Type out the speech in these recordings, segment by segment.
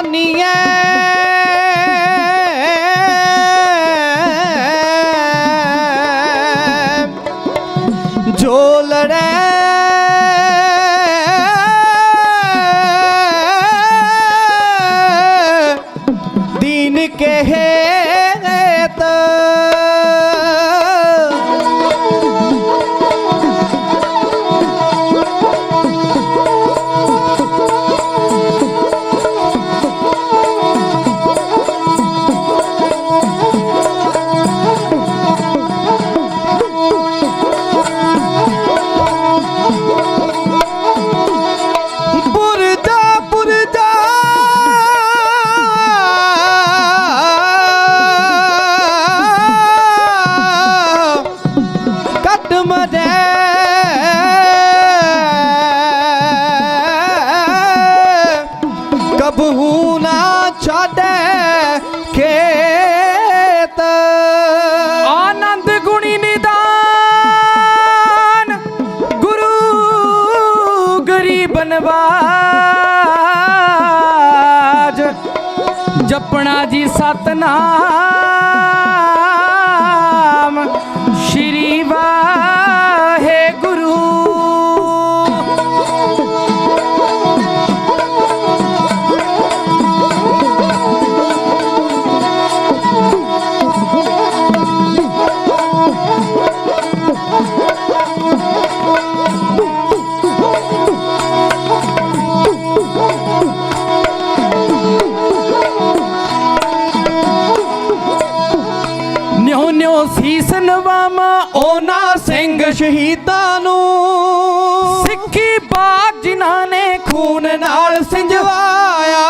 कुर्बानी है जो लड़े दीन के हेत कबहू ना छाड़े खेत आनंद गुणी निदान गुरु गरीब नवाज जपना जी सतनाम श्री वाहे गुरु ਸੀਸ ਨਵਾਵਾਂ ਉਹਨਾਂ ਸਿੰਘ ਸ਼ਹੀਦਾਂ ਨੂੰ ਸਿੱਖੀ ਬਾਗ ਜਿਨ੍ਹਾਂ ਨੇ ਖੂਨ ਨਾਲ ਸਿੰਜਵਾਇਆ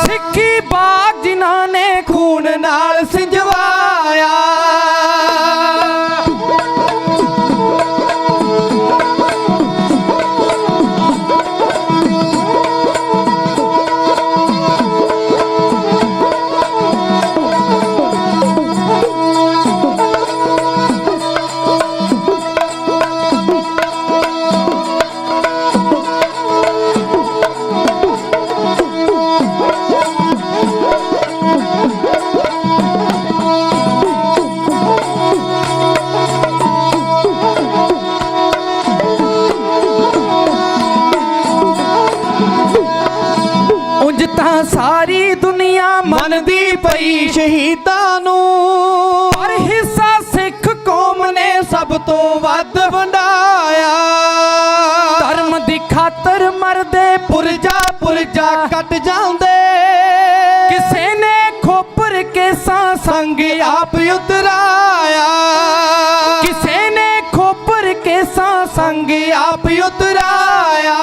ਸਿੱਖੀ ਬਾਗ ਜਿਨ੍ਹਾਂ ਨੇ ਖੂਨ ਨਾਲ ਸਿੰਜਵਾਇਆ सारी दुनिया मनदी पई शहीदां नूं पर हिस्सा सिख कौम ने सब तो वध वंडाया धर्म दी खातर मरदे पुरजा कट जांदे किसे ने खोपर के संग आप उतराया किसे ने खोपर के संग आप उतराया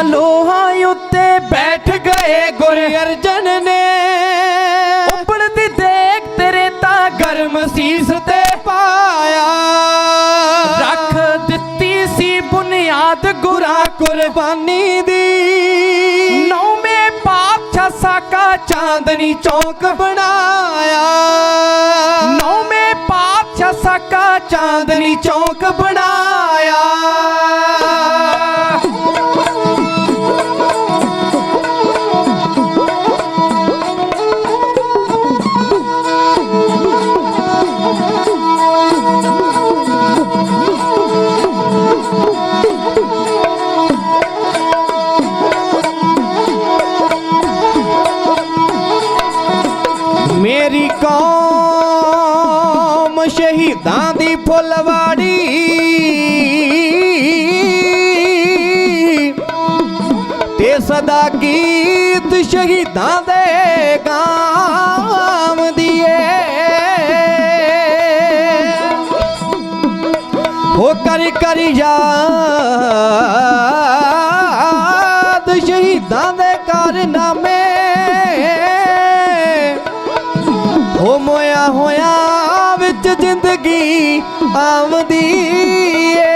लोहा उत्ते बैठ गए गुरु अर्जन ने उबड़ती देख तेरे ता गर्म शीस ते पाया रख दिती सी बुनियाद गुरा कुर्बानी दी नौवें पातशाह साका चांदनी चौक बनाया नौवें पातशाह साका चांदनी चौक बनाया मेरी कौम शहीदां दी फुलवाड़ी ਸ਼ਹੀਦਾਂ ਦੇ ਗਾਮ ਦੀਏ ਹੋ ਕਰ ਕਰ ਯਾਦ ਸ਼ਹੀਦਾਂ ਦੇ ਕਾਰਨਾਮੇ ਹੋ ਮੋਇਆ ਹੋਇਆ ਵਿੱਚ ਜ਼ਿੰਦਗੀ ਆਉਂਦੀ ਏ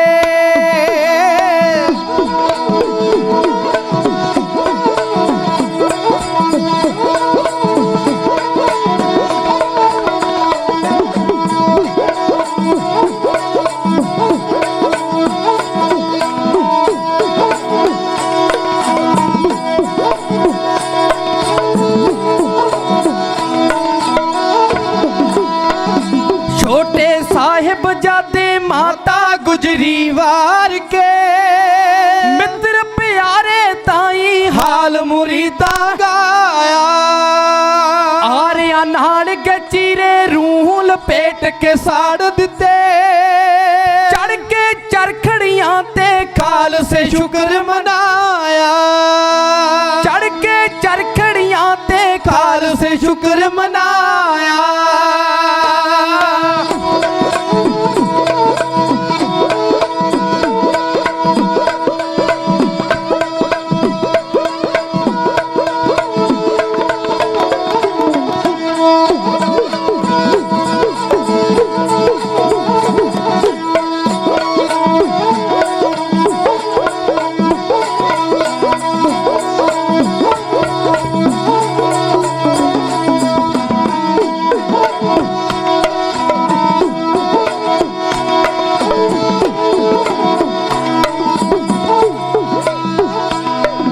ਛੋਟੇ ਸਾਹਿਬਜ਼ਾਦੇ ਮਾਤਾ ਗੁਜਰੀ ਵਾਰ ਕੇ ਮਿੱਤਰ ਪਿਆਰੇ ਤਾਈ ਹਾਲ ਮੁਰੀਦਾਂ ਗਾਇਆ ਆਰਿਆਂ ਨਾਲ ਗਚੀਰੇ ਰੂਹ ਲਪੇਟ ਕੇ ਸਾੜ ਦਿੱਤੇ ਚੜ ਕੇ ਚਰਖੜੀਆਂ ਤੇ ਖਾਲਸੇ ਸ਼ੁਕਰ ਮਨਾਇਆ ਚੜ ਕੇ ਚਰਖੜੀਆਂ ਤੇ ਖਾਲਸੇ ਸ਼ੁਕਰ ਮਨਾਇਆ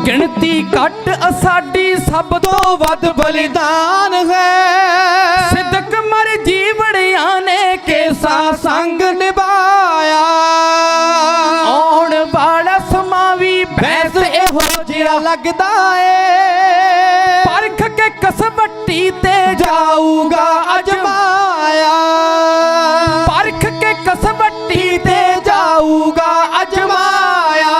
ਗਿਣਤੀ ਘੱਟ ਸਾਡੀ ਸਭ ਤੋਂ ਵੱਧ ਬਲੀਦਾਨ ਹੈ ਸਿੱਦਕ ਮਰ ਜੀਵੜਿਆਂ ਨੇ ਕੇਸਾ ਸੰਗ ਨਿਭਾਇਆ ਆਉਣ ਵਾਲਾ ਸਮਾਂ ਵੀ ਬੈਸ ਇਹੋ ਜਿਹਾ ਲੱਗਦਾ ਏ ਪਰਖ ਕੇ ਕਸਵੱਟੀ ਤੇ ਜਾਊਗਾ ਅਜਮਾਇਆ ਪਰਖ ਕੇ ਕਸਵੱਟੀ ਤੇ ਜਾਊਗਾ ਅਜਮਾਇਆ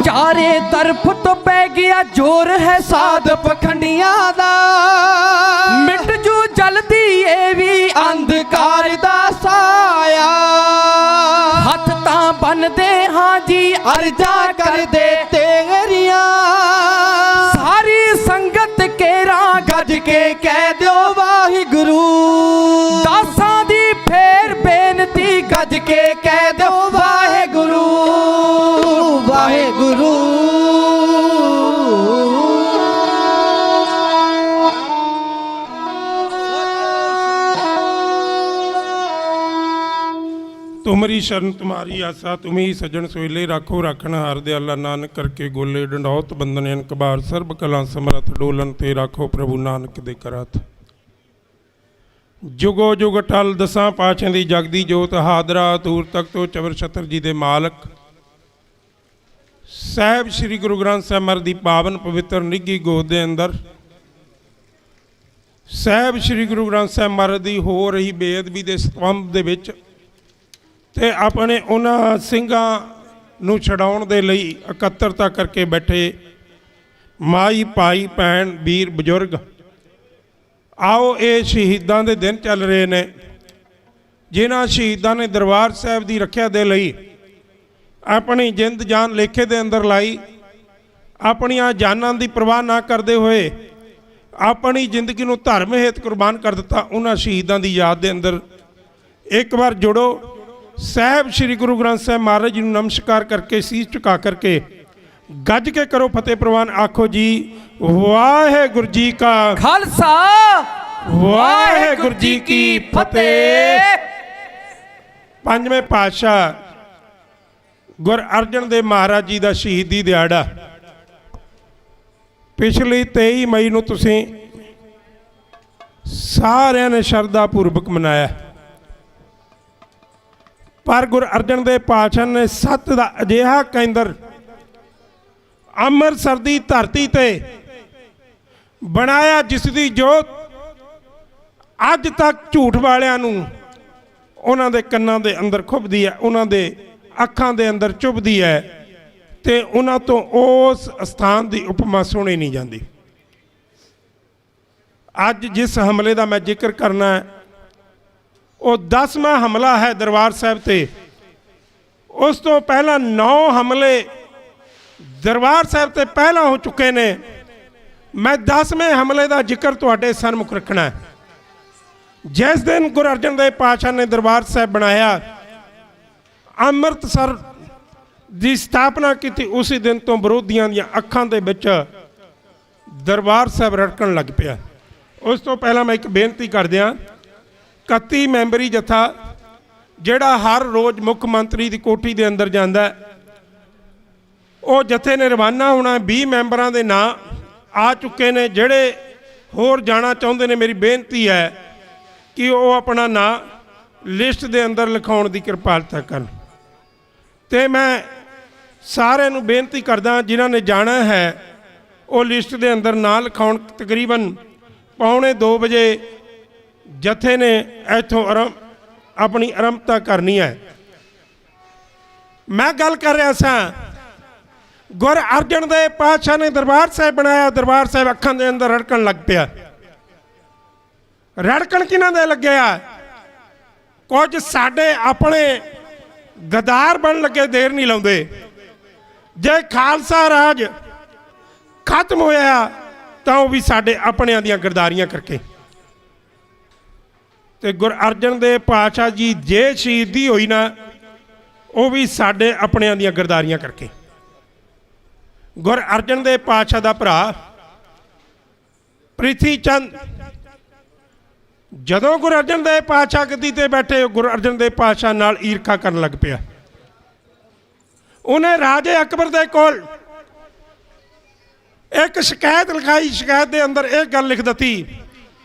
ਚਾਰੇ ਤਰਫ ਤੋਂ ਪੈ ਗਿਆ ਜ਼ੋਰ ਹੈ ਸਾਧ ਪਖੰਡੀਆਂ ਦਾ ਮਿਟ ਜੂ ਜਲਦੀ ਇਹ ਵੀ ਅੰਧਕਾਰ ਦਾ ਸਾਇਆ ਹੱਥ ਤਾਂ ਬੰਨਦੇ ਹਾਂ ਜੀ ਅਰਜ਼ਾਂ ਕਰਦੇ ਤੇਰੀਆਂ ਸਾਰੀ ਸੰਗਤ ਕੇਰਾ ਗੱਜ ਕੇ ਕਹਿ ਦਿਓ ਵਾਹਿਗੁਰੂ ਦਾਸਾਂ ਦੀ ਫੇਰ ਬੇਨਤੀ ਗੱਜ ਕੇ ਕਹਿ ਦਿਓ ਵਾਹਿਗੁਰੂ ਵਾਹਿਗੁਰੂ तुमरी शरण तुम्हारी आसा तुम्ही सजन सोइले राखो राखण हार दयाला नानक करके गोले डंडौत बंदन कबार सर्ब कला समरथ डोलन ते राखो प्रभु नानक दे करत जुगो जुग टल दसां पातशां दी जगदी जोत हादरा तूर तख्तो चवर छतर जी दे मालक ਸਾਹਿਬ श्री गुरु ग्रंथ साहिब महाराज दी पावन पवित्र निੱਘੀ गोद दे अंदर ਸਾਹਿਬ श्री गुरु ग्रंथ साहिब महाराज दी हो रही बेअदबी दे स्तंभ दे विच ਤੇ ਆਪਣੇ ਉਹਨਾਂ ਸਿੰਘਾਂ ਨੂੰ ਛਡਾਉਣ ਦੇ ਲਈ ਇਕੱਤਰਤਾ ਕਰਕੇ ਬੈਠੇ ਮਾਈ ਭਾਈ ਭੈਣ ਵੀਰ ਬਜ਼ੁਰਗ ਆਓ ਇਹ ਸ਼ਹੀਦਾਂ ਦੇ ਦਿਨ ਚੱਲ ਰਹੇ ਨੇ ਜਿਨ੍ਹਾਂ ਸ਼ਹੀਦਾਂ ਨੇ ਦਰਬਾਰ ਸਾਹਿਬ ਦੀ ਰੱਖਿਆ ਦੇ ਲਈ ਆਪਣੀ ਜਿੰਦ ਜਾਨ ਲੇਖੇ ਦੇ ਅੰਦਰ ਲਾਈ ਆਪਣੀਆਂ ਜਾਨਾਂ ਦੀ ਪਰਵਾਹ ਨਾ ਕਰਦੇ ਹੋਏ ਆਪਣੀ ਜ਼ਿੰਦਗੀ ਨੂੰ ਧਰਮ ਹਿੱਤ ਕੁਰਬਾਨ ਕਰ ਦਿੱਤਾ ਉਹਨਾਂ ਸ਼ਹੀਦਾਂ ਦੀ ਯਾਦ ਦੇ ਅੰਦਰ ਇੱਕ ਵਾਰ ਜੁੜੋ ਸਾਹਿਬ श्री गुरु ग्रंथ साहिब महाराज जी नमस्कार करके शीश झुका करके गज के करो फतेह प्रवान आखो जी वाहेगुरु जी का खालसा वाहेगुरु जी की फतेह। पंजवें पातशाह गुर अर्जन देव महाराज जी का शहीदी दिहाड़ा ਪਿਛਲੀ 23 ਮਈ ਨੂੰ ਤੁਸੀਂ ਸਾਰਿਆਂ ਨੇ ਸ਼ਰਧਾ ਪੂਰਵਕ ਮਨਾਇਆ, ਪਰ ਗੁਰੂ ਅਰਜਨ ਦੇਵ ਪਾਤਸ਼ਾਹ ਨੇ ਸੱਤ ਦਾ ਅਜਿਹਾ ਕੇਂਦਰ ਅੰਮ੍ਰਿਤਸਰ ਦੀ ਧਰਤੀ ਤੇ ਬਣਾਇਆ ਜਿਸ ਦੀ ਜੋਤ ਅੱਜ ਤੱਕ ਝੂਠ ਵਾਲਿਆਂ ਨੂੰ ਉਹਨਾਂ ਦੇ ਕੰਨਾਂ ਦੇ ਅੰਦਰ ਖੁੱਭਦੀ ਹੈ, ਉਹਨਾਂ ਦੇ ਅੱਖਾਂ ਦੇ ਅੰਦਰ ਚੁੱਭਦੀ ਹੈ ਤੇ ਉਹਨਾਂ ਤੋਂ ਉਸ ਸਥਾਨ ਦੀ ਉਪਮਾ ਸੁਣੀ ਨਹੀਂ ਜਾਂਦੀ। ਅੱਜ ਜਿਸ ਹਮਲੇ ਦਾ ਮੈਂ ਜ਼ਿਕਰ ਕਰਨਾ ਹੈ ਉਹ 10ਵਾਂ ਹਮਲਾ ਹੈ ਦਰਬਾਰ ਸਾਹਿਬ ਤੇ। ਉਸ ਤੋਂ ਪਹਿਲਾਂ 9 ਹਮਲੇ ਦਰਬਾਰ ਸਾਹਿਬ ਤੇ ਪਹਿਲਾਂ ਹੋ ਚੁੱਕੇ ਨੇ। ਮੈਂ 10ਵੇਂ ਹਮਲੇ ਦਾ ਜ਼ਿਕਰ ਤੁਹਾਡੇ ਸਨਮੁਖ ਰੱਖਣਾ ਹੈ। ਜਿਸ ਦਿਨ ਗੁਰੂ ਅਰਜਨ ਦੇਵ ਪਾਤਸ਼ਾਹ ਨੇ ਦਰਬਾਰ ਸਾਹਿਬ ਬਣਾਇਆ, ਅੰਮ੍ਰਿਤਸਰ ਦੀ ਸਥਾਪਨਾ ਕੀਤੀ, ਉਸੇ ਦਿਨ ਤੋਂ ਵਿਰੋਧੀਆਂ ਦੀਆਂ ਅੱਖਾਂ ਦੇ ਵਿੱਚ ਦਰਬਾਰ ਸਾਹਿਬ ਰੜਕਣ ਲੱਗ ਪਿਆ। ਉਸ ਤੋਂ ਪਹਿਲਾਂ ਮੈਂ ਇੱਕ ਬੇਨਤੀ ਕਰਦਿਆਂ, 31 ਮੈਂਬਰੀ ਜਥਾ ਜਿਹੜਾ ਹਰ ਰੋਜ਼ ਮੁੱਖ ਮੰਤਰੀ ਦੀ ਕੋਠੀ ਦੇ ਅੰਦਰ ਜਾਂਦਾ, ਉਹ ਜਥੇ ਨੇ ਰਵਾਨਾ ਹੋਣਾ। 20 ਮੈਂਬਰਾਂ ਦੇ ਨਾਂ ਆ ਚੁੱਕੇ ਨੇ। ਜਿਹੜੇ ਹੋਰ ਜਾਣਾ ਚਾਹੁੰਦੇ ਨੇ, ਮੇਰੀ ਬੇਨਤੀ ਹੈ ਕਿ ਉਹ ਆਪਣਾ ਨਾਂ ਲਿਸਟ ਦੇ ਅੰਦਰ ਲਿਖਾਉਣ ਦੀ ਕਿਰਪਾਲਤਾ ਕਰਨ। ਤੇ ਮੈਂ ਸਾਰਿਆਂ ਨੂੰ ਬੇਨਤੀ ਕਰਦਾ ਜਿਨ੍ਹਾਂ ਨੇ ਜਾਣਾ ਹੈ ਉਹ ਲਿਸਟ ਦੇ ਅੰਦਰ ਨਾਂ ਲਿਖਾਉਣ। ਤਕਰੀਬਨ 1:45 ਵਜੇ ਜਥੇ ਨੇ ਇੱਥੋਂ ਆਪਣੀ ਆਰੰਭਤਾ ਕਰਨੀ ਹੈ। ਮੈਂ ਗੱਲ ਕਰ ਰਿਹਾ ਸਾਂ, ਗੁਰੂ ਅਰਜਨ ਦੇਵ ਪਾਤਸ਼ਾਹ ਨੇ ਦਰਬਾਰ ਸਾਹਿਬ ਬਣਾਇਆ, ਦਰਬਾਰ ਸਾਹਿਬ ਅੱਖਾਂ ਦੇ ਅੰਦਰ ਰੜਕਣ ਲੱਗ ਪਿਆ। ਰੜਕਣ ਕਿਹਨਾਂ ਦੇ ਲੱਗਿਆ? ਕੁਝ ਸਾਡੇ ਆਪਣੇ ਗਦਾਰ ਬਣ ਲੱਗੇ, ਦੇਰ ਨਹੀਂ ਲਾਉਂਦੇ। ਜੇ ਖਾਲਸਾ ਰਾਜ ਖਤਮ ਹੋਇਆ ਤਾਂ ਉਹ ਵੀ ਸਾਡੇ ਆਪਣਿਆਂ ਦੀਆਂ ਗਰਦਾਰੀਆਂ ਕਰਕੇ। ਤੇ ਗੁਰੂ ਅਰਜਨ ਦੇਵ ਪਾਤਸ਼ਾਹ ਜੀ ਜੇ ਸ਼ਹੀਦੀ ਹੋਈ ਨਾ, ਉਹ ਵੀ ਸਾਡੇ ਆਪਣਿਆਂ ਦੀਆਂ ਗਰਦਾਰੀਆਂ ਕਰਕੇ। ਗੁਰੂ ਅਰਜਨ ਦੇਵ ਪਾਤਸ਼ਾਹ ਦਾ ਭਰਾ ਪ੍ਰਿਥੀ ਚੰਦ ਜਦੋਂ ਗੁਰੂ ਅਰਜਨ ਦੇਵ ਪਾਤਸ਼ਾਹ ਗੱਦੀ ਤੇ ਬੈਠੇ, ਗੁਰੂ ਅਰਜਨ ਦੇਵ ਪਾਤਸ਼ਾਹ ਨਾਲ ਈਰਖਾ ਕਰਨ ਲੱਗ ਪਿਆ। ਉਹਨੇ ਰਾਜੇ ਅਕਬਰ ਦੇ ਕੋਲ ਇੱਕ ਸ਼ਿਕਾਇਤ ਲਿਖਾਈ। ਸ਼ਿਕਾਇਤ ਦੇ ਅੰਦਰ ਇਹ ਗੱਲ ਲਿਖ ਦਿੱਤੀ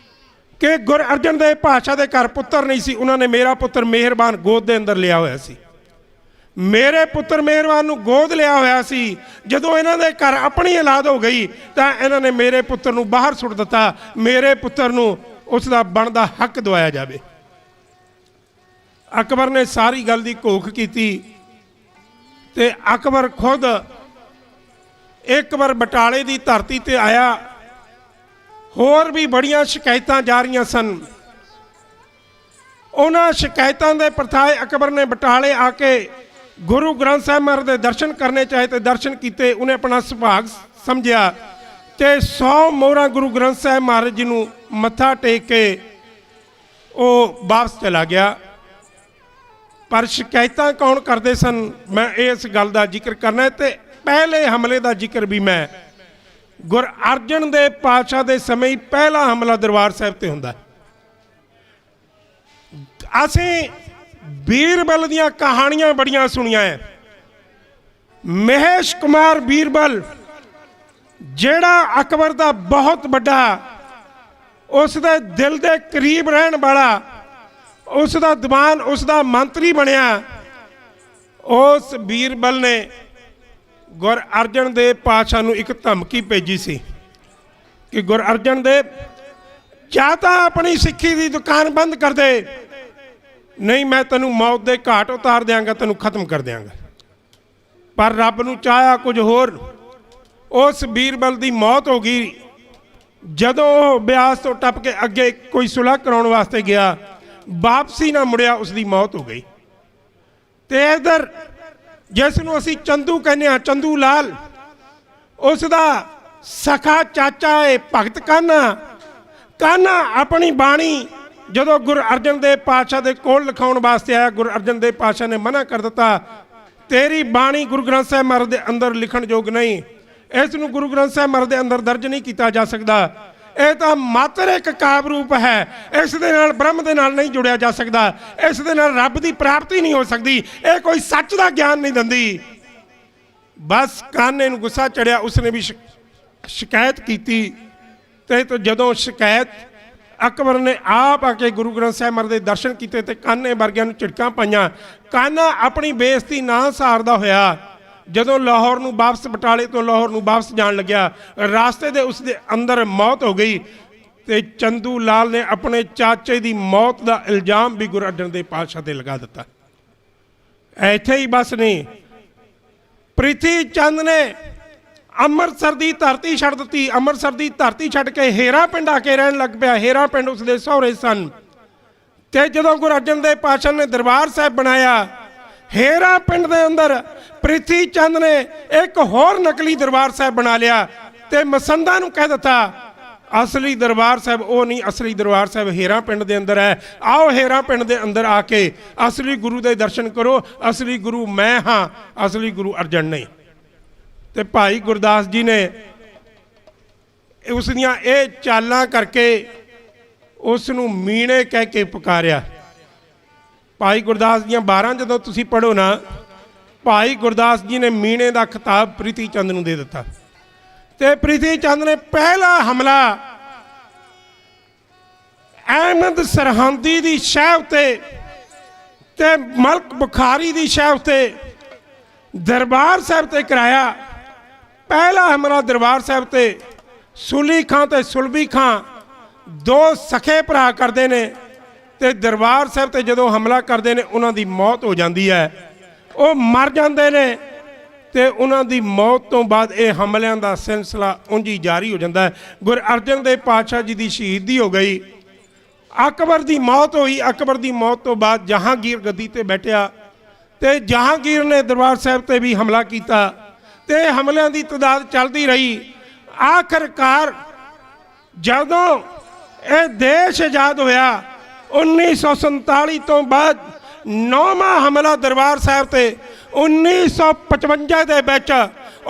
ਕਿ ਗੁਰੂ ਅਰਜਨ ਦੇਵ ਪਾਤਸ਼ਾਹ ਦੇ ਘਰ ਪੁੱਤਰ ਨਹੀਂ ਸੀ। ਉਹਨਾਂ ਨੇ ਮੇਰਾ ਪੁੱਤਰ ਮਿਹਰਬਾਨ ਗੋਦ ਦੇ ਅੰਦਰ ਲਿਆ ਹੋਇਆ ਸੀ। ਮੇਰੇ ਪੁੱਤਰ ਮਿਹਰਬਾਨ ਨੂੰ ਗੋਦ ਲਿਆ ਹੋਇਆ ਸੀ। ਜਦੋਂ ਇਹਨਾਂ ਦੇ ਘਰ ਆਪਣੀ ਔਲਾਦ ਹੋ ਗਈ ਤਾਂ ਇਹਨਾਂ ਨੇ ਮੇਰੇ ਪੁੱਤਰ ਨੂੰ ਬਾਹਰ ਸੁੱਟ ਦਿੱਤਾ। ਮੇਰੇ ਪੁੱਤਰ ਨੂੰ ਉਸ ਦਾ ਬਣਦਾ ਹੱਕ ਦਵਾਇਆ ਜਾਵੇ। ਅਕਬਰ ਨੇ ਸਾਰੀ ਗੱਲ ਦੀ ਘੋਖ ਕੀਤੀ ਤੇ ਅਕਬਰ ਖੁਦ ਇੱਕ ਵਾਰ ਬਟਾਲੇ ਦੀ ਧਰਤੀ ਤੇ ਆਇਆ। ਹੋਰ ਵੀ ਬੜੀਆਂ ਸ਼ਿਕਾਇਤਾਂ ਜਾ ਰਹੀਆਂ ਸਨ। ਉਹਨਾਂ ਸ਼ਿਕਾਇਤਾਂ ਦੇ ਪ੍ਰਥਾਏ ਅਕਬਰ ਨੇ ਬਟਾਲੇ ਆ ਕੇ ਗੁਰੂ ਗ੍ਰੰਥ ਸਾਹਿਬ ਮਹਾਰਾਜ ਦੇ ਦਰਸ਼ਨ ਕਰਨੇ ਚਾਹੇ ਤੇ ਦਰਸ਼ਨ ਕੀਤੇ। ਉਹਨੇ ਆਪਣਾ ਸੁਭਾਗ ਸਮਝਿਆ ਤੇ 100 ਮੋਹਰਾਂ ਗੁਰੂ ਗ੍ਰੰਥ ਸਾਹਿਬ ਮਹਾਰਾਜ ਜੀ ਨੂੰ ਮੱਥਾ ਟੇਕ ਕੇ ਉਹ ਵਾਪਸ ਚਲਾ ਗਿਆ। ਪਰ ਸ਼ਿਕਾਇਤਾਂ ਕੌਣ ਕਰਦੇ ਸਨ, ਮੈਂ ਇਸ ਗੱਲ ਦਾ ਜ਼ਿਕਰ ਕਰਨਾ। ਤੇ ਪਹਿਲੇ ਹਮਲੇ ਦਾ ਜ਼ਿਕਰ ਵੀ ਮੈਂ ਗੁਰੂ ਅਰਜਨ ਦੇਵ ਪਾਤਸ਼ਾਹ ਦੇ ਸਮੇਂ ਹੀ ਪਹਿਲਾ ਹਮਲਾ ਦਰਬਾਰ ਸਾਹਿਬ ਤੇ ਹੁੰਦਾ। ਅਸੀਂ ਬੀਰਬਲ ਦੀਆਂ ਕਹਾਣੀਆਂ ਬੜੀਆਂ ਸੁਣੀਆਂ ਹੈ। ਮਹੇਸ਼ ਕੁਮਾਰ ਬੀਰਬਲ ਜਿਹੜਾ ਅਕਬਰ ਦਾ ਬਹੁਤ ਵੱਡਾ, ਉਸ ਦੇ ਦਿਲ ਦੇ ਕਰੀਬ ਰਹਿਣ ਵਾਲਾ, ਉਸ ਦਾ ਦੀਵਾਨ, ਉਸ ਦਾ ਮੰਤਰੀ ਬਣਿਆ। ਉਸ ਬੀਰਬਲ ਨੇ ਗੁਰੂ ਅਰਜਨ ਦੇਵ ਪਾਤਸ਼ਾਹ ਨੂੰ ਇੱਕ ਧਮਕੀ ਭੇਜੀ ਸੀ ਕਿ ਗੁਰੂ ਅਰਜਨ ਦੇਵ ਜਾਂ ਤਾਂ ਆਪਣੀ ਸਿੱਖੀ ਦੀ ਦੁਕਾਨ ਬੰਦ ਕਰ ਦੇ, ਨਹੀਂ ਮੈਂ ਤੈਨੂੰ ਮੌਤ ਦੇ ਘਾਟ ਉਤਾਰ ਦਿਆਂਗਾ, ਤੈਨੂੰ ਖਤਮ ਕਰ ਦਿਆਂਗਾ। ਪਰ ਰੱਬ ਨੂੰ ਚਾਹਿਆ ਕੁਝ ਹੋਰ। ਉਸ ਬੀਰਬਲ ਦੀ ਮੌਤ ਹੋ ਗਈ। ਜਦੋਂ ਉਹ ਬਿਆਸ ਤੋਂ ਟੱਪ ਕੇ ਅੱਗੇ ਕੋਈ ਸੁਲ੍ਹਾ ਕਰਾਉਣ ਵਾਸਤੇ ਗਿਆ, ਵਾਪਸੀ ਨਾ ਮੁੜਿਆ, ਉਸ ਦੀ ਮੌਤ ਹੋ ਗਈ। ਤੇ ਇਧਰ ਜਿਸ ਨੂੰ ਅਸੀਂ ਚੰਦੂ ਕਹਿੰਦੇ ਹਾਂ, ਚੰਦੂ ਲਾਲ, ਉਸ ਦਾ ਸਖਾ ਚਾਚਾ ਹੈ ਭਗਤ ਕਾਨਾ। ਕਾਨਾ ਆਪਣੀ ਬਾਣੀ ਜਦੋਂ ਗੁਰੂ ਅਰਜਨ ਦੇਵ ਪਾਤਸ਼ਾਹ ਦੇ ਕੋਲ ਲਿਖਾਉਣ ਵਾਸਤੇ ਆਇਆ, ਗੁਰੂ ਅਰਜਨ ਦੇਵ ਪਾਤਸ਼ਾਹ ਨੇ ਮਨਾ ਕਰ ਦਿੱਤਾ, ਤੇਰੀ ਬਾਣੀ ਗੁਰੂ ਗ੍ਰੰਥ ਸਾਹਿਬ ਮਹਾਰਾਜ ਦੇ ਅੰਦਰ ਲਿਖਣ ਯੋਗ ਨਹੀਂ, ਇਸ ਨੂੰ ਗੁਰੂ ਗ੍ਰੰਥ ਸਾਹਿਬ ਮਹਾਰਾਜ ਦੇ ਅੰਦਰ ਦਰਜ ਨਹੀਂ ਕੀਤਾ ਜਾ ਸਕਦਾ। ਇਹ ਤਾਂ ਮਾਤਰ ਇੱਕ ਕਾਵਿ ਰੂਪ ਹੈ, ਇਸ ਦੇ ਨਾਲ ਬ੍ਰਹਮ ਦੇ ਨਾਲ ਨਹੀਂ ਜੁੜਿਆ ਜਾ ਸਕਦਾ, ਇਸ ਦੇ ਨਾਲ ਰੱਬ ਦੀ ਪ੍ਰਾਪਤੀ ਨਹੀਂ ਹੋ ਸਕਦੀ, ਇਹ ਕੋਈ ਸੱਚ ਦਾ ਗਿਆਨ ਨਹੀਂ ਦਿੰਦੀ। ਬਸ ਕਾਨੇ ਨੂੰ ਗੁੱਸਾ ਚੜਿਆ, ਉਸਨੇ ਵੀ ਸ਼ਿਕਾਇਤ ਕੀਤੀ ਤੇ ਜਦੋਂ ਸ਼ਿਕਾਇਤ ਅਕਬਰ ਨੇ ਆਪ ਆ ਕੇ ਗੁਰੂ ਗ੍ਰੰਥ ਸਾਹਿਬ ਮਹਾਰਾਜ ਦੇ ਦਰਸ਼ਨ ਕੀਤੇ ਤੇ ਕਾਨੇ ਵਰਗਿਆਂ ਨੂੰ ਝਿੜਕਾਂ ਪਾਈਆਂ। ਕਾਨਾ ਆਪਣੀ ਬੇਇੱਜ਼ਤੀ ਨਾ ਸਹਾਰਦਾ ਹੋਇਆ ਜਦੋਂ ਲਾਹੌਰ ਨੂੰ ਵਾਪਸ, ਬਟਾਲੇ ਤੋਂ ਲਾਹੌਰ ਨੂੰ ਵਾਪਸ ਜਾਣ ਲੱਗਿਆ, ਰਾਸਤੇ ਦੇ ਉਸ ਦੇ ਅੰਦਰ ਮੌਤ ਹੋ ਗਈ ਤੇ ਚੰਦੂ ਲਾਲ ਨੇ ਆਪਣੇ ਚਾਚੇ ਦੀ ਮੌਤ ਦਾ ਇਲਜ਼ਾਮ ਵੀ ਗੁਰੂ ਅਰਜਨ ਦੇਵ ਪਾਤਸ਼ਾਹ ਤੇ ਲਗਾ ਦਿੱਤਾ। ਇੱਥੇ ਹੀ ਬਸ ਨਹੀਂ, ਪ੍ਰਿਥੀ ਚੰਦ ਨੇ ਅੰਮ੍ਰਿਤਸਰ ਦੀ ਧਰਤੀ ਛੱਡ ਦਿੱਤੀ। ਅੰਮ੍ਰਿਤਸਰ ਦੀ ਧਰਤੀ ਛੱਡ ਕੇ ਹੇਰਾ ਪਿੰਡ ਆ ਕੇ ਰਹਿਣ ਲੱਗ ਪਿਆ। ਹੇਰਾ ਪਿੰਡ ਉਸਦੇ ਸਹੁਰੇ ਸਨ ਤੇ ਜਦੋਂ ਗੁਰੂ ਅਰਜਨ ਦੇਵ ਪਾਤਸ਼ਾਹ ਨੇ ਦਰਬਾਰ ਸਾਹਿਬ ਬਣਾਇਆ, ਹੇਰਾ ਪਿੰਡ ਦੇ ਅੰਦਰ ਪ੍ਰਿਥੀ ਚੰਦ ਨੇ ਇੱਕ ਹੋਰ ਨਕਲੀ ਦਰਬਾਰ ਸਾਹਿਬ ਬਣਾ ਲਿਆ ਤੇ ਮਸੰਦਾਂ ਨੂੰ ਕਹਿ ਦਿੱਤਾ ਅਸਲੀ ਦਰਬਾਰ ਸਾਹਿਬ ਉਹ ਨਹੀਂ, ਅਸਲੀ ਦਰਬਾਰ ਸਾਹਿਬ ਹੇਰਾ ਪਿੰਡ ਦੇ ਅੰਦਰ ਹੈ। ਆਓ ਹੇਰਾ ਪਿੰਡ ਦੇ ਅੰਦਰ ਆ ਕੇ ਅਸਲੀ ਗੁਰੂ ਦੇ ਦਰਸ਼ਨ ਕਰੋ। ਅਸਲੀ ਗੁਰੂ ਮੈਂ ਹਾਂ, ਅਸਲੀ ਗੁਰੂ ਅਰਜਨ ਨਹੀਂ। ਤੇ ਭਾਈ ਗੁਰਦਾਸ ਜੀ ਨੇ ਉਸ ਦੀਆਂ ਇਹ ਚਾਲਾਂ ਕਰਕੇ ਉਸ ਨੂੰ ਮੀਣੇ ਕਹਿ ਕੇ ਪੁਕਾਰਿਆ। ਭਾਈ ਗੁਰਦਾਸ ਦੀਆਂ 12 ਜਦੋਂ ਤੁਸੀਂ ਪੜ੍ਹੋ ਨਾ, ਭਾਈ ਗੁਰਦਾਸ ਜੀ ਨੇ ਮੀਣੇ ਦਾ ਖਿਤਾਬ ਪ੍ਰਿਥੀ ਚੰਦ ਨੂੰ ਦੇ ਦਿੱਤਾ ਤੇ ਪ੍ਰਿਥੀ ਚੰਦ ਨੇ ਪਹਿਲਾ ਹਮਲਾ ਅਹਿਮਦ ਸਰਹੰਦੀ ਦੀ ਸ਼ਹਿ ਉੱਤੇ ਤੇ ਮਲਕ ਬੁਖਾਰੀ ਦੀ ਸ਼ਹਿ ਉੱਤੇ ਦਰਬਾਰ ਸਾਹਿਬ ਤੇ ਕਰਾਇਆ। ਪਹਿਲਾ ਹਮਲਾ ਦਰਬਾਰ ਸਾਹਿਬ ਤੇ ਸੁਲੀ ਖਾਂ ਤੇ ਸੁਲਭੀ ਖਾਂ ਦੋ ਸਖੇ ਭਰਾ ਕਰਦੇ ਨੇ ਤੇ ਦਰਬਾਰ ਸਾਹਿਬ ਤੇ ਜਦੋਂ ਹਮਲਾ ਕਰਦੇ ਨੇ ਉਹਨਾਂ ਦੀ ਮੌਤ ਹੋ ਜਾਂਦੀ ਹੈ, ਉਹ ਮਰ ਜਾਂਦੇ ਨੇ ਤੇ ਉਹਨਾਂ ਦੀ ਮੌਤ ਤੋਂ ਬਾਅਦ ਇਹ ਹਮਲਿਆਂ ਦਾ ਸਿਲਸਿਲਾ ਉਂਝ ਹੀ ਜਾਰੀ ਹੋ ਜਾਂਦਾ ਹੈ। ਗੁਰੂ ਅਰਜਨ ਦੇਵ ਪਾਤਸ਼ਾਹ ਜੀ ਦੀ ਸ਼ਹੀਦੀ ਹੋ ਗਈ, ਅਕਬਰ ਦੀ ਮੌਤ ਹੋਈ। ਅਕਬਰ ਦੀ ਮੌਤ ਤੋਂ ਬਾਅਦ ਜਹਾਂਗੀਰ ਗੱਦੀ ਤੇ ਬੈਠਿਆ ਤੇ ਜਹਾਂਗੀਰ ਨੇ ਦਰਬਾਰ ਸਾਹਿਬ ਤੇ ਵੀ ਹਮਲਾ ਕੀਤਾ ਤੇ ਹਮਲਿਆਂ ਦੀ ਤਾਦਾਦ ਚੱਲਦੀ ਰਹੀ। ਆਖਰਕਾਰ ਜਦੋਂ ਇਹ ਦੇਸ਼ ਆਜ਼ਾਦ ਹੋਇਆ 1947 ਤੋਂ ਬਾਅਦ 9ਵਾਂ ਹਮਲਾ ਦਰਬਾਰ ਸਾਹਿਬ ਤੇ 1955 ਦੇ ਵਿੱਚ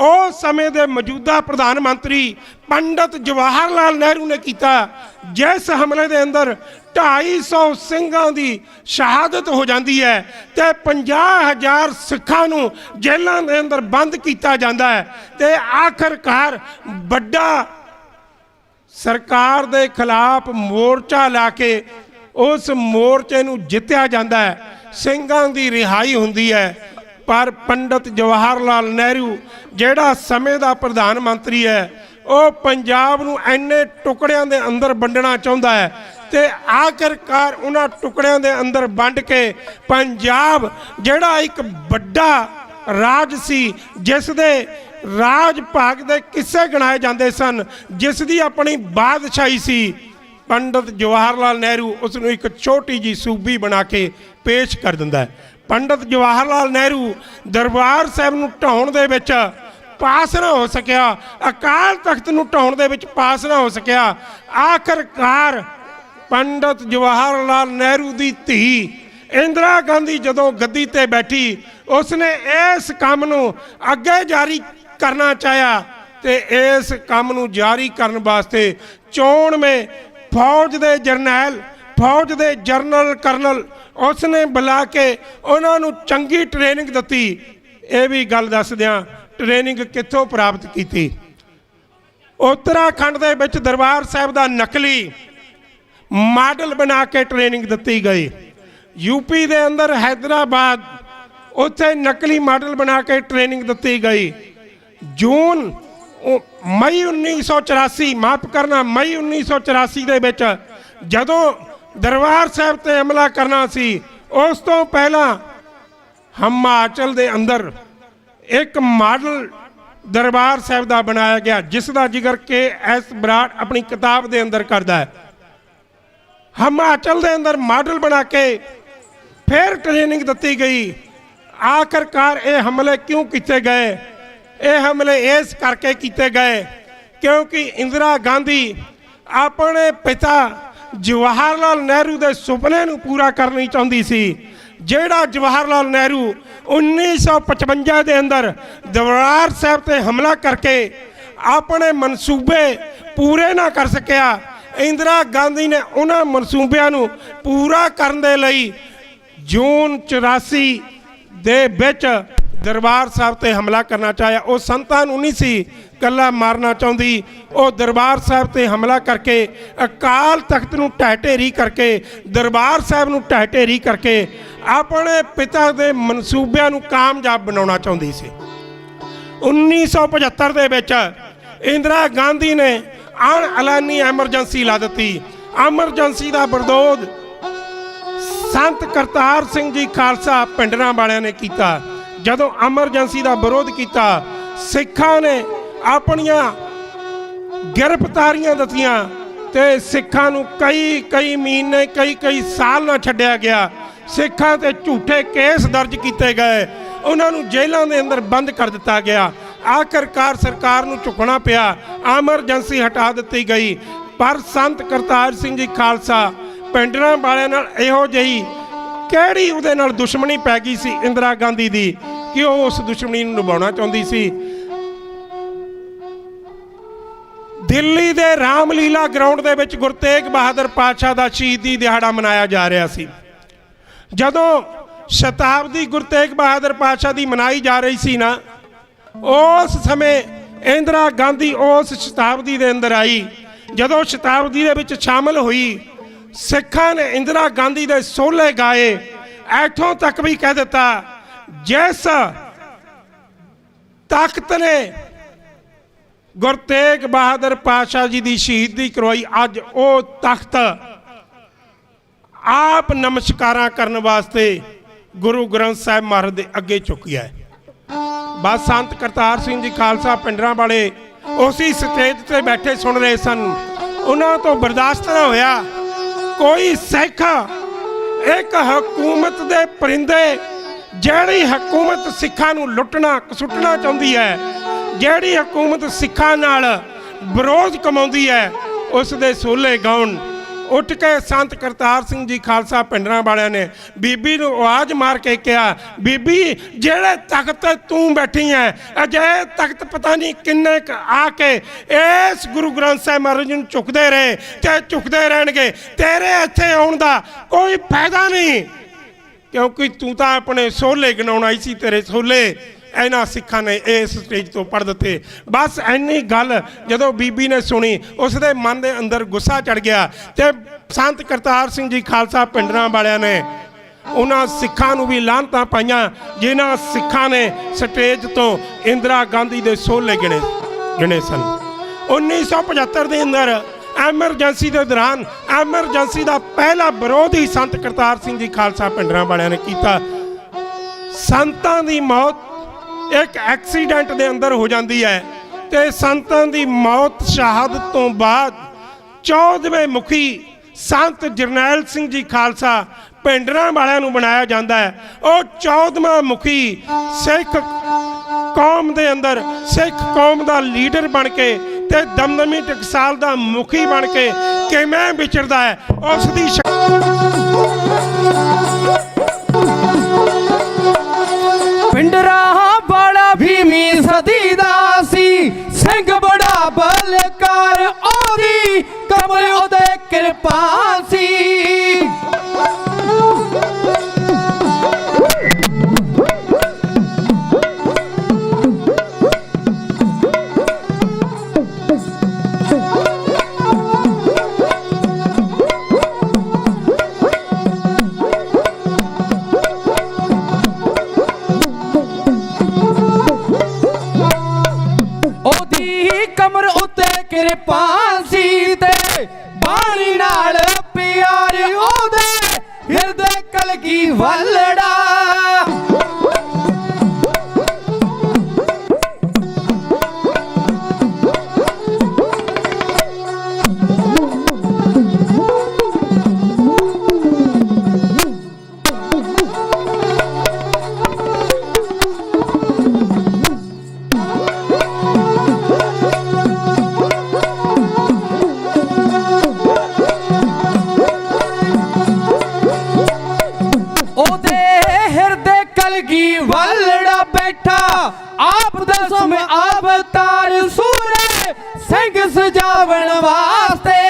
ਉਸ ਸਮੇਂ ਦੇ ਮੌਜੂਦਾ ਪ੍ਰਧਾਨ ਮੰਤਰੀ ਪੰਡਤ ਜਵਾਹਰ ਲਾਲ ਨਹਿਰੂ ਨੇ ਕੀਤਾ, ਜਿਸ ਹਮਲੇ ਦੇ ਅੰਦਰ 250 ਸਿੰਘਾਂ ਦੀ ਸ਼ਹਾਦਤ ਹੋ ਜਾਂਦੀ ਹੈ ਤੇ 50,000 ਸਿੱਖਾਂ ਨੂੰ ਜੇਲ੍ਹਾਂ ਦੇ ਅੰਦਰ ਬੰਦ ਕੀਤਾ ਜਾਂਦਾ ਹੈ ਤੇ ਆਖਰਕਾਰ ਵੱਡਾ ਸਰਕਾਰ ਦੇ ਖਿਲਾਫ ਮੋਰਚਾ ਲਾ ਕੇ ਉਸ ਮੋਰਚੇ ਨੂੰ ਜਿੱਤਿਆ ਜਾਂਦਾ ਹੈ, ਸਿੰਘਾਂ ਦੀ ਰਿਹਾਈ ਹੁੰਦੀ ਹੈ। ਪਰ ਪੰਡਤ ਜਵਾਹਰ ਲਾਲ ਨਹਿਰੂ ਜਿਹੜਾ ਸਮੇਂ ਦਾ ਪ੍ਰਧਾਨ ਮੰਤਰੀ ਹੈ, ਉਹ ਪੰਜਾਬ ਨੂੰ ਇੰਨੇ ਟੁਕੜਿਆਂ ਦੇ ਅੰਦਰ ਵੰਡਣਾ ਚਾਹੁੰਦਾ ਹੈ ਤੇ ਆਖਰਕਾਰ ਉਹਨਾਂ ਟੁਕੜਿਆਂ ਦੇ ਅੰਦਰ ਵੰਡ ਕੇ ਪੰਜਾਬ ਜਿਹੜਾ ਇੱਕ ਵੱਡਾ ਰਾਜ ਸੀ, ਜਿਸ ਦੇ ਰਾਜ ਭਾਗ ਦੇ ਕਿੱਸੇ ਗਿਣਾਏ ਜਾਂਦੇ ਸਨ, ਜਿਸ ਦੀ ਆਪਣੀ ਬਾਦਸ਼ਾਹੀ ਸੀ, ਪੰਡਤ ਜਵਾਹਰ ਲਾਲ ਨਹਿਰੂ ਉਸ ਨੂੰ ਇੱਕ ਛੋਟੀ ਜੀ ਸੂਬੀ ਬਣਾ ਕੇ ਪੇਸ਼ ਕਰ ਦਿੰਦਾ ਹੈ। ਪੰਡਤ ਜਵਾਹਰ ਲਾਲ ਨਹਿਰੂ ਦਰਬਾਰ ਸਾਹਿਬ ਨੂੰ ਢਾਉਣ ਦੇ ਵਿੱਚ ਪਾਸ ਨਾ ਹੋ ਸਕਿਆ, ਅਕਾਲ ਤਖਤ ਨੂੰ ਢਾਉਣ ਦੇ ਵਿੱਚ ਪਾਸ ਨਾ ਹੋ ਸਕਿਆ। ਆਖਰਕਾਰ ਪੰਡਤ ਜਵਾਹਰ ਲਾਲ ਨਹਿਰੂ ਦੀ ਧੀ ਇੰਦਰਾ ਗਾਂਧੀ ਜਦੋਂ ਗੱਦੀ ਤੇ ਬੈਠੀ, ਉਸਨੇ ਇਸ ਕੰਮ ਨੂੰ ਅੱਗੇ ਜਾਰੀ ਕਰਨਾ ਚਾਹਿਆ ਤੇ ਇਸ ਕੰਮ ਨੂੰ ਜਾਰੀ ਕਰਨ ਵਾਸਤੇ ਚੋਣਵੇਂ ਫੌਜ ਦੇ ਜਰਨੈਲ, ਫੌਜ ਦੇ ਜਨਰਲ ਕਰਨਲ ਉਸਨੇ ਬੁਲਾ ਕੇ ਉਹਨਾਂ ਨੂੰ ਚੰਗੀ ਟ੍ਰੇਨਿੰਗ ਦਿੱਤੀ। ਇਹ ਵੀ ਗੱਲ ਦੱਸ ਦਿਆਂ ਟ੍ਰੇਨਿੰਗ ਕਿੱਥੋਂ ਪ੍ਰਾਪਤ ਕੀਤੀ। ਉੱਤਰਾਖੰਡ ਦੇ ਵਿੱਚ ਦਰਬਾਰ ਸਾਹਿਬ ਦਾ ਨਕਲੀ ਮਾਡਲ ਬਣਾ ਕੇ ਟ੍ਰੇਨਿੰਗ ਦਿੱਤੀ ਗਈ। ਯੂਪੀ ਦੇ ਅੰਦਰ ਹੈਦਰਾਬਾਦ ਉੱਥੇ ਨਕਲੀ ਮਾਡਲ ਬਣਾ ਕੇ ਟ੍ਰੇਨਿੰਗ ਦਿੱਤੀ ਗਈ। ਮਈ 1984 ਮਾਫ ਕਰਨਾ ਮਈ 1984 ਦੇ ਵਿੱਚ ਜਦੋਂ ਦਰਬਾਰ ਸਾਹਿਬ ਤੇ ਹਮਲਾ ਕਰਨਾ ਸੀ, ਉਸ ਤੋਂ ਪਹਿਲਾਂ ਹਿਮਾਚਲ ਦੇ ਅੰਦਰ ਇੱਕ ਮਾਡਲ ਦਰਬਾਰ ਸਾਹਿਬ ਦਾ ਬਣਾਇਆ ਗਿਆ, ਜਿਸ ਦਾ ਜ਼ਿਕਰ ਕੇ.ਐਸ. ਬਰਾੜ ਆਪਣੀ ਕਿਤਾਬ ਦੇ ਅੰਦਰ ਕਰਦਾ ਹੈ। ਹਿਮਾਚਲ ਦੇ ਅੰਦਰ ਮਾਡਲ ਬਣਾ ਕੇ ਫਿਰ ਟ੍ਰੇਨਿੰਗ ਦਿੱਤੀ ਗਈ। ਆਖਰਕਾਰ ਇਹ ਹਮਲੇ ਕਿਉਂ ਕੀਤੇ ਗਏ? ਇਹ ਹਮਲੇ ਇਸ ਕਰਕੇ ਕੀਤੇ ਗਏ ਕਿਉਂਕਿ ਇੰਦਰਾ ਗਾਂਧੀ ਆਪਣੇ ਪਿਤਾ ਜਵਾਹਰ ਲਾਲ ਨਹਿਰੂ ਦੇ ਸੁਪਨੇ ਨੂੰ ਪੂਰਾ ਕਰਨੀ ਚਾਹੁੰਦੀ ਸੀ, ਜਿਹੜਾ ਜਵਾਹਰ ਲਾਲ ਨਹਿਰੂ 1955 ਦੇ ਅੰਦਰ ਦਰਬਾਰ ਸਾਹਿਬ ਤੇ ਹਮਲਾ ਕਰਕੇ ਆਪਣੇ ਮਨਸੂਬੇ ਪੂਰੇ ਨਾ ਕਰ ਸਕਿਆ। ਇੰਦਰਾ ਗਾਂਧੀ ਨੇ ਉਹਨਾਂ ਮਨਸੂਬਿਆਂ ਨੂੰ ਪੂਰਾ ਕਰਨ ਦੇ ਲਈ ਜੂਨ 84 ਦੇ ਵਿੱਚ ਦਰਬਾਰ ਸਾਹਿਬ ਤੇ ਹਮਲਾ ਕਰਨਾ ਚਾਹਿਆ। ਉਹ ਸੰਤਾਂ ਨੂੰ ਨਹੀਂ ਸੀ ਗੱਲਾਂ ਮਾਰਨਾ ਚਾਹੁੰਦੀ, ਉਹ ਦਰਬਾਰ ਸਾਹਿਬ ਤੇ ਹਮਲਾ ਕਰਕੇ ਅਕਾਲ ਤਖਤ ਨੂੰ ਢਹਿ ਢੇਰੀ ਕਰਕੇ ਦਰਬਾਰ ਸਾਹਿਬ ਨੂੰ ਢਹਿ ਢੇਰੀ ਕਰਕੇ ਆਪਣੇ ਪਿਤਾ ਦੇ ਮਨਸੂਬਿਆਂ ਨੂੰ ਕਾਮਯਾਬ ਬਣਾਉਣਾ ਚਾਹੁੰਦੀ ਸੀ। 1975 ਦੇ ਵਿੱਚ ਇੰਦਰਾ ਗਾਂਧੀ ਨੇ ਅਣਐਲਾਨੀ ਐਮਰਜੈਂਸੀ ਲਾ ਦਿੱਤੀ। ਐਮਰਜੈਂਸੀ ਦਾ ਵਿਰੋਧ ਸੰਤ ਕਰਤਾਰ ਸਿੰਘ ਜੀ ਖਾਲਸਾ ਪਿੰਡਰਾਂ ਵਾਲਿਆਂ ਨੇ ਕੀਤਾ। ਜਦੋਂ ਐਮਰਜੈਂਸੀ ਦਾ ਵਿਰੋਧ ਕੀਤਾ, ਸਿੱਖਾਂ ਨੇ ਆਪਣੀਆਂ ਗ੍ਰਿਫਤਾਰੀਆਂ ਦਿੱਤੀਆਂ ਤੇ ਸਿੱਖਾਂ ਨੂੰ ਕਈ ਮਹੀਨੇ ਕਈ ਸਾਲ ਨਾ ਛੱਡਿਆ ਗਿਆ। ਸਿੱਖਾਂ ਤੇ ਝੂਠੇ ਕੇਸ ਦਰਜ ਕੀਤੇ ਗਏ, ਉਹਨਾਂ ਨੂੰ ਜੇਲ੍ਹਾਂ ਦੇ ਅੰਦਰ ਬੰਦ ਕਰ ਦਿੱਤਾ ਗਿਆ। ਆਖਰਕਾਰ ਸਰਕਾਰ ਨੂੰ ਝੁਕਣਾ ਪਿਆ, ਐਮਰਜੈਂਸੀ ਹਟਾ ਦਿੱਤੀ ਗਈ। ਪਰ ਸੰਤ ਕਰਤਾਰ ਸਿੰਘ ਜੀ ਖਾਲਸਾ ਪਿੰਡਰਾਂ ਵਾਲਿਆਂ ਨਾਲ ਇਹੋ ਜਿਹੀ ਕਿਹੜੀ ਉਹਦੇ ਨਾਲ ਦੁਸ਼ਮਣੀ ਪੈ ਗਈ ਸੀ ਇੰਦਰਾ ਗਾਂਧੀ ਦੀ ਕਿ ਉਹ ਉਸ ਦੁਸ਼ਮਣੀ ਨੂੰ ਨਿਭਾਉਣਾ ਚਾਹੁੰਦੀ ਸੀ। ਦਿੱਲੀ ਦੇ ਰਾਮਲੀਲਾ ਗਰਾਊਂਡ ਦੇ ਵਿੱਚ ਗੁਰੂ ਤੇਗ ਬਹਾਦਰ ਪਾਤਸ਼ਾਹ ਦਾ ਸ਼ਹੀਦੀ ਦਿਹਾੜਾ ਮਨਾਇਆ ਜਾ ਰਿਹਾ ਸੀ। ਜਦੋਂ ਸ਼ਤਾਬਦੀ ਗੁਰੂ ਤੇਗ ਬਹਾਦਰ ਪਾਤਸ਼ਾਹ ਦੀ ਮਨਾਈ ਜਾ ਰਹੀ ਸੀ ਨਾ, ਉਸ ਸਮੇਂ ਇੰਦਰਾ ਗਾਂਧੀ ਉਸ ਸ਼ਤਾਬਦੀ ਦੇ ਅੰਦਰ ਆਈ। ਜਦੋਂ ਸ਼ਤਾਬਦੀ ਦੇ ਵਿੱਚ ਸ਼ਾਮਲ ਹੋਈ, ਸਿੱਖਾਂ ਨੇ ਇੰਦਰਾ ਗਾਂਧੀ ਦੇ ਸੋਹਲੇ ਗਾਏ। ਇੱਥੋਂ ਤੱਕ ਵੀ ਕਹਿ ਦਿੱਤਾ, ਜਿਸ ਤਖਤ ਨੇ ਗੁਰੂ ਤੇਗ ਬਹਾਦਰ ਪਾਤਸ਼ਾਹ ਜੀ ਦੀ ਸ਼ਹੀਦੀ ਕਰਵਾਈ, ਅੱਜ ਉਹ ਤਖਤ ਆਪ ਨਮਸਕਾਰਾਂ ਕਰਨ ਵਾਸਤੇ ਗੁਰੂ ਗ੍ਰੰਥ ਸਾਹਿਬ ਮਹਾਰਾਜ ਦੇ ਅੱਗੇ ਝੁਕਿਆ ਹੈ। ਬਸ ਸੰਤ ਕਰਤਾਰ ਸਿੰਘ ਜੀ ਖਾਲਸਾ ਪਿੰਡਰਾਂ ਵਾਲੇ ਉਸੇ ਸਟੇਜ ਤੇ ਬੈਠੇ ਸੁਣ ਰਹੇ ਸਨ। ਉਹਨਾਂ ਤੋਂ ਬਰਦਾਸ਼ਤ ਨਾ ਹੋਇਆ। ਕੋਈ ਸਿੱਖ ਇੱਕ ਹਕੂਮਤ ਦੇ ਪਰਿੰਦੇ, ਜਿਹੜੀ ਹਕੂਮਤ ਸਿੱਖਾਂ ਨੂੰ ਲੁੱਟਣਾ ਕਸੁੱਟਣਾ ਚਾਹੁੰਦੀ ਹੈ, ਜਿਹੜੀ ਹਕੂਮਤ ਸਿੱਖਾਂ ਨਾਲ ਵਿਰੋਧ ਕਮਾਉਂਦੀ ਹੈ, ਉਸ ਦੇ ਸੋਲੇ ਗਾਉਣ। ਉੱਠ ਕੇ ਸੰਤ ਕਰਤਾਰ ਸਿੰਘ ਜੀ ਖਾਲਸਾ ਪਿੰਡਰਾਂ ਵਾਲਿਆਂ ਨੇ ਬੀਬੀ ਨੂੰ ਆਵਾਜ਼ ਮਾਰ ਕੇ ਕਿਹਾ, ਬੀਬੀ ਜਿਹੜੇ ਤਖਤ ਤੂੰ ਬੈਠੀ ਹੈ, ਅਜਿਹੇ ਤਖਤ ਪਤਾ ਨਹੀਂ ਕਿੰਨੇ ਆ ਕੇ ਇਸ ਗੁਰੂ ਗ੍ਰੰਥ ਸਾਹਿਬ ਮਹਾਰਾਜ ਨੂੰ ਝੁਕਦੇ ਰਹੇ ਤੇ ਝੁਕਦੇ ਰਹਿਣਗੇ। ਤੇਰੇ ਇੱਥੇ ਆਉਣ ਦਾ ਕੋਈ ਫਾਇਦਾ ਨਹੀਂ, ਕਿਉਂਕਿ ਤੂੰ ਤਾਂ ਆਪਣੇ ਸੋਲੇ ਗਿਣਾਉਣ ਆਈ ਸੀ। ਤੇਰੇ ਸੋਲੇ ਇਹਨਾਂ ਸਿੱਖਾਂ ਨੇ ਇਸ ਸਟੇਜ ਤੋਂ ਪੜ੍ਹ ਦਿੱਤੇ। ਬਸ ਇੰਨੀ ਗੱਲ ਜਦੋਂ ਬੀਬੀ ਨੇ ਸੁਣੀ, ਉਸ ਦੇ ਮਨ ਦੇ ਅੰਦਰ ਗੁੱਸਾ ਚੜ ਗਿਆ ਤੇ ਸੰਤ ਕਰਤਾਰ ਸਿੰਘ ਜੀ ਖਾਲਸਾ ਪਿੰਡਰਾਂ ਵਾਲਿਆਂ ਨੇ ਉਹਨਾਂ ਸਿੱਖਾਂ ਨੂੰ ਵੀ ਲਾਹਨਤਾਂ ਪਾਈਆਂ ਜਿਨ੍ਹਾਂ ਸਿੱਖਾਂ ਨੇ ਸਟੇਜ ਤੋਂ ਇੰਦਰਾ ਗਾਂਧੀ ਦੇ ਸੋਲੇ ਗਿਣੇ ਸਨ। 1975 ਦੇ ਅੰਦਰ ਐਮਰਜੈਂਸੀ ਦੇ ਦੌਰਾਨ ਐਮਰਜੈਂਸੀ ਦਾ ਪਹਿਲਾ ਵਿਰੋਧ ਹੀ ਸੰਤ ਕਰਤਾਰ ਸਿੰਘ ਜੀ ਖਾਲਸਾ ਪਿੰਡਰਾਂ ਵਾਲਿਆਂ ਨੇ ਕੀਤਾ। ਸੰਤਾਂ ਦੀ ਮੌਤ ਇੱਕ ਐਕਸੀਡੈਂਟ ਦੇ ਅੰਦਰ ਹੋ ਜਾਂਦੀ ਹੈ ਤੇ ਸੰਤਾਂ ਦੀ ਮੌਤ ਸ਼ਹਾਦਤ ਤੋਂ ਬਾਅਦ 14ਵੇਂ ਮੁਖੀ ਸੰਤ ਜਰਨੈਲ ਸਿੰਘ ਜੀ ਖਾਲਸਾ ਪਿੰਡਰਾਂ ਵਾਲਿਆਂ ਨੂੰ ਬਣਾਇਆ ਜਾਂਦਾ ਹੈ। ਉਹ 14ਵਾਂ ਮੁਖੀ ਸਿੱਖ ਕੌਮ ਦੇ ਅੰਦਰ ਸਿੱਖ ਕੌਮ ਦਾ ਲੀਡਰ ਬਣ ਕੇ ਤੇ ਦਮਦਮੀ ਟਕਸਾਲ ਦਾ ਮੁਖੀ ਬਣ ਕੇ ਕਿਵੇਂ ਵਿਚਰਦਾ ਹੈ, ਉਸ ਦੀ ਪਿੰਡਰਾ ਬੜਾ ਭੀਮੀ ਸਦੀ ਦਾ ਸੀ, ਸਿੰਘ ਬੜਾ ਬਲਕਾਰ ਉਹਦੀ, ਕਮਲ ਉਹਦੇ ਕਿਰਪਾ ਸੀ। ਕਮਰ ਉੱਤੇ ਕਿਰਪਾ ਸੀ ਤੇ ਬਾਣੀ ਨਾਲ ਪਿਆਰ ਉਹਦੇ, ਹਿਰਦੇ ਕਲਗੀ ਵੱਲੜਾ। ਵੱਲੜਾ ਬੈਠਾ ਆਪ ਦਸਮ ਅਵਤਾਰ ਸੂਰੇ, ਸਿੰਘ ਸਜਾਵਣ ਵਾਸਤੇ।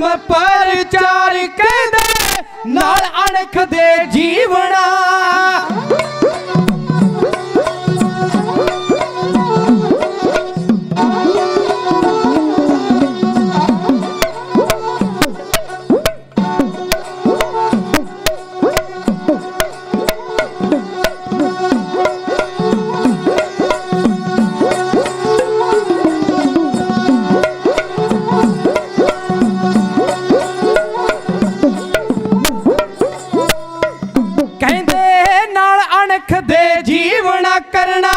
ਧਰਮ ਪ੍ਰਚਾਰ ਕਹਿੰਦੇ ਨਾਲ ਅਣਖ ਦੇ ਜੀਵਣਾ। करना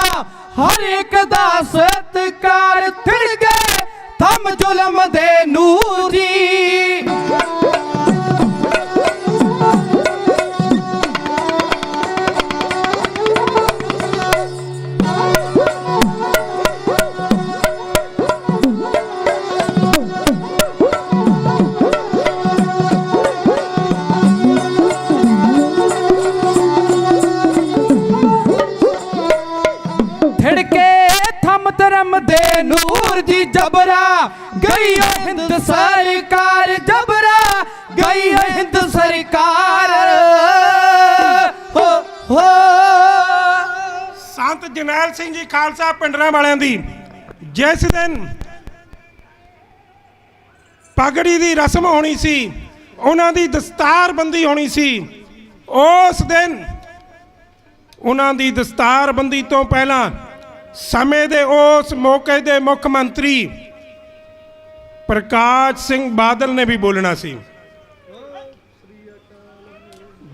हर एक दा सत्कार थिड़ गए थम जुल्म दे नूर जी। धर्म दे नूर जी जबरा गई है हिंद सरकार, जबरा गई है हिंद सरकार। हो संत जरनैल सिंह जी खालसा पिंडरां वालियां दी जिस दिन पगड़ी दी रस्म होनी सी, उन्हां दी दस्तारबंदी होनी सी, उस दिन उन्हां दी दस्तारबंदी तो पहला समय दे उस मौके दे मुख मंत्री प्रकाश सिंह बादल ने भी बोलना सी।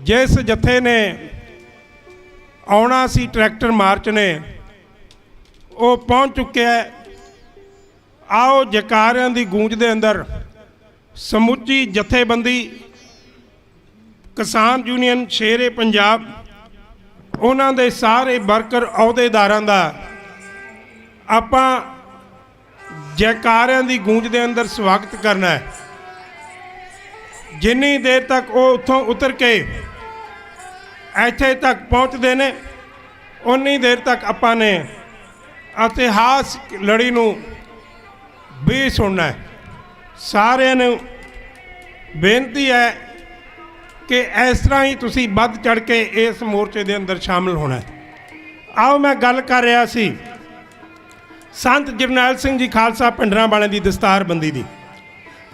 जिस जथे ने आना सी ट्रैक्टर मार्च ने वो पहुंच चुके है। आओ जयकारियां दी गूंज दे अंदर समुची जथेबंदी किसान यूनियन शेरे पंजाब उन्हां दे सारे वर्कर अहुदेदारां दा ਆਪਾਂ ਜੈਕਾਰਿਆਂ ਦੀ ਗੂੰਜ ਦੇ ਅੰਦਰ ਸਵਾਗਤ ਕਰਨਾ ਹੈ। ਜਿੰਨੀ ਦੇਰ ਤੱਕ ਉਹ ਉੱਥੋਂ ਉਤਰ ਕੇ ਇੱਥੇ ਤੱਕ ਪਹੁੰਚਦੇ ਨੇ ਉਨੀ ਦੇਰ ਤੱਕ ਆਪਾਂ ਨੇ ਇਤਿਹਾਸਕ ਲੜੀ ਨੂੰ ਵੀ ਸੁਣਨਾ ਹੈ। ਸਾਰਿਆਂ ਨੂੰ ਬੇਨਤੀ ਹੈ ਕਿ ਇਸ ਤਰ੍ਹਾਂ ਹੀ ਤੁਸੀਂ ਵੱਧ ਚੜ ਕੇ ਇਸ ਮੋਰਚੇ ਦੇ ਅੰਦਰ ਸ਼ਾਮਲ ਹੋਣਾ ਹੈ। ਆਓ ਮੈਂ ਗੱਲ ਕਰ ਰਿਹਾ ਸੀ संत जरनैल सिंह जी खालसा पिंडरां वालियां दी दस्तारबंदी दी।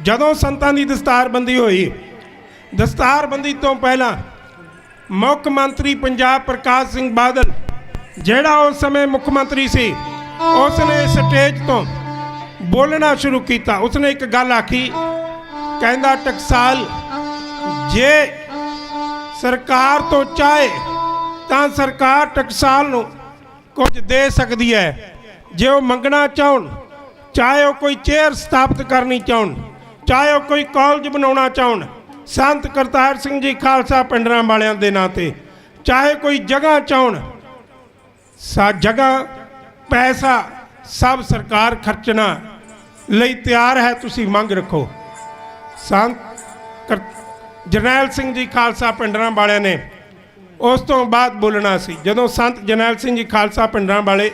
जदों संतां दी दस्तारबंदी होई, दस्तारबंदी तो पहला मुख मंत्री पंजाब प्रकाश सिंह बादल जिहड़ा उस समय मुख मंत्री सी, उसने स्टेज तो बोलना शुरू किया। उसने एक गल आखी, कहंदा टकसाल जे सरकार तो चाहे तां सरकार टकसाल नूं कुछ दे सकदी है। जे वो मंगना चाहन, चाहे वो कोई चेयर स्थापित करनी चाहन, चाहे वो कोई कॉलेज बनाना चाहन, संत करतार सिंह जी खालसा पिंडरां वालियां दे नां ते चाहे कोई जगह चाहन, जगह पैसा सब सरकार खर्चना लई तैयार है। तुसी मंग रखो। संत जरनैल सिंह जी खालसा पिंडरां वालियां ने उस तो बाद बोलना सी। जदों संत जरनैल सिंह जी खालसा पिंडरां वाले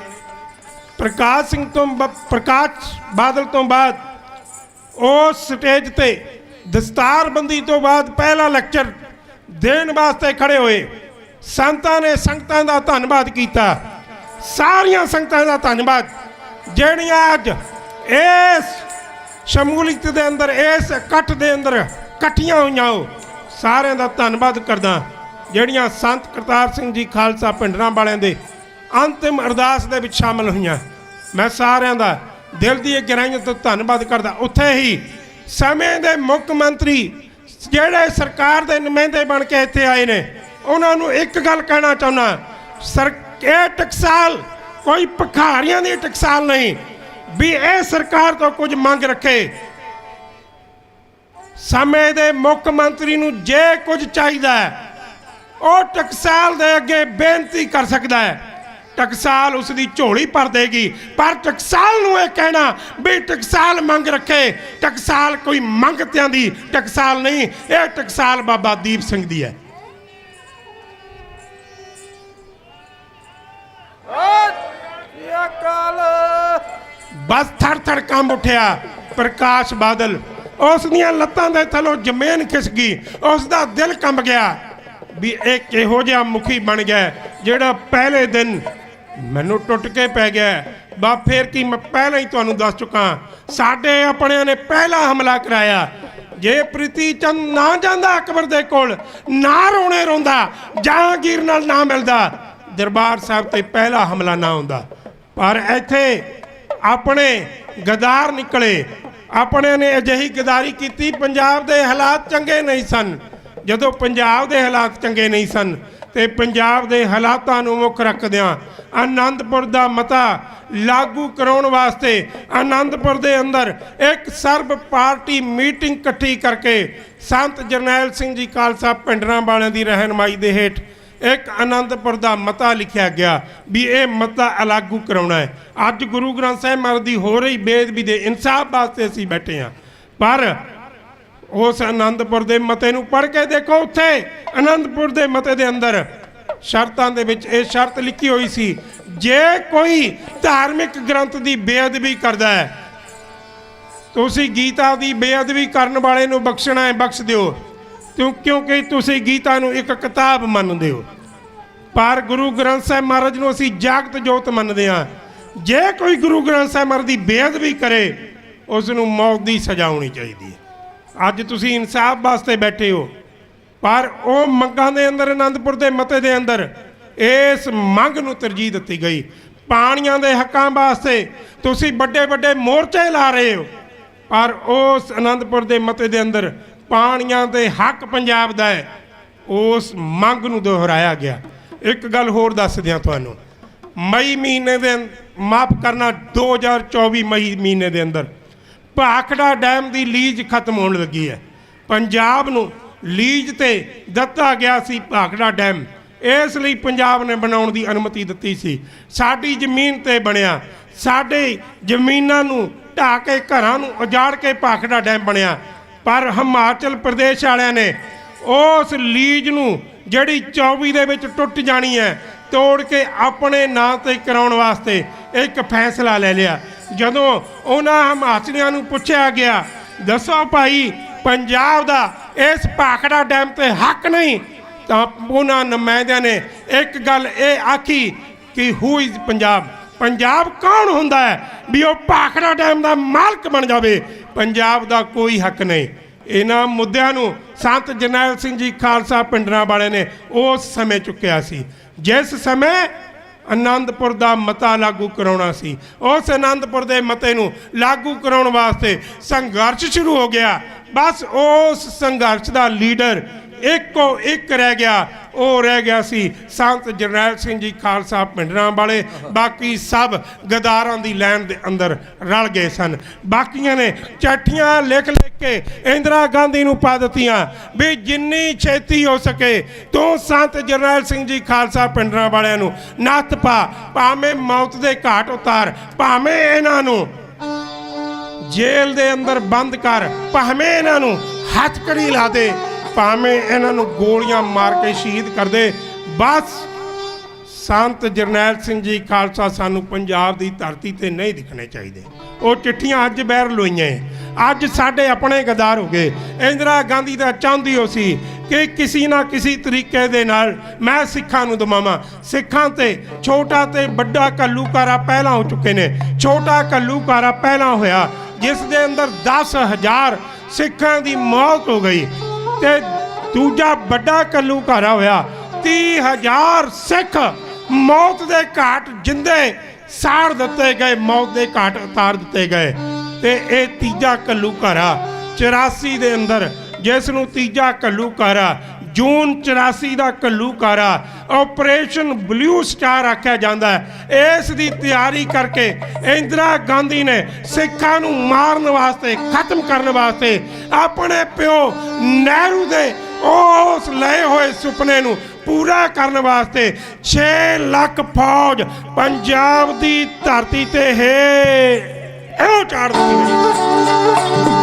प्रकाश बादल तो बाद उस स्टेज ते दस्तारबंदी तो बाद पहला लैक्चर देने वास्ते खड़े हुए। संतां ने संगतां दा धन्नवाद किया, सारियां संगतां दा धन्नवाद ਜਿਹੜੀਆਂ ਅੱਜ इस शमूलीयत दे अंदर इस इकट्ठ दे अंदर इकट्ठियां होईयां हो। सारियां दा धन्नवाद करदा। ਜਿਹੜੀਆਂ संत करतार सिंह जी खालसा पिंडरां वालियां दे अंतिम अरदास दे विच शामिल हुई। मैं सारियां दा दिल दी गहराइयों तो धन्नवाद करदा। उत्थे ही समय दे मुख मंत्री जिहड़े सरकार दे नुमाइंदे बन के इत्थे आए ने, उन्हां नूं एक गल कहना चाहुंदा, ये टकसाल कोई भिखारियां दी टकसाल नहीं भी ये सरकार तो कुछ मंग रखे। समय दे मुख मंत्री नूं जे कुछ चाहिदा है वो टकसाल दे अगे बेनती कर सकदा है। टकसाल उसकी झोली भर देगी, पर टकसाल नूं यह कहना भी टकसाल मंग रखे, टकसाल कोई मंगतियां दी टकसाल नहीं, यह टकसाल बाबा दीप सिंह दी है। बस थड़ थड़ कंब उठिया। प्रकाश बादल ਉਸ ਦੀਆਂ ਲੱਤਾਂ ਦੇ ਥੱਲੋਂ ਜ਼ਮੀਨ ਖਿਸਕ ਗਈ। ਉਸ ਦਾ ਦਿਲ ਕੰਬ ਗਿਆ ਵੀ ਇਹ ਕਿਹੋ ਜਿਹਾ ਮੁਖੀ ਬਣ ਗਿਆ ਜਿਹੜਾ ਪਹਿਲੇ ਦਿਨ ਮੈਨੂੰ ਟੁੱਟ ਕੇ ਪੈ ਗਿਆ। ਬਾ ਫਿਰ ਕੀ, ਮੈਂ ਪਹਿਲਾਂ ਹੀ ਤੁਹਾਨੂੰ ਦੱਸ ਚੁੱਕਾ, ਸਾਡੇ ਆਪਣਿਆਂ ਨੇ ਪਹਿਲਾ ਹਮਲਾ ਕਰਾਇਆ। ਜੇ ਪ੍ਰੀਤੀ ਚੰਦ ਨਾ ਜਾਂਦਾ ਅਕਬਰ ਦੇ ਕੋਲ, ਨਾ ਰੋਣੇ ਰੋਂਦਾ, ਜਹਾਂਗੀਰ ਨਾਲ ਨਾ ਮਿਲਦਾ, ਦਰਬਾਰ ਸਾਹਿਬ ਤੇ ਪਹਿਲਾ ਹਮਲਾ ਨਾ ਹੁੰਦਾ। ਪਰ ਇੱਥੇ ਆਪਣੇ ਗਦਾਰ ਨਿਕਲੇ, ਆਪਣੇ ਨੇ ਅਜਿਹੀ ਗਦਾਰੀ ਕੀਤੀ। ਪੰਜਾਬ ਦੇ ਹਾਲਾਤ ਚੰਗੇ ਨਹੀਂ ਸਨ। ਜਦੋਂ ਪੰਜਾਬ ਦੇ ਹਾਲਾਤ ਚੰਗੇ ਨਹੀਂ ਸਨ ਤੇ ਪੰਜਾਬ ਦੇ ਹਾਲਾਤਾਂ ਨੂੰ ਮੁੱਖ ਰੱਖਦਿਆਂ ਆਨੰਦਪੁਰ ਦਾ ਮਤਾ ਲਾਗੂ ਕਰਾਉਣ ਵਾਸਤੇ ਆਨੰਦਪੁਰ ਦੇ ਅੰਦਰ ਇੱਕ ਸਰਬ ਪਾਰਟੀ ਮੀਟਿੰਗ ਇਕੱਠੀ ਕਰਕੇ ਸੰਤ ਜਰਨੈਲ ਸਿੰਘ ਜੀ ਖਾਲਸਾ ਪਿੰਡਰਾਂ ਵਾਲਿਆਂ ਦੀ ਰਹਿਨਮਾਈ ਦੇ ਹੇਠ ਇੱਕ ਆਨੰਦਪੁਰ ਦਾ ਮਤਾ ਲਿਖਿਆ ਗਿਆ ਵੀ ਇਹ ਮਤਾ ਲਾਗੂ ਕਰਾਉਣਾ ਹੈ। ਅੱਜ ਗੁਰੂ ਗ੍ਰੰਥ ਸਾਹਿਬ ਮਹਾਰਾਜ ਦੀ ਹੋ ਰਹੀ ਬੇਅਦਬੀ ਦੇ ਇਨਸਾਫ ਵਾਸਤੇ ਅਸੀਂ ਬੈਠੇ ਹਾਂ। ਪਰ ਉਸ ਆਨੰਦਪੁਰ ਦੇ ਮਤੇ ਨੂੰ ਪੜ੍ਹ ਕੇ ਦੇਖੋ, ਉੱਥੇ ਆਨੰਦਪੁਰ ਦੇ ਮਤੇ ਦੇ ਅੰਦਰ ਸ਼ਰਤਾਂ ਦੇ ਵਿੱਚ ਇਹ ਸ਼ਰਤ ਲਿਖੀ ਹੋਈ ਸੀ, ਜੇ ਕੋਈ ਧਾਰਮਿਕ ਗ੍ਰੰਥ ਦੀ ਬੇਅਦਬੀ ਕਰਦਾ ਹੈ, ਤੁਸੀਂ ਗੀਤਾ ਦੀ ਬੇਅਦਬੀ ਕਰਨ ਵਾਲੇ ਨੂੰ ਬਖਸ਼ਣਾ ਹੈ, ਬਖਸ਼ ਦਿਓ, ਕਿਉਂਕਿ ਤੁਸੀਂ ਗੀਤਾ ਨੂੰ ਇੱਕ ਕਿਤਾਬ ਮੰਨਦੇ ਹੋ। ਪਰ ਗੁਰੂ ਗ੍ਰੰਥ ਸਾਹਿਬ ਮਹਾਰਾਜ ਨੂੰ ਅਸੀਂ ਜਾਗਤ ਜੋਤ ਮੰਨਦੇ ਹਾਂ। ਜੇ ਕੋਈ ਗੁਰੂ ਗ੍ਰੰਥ ਸਾਹਿਬ ਮਹਾਰਾਜ ਦੀ ਬੇਅਦਬੀ ਕਰੇ, ਉਸ ਨੂੰ ਮੌਤ ਦੀ ਸਜ਼ਾ ਹੋਣੀ ਚਾਹੀਦੀ ਹੈ। ਅੱਜ ਤੁਸੀਂ ਇਨਸਾਫ ਵਾਸਤੇ ਬੈਠੇ ਹੋ, ਪਰ ਉਹ ਮੰਗਾਂ ਦੇ ਅੰਦਰ ਆਨੰਦਪੁਰ ਦੇ ਮਤੇ ਦੇ ਅੰਦਰ ਇਸ ਮੰਗ ਨੂੰ ਤਰਜੀਹ ਦਿੱਤੀ ਗਈ। ਪਾਣੀਆਂ ਦੇ ਹੱਕਾਂ ਵਾਸਤੇ ਤੁਸੀਂ ਵੱਡੇ ਵੱਡੇ ਮੋਰਚੇ ਲਾ ਰਹੇ ਹੋ, ਪਰ ਉਸ ਆਨੰਦਪੁਰ ਦੇ ਮਤੇ ਦੇ ਅੰਦਰ ਪਾਣੀਆਂ ਦੇ ਹੱਕ ਪੰਜਾਬ ਦਾ ਹੈ, ਉਸ ਮੰਗ ਨੂੰ ਦੁਹਰਾਇਆ ਗਿਆ। ਇੱਕ ਗੱਲ ਹੋਰ ਦੱਸ ਦਿਆਂ ਤੁਹਾਨੂੰ, ਮਈ ਮਹੀਨੇ ਦੇ ਮਾਫ ਕਰਨਾ 2024 ਮਈ ਮਹੀਨੇ ਦੇ ਅੰਦਰ ਭਾਖੜਾ ਡੈਮ ਦੀ ਲੀਜ਼ ਖਤਮ ਹੋਣ ਲੱਗੀ ਹੈ। ਪੰਜਾਬ ਨੂੰ ਲੀਜ਼ ਤੇ ਦਿੱਤਾ ਗਿਆ ਸੀ ਭਾਖੜਾ ਡੈਮ, ਇਸ ਲਈ ਪੰਜਾਬ ਨੇ ਬਣਾਉਣ ਦੀ ਅਨੁਮਤੀ ਦਿੱਤੀ ਸੀ। ਸਾਡੀ ਜ਼ਮੀਨ ਤੇ ਬਣਿਆ, ਸਾਡੇ ਜ਼ਮੀਨਾਂ ਨੂੰ ਢਾਹ ਕੇ, ਘਰਾਂ ਨੂੰ ਉਜਾੜ ਕੇ ਭਾਖੜਾ ਡੈਮ ਬਣਿਆ। ਪਰ ਹਿਮਾਚਲ ਪ੍ਰਦੇਸ਼ ਵਾਲਿਆਂ ਨੇ ਉਸ ਲੀਜ਼ ਨੂੰ ਜਿਹੜੀ 24 ਦੇ ਵਿੱਚ ਟੁੱਟ ਜਾਣੀ ਹੈ, ਤੋੜ ਕੇ ਆਪਣੇ ਨਾਂ ਤੇ ਕਰਾਉਣ ਵਾਸਤੇ ਇੱਕ ਫੈਸਲਾ ਲੈ ਲਿਆ। ਜਦੋਂ ਉਹਨਾਂ ਹਿਮਾਚਲੀਆਂ ਨੂੰ ਪੁੱਛਿਆ ਗਿਆ, ਦੱਸੋ ਭਾਈ ਪੰਜਾਬ ਦਾ ਇਸ ਭਾਖੜਾ ਡੈਮ ਤੇ ਹੱਕ ਨਹੀਂ, ਤਾਂ ਉਹਨਾਂ ਨੁਮਾਇੰਦਿਆਂ ਨੇ ਇੱਕ ਗੱਲ ਇਹ ਆਖੀ ਕਿ ਹੂ ਇਜ਼ ਪੰਜਾਬ, ਪੰਜਾਬ ਕੌਣ ਹੁੰਦਾ ਹੈ ਵੀ ਉਹ ਭਾਖੜਾ ਡੈਮ ਦਾ ਮਾਲਕ ਬਣ ਜਾਵੇ। ਪੰਜਾਬ ਦਾ ਕੋਈ ਹੱਕ ਨਹੀਂ। ਇਹਨਾਂ ਮੁੱਦਿਆਂ ਨੂੰ ਸੰਤ ਜਰਨੈਲ ਸਿੰਘ ਜੀ ਖਾਲਸਾ ਪਿੰਡਰਾਂ ਵਾਲੇ ਨੇ ਉਸ ਸਮੇਂ ਚੁੱਕਿਆ ਸੀ, ਜਿਸ ਸਮੇਂ ਆਨੰਦਪੁਰ ਦਾ ਮਤਾ ਲਾਗੂ ਕਰਾਉਣਾ ਸੀ। ਉਸ ਆਨੰਦਪੁਰ ਦੇ ਮਤੇ ਨੂੰ ਲਾਗੂ ਕਰਾਉਣ ਵਾਸਤੇ ਸੰਘਰਸ਼ ਸ਼ੁਰੂ ਹੋ ਗਿਆ। ਬਸ ਉਸ ਸੰਘਰਸ਼ ਦਾ ਲੀਡਰ ਇੱਕੋ ਇੱਕ ਰਹਿ ਗਿਆ, ਉਹ ਰਹਿ ਗਿਆ ਸੀ ਸੰਤ ਜਰਨੈਲ ਸਿੰਘ ਜੀ ਖਾਲਸਾ ਪਿੰਡਰਾਂ ਵਾਲੇ। ਬਾਕੀ ਸਭ ਗਦਾਰਾਂ ਦੀ ਲਾਈਨ ਦੇ ਅੰਦਰ ਰਲ ਗਏ ਸਨ। ਬਾਕੀਆਂ ਨੇ ਚਿੱਠੀਆਂ ਲਿਖ ਕੇ ਇੰਦਰਾ ਗਾਂਧੀ ਨੂੰ ਪਾ ਦਿੱਤੀਆਂ ਵੀ ਜਿੰਨੀ ਛੇਤੀ ਹੋ ਸਕੇ ਤੂੰ ਸੰਤ ਜਰਨੈਲ ਸਿੰਘ ਜੀ ਖਾਲਸਾ ਪਿੰਡਰਾਂ ਵਾਲਿਆਂ ਨੂੰ ਨੱਥ ਪਾ, ਭਾਵੇਂ ਮੌਤ ਦੇ ਘਾਟ ਉਤਾਰ, ਭਾਵੇਂ ਇਹਨਾਂ ਨੂੰ ਜੇਲ੍ਹ ਦੇ ਅੰਦਰ ਬੰਦ ਕਰ, ਭਾਵੇਂ ਇਹਨਾਂ ਨੂੰ ਹੱਥਕੜੀ ਲਾ ਦੇ, ਭਾਵੇਂ ਇਹਨਾਂ ਨੂੰ ਗੋਲੀਆਂ ਮਾਰ ਕੇ ਸ਼ਹੀਦ ਕਰ ਦੇ। ਬਸ ਸੰਤ ਜਰਨੈਲ ਸਿੰਘ ਜੀ ਖਾਲਸਾ ਸਾਨੂੰ ਪੰਜਾਬ ਦੀ ਧਰਤੀ ਤੇ ਨਹੀਂ ਦਿਖਣੇ ਚਾਹੀਦੇ। ਉਹ ਚਿੱਠੀਆਂ ਅੱਜ ਵਾਇਰਲ ਹੋਈਆਂ, ਅੱਜ ਸਾਡੇ ਆਪਣੇ ਗਦਾਰ ਹੋ ਗਏ। ਇੰਦਰਾ ਗਾਂਧੀ ਤਾਂ ਚਾਹੁੰਦੀ ਹੋ ਸੀ ਕਿ ਕਿਸੇ ਨਾ ਕਿਸੇ ਤਰੀਕੇ ਦੇ ਨਾਲ ਮੈਂ ਸਿੱਖਾਂ ਨੂੰ ਦਬਾਵਾਂ। ਸਿੱਖਾਂ ਤੇ ਛੋਟਾ ਤੇ ਵੱਡਾ ਘੱਲੂਘਾਰਾ ਪਹਿਲਾਂ ਹੋ ਚੁੱਕੇ ਨੇ। ਛੋਟਾ ਘੱਲੂਘਾਰਾ ਪਹਿਲਾਂ ਹੋਇਆ, ਜਿਸ ਦੇ ਅੰਦਰ 10,000 ਸਿੱਖਾਂ ਦੀ ਮੌਤ ਹੋ ਗਈ, ਤੇ ਦੂਜਾ ਵੱਡਾ ਘੱਲੂਘਾਰਾ ਹੋਇਆ, 30,000 ਸਿੱਖ ਮੌਤ ਦੇ ਘਾਟ ਜਿੰਦੇ ਸਾੜ ਦਿੱਤੇ ਗਏ, ਮੌਤ ਦੇ ਘਾਟ ਉਤਾਰ ਦਿੱਤੇ ਗਏ। ਤੇ ਇਹ ਤੀਜਾ ਘੱਲੂਘਾਰਾ 84 ਦੇ ਅੰਦਰ, ਜਿਸ ਨੂੰ ਤੀਜਾ ਘੱਲੂਘਾਰਾ ਜੂਨ 84 ਦਾ ਘੱਲੂਘਾਰਾ ਆਪਰੇਸ਼ਨ ਬਲੂ ਸਟਾਰ ਆਖਿਆ ਜਾਂਦਾ ਹੈ। ਇਸ ਦੀ ਤਿਆਰੀ ਕਰਕੇ ਇੰਦਰਾ ਗਾਂਧੀ ਨੇ ਸਿੱਖਾਂ ਨੂੰ ਮਾਰਨ ਵਾਸਤੇ, ਖਤਮ ਕਰਨ ਵਾਸਤੇ, ਆਪਣੇ ਪਿਓ ਨਹਿਰੂ ਦੇ ਉਸ ਲਏ ਹੋਏ ਸੁਪਨੇ ਨੂੰ ਪੂਰਾ ਕਰਨ ਵਾਸਤੇ 6 ਲੱਖ ਫੌਜ ਪੰਜਾਬ ਦੀ ਧਰਤੀ ਤੇ ਹੈ ਇਹੋ ਚਾੜ ਦਿੱਤੀ।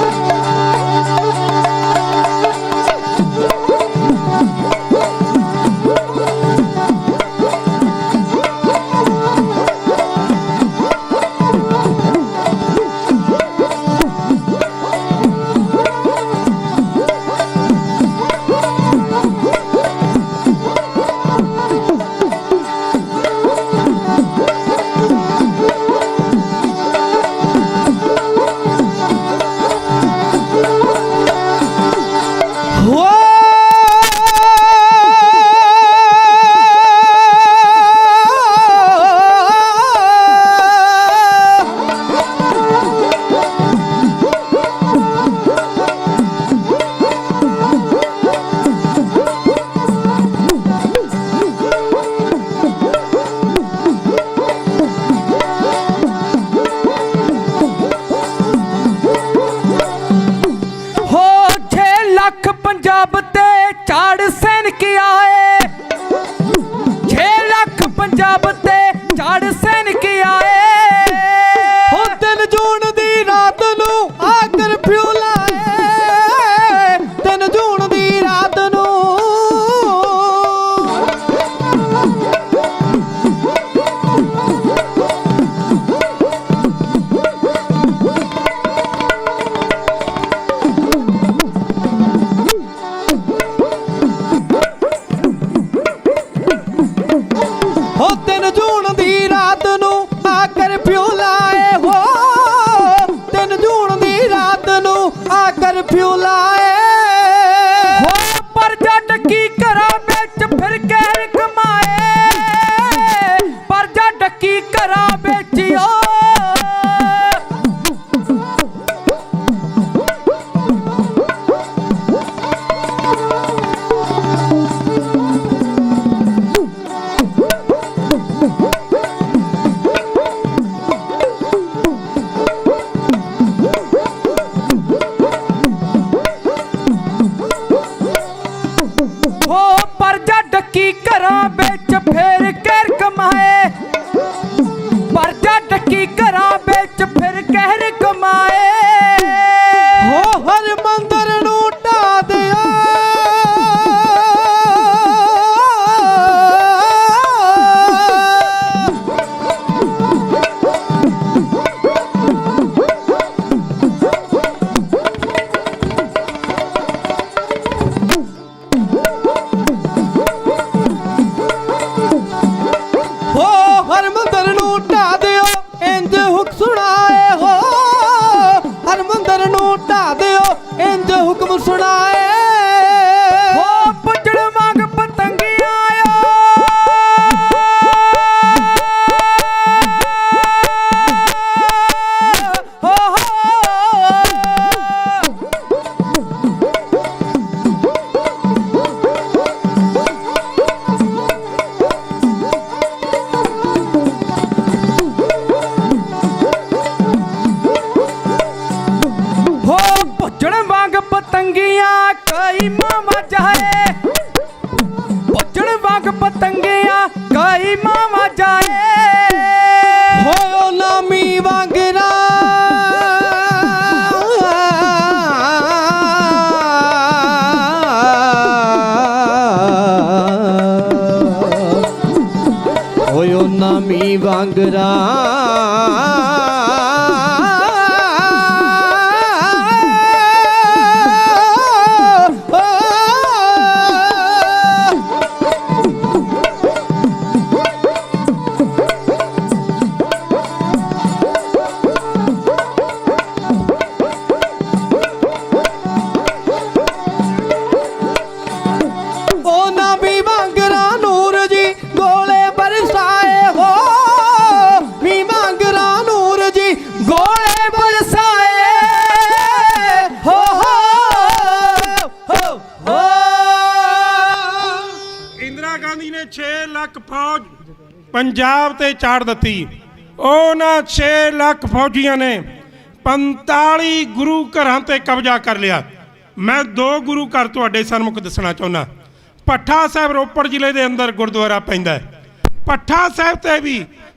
ਕਰਫਿਊ ਲਾਏ ਹੋ ਪਰ ਜੱਟ ਕੀ ਘਰਾਂ ਵਿੱਚ ਫਿਰ ਕਹਿਰ ਕਮਾਏ, ਪਰ ਜੱਟ ਕੀ ਘਰਾਂ ਵਿੱਚ ਓ ਪਰਜਾ ਡੱਕੀ ਘਰਾਂ ਵਿੱਚ ਫੇਰ ਕਹਿਰ ਕਮਾਏ, ਪਰਜਾ ਡੱਕੀ ਘਰਾਂ ਵਿੱਚ ਫਿਰ ਕਹਿਰ ਕਮਾਏ। ਹੋ ਹਰ ਮੰਦਰ ਨੂੰ ਢਾ ਦਿਓ ਹੁਕਮ ਸੁਣਾਏ ਹੋ ਪੁੱਜਣ ਵਾਂਗ ਪਤੰਗੀਆਂ ਪੁੱਜਣ ਵਾਂਗ ਪਤੰਗੀਆਂ ਕਈ ਮਾਵਾ ਜਾਏ, ਪੁੱਜਣ ਵਾਂਗ ਪਤੰਗੀਆਂ ਕਈ ਮਾਵਾ ਜਾਏ। ਹੋਇਓ ਨਾਮੀ ਵਾਂਗਰਾ ਹੋਇਓ ਨਾਮੀ ਵਾਂਗਰਾ ਫੌਜ ਪੰਜਾਬ ਤੇ ਚਾੜ ਦਿੱਤੀ। ਉਹਨਾਂ 6 ਲੱਖ ਫੌਜੀਆਂ ਨੇ 45 ਗੁਰੂ ਘਰਾਂ ਤੇ ਕਬਜ਼ਾ ਕਰ ਲਿਆ। ਮੈਂ 2 ਗੁਰੂ ਘਰ ਤੁਹਾਡੇ ਸਨਮੁਖ ਦੱਸਣਾ ਚਾਹੁੰਦਾ। ਭੱਠਾ ਸਾਹਿਬ ਰੋਪੜ ਜ਼ਿਲ੍ਹੇ ਦੇ ਅੰਦਰ ਗੁਰਦੁਆਰਾ ਪੈਂਦਾ ਹੈ। ਭੱਠਾ ਸਾਹਿਬ ਤੇ ਵੀ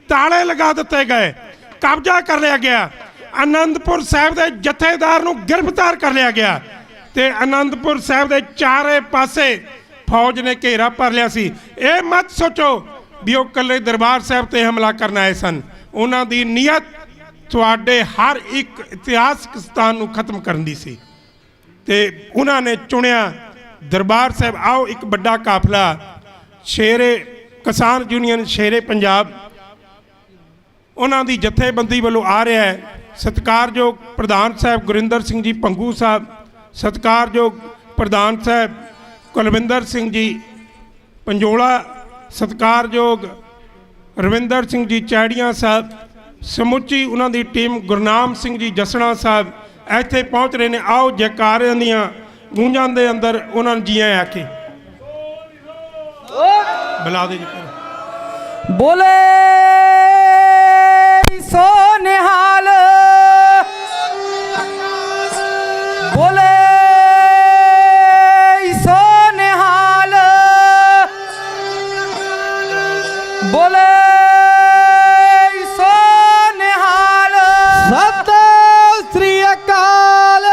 ਤਾਲੇ ਲਗਾ ਦਿੱਤੇ ਗਏ, ਕਬਜ਼ਾ ਕਰ ਲਿਆ ਗਿਆ। ਆਨੰਦਪੁਰ ਸਾਹਿਬ ਦੇ ਜਥੇਦਾਰ ਨੂੰ ਗ੍ਰਿਫਤਾਰ ਕਰ ਲਿਆ ਗਿਆ ਤੇ ਆਨੰਦਪੁਰ ਸਾਹਿਬ ਦੇ ਚਾਰੇ ਪਾਸੇ ਫੌਜ ਨੇ ਘੇਰਾ ਭਰ ਲਿਆ ਸੀ। ਇਹ ਮਤ ਸੋਚੋ ਵੀ ਉਹ ਇਕੱਲੇ ਦਰਬਾਰ ਸਾਹਿਬ ਤੇ ਹਮਲਾ ਕਰਨ ਆਏ ਸਨ। ਉਹਨਾਂ ਦੀ ਨੀਅਤ ਤੁਹਾਡੇ ਹਰ ਇੱਕ ਇਤਿਹਾਸਕ ਸਥਾਨ ਨੂੰ ਖਤਮ ਕਰਨ ਦੀ ਸੀ ਤੇ ਉਹਨਾਂ ਨੇ ਚੁਣਿਆ ਦਰਬਾਰ ਸਾਹਿਬ। ਆਓ ਇੱਕ ਵੱਡਾ ਕਾਫਲਾ ਸ਼ੇਰੇ ਕਿਸਾਨ ਯੂਨੀਅਨ ਸ਼ੇਰੇ ਪੰਜਾਬ ਉਹਨਾਂ ਦੀ ਜਥੇਬੰਦੀ ਵੱਲੋਂ ਆ ਰਿਹਾ ਹੈ। ਸਤਿਕਾਰਯੋਗ ਪ੍ਰਧਾਨ ਸਾਹਿਬ ਗੁਰਿੰਦਰ ਸਿੰਘ ਜੀ ਭੰਗੂ ਸਾਹਿਬ, ਸਤਿਕਾਰਯੋਗ ਪ੍ਰਧਾਨ ਸਾਹਿਬ ਕੁਲਵਿੰਦਰ ਸਿੰਘ ਜੀ ਪੰਜੋਲਾ, ਸਤਿਕਾਰਯੋਗ ਰਵਿੰਦਰ ਸਿੰਘ ਜੀ ਚੈੜੀਆਂ ਸਾਹਿਬ, ਸਮੁੱਚੀ ਉਹਨਾਂ ਦੀ ਟੀਮ ਗੁਰਨਾਮ ਸਿੰਘ ਜੀ ਜਸਣਾ ਸਾਹਿਬ ਇੱਥੇ ਪਹੁੰਚ ਰਹੇ ਨੇ। ਆਓ ਜੈਕਾਰਿਆਂ ਦੀਆਂ ਗੂੰਜਾਂ ਦੇ ਅੰਦਰ ਉਹਨਾਂ ਨੂੰ ਜੀ ਆਇਆਂ ਆਖੇ ਬੁਲਾ ਦੇ ਜੀ। ਬੋਲੇ ਸੋ ਨਿਹਾਲ, ਬੋਲੇ ਸੋ ਨਿਹਾਲ, ਬੋਲੇ ਸੋ ਨਿਹਾਲ। ਸਤਿ ਸ੍ਰੀ ਅਕਾਲ,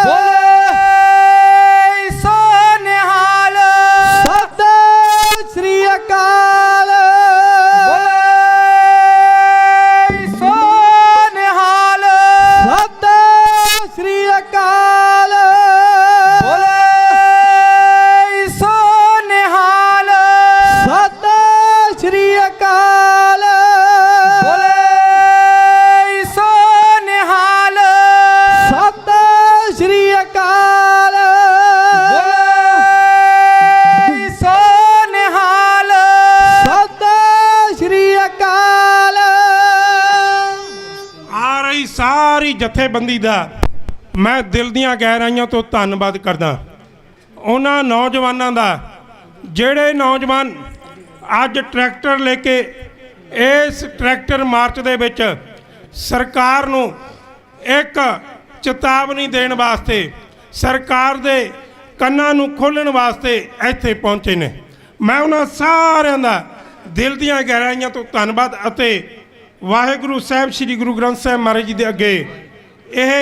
ਬੋਲੇ ਸੋ ਨਿਹਾਲ, ਸਤਿ ਸ੍ਰੀ ਅਕਾਲ, ਬੋਲੇ ਸੋ ਨਿਹਾਲ, ਸਤਿ ਸ੍ਰੀ ਅਕਾਲ। ਸ਼੍ਰੀ ਅਕਾਲ। ਬੋਲੇ ਸੋ ਨਿਹਾਲ। ਸਤਿ ਸ਼੍ਰੀ ਅਕਾਲ। ਆ ਰਹੀ ਸਾਰੀ ਜਥੇਬੰਦੀ ਦਾ ਮੈਂ ਦਿਲ ਦੀਆਂ ਗਹਿਰਾਈਆਂ ਤੋਂ ਧੰਨਵਾਦ ਕਰਦਾ। ਉਹਨਾਂ ਨੌਜਵਾਨਾਂ ਦਾ ਜਿਹੜੇ ਨੌਜਵਾਨ ਅੱਜ ਟਰੈਕਟਰ ਲੈ ਕੇ ਇਸ ਟਰੈਕਟਰ ਮਾਰਚ ਦੇ ਵਿੱਚ ਸਰਕਾਰ ਨੂੰ ਇੱਕ ਚੇਤਾਵਨੀ ਦੇਣ ਵਾਸਤੇ, ਸਰਕਾਰ ਦੇ ਕੰਨਾਂ ਨੂੰ ਖੋਲ੍ਹਣ ਵਾਸਤੇ ਇੱਥੇ ਪਹੁੰਚੇ ਨੇ। ਮੈਂ ਉਹਨਾਂ ਸਾਰਿਆਂ ਦਾ ਦਿਲ ਦੀਆਂ ਗਹਿਰਾਈਆਂ ਤੋਂ ਧੰਨਵਾਦ ਅਤੇ ਵਾਹਿਗੁਰੂ ਸਾਹਿਬ ਸ੍ਰੀ ਗੁਰੂ ਗ੍ਰੰਥ ਸਾਹਿਬ ਮਹਾਰਾਜ ਜੀ ਦੇ ਅੱਗੇ ਇਹ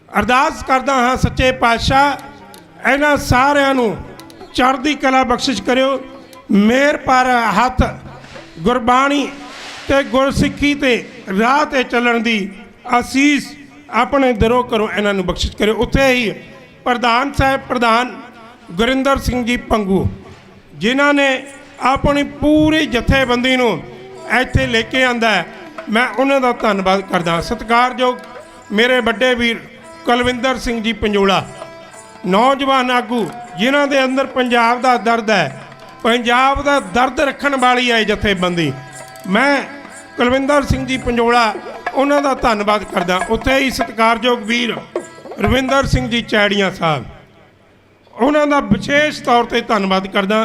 ਅਰਦਾਸ ਕਰਦਾ ਹਾਂ, ਸੱਚੇ ਪਾਤਸ਼ਾਹ ਇਹਨਾਂ ਸਾਰਿਆਂ ਨੂੰ ਚੜ੍ਹਦੀ ਕਲਾ ਬਖਸ਼ਿਸ਼ ਕਰਿਓ। ਮੇਰ ਪਰ ਹੱਥ ਗੁਰਬਾਣੀ ਤੇ ਗੁਰਸਿੱਖੀ ਤੇ ਰਾਹ ਤੇ ਚੱਲਣ ਦੀ ਅਸੀਸ ਆਪਣੇ ਦਿਲੋਂ ਕਰੋ, ਇਹਨਾਂ ਨੂੰ ਬਖਸ਼ਿਸ਼ ਕਰਿਓ। ਉੱਥੇ ਹੀ ਪ੍ਰਧਾਨ ਸਾਹਿਬ ਪ੍ਰਧਾਨ ਗੁਰਿੰਦਰ ਸਿੰਘ ਜੀ ਪੰਗੂ, ਜਿਨ੍ਹਾਂ ਨੇ ਆਪਣੀ ਪੂਰੀ ਜਥੇਬੰਦੀ ਨੂੰ ਇੱਥੇ ਲੈ ਕੇ ਆਂਦਾ, ਮੈਂ ਉਹਨਾਂ ਦਾ ਧੰਨਵਾਦ ਕਰਦਾ। ਸਤਿਕਾਰਯੋਗ ਮੇਰੇ ਵੱਡੇ ਵੀਰ ਕੁਲਵਿੰਦਰ ਸਿੰਘ ਜੀ ਪੰਜੋਲਾ, ਨੌਜਵਾਨ ਆਗੂ ਜਿਨ੍ਹਾਂ ਦੇ ਅੰਦਰ ਪੰਜਾਬ ਦਾ ਦਰਦ ਹੈ, ਪੰਜਾਬ ਦਾ ਦਰਦ ਰੱਖਣ ਵਾਲੀ ਹੈ ਜਥੇਬੰਦੀ। ਮੈਂ ਕੁਲਵਿੰਦਰ ਸਿੰਘ ਜੀ ਪੰਜੋਲਾ ਉਹਨਾਂ ਦਾ ਧੰਨਵਾਦ ਕਰਦਾ। ਉੱਥੇ ਹੀ ਸਤਿਕਾਰਯੋਗ ਵੀਰ ਰਵਿੰਦਰ ਸਿੰਘ ਜੀ ਚੈੜੀਆਂ ਸਾਹਿਬ, ਉਹਨਾਂ ਦਾ ਵਿਸ਼ੇਸ਼ ਤੌਰ ਤੇ ਧੰਨਵਾਦ ਕਰਦਾ।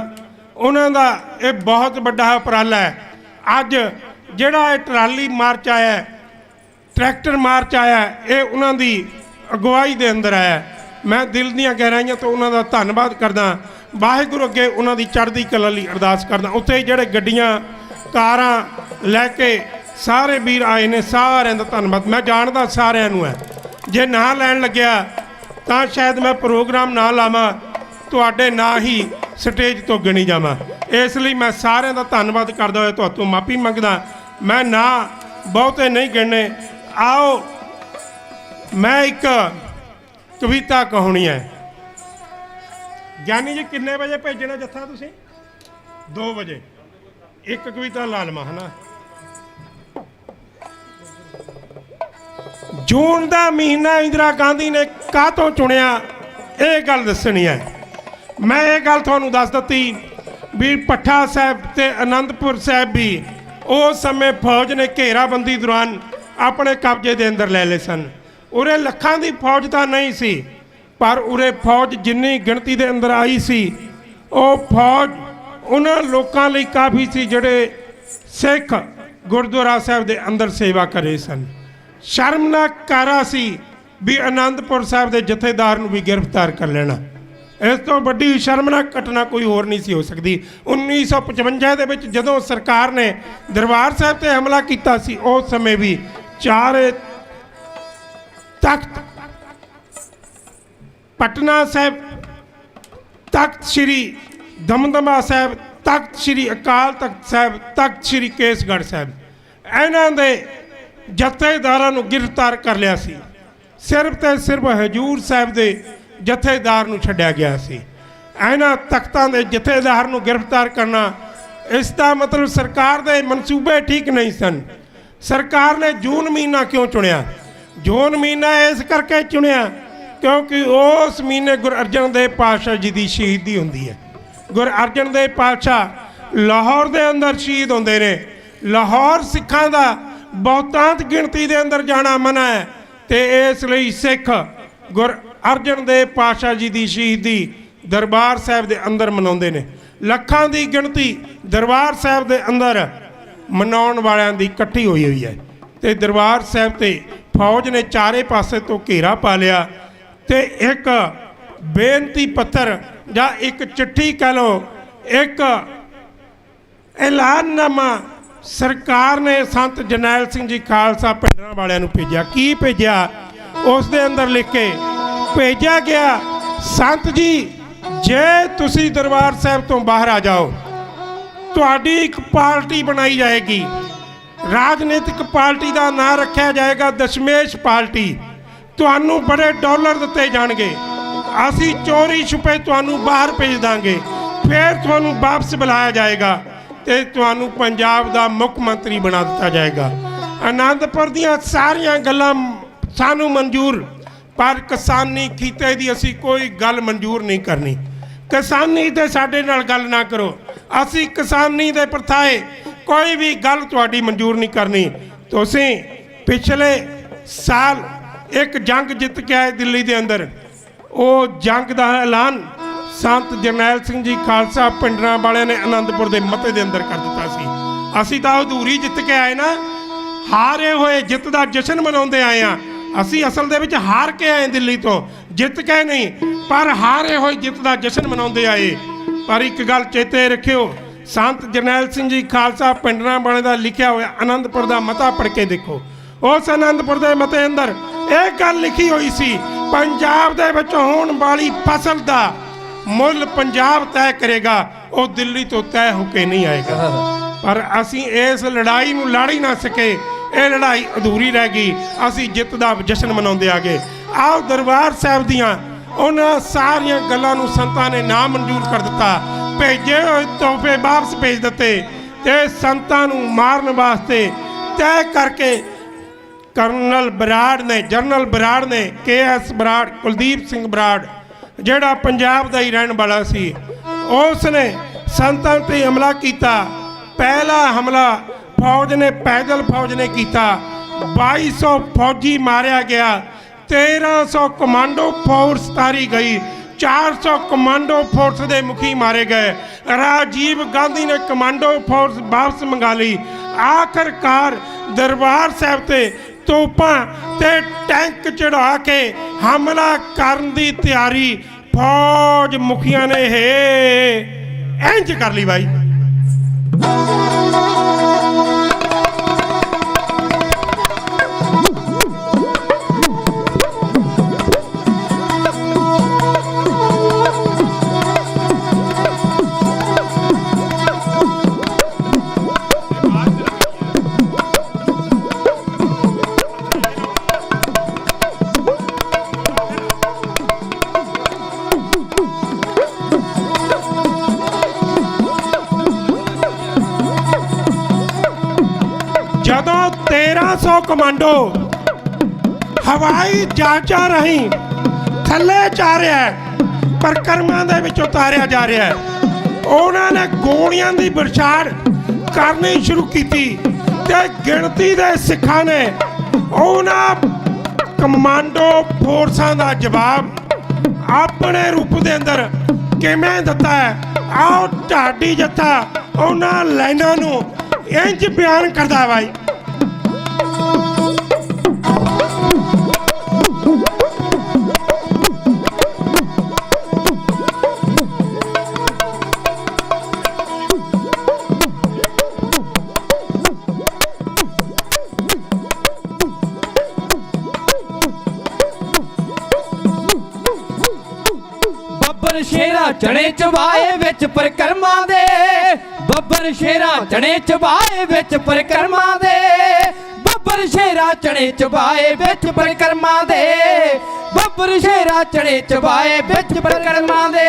ਉਹਨਾਂ ਦਾ ਇਹ ਬਹੁਤ ਵੱਡਾ ਉਪਰਾਲਾ ਹੈ। ਅੱਜ ਜਿਹੜਾ ਇਹ ਟਰਾਲੀ ਮਾਰਚ ਆਇਆ, ਟਰੈਕਟਰ ਮਾਰਚ ਆਇਆ, ਇਹ ਉਹਨਾਂ ਦੀ ਅਗਵਾਈ ਦੇ ਅੰਦਰ ਆਇਆ। ਮੈਂ ਦਿਲ ਦੀਆਂ ਗਹਿਰਾਈਆਂ ਤੋਂ ਉਹਨਾਂ ਦਾ ਧੰਨਵਾਦ ਕਰਦਾ। ਵਾਹਿਗੁਰੂ ਅੱਗੇ ਉਹਨਾਂ ਦੀ ਚੜ੍ਹਦੀ ਕਲਾ ਲਈ ਅਰਦਾਸ ਕਰਦਾ। ਉੱਥੇ ਹੀ ਜਿਹੜੇ ਗੱਡੀਆਂ ਕਾਰਾਂ ਲੈ ਕੇ ਸਾਰੇ ਵੀਰ ਆਏ ਨੇ, ਸਾਰਿਆਂ ਦਾ ਧੰਨਵਾਦ। ਮੈਂ ਜਾਣਦਾ ਸਾਰਿਆਂ ਨੂੰ ਹੈ, ਜੇ ਨਾ ਲੈਣ ਲੱਗਿਆ ਤਾਂ ਸ਼ਾਇਦ ਮੈਂ ਪ੍ਰੋਗਰਾਮ ਨਾ ਲਾਵਾਂ, ਤੁਹਾਡੇ ਨਾਂ ਹੀ ਸਟੇਜ ਤੋਂ ਗਿਣੀ ਜਾਵਾਂ। ਇਸ ਲਈ ਮੈਂ ਸਾਰਿਆਂ ਦਾ ਧੰਨਵਾਦ ਕਰਦਾ ਹੋਇਆ ਤੁਹਾਤੋਂ ਮਾਫੀ ਮੰਗਦਾ। ਮੈਂ ਨਾ ਬਹੁਤੇ ਨਹੀਂ ਗਿਣਨੇ। ਆਓ ਮੈਂ ਇੱਕ ਕਵਿਤਾ ਕਹਾਉਣੀ ਹੈ। ਗਿਆਨੀ ਜੀ ਕਿੰਨੇ ਵਜੇ ਭੇਜਣਾ ਜੱਥਾ ਤੁਸੀਂ? 2 ਵਜੇ। ਇੱਕ ਕਵਿਤਾ ਲਾ ਲਵਾਂ ਹੈ ਨਾ। ਜੂਨ ਦਾ ਮਹੀਨਾ ਇੰਦਰਾ ਗਾਂਧੀ ਨੇ ਕਾਹਤੋਂ ਚੁਣਿਆ, ਇਹ ਗੱਲ ਦੱਸਣੀ ਹੈ। ਮੈਂ ਇਹ ਗੱਲ ਤੁਹਾਨੂੰ ਦੱਸ ਦਿੱਤੀ ਵੀ ਭੱਠਾ ਸਾਹਿਬ ਤੇ ਅਨੰਦਪੁਰ ਸਾਹਿਬ ਵੀ ਉਸ ਸਮੇਂ ਫੌਜ ਨੇ ਘੇਰਾਬੰਦੀ ਦੌਰਾਨ ਆਪਣੇ ਕਬਜ਼ੇ ਦੇ ਅੰਦਰ ਲੈ ਲਏ ਸਨ। ਉਰੇ ਲੱਖਾਂ ਦੀ ਫੌਜ ਤਾਂ ਨਹੀਂ ਸੀ, ਪਰ ਉਰੇ ਫੌਜ ਜਿੰਨੀ ਗਿਣਤੀ ਦੇ ਅੰਦਰ ਆਈ ਸੀ, ਉਹ ਫੌਜ ਉਹਨਾਂ ਲੋਕਾਂ ਲਈ ਕਾਫੀ ਸੀ ਜਿਹੜੇ ਸਿੱਖ ਗੁਰਦੁਆਰਾ ਸਾਹਿਬ ਦੇ ਅੰਦਰ ਸੇਵਾ ਕਰੇ ਸਨ। ਸ਼ਰਮਨਾਕ ਕਾਰਾ ਸੀ ਵੀ ਅਨੰਦਪੁਰ ਸਾਹਿਬ ਦੇ ਜਥੇਦਾਰ ਨੂੰ ਵੀ ਗ੍ਰਿਫਤਾਰ ਕਰ ਲੈਣਾ। ਇਸ ਤੋਂ ਵੱਡੀ ਸ਼ਰਮਨਾਕ ਘਟਨਾ ਕੋਈ ਹੋਰ ਨਹੀਂ ਸੀ ਹੋ ਸਕਦੀ। 1955 ਦੇ ਵਿੱਚ ਜਦੋਂ ਸਰਕਾਰ ਨੇ ਦਰਬਾਰ ਸਾਹਿਬ ਤੇ ਹਮਲਾ ਕੀਤਾ ਸੀ, ਉਸ ਸਮੇਂ ਵੀ 4 ਤਖਤ, ਪਟਨਾ ਸਾਹਿਬ, ਤਖਤ ਸ਼੍ਰੀ ਦਮਦਮਾ ਸਾਹਿਬ, ਤਖਤ ਸ਼੍ਰੀ ਅਕਾਲ ਤਖਤ ਸਾਹਿਬ, ਤਖਤ ਸ਼੍ਰੀ ਕੇਸਗੜ੍ਹ ਸਾਹਿਬ, ਇਹਨਾਂ ਦੇ ਜਥੇਦਾਰਾਂ ਨੂੰ ਗ੍ਰਿਫਤਾਰ ਕਰ ਲਿਆ ਸੀ। ਸਿਰਫ ਤੇ ਸਿਰਫ ਹਜੂਰ ਸਾਹਿਬ ਦੇ ਜਥੇਦਾਰ ਨੂੰ ਛੱਡਿਆ ਗਿਆ ਸੀ। ਇਹਨਾਂ ਤਖਤਾਂ ਦੇ ਜਥੇਦਾਰ ਨੂੰ ਗ੍ਰਿਫਤਾਰ ਕਰਨਾ, ਇਸ ਦਾ ਮਤਲਬ ਸਰਕਾਰ ਦੇ ਮਨਸੂਬੇ ਠੀਕ ਨਹੀਂ ਸਨ। ਸਰਕਾਰ ਨੇ ਜੂਨ ਮਹੀਨਾ ਕਿਉਂ ਚੁਣਿਆ? ਜੂਨ ਮਹੀਨਾ ਇਸ ਕਰਕੇ ਚੁਣਿਆ ਕਿਉਂਕਿ ਉਸ ਮਹੀਨੇ ਗੁਰੂ ਅਰਜਨ ਦੇਵ ਪਾਤਸ਼ਾਹ ਜੀ ਦੀ ਸ਼ਹੀਦੀ ਹੁੰਦੀ ਹੈ। ਗੁਰੂ ਅਰਜਨ ਦੇਵ ਪਾਤਸ਼ਾਹ ਲਾਹੌਰ ਦੇ ਅੰਦਰ ਸ਼ਹੀਦ ਹੁੰਦੇ ਨੇ। ਲਾਹੌਰ ਸਿੱਖਾਂ ਦਾ ਬਹੁਤਾਂਤ ਗਿਣਤੀ ਦੇ ਅੰਦਰ ਜਾਣਾ ਮਨਾ ਹੈ, ਤੇ ਇਸ ਲਈ ਸਿੱਖ ਗੁਰੂ ਅਰਜਨ ਦੇਵ ਪਾਤਸ਼ਾਹ ਜੀ ਦੀ ਸ਼ਹੀਦੀ ਦਰਬਾਰ ਸਾਹਿਬ ਦੇ ਅੰਦਰ ਮਨਾਉਂਦੇ ਨੇ। ਲੱਖਾਂ ਦੀ ਗਿਣਤੀ ਦਰਬਾਰ ਸਾਹਿਬ ਦੇ ਅੰਦਰ ਮਨਾਉਣ ਵਾਲਿਆਂ ਦੀ ਇਕੱਠੀ ਹੋਈ ਹੈ, ਤੇ ਦਰਬਾਰ ਸਾਹਿਬ ਤੇ ਫੌਜ ਨੇ ਚਾਰੇ ਪਾਸੇ ਤੋਂ ਘੇਰਾ ਪਾ ਲਿਆ, ਤੇ ਇੱਕ ਬੇਨਤੀ ਪੱਤਰ ਜਾਂ ਇੱਕ ਚਿੱਠੀ ਕਹਿ ਲਓ, ਇੱਕ ਐਲਾਨਨਾਮਾ ਸਰਕਾਰ ਨੇ ਸੰਤ ਜਰਨੈਲ ਸਿੰਘ ਜੀ ਖਾਲਸਾ ਪਿੰਡਰਾਂ ਵਾਲਿਆਂ ਨੂੰ ਭੇਜਿਆ। ਕੀ ਭੇਜਿਆ? ਉਸ ਦੇ ਅੰਦਰ ਲਿਖ ਕੇ ਭੇਜਿਆ ਗਿਆ, ਸੰਤ ਜੀ ਜੇ ਤੁਸੀਂ ਦਰਬਾਰ ਸਾਹਿਬ ਤੋਂ ਬਾਹਰ ਆ ਜਾਓ, ਤੁਹਾਡੀ ਇੱਕ ਪਾਰਟੀ ਬਣਾਈ ਜਾਏਗੀ, ਰਾਜਨੀਤਿਕ ਪਾਰਟੀ ਦਾ ਨਾਂ ਰੱਖਿਆ ਜਾਏਗਾ ਦਸ਼ਮੇਸ਼ ਪਾਰਟੀ। ਤੁਹਾਨੂੰ ਬੜੇ ਡਾਲਰ ਦਿੱਤੇ ਜਾਣਗੇ, ਅਸੀਂ ਚੋਰੀ ਛੁਪੇ ਤੁਹਾਨੂੰ ਬਾਹਰ ਭੇਜ ਦਾਂਗੇ, ਫਿਰ ਤੁਹਾਨੂੰ ਵਾਪਸ ਬੁਲਾਇਆ ਜਾਏਗਾ ਤੇ ਤੁਹਾਨੂੰ ਪੰਜਾਬ ਦਾ ਮੁੱਖ ਮੰਤਰੀ ਬਣਾ ਦਿੱਤਾ ਜਾਏਗਾ। ਆਨੰਦਪੁਰ ਦੀਆਂ ਸਾਰੀਆਂ ਗੱਲਾਂ ਸਾਨੂੰ ਮਨਜ਼ੂਰ, ਪਰ ਕਿਸਾਨੀ ਖਿੱਤੇ ਦੀ ਅਸੀਂ ਕੋਈ ਗੱਲ ਮਨਜ਼ੂਰ ਨਹੀਂ ਕਰਨੀ। ਕਿਸਾਨੀ ਤੇ ਸਾਡੇ ਨਾਲ ਗੱਲ ਨਾ ਕਰੋ। ਅਸੀਂ ਕਿਸਾਨੀ ਦੇ ਪ੍ਰਥਾਏ ਕੋਈ ਵੀ ਗੱਲ ਤੁਹਾਡੀ ਮਨਜ਼ੂਰ ਨਹੀਂ ਕਰਨੀ। ਤੁਸੀਂ ਪਿਛਲੇ ਸਾਲ ਇੱਕ ਜੰਗ ਜਿੱਤ ਕੇ ਆਏ ਦਿੱਲੀ ਦੇ ਅੰਦਰ, ਉਹ ਜੰਗ ਦਾ ਐਲਾਨ ਸੰਤ ਜਰਨੈਲ ਸਿੰਘ ਜੀ ਖਾਲਸਾ ਪਿੰਡਰਾਂ ਵਾਲਿਆਂ ਨੇ ਆਨੰਦਪੁਰ ਦੇ ਮਤੇ ਦੇ ਅੰਦਰ ਕਰ ਦਿੱਤਾ ਸੀ। ਅਸੀਂ ਤਾਂ ਅਧੂਰੀ ਜਿੱਤ ਕੇ ਆਏ ਨਾ, ਹਾਰੇ ਹੋਏ ਜਿੱਤ ਦਾ ਜਸ਼ਨ ਮਨਾਉਂਦੇ ਆਏ ਆ। ਅਸੀਂ ਅਸਲ ਦੇ ਵਿੱਚ ਹਾਰ ਕੇ ਆਏ ਦਿੱਲੀ ਤੋਂ, ਜਿੱਤ ਕੇ ਨਹੀਂ, ਪਰ ਹਾਰੇ ਹੋਏ ਜਿੱਤ ਦਾ ਜਸ਼ਨ ਮਨਾਉਂਦੇ ਆਏ। ਪਰ ਇੱਕ ਗੱਲ ਚੇਤੇ ਰੱਖਿਓ, ਸੰਤ ਜਰਨੈਲ ਸਿੰਘ ਜੀ ਖਾਲਸਾ ਪਿੰਡਰਾਂ ਵਾਲੇ ਦਾ ਲਿਖਿਆ ਹੋਇਆ ਆਨੰਦਪੁਰ ਦਾ ਮਤਾ ਪੜ੍ਹ ਕੇ ਦੇਖੋ। ਉਸ ਆਨੰਦਪੁਰ ਦੇ ਮਤੇ ਅੰਦਰ ਇਹ ਗੱਲ ਲਿਖੀ ਹੋਈ ਸੀ, ਪੰਜਾਬ ਦੇ ਵਿੱਚ ਹੋਣ ਵਾਲੀ ਫਸਲ ਦਾ ਮੁੱਲ ਪੰਜਾਬ ਤੈਅ ਕਰੇਗਾ, ਉਹ ਦਿੱਲੀ ਤੋਂ ਤੈਅ ਹੋ ਕੇ ਨਹੀਂ ਆਏਗਾ। ਪਰ ਅਸੀਂ ਇਸ ਲੜਾਈ ਨੂੰ ਲੜ ਹੀ ਨਾ ਸਕੇ, ਇਹ ਲੜਾਈ ਅਧੂਰੀ ਰਹਿ ਗਈ। ਅਸੀਂ ਜਿੱਤ ਦਾ ਜਸ਼ਨ ਮਨਾਉਂਦੇ ਆ ਗਏ। ਆਓ ਦਰਬਾਰ ਸਾਹਿਬ ਦੀਆਂ ਉਹਨਾਂ ਸਾਰੀਆਂ ਗੱਲਾਂ ਨੂੰ ਸੰਤਾਂ ਨੇ ਨਾ ਮਨਜ਼ੂਰ ਕਰ ਦਿੱਤਾ, ਭੇਜੇ ਹੋਏ ਤੋਹਫੇ ਵਾਪਸ ਭੇਜ ਦਿੱਤੇ ਤੇ ਸੰਤਾਂ ਨੂੰ ਮਾਰਨ ਵਾਸਤੇ ਤੈਅ ਕਰਕੇ ਜਨਰਲ ਬਰਾੜ ਨੇ KS ਬਰਾੜ, ਕੁਲਦੀਪ ਸਿੰਘ ਬਰਾੜ, ਜਿਹੜਾ ਪੰਜਾਬ ਦਾ ਹੀ ਰਹਿਣ ਵਾਲਾ ਸੀ, ਉਸ ਨੇ ਸੰਤਾਂ 'ਤੇ ਹਮਲਾ ਕੀਤਾ। ਪਹਿਲਾ ਹਮਲਾ ਪੈਦਲ ਫੌਜ ਨੇ ਕੀਤਾ। 2200 ਫੌਜੀ ਮਾਰਿਆ ਗਿਆ, 1300 ਕਮਾਂਡੋ ਫੋਰਸ ਤਾਰੀ ਗਈ, 400 ਕਮਾਂਡੋ ਫੋਰਸ ਦੇ ਮੁਖੀ ਮਾਰੇ ਗਏ। ਰਾਜੀਵ ਗਾਂਧੀ ਨੇ ਕਮਾਂਡੋ ਫੋਰਸ ਵਾਪਸ ਮੰਗਾ ਲਈ। ਆਖਰਕਾਰ ਦਰਬਾਰ ਸਾਹਿਬ ਤੇ ਤੋਪਾਂ ਤੇ ਟੈਂਕ ਚੜਾ ਕੇ ਹਮਲਾ ਕਰਨ ਦੀ ਤਿਆਰੀ ਫੌਜ ਮੁਖੀਆਂ ਨੇ ਇੰਜ ਕਰ ਲਈ ਬਾਈ। ਜਦੋਂ 1300 ਕਮਾਂਡੋ ਹਵਾਈ ਜਹਾਜ਼ਾਂ ਰਾਹੀਂ ਥੱਲੇ ਜਾ ਰਿਹਾ, ਪਰਿਕਰਮਾ ਦੇ ਵਿੱਚ ਉਤਾਰਿਆ ਜਾ ਰਿਹਾ, ਉਹਨਾਂ ਨੇ ਗੋਲੀਆਂ ਦੀ ਬਰਛਾੜ ਕਰਨੀ ਸ਼ੁਰੂ ਕੀਤੀ ਤੇ ਗਿਣਤੀ ਦੇ ਸਿੱਖਾਂ ਨੇ ਉਹਨਾਂ ਕਮਾਂਡੋ ਫੋਰਸਾਂ ਦਾ ਜਵਾਬ ਆਪਣੇ ਰੂਪ ਦੇ ਅੰਦਰ ਕਿਵੇਂ ਦਿੱਤਾ ਹੈ। ਆਓ ਢਾਡੀ ਜੱਥਾ ਉਹਨਾਂ ਲਾਈਨਾਂ ਨੂੰ ਇੰਜ ਬਿਆਨ ਕਰਦਾ ਬਾਈ। ਬੱਬਰ ਸ਼ੇਰਾ ਚਣੇ ਚਬਾਏ ਵਿੱਚ ਪਰਿਕਰਮਾ ਦੇ, ਬੱਬਰ ਸ਼ੇਰਾ ਚਣੇ ਚਬਾਏ ਵਿੱਚ ਪਰਿਕਰਮਾ ਦੇ, ਬੱਬਰ ਸ਼ੇਰਾ ਚਣੇ ਚਬਾਏ ਵਿੱਚ ਪਰਿਕਰਮਾ ਦੇ, ਬੱਬਰ ਸ਼ੇਰਾ ਚਣੇ ਚਬਾਏ ਵਿੱਚ ਪਰਿਕਰਮਾ ਦੇ।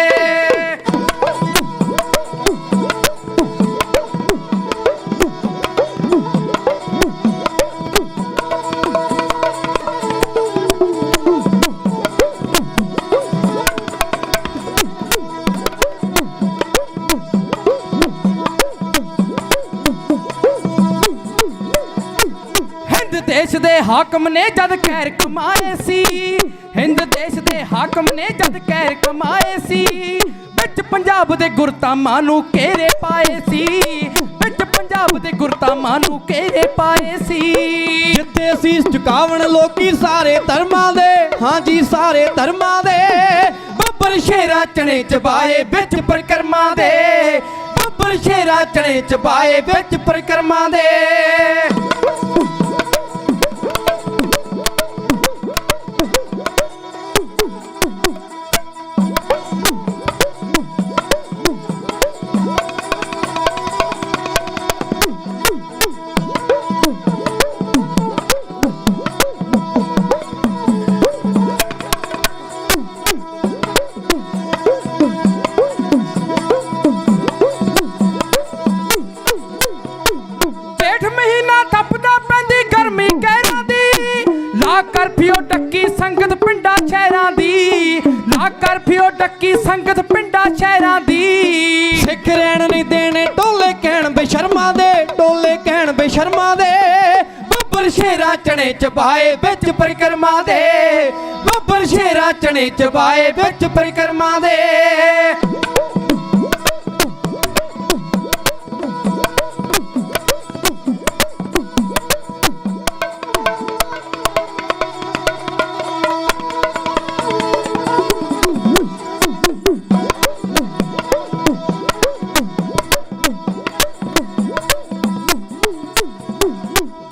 ਦੇਸ਼ ਦੇ ਹਾਕਮ ਨੇ ਜਦ ਕਹਿਰ ਕਮਾਏ ਸੀ, ਹਿੰਦ ਦੇਸ਼ ਦੇ ਹਾਕਮ ਨੇ ਜਦ ਕਹਿਰ ਕਮਾਏ ਸੀ, ਵਿੱਚ ਪੰਜਾਬ ਦੇ ਗੁਰਤਾਮਾਂ ਨੂੰ ਘੇਰੇ ਪਾਏ ਸੀ, ਵਿੱਚ ਪੰਜਾਬ ਦੇ ਗੁਰਤਾਮਾਂ ਨੂੰ ਘੇਰੇ ਪਾਏ ਸੀ। ਜਿੱਥੇ ਅਸੀਸ ਝੁਕਾਵਣ ਲੋਕੀ ਸਾਰੇ ਧਰਮਾਂ ਦੇ, ਹਾਂਜੀ ਸਾਰੇ ਧਰਮਾਂ ਦੇ, ਬੱਬਰ ਸ਼ੇਰਾ ਚਣੇ ਚਬਾਏ ਵਿੱਚ ਪਰਿਕਰਮਾ ਦੇ, ਬੱਬਰ ਸ਼ੇਰਾ ਚਣੇ ਚਬਾਏ ਵਿੱਚ ਪਰਿਕਰਮਾ ਦੇ। ਸ਼ਹਿਰਾਂ ਦੀ, ਲਾ ਕਰਫਿਊ ਡੱਕੀ ਸੰਗਤ ਪਿੰਡਾਂ ਸ਼ਹਿਰਾਂ ਦੀ। ਸਿੱਖ ਰਹਿਣ ਨਹੀਂ ਦੇਣੇ ਟੋਲੇ ਕਹਿਣ ਬੇਸ਼ਰਮਾਂ ਦੇ, ਟੋਲੇ ਕਹਿਣ ਬੇਸ਼ਰਮਾਂ ਦੇ। ਬੱਬਰ ਸ਼ੇਰਾ ਚਣੇ ਚਬਾਏ ਵਿੱਚ ਪਰਿਕਰਮਾ ਦੇ, ਬੱਬਰ ਸ਼ੇਰਾ ਚਣੇ ਚਬਾਏ ਵਿੱਚ ਪਰਿਕਰਮਾ ਦੇ।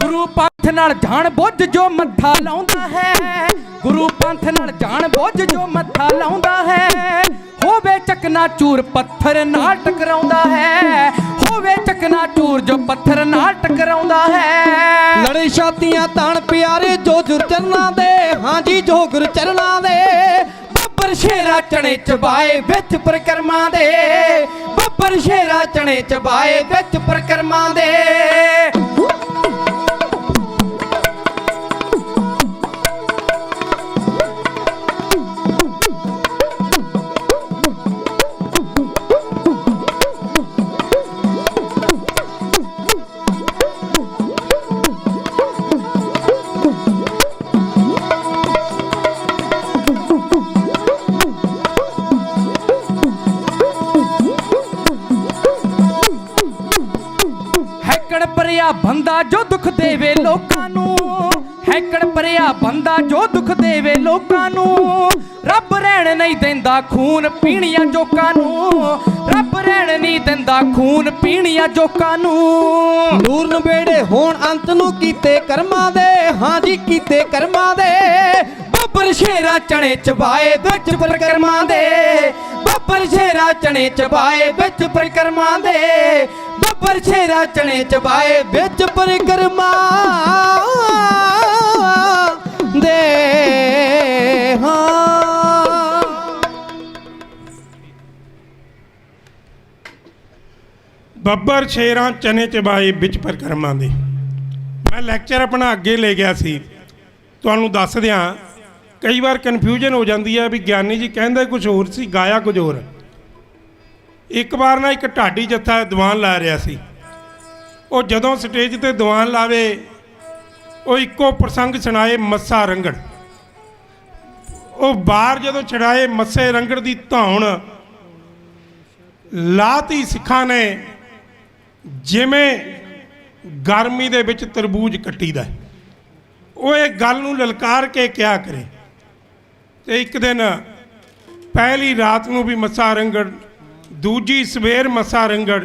ਗੁਰੂ ਪੰਥ ਨਾਲ ਜਾਣ ਬੁੱਝ ਜੋ ਮੱਥਾ ਲਾਉਂਦਾ ਹੈ, ਗੁਰੂ ਪੰਥ ਨਾਲ ਜਾਣ ਬੁੱਝ ਜੋ ਮੱਥਾ ਲਾਉਂਦਾ ਹੈ। ਹੋਵੇ ਚਕਨਾ ਚੂਰ ਪੱਥਰ ਨਾਲ ਟਕਰਾਉਂਦਾ ਹੈ, ਹੋਵੇ ਚਕਨਾ ਚੂਰ ਜੋ ਪੱਥਰ ਨਾਲ ਟਕਰਾਉਂਦਾ ਹੈ। ਲੜੇ ਛਾਤੀਆਂ ਤਾਣ ਪਿਆਰੇ ਜੋ ਗੁਰ ਚਰਨਾਂ ਦੇ, ਹਾਂਜੀ ਜੋ ਗੁਰ ਚਰਨਾਂ ਦੇ। ਬੱਬਰ ਸ਼ੇਰਾ ਚਣੇ ਚਬਾਏ ਵਿੱਚ ਪਰਿਕਰਮਾ ਦੇ, ਬੱਬਰ ਸ਼ੇਰਾ ਚਣੇ ਚਬਾਏ ਵਿੱਚ ਪਰਿਕਰਮਾ ਦੇ। ਹੈਕੜ ਭਰਿਆ ਬੰਦਾ ਜੋ ਦੁੱਖ ਦੇਵੇ ਲੋਕਾਂ ਨੂੰ, ਹੈਕੜ ਭਰਿਆ ਬੰਦਾ ਜੋ ਦੁੱਖ ਦੇਵੇ ਲੋਕਾਂ ਨੂੰ। ਰੱਬ ਰਹਿਣ ਨਹੀਂ ਦਿੰਦਾ ਖੂਨ ਪੀਣੀਆਂ ਜੋਕਾਂ ਨੂੰ, ਰੱਬ ਰਹਿਣ ਨਹੀਂ ਦਿੰਦਾ ਖੂਨ ਪੀਣੀਆਂ ਜੋਕਾਂ ਨੂੰ। ਨੂਰ ਨਵੇੜੇ ਹੋਣ ਅੰਤ ਨੂੰ ਕੀਤੇ ਕਰਮਾਂ ਦੇ, ਹਾਂਜੀ ਕੀਤੇ ਕਰਮਾਂ ਦੇ। ਬੱਬਰ ਸ਼ੇਰਾ ਚਣੇ ਚਬਾਏ ਵਿੱਚ ਪਰਿਕਰਮਾ ਦੇ, ਬੱਬਰ ਸ਼ੇਰਾ ਚਣੇ ਚਬਾਏ ਵਿੱਚ ਪਰਿਕਰਮਾ ਦੇ। ਬੱਬਰ ਸ਼ੇਰਾ ਚਣੇ ਚਬਾਏ ਵਿੱਚ ਪਰਿਕਰਮਾ ਦੇ। ਹਾਂ ਬੱਬਰ ਸ਼ੇਰਾਂ ਚਨੇ ਚਬਾਏ ਵਿੱਚ ਪਰਿਕਰਮਾ ਦੇ। ਮੈਂ ਲੈਕਚਰ ਆਪਣਾ ਅੱਗੇ ਲੈ ਗਿਆ ਸੀ, ਤੁਹਾਨੂੰ ਦੱਸ ਦਿਆਂ ਕਈ ਵਾਰ ਕਨਫਿਊਜ਼ਨ ਹੋ ਜਾਂਦੀ ਹੈ ਵੀ ਗਿਆਨੀ ਜੀ ਕਹਿੰਦੇ ਕੁਝ ਹੋਰ ਸੀ, ਗਾਇਆ ਕੁਝ ਹੋਰ। ਇੱਕ ਵਾਰ ਨਾ ਇੱਕ ਢਾਡੀ ਜੱਥਾ ਦੀਵਾਨ ਲਾ ਰਿਹਾ ਸੀ। ਉਹ ਜਦੋਂ ਸਟੇਜ ਤੇ ਦੀਵਾਨ ਲਾਵੇ ਉਹ ਇੱਕੋ ਪ੍ਰਸੰਗ ਸੁਣਾਏ ਮੱਸਾ ਰੰਗੜ। ਉਹ ਬਾਹਰ ਜਦੋਂ ਛੜਾਏ ਮੱਸੇ ਰੰਗੜ ਦੀ ਧੌਣ ਲਾਤੀ ਸਿੱਖਾਂ ਨੇ, ਜਿਵੇਂ ਗਰਮੀ ਦੇ ਵਿੱਚ ਤਰਬੂਜ ਕੱਟੀਦਾ। ਉਹ ਇਹ ਗੱਲ ਨੂੰ ਲਲਕਾਰ ਕੇ ਕਿਹਾ ਕਰੇ। ਤੇ ਇੱਕ ਦਿਨ ਪਹਿਲੀ ਰਾਤ ਨੂੰ ਵੀ ਮੱਸਾ ਰੰਗੜ, ਦੂਜੀ ਸਵੇਰ ਮੱਸਾ ਰੰਗੜ,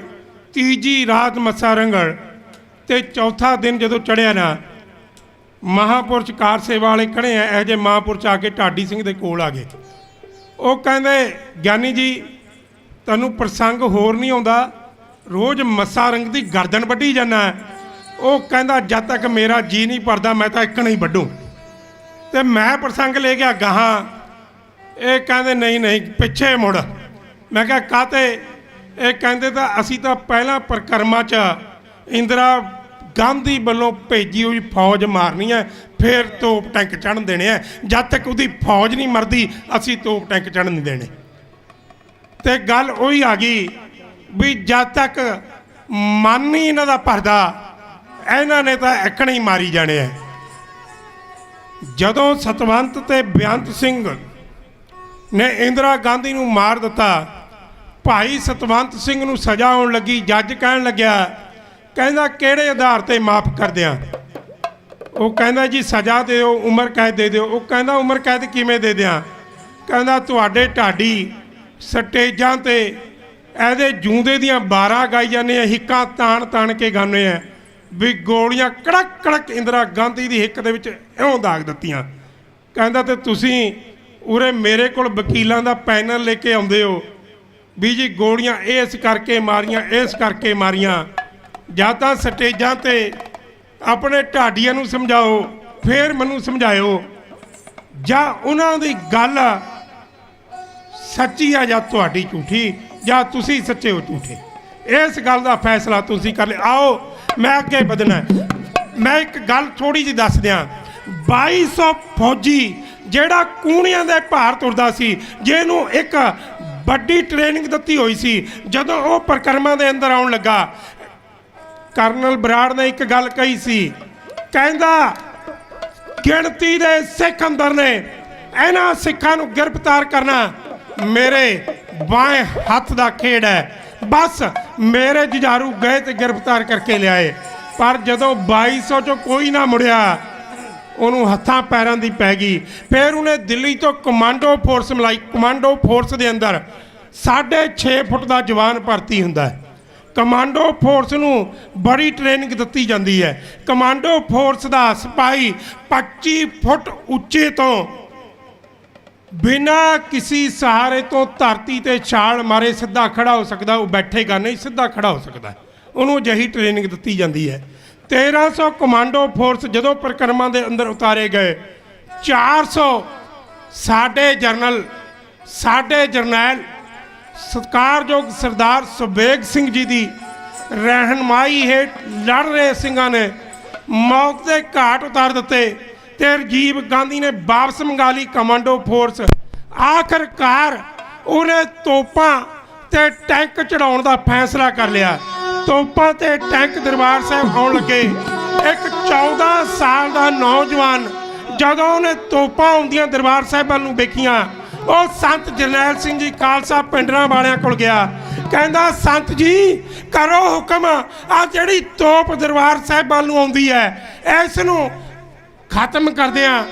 ਤੀਜੀ ਰਾਤ ਮੱਸਾ ਰੰਗੜ, ਤੇ ਚੌਥਾ ਦਿਨ ਜਦੋਂ ਚੜ੍ਹਿਆ ਨਾ, ਮਹਾਂਪੁਰਸ਼ ਕਾਰ ਸੇਵਾ ਵਾਲੇ ਖੜੇ ਆ, ਇਹੋ ਜਿਹੇ ਮਹਾਂਪੁਰਸ਼ ਆ ਕੇ ਢਾਡੀ ਸਿੰਘ ਦੇ ਕੋਲ ਆ ਗਏ। ਉਹ ਕਹਿੰਦੇ ਗਿਆਨੀ ਜੀ ਤੈਨੂੰ ਪ੍ਰਸੰਗ ਹੋਰ ਨਹੀਂ ਆਉਂਦਾ, ਰੋਜ਼ ਮੱਸਾ ਰੰਗ ਦੀ ਗਰਦਨ ਵੱਢੀ ਜਾਂਦਾ। ਉਹ ਕਹਿੰਦਾ ਜਦ ਤੱਕ ਮੇਰਾ ਜੀ ਨਹੀਂ ਭਰਦਾ ਮੈਂ ਤਾਂ ਇੱਕ ਨਹੀਂ ਵੱਢੂ। ਤੇ ਮੈਂ ਪ੍ਰਸੰਗ ਲੈ ਗਿਆ ਗਾਹਾਂ। ਇਹ ਕਹਿੰਦੇ ਨਹੀਂ ਨਹੀਂ ਪਿੱਛੇ ਮੁੜ। ਮੈਂ ਕਿਹਾ ਕਾਹਤੇ? ਇਹ ਕਹਿੰਦੇ ਤਾਂ ਅਸੀਂ ਤਾਂ ਪਹਿਲਾਂ ਪਰਿਕਰਮਾ 'ਚ ਇੰਦਰਾ ਗਾਂਧੀ ਵੱਲੋਂ ਭੇਜੀ ਹੋਈ ਫੌਜ ਮਾਰਨੀ ਹੈ, ਫਿਰ ਤੋਪ ਟੈਂਕ ਚੜ੍ਹਨ ਦੇਣੇ ਆ। ਜਦ ਤੱਕ ਉਹਦੀ ਫੌਜ ਨਹੀਂ ਮਰਦੀ ਅਸੀਂ ਤੋਪ ਟੈਂਕ ਚੜ੍ਹਨ ਨਹੀਂ ਦੇਣੇ। ਤੇ ਗੱਲ ਉਹੀ ਆ ਗਈ ਵੀ ਜਦ ਤੱਕ ਮਨ ਨਹੀਂ ਇਹਨਾਂ ਦਾ ਭਰਦਾ ਇਹਨਾਂ ਨੇ ਤਾਂ ਇੱਕਣ ਹੀ ਮਾਰੀ ਜਾਣੇ ਆ। ਜਦੋਂ ਸਤਵੰਤ ਤੇ ਬੇਅੰਤ ਸਿੰਘ ਨੇ ਇੰਦਰਾ ਗਾਂਧੀ ਨੂੰ ਮਾਰ ਦਿੱਤਾ, ਭਾਈ ਸਤਵੰਤ ਸਿੰਘ ਨੂੰ ਸਜ਼ਾ ਆਉਣ ਲੱਗੀ। ਜੱਜ ਕਹਿਣ ਲੱਗਿਆ, ਕਹਿੰਦਾ ਕਿਹੜੇ ਆਧਾਰ ਤੇ ਮਾਫ ਕਰ ਦਿਆਂ? ਉਹ ਕਹਿੰਦਾ ਜੀ ਸਜ਼ਾ ਦਿਓ, ਉਮਰ ਕੈਦ ਦੇ ਦਿਓ। ਉਹ ਕਹਿੰਦਾ ਉਮਰ ਕੈਦ ਕਿਵੇਂ ਦੇ ਦਿਆਂ? ਕਹਿੰਦਾ ਤੁਹਾਡੇ ਢਾਡੀ ਸਟੇਜਾਂ ਤੇ ਇਹਦੇ ਜੂੰਦੇ ਦੀਆਂ 12 ਗਾਈ ਜਾਂਦੇ ਆ, ਹਿੱਕਾਂ ਤਾਣ ਤਾਣ ਕੇ ਗਾਉਂਦੇ ਆ ਵੀ ਗੋਲੀਆਂ ਕੜਕ ਕੜਕ ਇੰਦਰਾ ਗਾਂਧੀ ਦੀ ਹਿੱਕ ਦੇ ਵਿੱਚ ਇਉਂ ਦਾਗ ਦਿੱਤੀਆਂ। ਕਹਿੰਦਾ ਤੇ ਤੁਸੀਂ ਉਰੇ ਮੇਰੇ ਕੋਲ ਵਕੀਲਾਂ ਦਾ ਪੈਨਲ ਲੈ ਕੇ ਆਉਂਦੇ ਹੋ ਵੀ ਜੀ ਗੋਲੀਆਂ ਇਸ ਕਰਕੇ ਮਾਰੀਆਂ, ਇਸ ਕਰਕੇ ਮਾਰੀਆਂ। ਜਾਂ ਤਾਂ ਸਟੇਜਾਂ ਤੇ ਆਪਣੇ ਢਾਡੀਆਂ ਨੂੰ ਸਮਝਾਓ, ਫਿਰ ਮੈਨੂੰ ਸਮਝਾਇਓ, ਜਾਂ ਉਹਨਾਂ ਦੀ ਗੱਲ ਸੱਚੀ ਆ ਜਾਂ ਤੁਹਾਡੀ ਝੂਠੀ, ਜਾਂ ਤੁਸੀਂ ਸੱਚੇ ਹੋ ਝੂਠੇ। ਇਸ ਗੱਲ ਦਾ ਫੈਸਲਾ ਤੁਸੀਂ ਕਰ ਲਿਓ। ਆਓ ਮੈਂ ਅੱਗੇ ਵਧਣਾ। ਮੈਂ ਇੱਕ ਗੱਲ ਥੋੜੀ ਜਿਹੀ ਦੱਸ ਦਿਆਂ। 2200 ਫੌਜੀ ਜਿਹੜਾ ਕੂਣੀਆਂ ਦੇ ਭਾਰ ਤੁਰਦਾ ਸੀ, ਜਿਹਨੂੰ ਇੱਕ ਵੱਡੀ ਟ੍ਰੇਨਿੰਗ ਦਿੱਤੀ ਹੋਈ ਸੀ, ਜਦੋਂ ਉਹ ਪਰਿਕਰਮਾ ਦੇ ਅੰਦਰ ਆਉਣ ਲੱਗਾ, ਕਰਨਲ ਬਰਾੜ ਨੇ ਇੱਕ ਗੱਲ ਕਹੀ ਸੀ, ਕਹਿੰਦਾ ਗਿਣਤੀ ਦੇ ਸਿੱਖ ਅੰਦਰ ਨੇ, ਇਹਨਾਂ ਸਿੱਖਾਂ ਨੂੰ ਗ੍ਰਿਫਤਾਰ ਕਰਨਾ ਮੇਰੇ ਬਾएं ਹੱਥ ਦਾ ਖੇਡ ਹੈ। ਬਸ ਮੇਰੇ ਜੁਝਾਰੂ ਗਏ ਤੇ ਗ੍ਰਿਫਤਾਰ ਕਰਕੇ ਲਿਆਏ, ਪਰ ਜਦੋਂ 2200 ਚੋਂ ਕੋਈ ਨਾ ਮੁੜਿਆ, ਉਹਨੂੰ ਹੱਥਾਂ ਪੈਰਾਂ ਦੀ ਪੈ ਗਈ। ਫਿਰ ਉਹਨੇ ਦਿੱਲੀ ਤੋਂ ਕਮਾਂਡੋ ਫੋਰਸ ਮਿਲਾਈ। ਕਮਾਂਡੋ ਫੋਰਸ ਦੇ ਅੰਦਰ 6.5 ਫੁੱਟ ਦਾ ਜਵਾਨ ਭਰਤੀ ਹੁੰਦਾ ਹੈ। ਕਮਾਂਡੋ ਫੋਰਸ ਨੂੰ ਬੜੀ ਟ੍ਰੇਨਿੰਗ ਦਿੱਤੀ ਜਾਂਦੀ ਹੈ। ਕਮਾਂਡੋ ਫੋਰਸ ਦਾ ਸਿਪਾਹੀ 25 ਫੁੱਟ ਉੱਚੇ ਤੋਂ ਬਿਨਾਂ ਕਿਸੇ ਸਹਾਰੇ ਤੋਂ ਧਰਤੀ ਤੇ ਛਾਲ ਮਾਰੇ ਸਿੱਧਾ ਖੜਾ ਹੋ ਸਕਦਾ। ਉਹ ਬੈਠੇਗਾ ਨਹੀਂ, ਸਿੱਧਾ ਖੜਾ ਹੋ ਸਕਦਾ। ਉਹਨੂੰ ਅਜਿਹੀ ਟ੍ਰੇਨਿੰਗ ਦਿੱਤੀ ਜਾਂਦੀ ਹੈ। 1300 ਕਮਾਂਡੋ ਫੋਰਸ ਜਦੋਂ ਪਰਿਕਰਮਾ ਦੇ ਅੰਦਰ ਉਤਾਰੇ ਗਏ, 400 ਸਾਡੇ ਜਰਨੈਲ ਸਤਿਕਾਰਯੋਗ ਸਰਦਾਰ ਸੁਬੇਗ ਸਿੰਘ ਜੀ ਦੀ ਰਹਿਨਮਾਈ ਹੇਠ ਲੜ ਰਹੇ ਸਿੰਘਾਂ ਨੇ ਮੌਤ ਦੇ ਘਾਟ ਉਤਾਰ ਦਿੱਤੇ ਤੇ ਰਾਜੀਵ ਗਾਂਧੀ ਨੇ ਵਾਪਸ ਮੰਗਾ ਲਈ ਕਮਾਂਡੋ ਫੋਰਸ। ਆਖਰਕਾਰ ਉਹਨੇ ਤੋਪਾਂ ਤੇ ਟੈਂਕ ਚੜਾਉਣ ਦਾ ਫੈਸਲਾ ਕਰ ਲਿਆ। ਤੋਪਾਂ ਤੇ ਟੈਂਕ ਦਰਬਾਰ ਸਾਹਿਬ ਆਉਣ ਲੱਗੇ। ਇੱਕ 14 ਸਾਲ ਦਾ ਨੌਜਵਾਨ ਜਦੋਂ ਉਹਨੇ ਤੋਪਾਂ ਆਉਂਦੀਆਂ ਦਰਬਾਰ ਸਾਹਿਬ ਵੱਲ ਨੂੰ ਵੇਖੀਆਂ, ਉਹ ਸੰਤ ਜਰਨੈਲ ਸਿੰਘ ਜੀ ਖਾਲਸਾ ਪਿੰਡਰਾਂ ਵਾਲਿਆਂ ਕੋਲ ਗਿਆ। ਕਹਿੰਦਾ ਸੰਤ ਜੀ ਕਰੋ ਹੁਕਮ, ਆ ਜਿਹੜੀ ਤੋਪ ਦਰਬਾਰ ਸਾਹਿਬ ਵੱਲ ਨੂੰ ਆਉਂਦੀ ਹੈ, ਇਸ ਨੂੰ ਖਤਮ ਕਰਦੇ ਆ।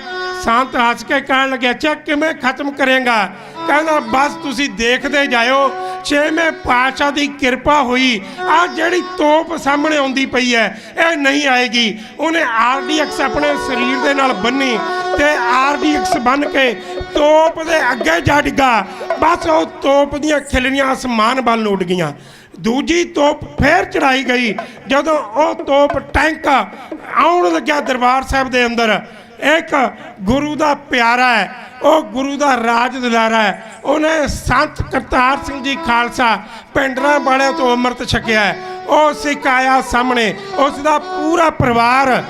ਸੰਤ ਹੱਸ ਕੇ ਕਹਿਣ ਲੱਗਿਆ, ਅੱਛਾ ਕਿਵੇਂ ਖਤਮ ਕਰੇਗਾ? ਕਹਿੰਦਾ ਬਸ ਤੁਸੀਂ ਦੇਖਦੇ ਜਾਇਓ, 6ਵੇਂ ਪਾਤਸ਼ਾਹ ਦੀ ਕਿਰਪਾ ਹੋਈ, ਆ ਜਿਹੜੀ ਤੋਪ ਸਾਹਮਣੇ ਆਉਂਦੀ ਪਈ ਹੈ ਇਹ ਨਹੀਂ ਆਏਗੀ। ਉਹਨੇ RDX ਆਪਣੇ ਸਰੀਰ ਦੇ ਨਾਲ ਬੰਨੀ ਤੇ RDX ਬੰਨ ਕੇ ਤੋਪ ਦੇ ਅੱਗੇ ਜਾ ਡਿੱਗਾ। ਬਸ ਉਹ ਤੋਪ ਦੀਆਂ ਖਿਲਰੀਆਂ ਅਸਮਾਨ ਵੱਲ ਨੂੰ ਉੱਡ ਗਈਆਂ। ਦੂਜੀ ਤੋਪ ਫੇਰ ਚੜਾਈ ਗਈ। ਜਦੋਂ ਉਹ ਤੋਪ ਟੈਂਕ ਆਉਣ ਲੱਗਿਆ ਦਰਬਾਰ ਸਾਹਿਬ ਦੇ ਅੰਦਰ, ਇੱਕ ਗੁਰੂ ਦਾ ਪਿਆਰਾ ਹੈ, ਉਹ ਗੁਰੂ ਦਾ ਰਾਜ ਦੁਲਾਰਾ ਹੈ, ਉਹਨੇ ਸੰਤ ਕਰਤਾਰ ਸਿੰਘ ਜੀ ਖਾਲਸਾ ਪਿੰਡਰਾਂ ਵਾਲਿਆਂ ਤੋਂ ਅੰਮ੍ਰਿਤ ਛਕਿਆ ਹੈ। ਉਹ ਸਿੱਖ ਆਇਆ ਸਾਹਮਣੇ, ਉਸ ਦਾ ਪੂਰਾ ਪਰਿਵਾਰ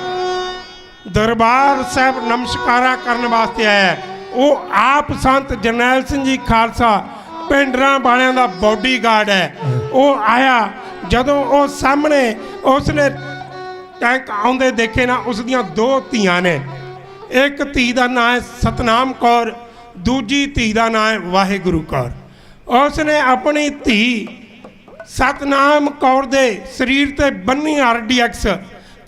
ਦਰਬਾਰ ਸਾਹਿਬ ਨਮਸਕਾਰਾਂ ਕਰਨ ਵਾਸਤੇ ਆਇਆ। ਉਹ ਆਪ ਸੰਤ ਜਰਨੈਲ ਸਿੰਘ ਜੀ ਖਾਲਸਾ ਪਿੰਡਰਾਂ ਵਾਲਿਆਂ ਦਾ ਬਾਡੀਗਾਰਡ ਹੈ। ਉਹ ਆਇਆ, ਜਦੋਂ ਉਹ ਸਾਹਮਣੇ ਉਸਨੇ ਟੈਂਕ ਆਉਂਦੇ ਦੇਖੇ ਨਾ, ਉਸ ਦੀਆਂ 2 ਧੀਆਂ ਨੇ। ਇੱਕ ਧੀ ਦਾ ਨਾਂ ਹੈ ਸਤਨਾਮ ਕੌਰ, ਦੂਜੀ ਧੀ ਦਾ ਨਾਂ ਹੈ ਵਾਹਿਗੁਰੂ ਕੌਰ। ਉਸਨੇ ਆਪਣੀ ਧੀ ਸਤਨਾਮ ਕੌਰ ਦੇ ਸਰੀਰ ਤੇ ਬੰਨੀ RDX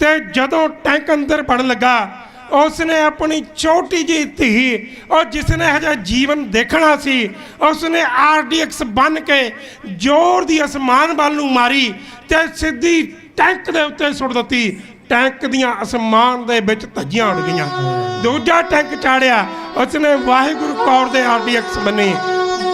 ਤੇ ਜਦੋਂ ਟੈਂਕ ਅੰਦਰ ਵੜਨ ਲੱਗਾ, ਉਸਨੇ ਆਪਣੀ ਛੋਟੀ ਜਿਹੀ ਧੀ, ਉਹ ਜਿਸਨੇ ਹਜੇ ਜੀਵਨ ਦੇਖਣਾ ਸੀ, ਉਸਨੇ RDX ਬੰਨ ਕੇ ਜ਼ੋਰ ਦੀ ਅਸਮਾਨ ਵੱਲ ਨੂੰ ਮਾਰੀ ਤੇ ਸਿੱਧੀ ਟੈਂਕ ਦੇ ਉੱਤੇ ਸੁੱਟ ਦਿੱਤੀ। ਟੈਂਕ ਦੀਆਂ ਅਸਮਾਨ ਦੇ ਵਿੱਚ ਧੱਜੀਆਂ ਉੱਡ ਗਈਆਂ। ਦੂਜਾ ਟੈਂਕ ਚਾੜਿਆ, ਉਸਨੇ ਵਾਹਿਗੁਰੂ ਕੌਰ ਦੇ RDX ਬੰਨੀ।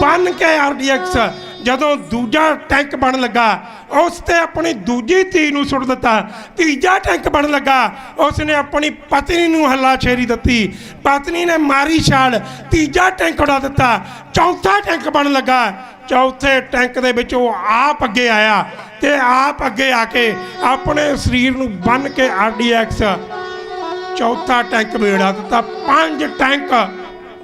ਬੰਨ ਕੇ RDX ਜਦੋਂ ਦੂਜਾ ਟੈਂਕ ਬਣਨ ਲੱਗਾ, ਉਸ ਤੇ ਆਪਣੀ ਦੂਜੀ ਧੀ ਨੂੰ ਸੁੱਟ ਦਿੱਤਾ। ਤੀਜਾ ਟੈਂਕ ਬਣਨ ਲੱਗਾ, ਉਸਨੇ ਆਪਣੀ ਪਤਨੀ ਨੂੰ ਹੱਲਾਸ਼ੇਰੀ ਦਿੱਤੀ। ਪਤਨੀ ਨੇ ਮਾਰੀ ਛਾਲ, ਤੀਜਾ ਟੈਂਕ ਉਡਾ ਦਿੱਤਾ। ਚੌਥਾ ਟੈਂਕ ਬਣਨ ਲੱਗਾ, ਚੌਥੇ ਟੈਂਕ ਦੇ ਵਿੱਚ ਉਹ ਆਪ ਅੱਗੇ ਆਇਆ ਤੇ ਆਪ ਅੱਗੇ ਆ ਕੇ ਆਪਣੇ ਸਰੀਰ ਨੂੰ ਬੰਨ ਕੇ RDX ਚੌਥਾ ਟੈਂਕ ਵੀ ਉਡਾ ਦਿੱਤਾ। 5 ਟੈਂਕ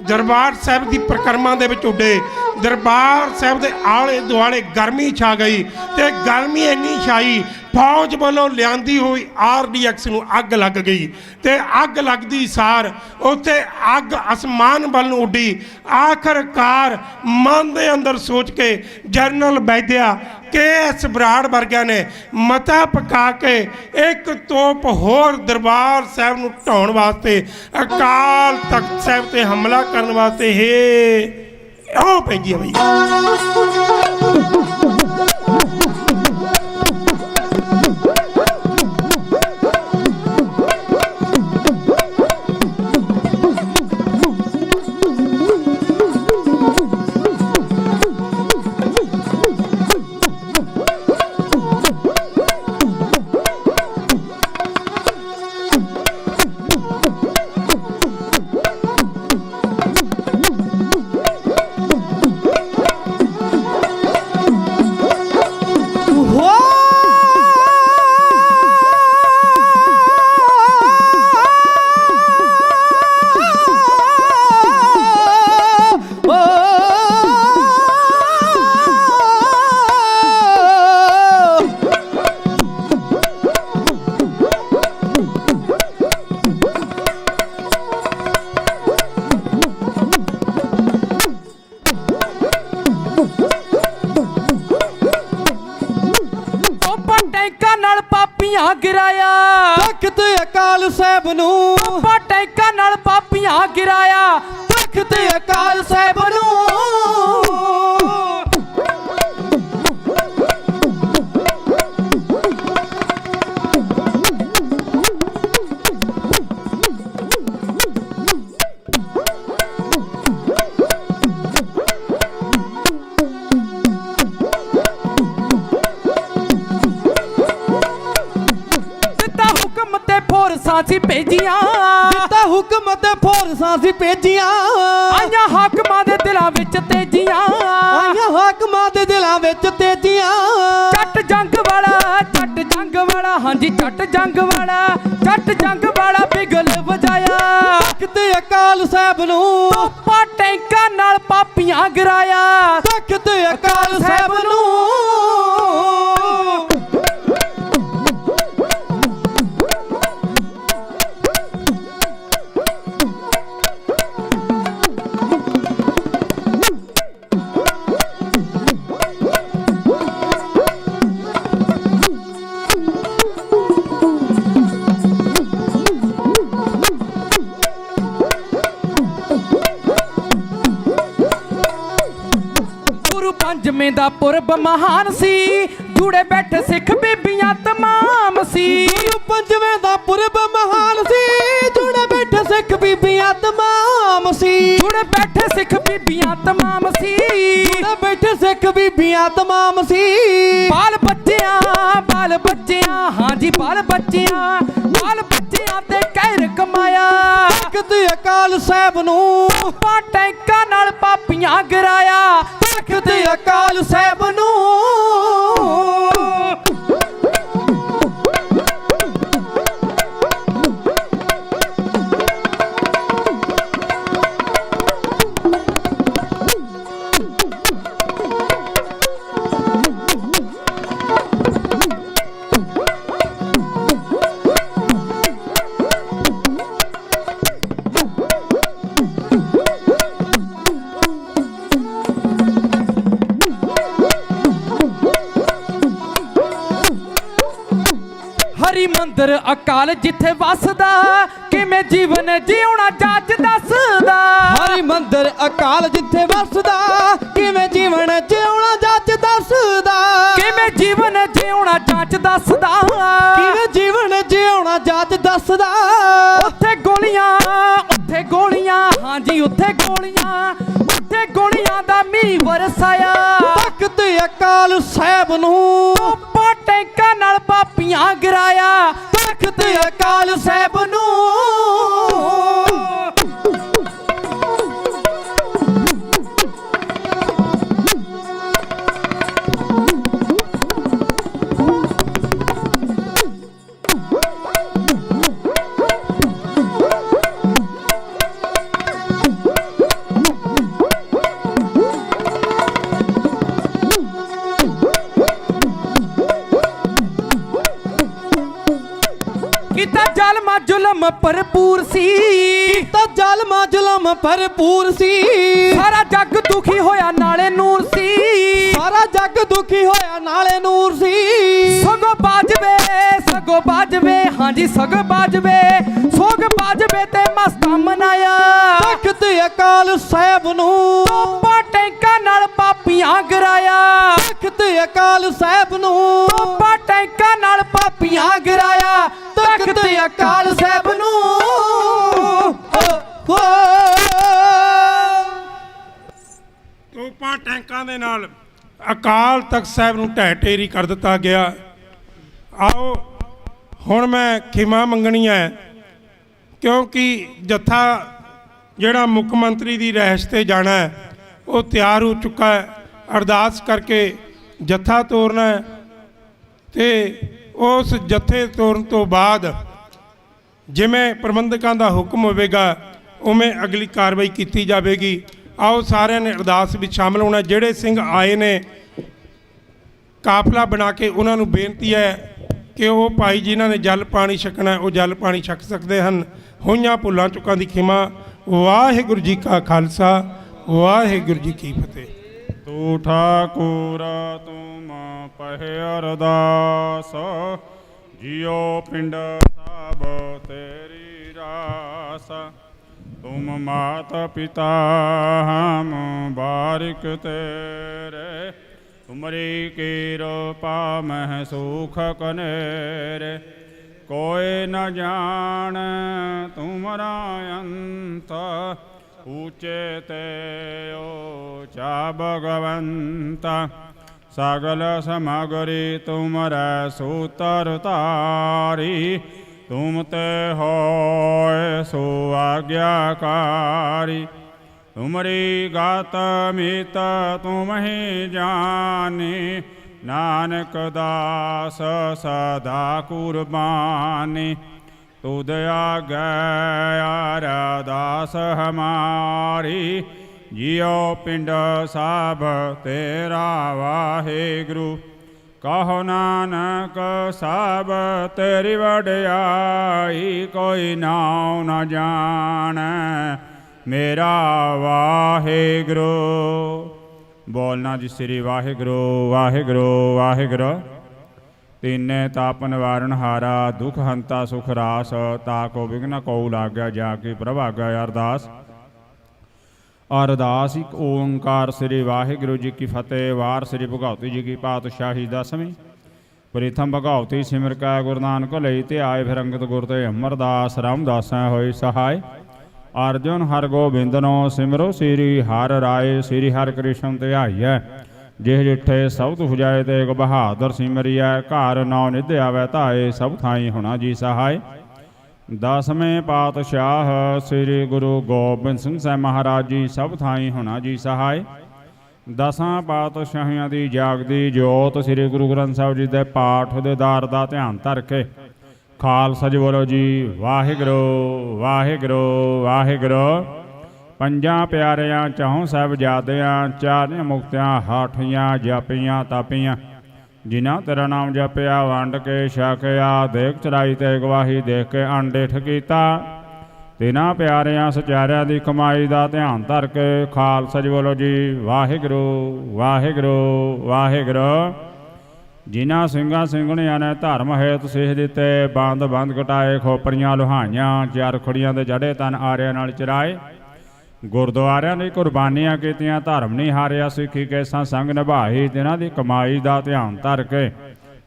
ਦਰਬਾਰ ਸਾਹਿਬ ਦੀ ਪਰਿਕਰਮਾ ਦੇ ਵਿੱਚ ਉੱਡੇ। ਦਰਬਾਰ ਸਾਹਿਬ ਦੇ ਆਲੇ ਦੁਆਲੇ ਗਰਮੀ ਛਾ ਗਈ ਤੇ ਗਰਮੀ ਇੰਨੀ ਛਾਈ, ਫੌਜ ਵੱਲੋਂ ਲਿਆਂਦੀ ਹੋਈ RDX ਨੂੰ ਅੱਗ ਲੱਗ ਗਈ ਤੇ ਅੱਗ ਲੱਗਦੀ ਸਾਰ ਉੱਥੇ ਅੱਗ ਅਸਮਾਨ ਵੱਲ ਨੂੰ ਉੱਡੀ। ਆਖਰਕਾਰ ਮਨ ਦੇ ਅੰਦਰ ਸੋਚ ਕੇ ਜਨਰਲ ਵੈਦਿਆ KS ਬਰਾੜ ਵਰਗਿਆਂ ਨੇ ਮਤਾ ਪਕਾ ਕੇ ਇੱਕ ਤੋਪ ਹੋਰ ਦਰਬਾਰ ਸਾਹਿਬ ਨੂੰ ਢਾਉਣ ਵਾਸਤੇ, ਅਕਾਲ ਤਖਤ ਸਾਹਿਬ ਤੇ ਹਮਲਾ ਕਰਨ ਵਾਸਤੇ ਉਹ ਪੈਂਦੀ ਹੈ ਬਈ। ਗਿਰਾਇਆ। ਤਖਤ ਅਕਾਲ ਸਾਹਿਬ ਨੂੰ ਆਪਾਂ ਟੈਂਕਾਂ ਨਾਲ ਪਾਪੀਆਂ ਗਿਰਾਇਆ। ਤਖਤ ਅਕਾਲ ਸਾਹਿਬ ਨੂੰ ਫੋਰਸਾਂ ਸੀ ਭੇਜੀਆਂ। ਦਿੱਤਾ ਹੁਕਮ ਤੇ ਫੋਰਸਾਂ ਸੀ ਭੇਜੀਆਂ। ਆਈਆਂ ਹਾਕਮਾਂ ਦੇ ਦਿਲਾਂ ਵਿੱਚ ਤੇਜੀਆਂ। ਆਈਆਂ ਹਾਕਮਾਂ ਦੇ ਦਿਲਾਂ ਵਿੱਚ ਤੇਜੀਆਂ। ਜੱਟ ਜੰਗ ਵਾਲਾ ਹਾਂਜੀ ਜੱਟ ਜੰਗ ਵਾਲਾ ਬਿਗਲ ਵਜਾਇਆ। ਤਖਤ ਅਕਾਲ ਸਾਹਿਬ ਨੂੰ ਆਪਾਂ ਟੈਂਕਾਂ ਨਾਲ ਪਾਪੀਆਂ ਗਿਰਾਇਆ। ਤਖਤ ਅਕਾਲ ਸਾਹਿਬ ਨੂੰ ਪੰਜਵੇਂ ਦਾ ਪੁਰਬ ਮਹਾਨ ਸੀ। ਜੁੜੇ ਬੈਠੇ ਸਿੱਖ ਬੀਬੀਆਂ ਤਮਾਮ ਸੀ। ਗੁਰੂ ਪੰਜਵੇਂ ਦਾ ਪੁਰਬ ਮਹਾਨ ਸੀ। ਜੁੜੇ ਬੈਠੇ ਸਿੱਖ ਬੀਬੀਆਂ ਤਮਾਮ ਸੀ। ਜੁੜੇ ਬੈਠੇ ਸਿੱਖ ਬੀਬੀਆਂ ਤਮਾਮ ਸੀ। ਜੁੜੇ ਬੈਠੇ ਸਿੱਖ ਬੀਬੀਆਂ ਤਮਾਮ ਸੀ। ਬਾਲ ਬੱਚਿਆਂ ਹਾਂਜੀ ਬਾਲ ਬੱਚਿਆਂ ਤੇ ਕਹਿਰ ਕਮਾਇਆ। ਤਖਤ ਅਕਾਲ ਸਾਹਿਬ ਨੂੰ ਆਪਾਂ ਟੈਂਕਾਂ ਨਾਲ ਪਾਪੀਆਂ ਗਿਰਾਇਆ। ਤਖਤ ਅਕਾਲ ਸਾਹਿਬ ਨੂੰ ਹਰੀ ਮੰਦਰ ਅਕਾਲ ਜਿੱਥੇ ਵਸਦਾ। ਕਿਵੇਂ ਜੀਵਨ ਜਿਉਣਾ ਜੱਜ ਦੱਸਦਾ। ਹਰੀ ਮੰਦਰ ਅਕਾਲ ਜਿੱਥੇ ਵਸਦਾ। ਕਿਵੇਂ ਜੀਵਨ ਜਿਉਣਾ ਜੱਜ ਦੱਸਦਾ। ਕਿਵੇਂ ਜੀਵਨ ਜਿਉਣਾ ਜੱਜ ਦੱਸਦਾ। ਕਿਵੇਂ ਜੀਵਨ ਜਿਉਣਾ ਜੱਜ ਦੱਸਦਾ। ਉੱਥੇ ਗੋਲੀਆਂ ਹਾਂਜੀ ਉੱਥੇ ਗੋਲੀਆਂ ਦਾ ਮੀਂਹ ਵਰਸਾਇਆ। ਤਖਤ ਅਕਾਲ ਸਾਹਿਬ ਨੂੰ ਆਪਾਂ ਟੈਂਕਾਂ ਨਾਲ ਪਾਪੀਆਂ ਗਿਰਾਇਆ। ਤਖਤ ਅਕਾਲ ਸਾਹਿਬ ਨੂੰ ਕੀਤਾ ਜ਼ਾਲਮਾਂ ਜ਼ੁਲਮ ਭਰਪੂਰ ਸੀ। ਕੀਤਾ ਜ਼ਾਲਮਾਂ ਜ਼ੁਲਮ ਭਰਪੂਰ ਸੀ। ਸਾਰਾ ਜੱਗ ਦੁਖੀ ਹੋਇਆ ਨਾਲੇ ਨੂਰ ਸੀ। ਸਾਰਾ ਜੱਗ ਦੁਖੀ ਹੋਇਆ ਨਾਲੇ ਨੂਰ ਸੀ। ਸਗੋਂ ਬਾਜਵੇ ਹਾਂਜੀ ਸਗੋਂ ਬਾਜਵੇ ਤੇ ਮਸਤਾ ਮਨਾਇਆ। ਤਖਤ ਅਕਾਲ ਸਾਹਿਬ ਨੂੰ ਆਪਾਂ ਟੈਂਕਾਂ ਨਾਲ ਪਾਪੀਆਂ ਗਿਰਾਇਆ। ਤਖਤ ਅਕਾਲ ਸਾਹਿਬ ਨੂੰ ਆਪਾਂ ਟੈਂਕਾਂ ਨਾਲ ਪਾਪੀਆਂ ਗਿਰਾਇਆ। ਤਖਤ ਅਕਾਲ ਸਾਹਿਬ ਨੂੰ ਤੋਪਾਂ ਟੈਂਕਾਂ ਦੇ ਨਾਲ ਅਕਾਲ ਤਖਤ ਸਾਹਿਬ ਨੂੰ ਢਹਿ ਢੇਰੀ ਕਰ ਦਿੱਤਾ ਗਿਆ। ਆਓ ਹੁਣ ਮੈਂ ਖਿਮਾ ਮੰਗਣੀ ਹੈ, ਕਿਉਂਕਿ ਜੱਥਾ ਜਿਹੜਾ ਮੁੱਖ ਮੰਤਰੀ ਦੀ ਰਹਿਸ਼ ਤੇ ਜਾਣਾ ਹੈ ਉਹ ਤਿਆਰ ਹੋ ਚੁੱਕਾ ਹੈ। ਅਰਦਾਸ ਕਰਕੇ ਜੱਥਾ ਤੋਰਨਾ ਹੈ ਤੇ ਉਸ ਜੱਥੇ ਤੋਰਨ ਤੋਂ ਬਾਅਦ ਜਿਵੇਂ ਪ੍ਰਬੰਧਕਾਂ ਦਾ ਹੁਕਮ ਹੋਵੇਗਾ ਉਵੇਂ ਅਗਲੀ ਕਾਰਵਾਈ ਕੀਤੀ ਜਾਵੇਗੀ। ਆਓ ਸਾਰਿਆਂ ਨੇ ਅਰਦਾਸ ਵਿੱਚ ਸ਼ਾਮਲ ਹੋਣਾ। ਜਿਹੜੇ ਸਿੰਘ ਆਏ ਨੇ ਕਾਫਲਾ ਬਣਾ ਕੇ ਉਹਨਾਂ ਨੂੰ ਬੇਨਤੀ ਹੈ ਕਿ ਉਹ ਭਾਈ ਜਿਨ੍ਹਾਂ ਨੇ ਜਲ ਪਾਣੀ ਛਕਣਾ ਉਹ ਜਲ ਪਾਣੀ ਛਕ ਸਕਦੇ ਹਨ। ਹੋਈਆਂ ਭੁੱਲਾਂ ਚੁੱਕਾਂ ਦੀ ਖਿਮਾ। ਵਾਹਿਗੁਰੂ ਜੀ ਕਾ ਖਾਲਸਾ ਵਾਹਿਗੁਰੂ ਜੀ ਕੀ ਫਤਿਹ। ਤੂੰ ਠਾਕੁਰ ਤੂੰ ਪਹਿ ਅਰਦਾਸ जियो पिंड सब तेरी रास, तुम माता पिता हम बारिक तेरे, तुमरी कृपा मह सुख कनेरे, कोई न जान तुमरा अंत, ऊँचे ते ऊँचा भगवंता, सगल समगरी तुमरे सूतर तारी, तुम ते होए सो आज्ञाकारी, तुमरी गात मीत तुम ही जानी, नानक दास सदा कुर्बानी, तुद आज्ञा दास हमारी, जियो पिंड सब तेरा वाहिगुरु, कहो नानक सब तेरी वड्याई, कोई नाम न जान मेरा वाहिगुरु। बोलना जी श्री वाहिगुरु वाहिगुरु वाहिगुरु। तीने ताप निवारण हारा, दुख हंता सुख रास, ताको विघ्न को लाग्या जाकी प्रभाग्या अरदास। अरदास एक ओंकार श्री वाहिगुरु जी की फतेह। वार श्री भगवती जी की पातशाही दसवीं। प्रथम भगवती सिमर का गुरु नानक लई ते आए, फिर अंगत गुर ते अमरदास रामदास होई सहाय। अर्जुन हर गोबिंदनो सिमरो श्री हर राय, श्री हर कृष्ण ते आइय, जिह जिठे सब तुख जाए ते एक बहादुर सिमरिया, घर नौ निध आवे ताए, सब थाई होना जी सहाय। दसवें पातशाह श्री गुरु गोबिंद सिंह साहब महाराज जी, सब थाई होना जी सहाय। दसां पातशाहियां दी जागदी जोत श्री गुरु ग्रंथ साहिब जी दे पाठ दे दार दा ध्यान धर के खालसा जी बोलो जी वाहिगुरु वाहिगुरु वाहिगुरु। पंजां प्यारियां चौं साहिबजादियां, चारियां मुक्तियां हाठियां जापियां तापियां, जिन्हां तेरा नाम जपिया वंड के छकिया, देख चराई ते गवाही देख के अंडेठ कीता, तिन्हां प्यारियां सचारियां दी कमाई दा ध्यान धर के खालसा जी बोलो जी वाहिगुरु वाहिगुरु वाहिगुरु। जिन्हां ਸਿੰਘਾਂ ਸਿੰਘਣੀਆਂ ने धर्म हेत सीख दिते, बंद बंद घटाए खोपड़ियां लुहाइयां, चार खड़ियां दे जड़े तन आरियां नाल चराए, गुरद्वारियां दी कुर्बानियां कीतियां, धर्म नहीं हारिया सिੱਖੀ केसां संग निभाई, तिन्हां दी कमाई दा ध्यान धर के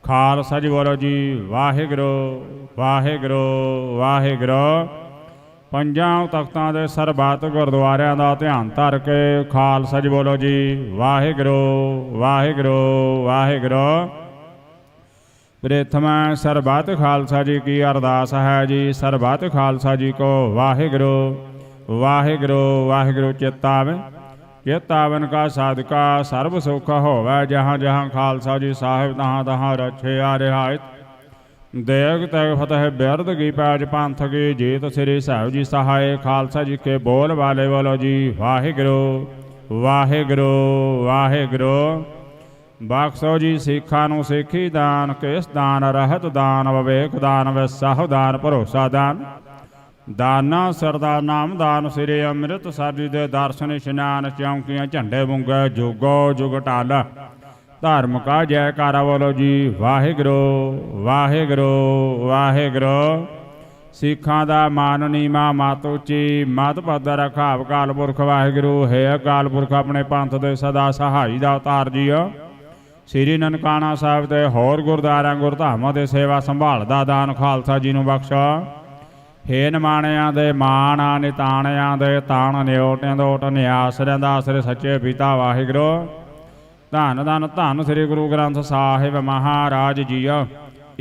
खालसा जी बोलो जी वाहिगुरु वाहिगुरु वाहिगुरु। पंजां तख्तां दे सरबत गुरद्वारियां दा ध्यान धर के खालसा जी बोलो जी वाहिगुरु वाहिगुरु वाहिगुरु। प्रथम सरबत खालसा जी की अरदास है जी, सरबत खालसा जी को वाहिगुरु वाहिगुरु वाहिगुरु। चेतावन चेतावन का साधका सर्व सुख होवै, जहाँ जहाँ खालसा जी साहिब तहाँ तहाँ रक्षे आ रिहायत, देग तैग फतेह बिरद की पैज पंथ की जीत, श्री साहिब जी सहाय। खालसा जी के बोल वाले बोलो जी वाहिगुरु वाहिगुरु वाहिगुरु। बख्शो जी सिखा नूं सिखी दान, किस दान रहत दान, विवेक दान, विसाह दान, भरोसा दान, दाना सरदा नाम दान, श्री अमृत सर जी दे दर्शन इशनान, चौंकियां झंडे बुंगे जुगो जुग टाला, धर्म का जयकारा बोलो जी वाहिगुरु वाहिगुरु वाहिगुरु। सिखां दा मान नीमा मत उची, मत पदर रखाव काल पुरख वाहिगुरु, है अकाल पुरख अपने पंथ दे सदा सहाई दा अवतार जी। श्री ननकाना साहिब ते होर गुरद्वारियां गुरधामां दे सेवा संभाल दा दान खालसा जी नूं बख्शो। हे नमाणियां दे मान, निताणियां दे ताण, न्योटियां दोट, निआसरियां दा आसरे सच्चे पिता वाहिगुरु। धन धन धन श्री गुरु ग्रंथ साहिब महाराज जी।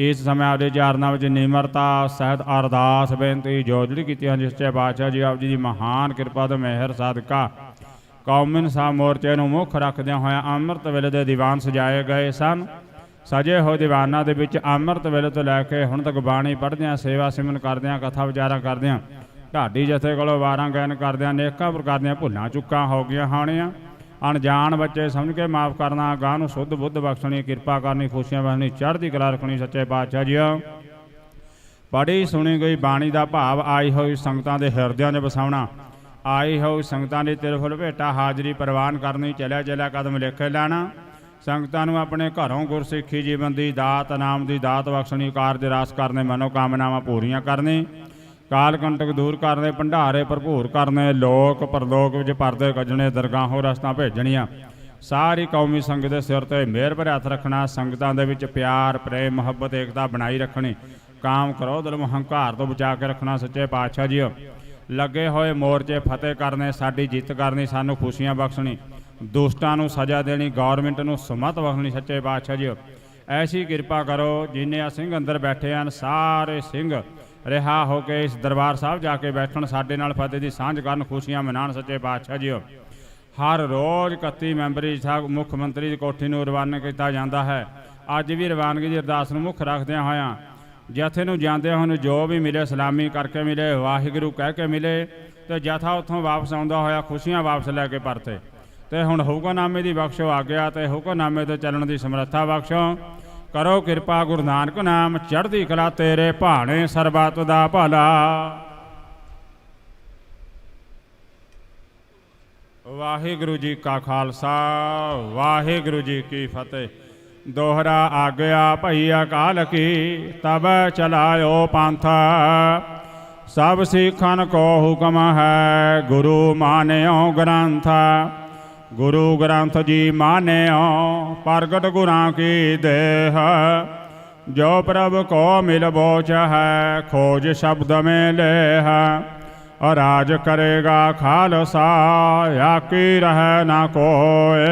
इस समय आपके चरणों में निमरता सहित अरदास बेनती जोजड़ी की सच्चे पातशाह जी आप जी की महान कृपा तो मेहर सदका कौमिन साहब मोर्चे नूं मुख रखद्या होया अमृत वेले दे दीवान सजाए गए सन। सजे हो दीवाना दे विच अमृत वेले तो लैके हुण तक बाणी पढ़द्या, सेवा सिमरन करद्या, कथा विचारा करद्या, ढाडी जथे कोलों वारां गायन करद्या अनेकां प्रकार दीआं भुल्लां चुक्कां हो गईयां होणीआं। अणजाण बच्चे समझ के माफ़ करना, गाह नूं शुद्ध बुद्ध बख्शणी, कृपा करनी, खुशियां बख्शणी, चढ़दी कला रखनी सच्चे पातशाह जी। पढ़ी सुनी गई बाणी का भाव आई हुई संगतां दे हिरदियां 'च वसाउणा, आई हुई संगतां दी तिरफुल भेटा हाजरी प्रवान करनी, चलिया चलिया कदम लेखे लाना, ਸੰਗਤਾਂ ਨੂੰ ਆਪਣੇ ਘਰੋਂ ਗੁਰਸਿੱਖੀ ਜੀਵਨ ਦੀ ਦਾਤ, ਨਾਮ ਦੀ ਦਾਤ ਬਖਸ਼ਣੀ, ਕਾਰਜ ਰਾਸ ਕਰਨੇ, ਮਨੋਕਾਮਨਾਵਾਂ ਪੂਰੀਆਂ ਕਰਨੀ, ਕਾਲ ਕੰਟਕ ਦੂਰ ਕਰਨੇ, ਭੰਡਾਰੇ ਭਰਪੂਰ ਕਰਨੇ, ਲੋਕ ਪਰਲੋਕ ਵਿੱਚ ਪਰਦੇ ਕੱਢਣੇ, ਦਰਗਾਹੋਂ ਰਸਤਾਂ ਭੇਜਣੀਆਂ। ਸਾਰੀ ਕੌਮੀ ਸੰਗਤ ਦੇ ਸਿਰ ਤੇ ਮਿਹਰ ਭਰਿਆ ਹੱਥ ਰੱਖਣਾ। ਸੰਗਤਾਂ ਦੇ ਵਿੱਚ ਪਿਆਰ, ਪ੍ਰੇਮ, ਮੁਹੱਬਤ, ਏਕਤਾ ਬਣਾਈ ਰੱਖਣੀ। ਕਾਮ, ਕ੍ਰੋਧ, ਹੰਕਾਰ ਤੋਂ ਬਚਾ ਕੇ ਰੱਖਣਾ। ਸੱਚੇ ਪਾਤਸ਼ਾਹ ਜੀ ਲੱਗੇ ਹੋਏ ਮੋਰਚੇ ਫਤਿਹ ਕਰਨੇ, ਸਾਡੀ ਜਿੱਤ ਕਰਨੀ, ਸਾਨੂੰ ਖੁਸ਼ੀਆਂ ਬਖਸ਼ਣੀ, ਦੁਸ਼ਟਾਂ ਨੂੰ ਸਜ਼ਾ ਦੇਣੀ, ਗੌਰਮੈਂਟ ਨੂੰ ਸੁਮਤ ਬਖਸ਼ਣੀ। ਸੱਚੇ ਪਾਤਸ਼ਾਹ ਜੀ ਐਸੀ ਕਿਰਪਾ ਕਰੋ। ਜਿੰਨੇ ਸਿੰਘ ਅੰਦਰ ਬੈਠੇ ਹਨ ਸਾਰੇ ਸਿੰਘ ਰਿਹਾ ਹੋ ਕੇ ਇਸ ਦਰਬਾਰ ਸਾਹਿਬ ਜਾ ਕੇ ਬੈਠਣ, ਸਾਡੇ ਨਾਲ ਫਤਿਹ ਦੀ ਸਾਂਝ ਕਰਨ, ਖੁਸ਼ੀਆਂ ਮਨਾਉਣ। ਸੱਚੇ ਪਾਤਸ਼ਾਹ ਜੀ ਹਰ ਰੋਜ਼ 31 ਮੈਂਬਰੀ ਸਾਹਿਬ ਮੁੱਖ ਮੰਤਰੀ ਦੀ ਕੋਠੀ ਨੂੰ ਰਵਾਨਾ ਕੀਤਾ ਜਾਂਦਾ ਹੈ। ਅੱਜ ਵੀ ਰਵਾਨਗੀ ਦੀ ਅਰਦਾਸ ਨੂੰ ਮੁੱਖ ਰੱਖਦਿਆਂ ਹੋਇਆਂ ਜਥੇ ਨੂੰ ਜਾਂਦੇ ਹੋਏ ਜੋ ਵੀ ਮਿਲੇ ਸਲਾਮੀ ਕਰਕੇ ਮਿਲੇ, ਵਾਹਿਗੁਰੂ ਕਹਿ ਕੇ ਮਿਲੇ, ਤੇ ਜਥਾ ਉੱਥੋਂ ਵਾਪਸ ਆਉਂਦਾ ਹੋਇਆ ਖੁਸ਼ੀਆਂ ਵਾਪਸ ਲੈ ਕੇ ਪਰਤੇ। ਤੇ ਹੁਣ ਹੁਕਮਨਾਮੇ ਦੀ ਬਖਸ਼ੋ ਆ ਗਿਆ, ਤੇ ਹੁਕਮਨਾਮੇ ਤੋਂ ਚੱਲਣ ਦੀ ਸਮਰੱਥਾ ਬਖਸ਼ੋ। ਕਰੋ ਕਿਰਪਾ ਗੁਰੂ ਨਾਨਕ ਨਾਮ ਚੜ੍ਹਦੀ ਕਲਾ ਤੇਰੇ ਭਾਣੇ, ਸਰਬੱਤ ਦਾ ਭਲਾ। ਵਾਹਿਗੁਰੂ ਜੀ ਕਾ ਖਾਲਸਾ, ਵਾਹਿਗੁਰੂ ਜੀ ਕੀ ਫਤਿਹ। ਦੋਹਰਾ ਆਗਿਆ ਭਈ ਅਕਾਲ ਕੀ, ਤਬ ਚਲਾਇਓ ਪੰਥ। ਸਭ ਸਿੱਖਨ ਕੋ ਹੁਕਮ ਹੈ, ਗੁਰੂ ਮਾਨਿਓ ਗ੍ਰੰਥ। ਗੁਰੂ ਗ੍ਰੰਥ ਜੀ ਮਾਨਿਓ, ਪ੍ਰਗਟ ਗੁਰਾਂ ਕੀ ਦੇਹ। ਜੋ ਪ੍ਰਭ ਕੋ ਮਿਲ ਬੋਚ ਹੈ, ਖੋਜ ਸ਼ਬਦ में लेह। राज करेगा खालसा, या की रह ना कोय।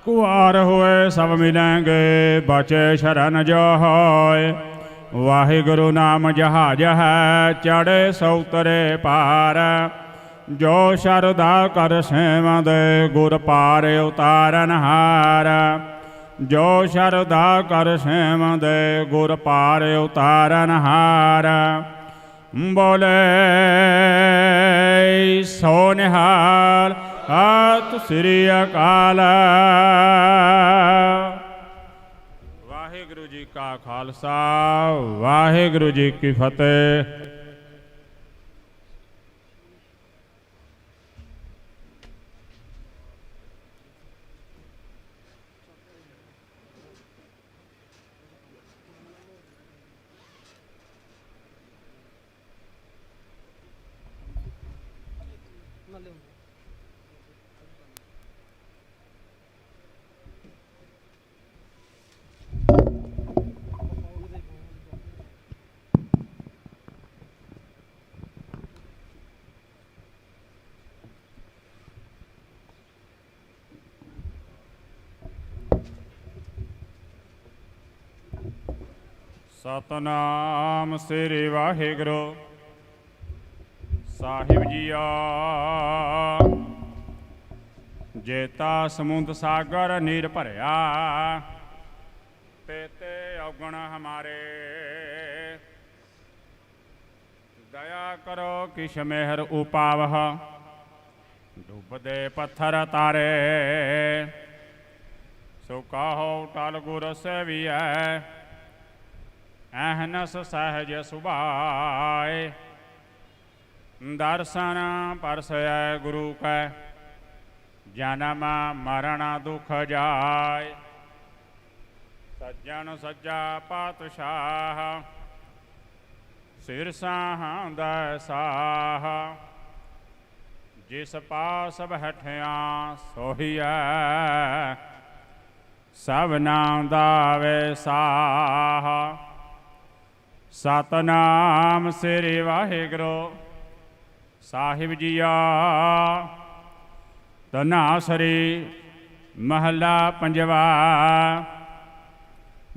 कुआर हुए सब मिलेंगे, बचे शरण जो होए। वाहिगुरु नाम जहाज है, चढ़े सौतरे पार। जो शरदा कर सेवंद, गुर पार उतारन हार। जो शरदा कर सेवंद, गुर पार उतारन हार। बोले सो निहाल, सत श्री अकाल। वाहिगुरु जी का खालसा, वाहिगुरु जी की फतेह। सतनाम श्री वाहिगुरु साहिब जीआ। जेता समुंद सागर नीर भरिया, तेते अवगुण हमारे। दया करो किश मेहर उपावह, डूबदे पत्थर तारे। सो कहो टल गुर सेवियै, अहनस सहज सुभाए। दर्शन परसय गुरु कै, जन्म मरण दुख जाय। सज्जन सज्जा पातशाह, सिर साहंद साह। जिस पास बैठिया सोहिया, सब नाम दावे साह। सतनाम श्री वाहिगुरु साहिब जीआ। धनासरी महला पंजवा।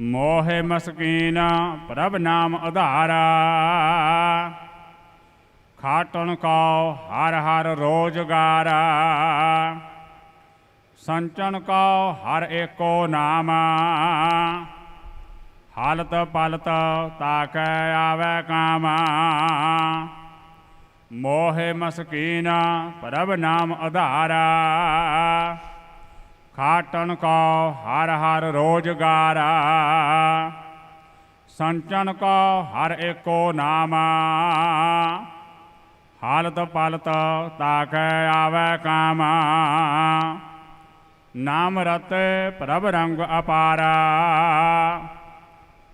मोहे मस्कीन प्रभ नाम उधारा। खाटन को हर हर रोजगारा। संचन को हर एको नामा। हालत पलत ताक आवे कामा। मोहे मस्कीन प्रभ नाम उधारा। खाटन को हर हर रोजगारा। संचन को हर एको नामा। हालत पलत ताक आवे कामा। ਨਾਮ ਰਤੈ ਪ੍ਰਭ ਰੰਗ ਅਪਾਰਾ।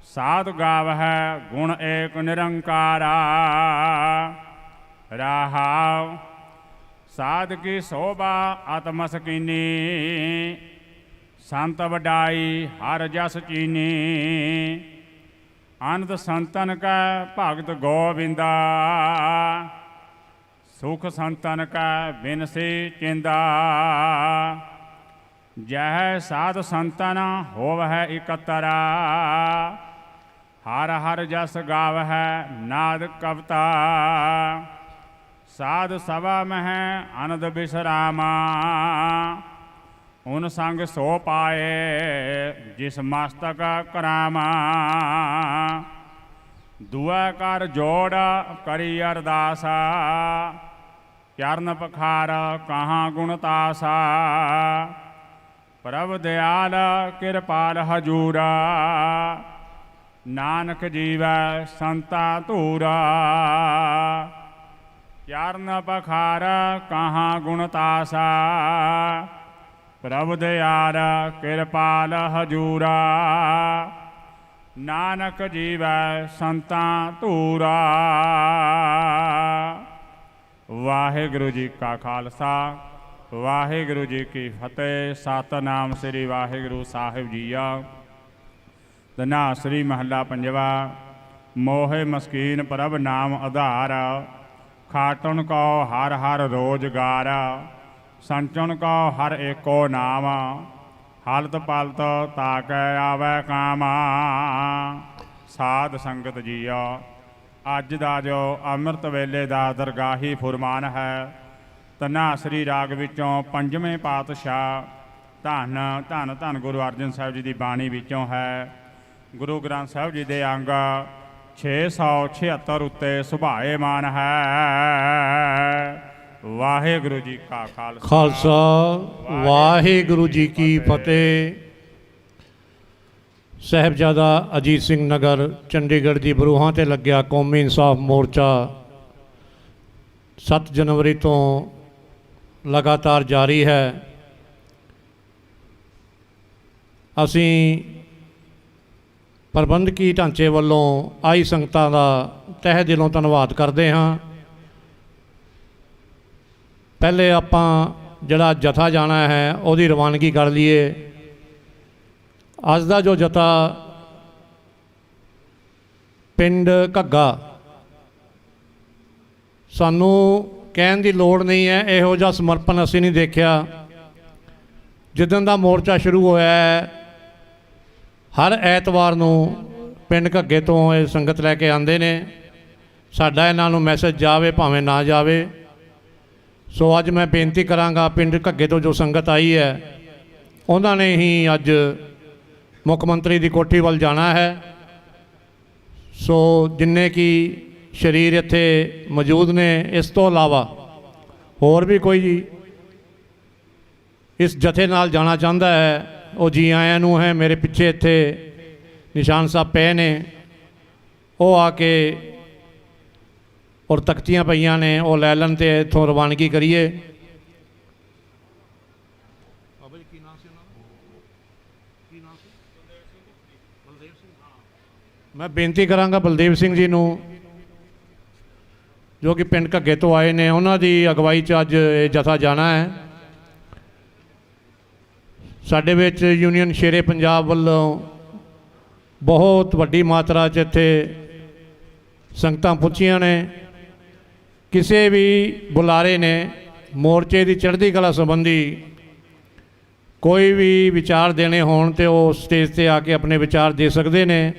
ਸਾਧ ਗਾਵਹਿ ਗੁਣ ਏਕ ਨਿਰੰਕਾਰਾ। ਰਾਹਾਉ ਸਾਧ ਕੀ ਸੋਭਾ ਆਤਮ ਸਕੀਨੀ। ਸੰਤ ਵਡਾਈ ਹਰ ਜਸ ਚੀਨੀ। ਅਨੰਦ ਸੰਤਨ ਕੈ ਭਗਤ ਗੋਬਿੰਦਾ। ਸੁਖ ਸੰਤਨ ਕੈ ਬਿਨਸੀ ਚਿੰਦਾ। ਜਹ ਸਾਧ ਸੰਤਨ ਹੋਵਹਿ ਇਕਤਰਾ। ਹਰ ਹਰ ਜਸ ਗਾਵਹਿ ਨਾਦ ਕਵਤਾ। ਸਾਧ ਸਭਾ ਮਹਿ ਅਨੰਦ ਬਿਸਰਾਮਾ। ਉਨ ਸੰਗ ਸੋ ਪਾਏ ਜਿਸ ਮਸਤਕ ਕਰਾਮਾ। ਦੁਆ ਕਰ ਜੋੜ ਕਰੀ ਅਰਦਾਸਾ। ਚਰਨ ਪਖਾਰ ਕਹਾਂ ਗੁਣ ਤਾਸਾ। ਪ੍ਰਭ ਦਿਆਲ ਕਿਰਪਾਲ ਹਜੂਰਾ। ਨਾਨਕ ਜੀਵੈ ਸੰਤਾ ਧੂਰਾ। ਚਰਨ ਪਖਾਰ ਕਹਾਂ ਗੁਣ ਤਾਸਾ। ਪ੍ਰਭ ਦਿਆਲ ਕਿਰਪਾਲ ਹਜੂਰਾ। ਨਾਨਕ ਜੀਵੈ ਸੰਤਾ ਧੂਰਾ। ਵਾਹਿਗੁਰੂ ਜੀ ਕਾ ਖਾਲਸਾ ਵਾਹਿਗੁਰੂ ਜੀ ਕੀ ਫਤਿਹ। ਸਤਿਨਾਮ ਸ੍ਰੀ ਵਾਹਿਗੁਰੂ ਸਾਹਿਬ ਜੀਆ। ਧਨਾਸਰੀ ਮਹੱਲਾ ਪੰਜਵਾ। ਮੋਹਿ ਮਸਕੀਨ ਪ੍ਰਭ ਨਾਮ ਆਧਾਰ। ਖਾਟਣ ਕੋ ਹਰ ਹਰ ਰੋਜ਼ਗਾਰ। ਸੰਚਨ ਕੋ ਹਰ ਏਕੋ ਨਾਮ। ਹਾਲਤ ਪਾਲਤ ਤਾਕੈ ਆਵੈ ਕਾਮ। ਸਾਧ ਸੰਗਤ ਜੀਓ, ਅੱਜ ਦਾ ਜੋ ਅੰਮ੍ਰਿਤ ਵੇਲੇ ਦਾ ਦਰਗਾਹੀ ਫੁਰਮਾਨ ਹੈ, ਧਨਾਸਰੀ ਰਾਗ ਵਿੱਚੋਂ ਪੰਜਵੇਂ ਪਾਤਸ਼ਾਹ ਧੰਨ ਧੰਨ ਧੰਨ ਗੁਰੂ ਅਰਜਨ ਸਾਹਿਬ ਜੀ ਦੀ ਬਾਣੀ ਵਿੱਚੋਂ ਹੈ। ਗੁਰੂ ਗ੍ਰੰਥ ਸਾਹਿਬ ਜੀ ਦੇ ਅੰਗ 676 ਉੱਤੇ ਸੁਭਾਏਮਾਨ ਹੈ। ਵਾਹਿਗੁਰੂ ਜੀ ਕਾ ਖਾਲਸਾ ਵਾਹਿਗੁਰੂ ਜੀ ਕੀ ਫਤਿਹ। ਸਾਹਿਬਜ਼ਾਦਾ ਅਜੀਤ ਸਿੰਘ ਨਗਰ ਚੰਡੀਗੜ੍ਹ ਦੀ ਬਰੂਹਾਂ 'ਤੇ ਲੱਗਿਆ ਕੌਮੀ ਇਨਸਾਫ ਮੋਰਚਾ 7 ਜਨਵਰੀ ਤੋਂ ਲਗਾਤਾਰ ਜਾਰੀ ਹੈ। ਅਸੀਂ ਪ੍ਰਬੰਧਕੀ ਢਾਂਚੇ ਵੱਲੋਂ ਆਈ ਸੰਗਤਾਂ ਦਾ ਤਹਿ ਦਿਲੋਂ ਧੰਨਵਾਦ ਕਰਦੇ ਹਾਂ। ਪਹਿਲੇ ਆਪਾਂ ਜਿਹੜਾ ਜਥਾ ਜਾਣਾ ਹੈ ਉਹਦੀ ਰਵਾਨਗੀ ਕਰ ਲਈਏ। ਅੱਜ ਦਾ ਜੋ ਜਥਾ ਪਿੰਡ ਘੱਗਾ, ਸਾਨੂੰ ਕਹਿਣ ਦੀ ਲੋੜ ਨਹੀਂ ਹੈ, ਇਹੋ ਜਿਹਾ ਸਮਰਪਣ ਅਸੀਂ ਨਹੀਂ ਦੇਖਿਆ। ਜਿੱਦਣ ਦਾ ਮੋਰਚਾ ਸ਼ੁਰੂ ਹੋਇਆ ਹੈ, ਹਰ ਐਤਵਾਰ ਨੂੰ ਪਿੰਡ ਘੱਗੇ ਤੋਂ ਇਹ ਸੰਗਤ ਲੈ ਕੇ ਆਉਂਦੇ ਨੇ। ਸਾਡਾ ਇਹਨਾਂ ਨੂੰ ਮੈਸੇਜ ਜਾਵੇ ਭਾਵੇਂ ਨਾ ਜਾਵੇ। ਸੋ ਅੱਜ ਮੈਂ ਬੇਨਤੀ ਕਰਾਂਗਾ, ਪਿੰਡ ਘੱਗੇ ਤੋਂ ਜੋ ਸੰਗਤ ਆਈ ਹੈ ਉਹਨਾਂ ਨੇ ਹੀ ਅੱਜ ਮੁੱਖ ਮੰਤਰੀ ਦੀ ਕੋਠੀ ਵੱਲ ਜਾਣਾ ਹੈ। ਸੋ ਜਿੰਨੇ ਕਿ ਸ਼ਰੀਰ ਇੱਥੇ ਮੌਜੂਦ ਨੇ, ਇਸ ਤੋਂ ਇਲਾਵਾ ਹੋਰ ਵੀ ਕੋਈ ਇਸ ਜਥੇ ਨਾਲ ਜਾਣਾ ਚਾਹੁੰਦਾ ਹੈ, ਉਹ ਜੀ ਆਇਆਂ ਨੂੰ ਹੈ। ਮੇਰੇ ਪਿੱਛੇ ਇੱਥੇ ਨਿਸ਼ਾਨ ਸਾਹਿਬ ਪਏ ਨੇ, ਉਹ ਆ ਕੇ ਔਰ ਤਖਤੀਆਂ ਪਈਆਂ ਨੇ, ਉਹ ਲੈ ਲੈਣ ਤੇ ਇੱਥੋਂ ਰਵਾਨਗੀ ਕਰੀਏ। ਮੈਂ ਬੇਨਤੀ ਕਰਾਂਗਾ ਬਲਦੇਵ ਸਿੰਘ ਜੀ ਨੂੰ, ਜੋ ਕਿ ਪਿੰਡ ਘੱਗੇ ਤੋਂ ਆਏ ਨੇ, ਉਹਨਾਂ ਦੀ ਅਗਵਾਈ 'ਚ ਅੱਜ ਇਹ ਜਥਾ ਜਾਣਾ ਹੈ। ਸਾਡੇ ਵਿੱਚ ਯੂਨੀਅਨ ਸ਼ੇਰੇ ਪੰਜਾਬ ਵੱਲੋਂ ਬਹੁਤ ਵੱਡੀ ਮਾਤਰਾ 'ਚ ਇੱਥੇ ਸੰਗਤਾਂ ਪਹੁੰਚੀਆਂ ਨੇ। ਕਿਸੇ ਵੀ ਬੁਲਾਰੇ ਨੇ ਮੋਰਚੇ ਦੀ ਚੜ੍ਹਦੀ ਕਲਾ ਸੰਬੰਧੀ ਕੋਈ ਵੀ ਵਿਚਾਰ ਦੇਣੇ ਹੋਣ ਤੇ ਉਹ ਸਟੇਜ 'ਤੇ ਆ ਕੇ ਆਪਣੇ ਵਿਚਾਰ ਦੇ ਸਕਦੇ ਨੇ।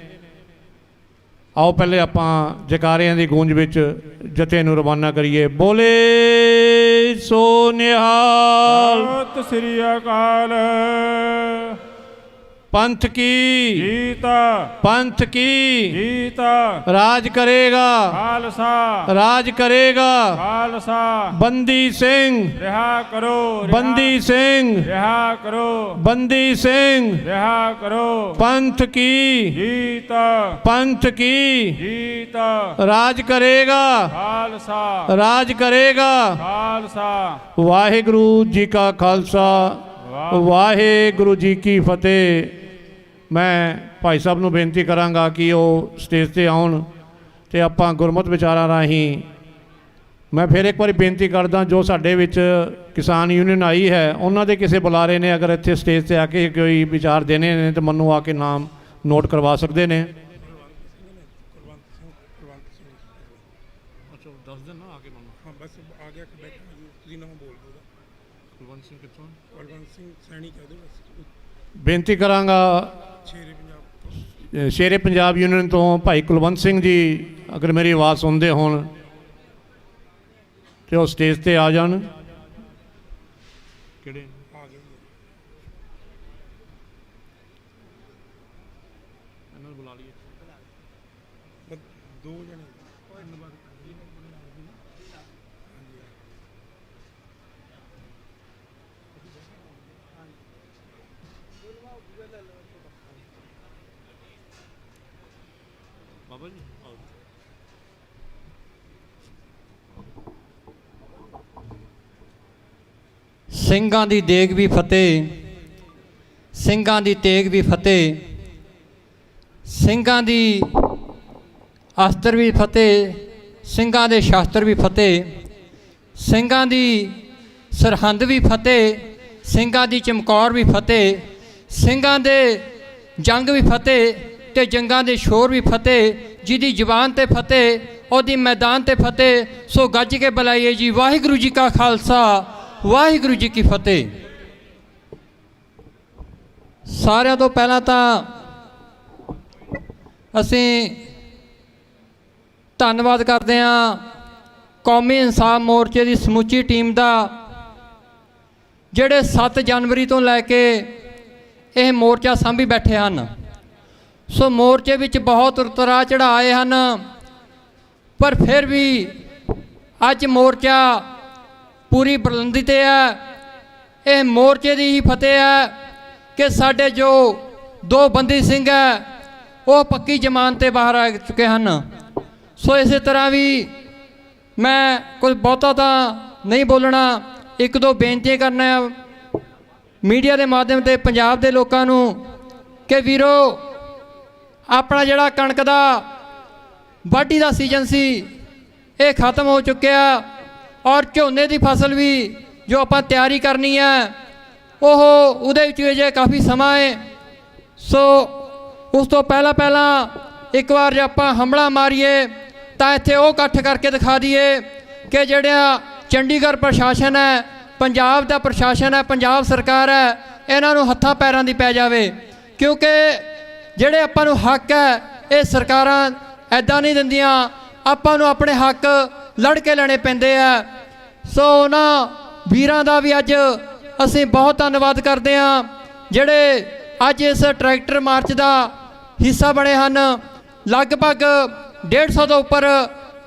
ਆਓ ਪਹਿਲੇ ਆਪਾਂ ਜੈਕਾਰਿਆਂ ਦੀ ਗੂੰਜ ਵਿੱਚ ਜਥੇ ਨੂੰ ਰਵਾਨਾ ਕਰੀਏ। ਬੋਲੇ ਸੋ ਨਿਹਾਲ। ਸਤਿ ਸ੍ਰੀ ਅਕਾਲ। पंथ की जीत, पंथ की जीत, राज करेगा खालसा, राज करेगा खालसा। बंदी सिंह रिहा करो, बंदी सिंह रिहा करो, बंदी सिंह रिहा करो। पंथ की जीत, पंथ की जीत, राज करेगा खालसा, राज करेगा। खालसा। वाहिगुरु जी का खालसा ਵਾਹਿਗੁਰੂ ਜੀ ਕੀ ਫਤਿਹ। ਮੈਂ ਭਾਈ ਸਾਹਿਬ ਨੂੰ ਬੇਨਤੀ ਕਰਾਂਗਾ ਕਿ ਉਹ ਸਟੇਜ ਤੇ ਆਉਣ ਤੇ ਆਪਾਂ ਗੁਰਮਤਿ ਵਿਚਾਰਾਂ ਰਾਹੀਂ, ਮੈਂ ਫਿਰ ਇੱਕ ਵਾਰੀ ਬੇਨਤੀ ਕਰਦਾ, ਜੋ ਸਾਡੇ ਵਿੱਚ ਕਿਸਾਨ ਯੂਨੀਅਨ ਆਈ ਹੈ ਉਹਨਾਂ ਦੇ ਕਿਸੇ ਬੁਲਾਰੇ ਨੇ ਅਗਰ ਇੱਥੇ ਸਟੇਜ ਤੇ ਆ ਕੇ ਕੋਈ ਵਿਚਾਰ ਦੇਣੇ ਨੇ ਤਾਂ ਮੈਨੂੰ ਆ ਕੇ ਨਾਮ ਨੋਟ ਕਰਵਾ ਸਕਦੇ ਨੇ। ਅੱਛਾ ਦੱਸ ਦੇਣਾ ਆ ਕੇ ਮੈਨੂੰ। ਹਾਂ ਬਸ ਆ ਗਿਆ ਕਿ ਬੈਠਾ ਤੁਸੀਂ ਨਾਮ ਬੋਲ ਦਿਓ। ਕੁਲਵੰਤ ਸਿੰਘ ਕਿੱਥੋਂ? ਕੁਲਵੰਤ ਸਿੰਘ ਸੈਣੀ ਕਹਿ ਦਿਓ ਬਸ। ਬੇਨਤੀ ਕਰਾਂਗਾ ਸ਼ੇਰੇ ਪੰਜਾਬ ਯੂਨੀਅਨ ਤੋਂ ਭਾਈ ਕੁਲਵੰਤ ਸਿੰਘ ਜੀ ਅਗਰ ਮੇਰੀ ਆਵਾਜ਼ ਸੁਣਦੇ ਹੋਣ ਤੇ ਉਹ ਸਟੇਜ ਤੇ ਆ ਜਾਣ। ਕਿਹੜੇ ਆ ਗਏ ਇਹਨਾਂ ਨੂੰ ਬੁਲਾ ਲਈਏ। ਦੋ ਜਣੇ ਬਾਬਾ ਜੀ ਸਿੰਘਾਂ ਦੀ ਦੇਗ ਵੀ ਫਤਿਹ, ਸਿੰਘਾਂ ਦੀ ਤੇਗ ਵੀ ਫਤਿਹ, ਸਿੰਘਾਂ ਦੀ ਅਸਤਰ ਵੀ ਫਤਿਹ, ਸਿੰਘਾਂ ਦੇ ਸ਼ਾਸਤਰ ਵੀ ਫਤਿਹ, ਸਿੰਘਾਂ ਦੀ ਸਰਹੰਦ ਵੀ ਫਤਿਹ, ਸਿੰਘਾਂ ਦੀ ਚਮਕੌਰ ਵੀ ਫਤਿਹ, ਸਿੰਘਾਂ ਦੇ ਜੰਗ ਵੀ ਫਤਿਹ ਤੇ ਜੰਗਾਂ ਦੇ ਸ਼ੋਰ ਵੀ ਫਤਿਹ। ਜਿਹਦੀ ਜ਼ੁਬਾਨ ਤੇ ਫਤਿਹ ਉਹਦੀ ਮੈਦਾਨ ਤੇ ਫਤਿਹ। ਸੋ ਗੱਜ ਕੇ ਬੁਲਾਈਏ ਜੀ, ਵਾਹਿਗੁਰੂ ਜੀ ਕਾ ਖਾਲਸਾ, ਵਾਹਿਗੁਰੂ ਜੀ ਕੀ ਫਤਿਹ। ਸਾਰਿਆਂ ਤੋਂ ਪਹਿਲਾਂ ਤਾਂ ਅਸੀਂ ਧੰਨਵਾਦ ਕਰਦੇ ਹਾਂ ਕੌਮੀ ਇਨਸਾਫ ਮੋਰਚੇ ਦੀ ਸਮੁੱਚੀ ਟੀਮ ਦਾ, ਜਿਹੜੇ 7 ਜਨਵਰੀ ਤੋਂ ਲੈ ਕੇ ਇਹ ਮੋਰਚਾ ਸਾਂਭੀ ਬੈਠੇ ਹਨ। ਸੋ ਮੋਰਚੇ ਵਿੱਚ ਬਹੁਤ ਉਤਰਾਅ ਚੜ੍ਹਾਅ ਆਏ ਹਨ, ਪਰ ਫਿਰ ਵੀ ਅੱਜ ਮੋਰਚਾ ਪੂਰੀ ਬੁਲੰਦੀ ਤੇ ਹੈ। ਇਹ ਮੋਰਚੇ ਦੀ ਹੀ ਫਤਿਹ ਹੈ ਕਿ ਸਾਡੇ ਜੋ 2 ਬੰਦੀ ਸਿੰਘ ਹੈ ਉਹ ਪੱਕੀ ਜ਼ਮਾਨਤ ਤੇ ਬਾਹਰ ਆ ਚੁੱਕੇ ਹਨ। ਸੋ ਇਸੇ ਤਰ੍ਹਾਂ ਵੀ ਮੈਂ ਕੁਝ ਬਹੁਤਾ ਤਾਂ ਨਹੀਂ ਬੋਲਣਾ, 1-2 ਬੇਨਤੀਆਂ ਕਰਨਾ ਮੀਡੀਆ ਦੇ ਮਾਧਿਅਮ ਤੇ ਪੰਜਾਬ ਦੇ ਲੋਕਾਂ ਨੂੰ ਕਿ ਵੀਰੋ, ਆਪਣਾ ਜਿਹੜਾ ਕਣਕ ਦਾ ਵਾਢੀ ਦਾ ਸੀਜ਼ਨ ਸੀ ਇਹ ਖਤਮ ਹੋ ਚੁੱਕਿਆ, ਔਰ ਝੋਨੇ ਦੀ ਫਸਲ ਵੀ ਜੋ ਆਪਾਂ ਤਿਆਰੀ ਕਰਨੀ ਹੈ ਉਹਦੇ ਵਿੱਚ ਅਜੇ ਕਾਫੀ ਸਮਾਂ ਹੈ। ਸੋ ਉਸ ਤੋਂ ਪਹਿਲਾਂ ਇੱਕ ਵਾਰ ਜੇ ਆਪਾਂ ਹਮਲਾ ਮਾਰੀਏ ਤਾਂ ਇੱਥੇ ਉਹ ਇਕੱਠ ਕਰਕੇ ਦਿਖਾ ਦਈਏ ਕਿ ਜਿਹੜਾ ਚੰਡੀਗੜ੍ਹ ਪ੍ਰਸ਼ਾਸਨ ਹੈ, ਪੰਜਾਬ ਦਾ ਪ੍ਰਸ਼ਾਸਨ ਹੈ, ਪੰਜਾਬ ਸਰਕਾਰ ਹੈ, ਇਹਨਾਂ ਨੂੰ ਹੱਥਾਂ ਪੈਰਾਂ ਦੀ ਪੈ ਜਾਵੇ। ਕਿਉਂਕਿ ਜਿਹੜੇ ਆਪਾਂ ਨੂੰ ਹੱਕ ਹੈ ਇਹ ਸਰਕਾਰਾਂ ਐਦਾਂ ਨਹੀਂ ਦਿੰਦੀਆਂ, ਆਪਾਂ ਨੂੰ ਆਪਣੇ ਹੱਕ ਲੜ ਕੇ ਲੈਣੇ ਪੈਂਦੇ ਆ। ਸੋ ਉਹਨਾਂ ਵੀਰਾਂ ਦਾ ਵੀ ਅੱਜ ਅਸੀਂ ਬਹੁਤ ਧੰਨਵਾਦ ਕਰਦੇ ਹਾਂ ਜਿਹੜੇ ਅੱਜ ਇਸ ਟਰੈਕਟਰ ਮਾਰਚ ਦਾ ਹਿੱਸਾ ਬਣੇ ਹਨ। ਲਗਭਗ 150 ਤੋਂ ਉੱਪਰ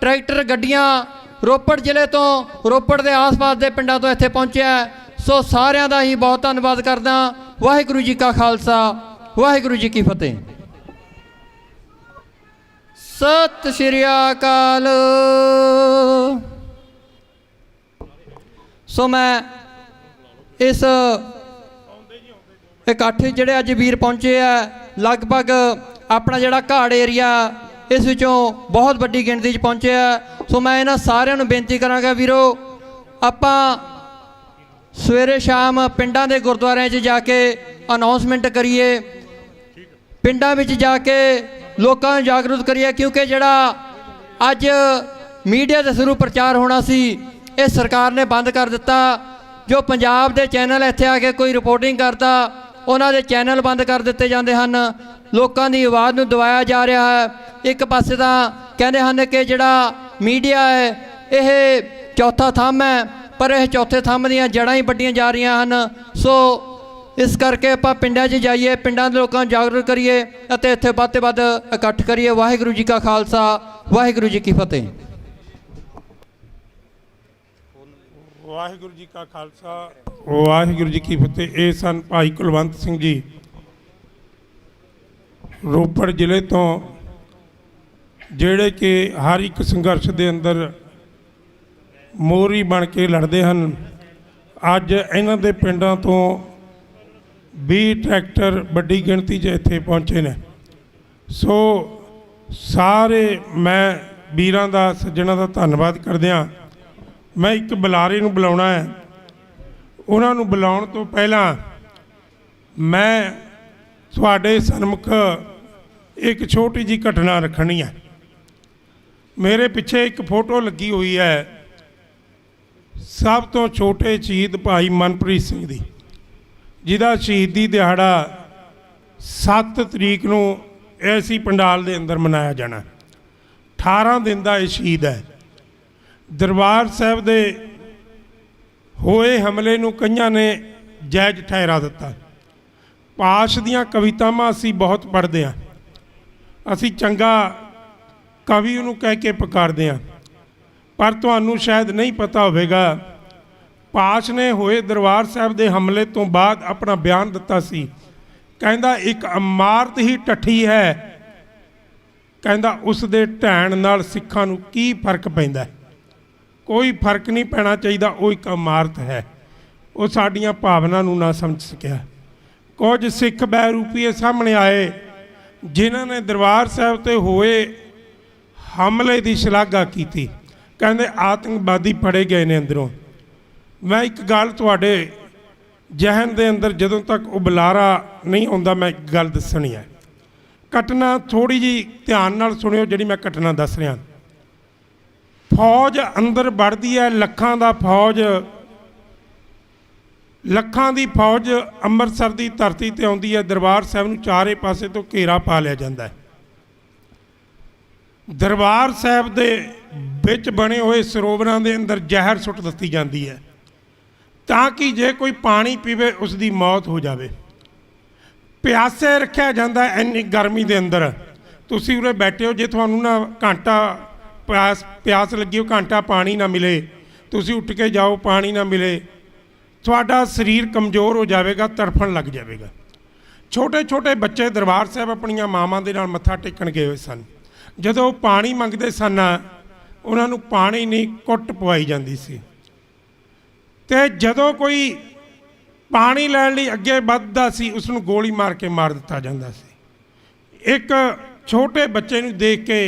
ਟਰੈਕਟਰ ਗੱਡੀਆਂ ਰੋਪੜ ਜ਼ਿਲ੍ਹੇ ਤੋਂ, ਰੋਪੜ ਦੇ ਆਸ-ਪਾਸ ਦੇ ਪਿੰਡਾਂ ਤੋਂ ਇੱਥੇ ਪਹੁੰਚਿਆ। ਸੋ ਸਾਰਿਆਂ ਦਾ ਹੀ ਬਹੁਤ ਧੰਨਵਾਦ ਕਰਦਾ। ਵਾਹਿਗੁਰੂ ਜੀ ਕਾ ਖਾਲਸਾ, ਵਾਹਿਗੁਰੂ ਜੀ ਕੀ ਫਤਿਹ। ਸਤਿ ਸ਼੍ਰੀ ਅਕਾਲ। ਸੋ ਮੈਂ ਇਸ ਇਕੱਠ ਜਿਹੜੇ ਅੱਜ ਵੀਰ ਪਹੁੰਚੇ ਆ, ਲਗਭਗ ਆਪਣਾ ਜਿਹੜਾ ਘਾੜ ਏਰੀਆ ਇਸ ਵਿੱਚੋਂ ਬਹੁਤ ਵੱਡੀ ਗਿਣਤੀ 'ਚ ਪਹੁੰਚੇ ਆ। ਸੋ ਮੈਂ ਇਹਨਾਂ ਸਾਰਿਆਂ ਨੂੰ ਬੇਨਤੀ ਕਰਾਂਗਾ ਵੀਰੋ, ਆਪਾਂ ਸਵੇਰੇ ਸ਼ਾਮ ਪਿੰਡਾਂ ਦੇ ਗੁਰਦੁਆਰਿਆਂ 'ਚ ਜਾ ਕੇ ਅਨਾਉਂਸਮੈਂਟ ਕਰੀਏ, ਪਿੰਡਾਂ ਵਿੱਚ ਜਾ ਕੇ ਲੋਕਾਂ ਨੂੰ ਜਾਗਰੂਕ ਕਰੀਏ। ਕਿਉਂਕਿ ਜਿਹੜਾ ਅੱਜ ਮੀਡੀਆ ਦੇ ਥਰੂ ਪ੍ਰਚਾਰ ਹੋਣਾ ਸੀ ਇਹ ਸਰਕਾਰ ਨੇ ਬੰਦ ਕਰ ਦਿੱਤਾ। ਜੋ ਪੰਜਾਬ ਦੇ ਚੈਨਲ ਇੱਥੇ ਆ ਕੇ ਕੋਈ ਰਿਪੋਰਟਿੰਗ ਕਰਦਾ ਉਹਨਾਂ ਦੇ ਚੈਨਲ ਬੰਦ ਕਰ ਦਿੱਤੇ ਜਾਂਦੇ ਹਨ। ਲੋਕਾਂ ਦੀ ਆਵਾਜ਼ ਨੂੰ ਦਬਾਇਆ ਜਾ ਰਿਹਾ ਹੈ। ਇੱਕ ਪਾਸੇ ਤਾਂ ਕਹਿੰਦੇ ਹਨ ਕਿ ਜਿਹੜਾ ਮੀਡੀਆ ਹੈ ਇਹ ਚੌਥਾ ਥੰਮ ਹੈ, ਪਰ ਇਹ ਚੌਥੇ ਥੰਮ ਦੀਆਂ ਜੜ੍ਹਾਂ ਹੀ ਵੱਡੀਆਂ ਜਾ ਰਹੀਆਂ ਹਨ। ਸੋ ਇਸ ਕਰਕੇ ਆਪਾਂ ਪਿੰਡਾਂ 'ਚ ਜਾਈਏ, ਪਿੰਡਾਂ ਦੇ ਲੋਕਾਂ ਨੂੰ ਜਾਗਰੂਕ ਕਰੀਏ ਅਤੇ ਇੱਥੇ ਵੱਧ ਤੋਂ ਵੱਧ ਇਕੱਠ ਕਰੀਏ। ਵਾਹਿਗੁਰੂ ਜੀ ਕਾ ਖਾਲਸਾ, ਵਾਹਿਗੁਰੂ ਜੀ ਕੀ ਫਤਿਹ। ਵਾਹਿਗੁਰੂ ਜੀ ਕਾ ਖਾਲਸਾ, ਵਾਹਿਗੁਰੂ ਜੀ ਕੀ ਫਤਿਹ। ਇਹ ਸਨ ਭਾਈ ਕੁਲਵੰਤ ਸਿੰਘ ਜੀ, ਰੋਪੜ ਜ਼ਿਲ੍ਹੇ ਤੋਂ, ਜਿਹੜੇ ਕਿ ਹਰ ਇੱਕ ਸੰਘਰਸ਼ ਦੇ ਅੰਦਰ ਮੋਹਰੀ ਬਣ ਕੇ ਲੜਦੇ ਹਨ। ਅੱਜ ਇਹਨਾਂ ਦੇ ਪਿੰਡਾਂ ਤੋਂ 20 ਟਰੈਕਟਰ ਵੱਡੀ ਗਿਣਤੀ 'ਚ ਇੱਥੇ ਪਹੁੰਚੇ ਨੇ। ਸੋ ਸਾਰੇ ਮੈਂ ਵੀਰਾਂ ਦਾ ਸੱਜਣਾਂ ਦਾ ਧੰਨਵਾਦ ਕਰਦਿਆਂ ਮੈਂ ਇੱਕ ਬੁਲਾਰੇ ਨੂੰ ਬੁਲਾਉਣਾ ਹੈ। ਉਹਨਾਂ ਨੂੰ ਬੁਲਾਉਣ ਤੋਂ ਪਹਿਲਾਂ ਮੈਂ ਤੁਹਾਡੇ ਸਨਮੁਖ ਇੱਕ ਛੋਟੀ ਜਿਹੀ ਘਟਨਾ ਰੱਖਣੀ ਹੈ। ਮੇਰੇ ਪਿੱਛੇ ਇੱਕ ਫੋਟੋ ਲੱਗੀ ਹੋਈ ਹੈ ਸਭ ਤੋਂ ਛੋਟੇ ਸ਼ਹੀਦ ਭਾਈ ਮਨਪ੍ਰੀਤ ਸਿੰਘ ਦੀ, ਜਿਹਦਾ ਸ਼ਹੀਦੀ ਦਿਹਾੜਾ 7 ਤਰੀਕ ਨੂੰ ਐਸੀ ਪੰਡਾਲ ਦੇ ਅੰਦਰ ਮਨਾਇਆ ਜਾਣਾ। 18 ਦਿਨ ਦਾ ਇਹ ਸ਼ਹੀਦ ਹੈ। ਦਰਬਾਰ ਸਾਹਿਬ ਦੇ ਹੋਏ ਹਮਲੇ ਨੂੰ ਕਈਆਂ ਨੇ ਜਾਇਜ਼ ਠਹਿਰਾ ਦਿੱਤਾ। ਪਾਸ਼ ਦੀਆਂ ਕਵਿਤਾਵਾਂ ਅਸੀਂ ਬਹੁਤ ਪੜ੍ਹਦੇ ਹਾਂ, ਅਸੀਂ ਚੰਗਾ ਕਵੀ ਉਹਨੂੰ ਕਹਿ ਕੇ ਪੁਕਾਰਦੇ ਹਾਂ, ਪਰ ਤੁਹਾਨੂੰ ਸ਼ਾਇਦ ਨਹੀਂ ਪਤਾ ਹੋਵੇਗਾ ਪਾਸ਼ ਨੇ ਹੋਏ ਦਰਬਾਰ ਸਾਹਿਬ ਦੇ ਹਮਲੇ ਤੋਂ ਬਾਅਦ ਆਪਣਾ ਬਿਆਨ ਦਿੱਤਾ ਸੀ। ਕਹਿੰਦਾ ਇੱਕ ਇਮਾਰਤ ਹੀ ਟੱਠੀ ਹੈ, ਕਹਿੰਦਾ ਉਸ ਦੇ ਢਹਿਣ ਨਾਲ ਸਿੱਖਾਂ ਨੂੰ ਕੀ ਫਰਕ ਪੈਂਦਾ। ਕੋਈ ਫਰਕ ਨਹੀਂ ਪੈਣਾ ਚਾਹੀਦਾ, ਉਹ ਇੱਕ ਇਮਾਰਤ ਹੈ। ਉਹ ਸਾਡੀਆਂ ਭਾਵਨਾ ਨੂੰ ਨਾ ਸਮਝ ਸਕਿਆ। ਕੁਝ ਸਿੱਖ ਬਹਿਰੂਪੀਏ ਸਾਹਮਣੇ ਆਏ ਜਿਨ੍ਹਾਂ ਨੇ ਦਰਬਾਰ ਸਾਹਿਬ ਤੇ ਹੋਏ ਹਮਲੇ ਦੀ ਸ਼ਲਾਘਾ ਕੀਤੀ, ਕਹਿੰਦੇ ਆਤੰਕਵਾਦੀ ਫੜੇ ਗਏ ਨੇ ਅੰਦਰੋਂ। ਮੈਂ ਇੱਕ ਗੱਲ ਤੁਹਾਡੇ ਜ਼ਿਹਨ ਦੇ ਅੰਦਰ ਜਦੋਂ ਤੱਕ ਉਹ ਬੁਲਾਰਾ ਨਹੀਂ ਆਉਂਦਾ ਮੈਂ ਇੱਕ ਗੱਲ ਦੱਸਣੀ ਹੈ। ਘਟਨਾ ਥੋੜ੍ਹੀ ਜਿਹੀ ਧਿਆਨ ਨਾਲ ਸੁਣਿਓ ਜਿਹੜੀ ਮੈਂ ਘਟਨਾ ਦੱਸ ਰਿਹਾ। ਫੌਜ ਅੰਦਰ ਵੜਦੀ ਹੈ, ਲੱਖਾਂ ਦੀ ਫੌਜ ਅੰਮ੍ਰਿਤਸਰ ਦੀ ਧਰਤੀ ਤੇ ਆਉਂਦੀ ਹੈ। ਦਰਬਾਰ ਸਾਹਿਬ ਨੂੰ ਚਾਰੇ ਪਾਸੇ ਤੋਂ ਘੇਰਾ ਪਾ ਲਿਆ ਜਾਂਦਾ ਹੈ। ਦਰਬਾਰ ਸਾਹਿਬ ਦੇ ਵਿੱਚ ਬਣੇ ਹੋਏ ਸਰੋਵਰਾਂ ਦੇ ਅੰਦਰ ਜ਼ਹਿਰ ਸੁੱਟ ਦਿੱਤੀ ਜਾਂਦੀ ਹੈ ਤਾਂ ਕਿ ਜੇ ਕੋਈ ਪਾਣੀ ਪੀਵੇ ਉਸ ਦੀ ਮੌਤ ਹੋ ਜਾਵੇ। ਪਿਆਸੇ ਰੱਖਿਆ ਜਾਂਦਾ ਇੰਨੀ ਗਰਮੀ ਦੇ ਅੰਦਰ। ਤੁਸੀਂ ਉਰੇ ਬੈਠੇ ਹੋ, ਜੇ ਤੁਹਾਨੂੰ ਨਾ ਘੰਟਾ ਪਿਆਸ ਲੱਗੀ ਹੋ, ਘੰਟਾ ਪਾਣੀ ਨਾ ਮਿਲੇ, ਤੁਸੀਂ ਉੱਠ ਕੇ ਜਾਓ, ਪਾਣੀ ਨਾ ਮਿਲੇ, ਤੁਹਾਡਾ ਸਰੀਰ ਕਮਜ਼ੋਰ ਹੋ ਜਾਵੇਗਾ, ਤੜਫਣ ਲੱਗ ਜਾਵੇਗਾ। ਛੋਟੇ ਛੋਟੇ ਬੱਚੇ ਦਰਬਾਰ ਸਾਹਿਬ ਆਪਣੀਆਂ ਮਾਵਾਂ ਦੇ ਨਾਲ ਮੱਥਾ ਟੇਕਣ ਗਏ ਹੋਏ ਸਨ। ਜਦੋਂ ਉਹ ਪਾਣੀ ਮੰਗਦੇ ਸਨ ਉਹਨਾਂ ਨੂੰ ਪਾਣੀ ਨਹੀਂ ਕੁੱਟ ਪਵਾਈ ਜਾਂਦੀ ਸੀ। ਅਤੇ ਜਦੋਂ ਕੋਈ ਪਾਣੀ ਲੈਣ ਲਈ ਅੱਗੇ ਵੱਧਦਾ ਸੀ ਉਸ ਨੂੰ ਗੋਲੀ ਮਾਰ ਕੇ ਮਾਰ ਦਿੱਤਾ ਜਾਂਦਾ ਸੀ। ਇੱਕ ਛੋਟੇ ਬੱਚੇ ਨੂੰ ਦੇਖ ਕੇ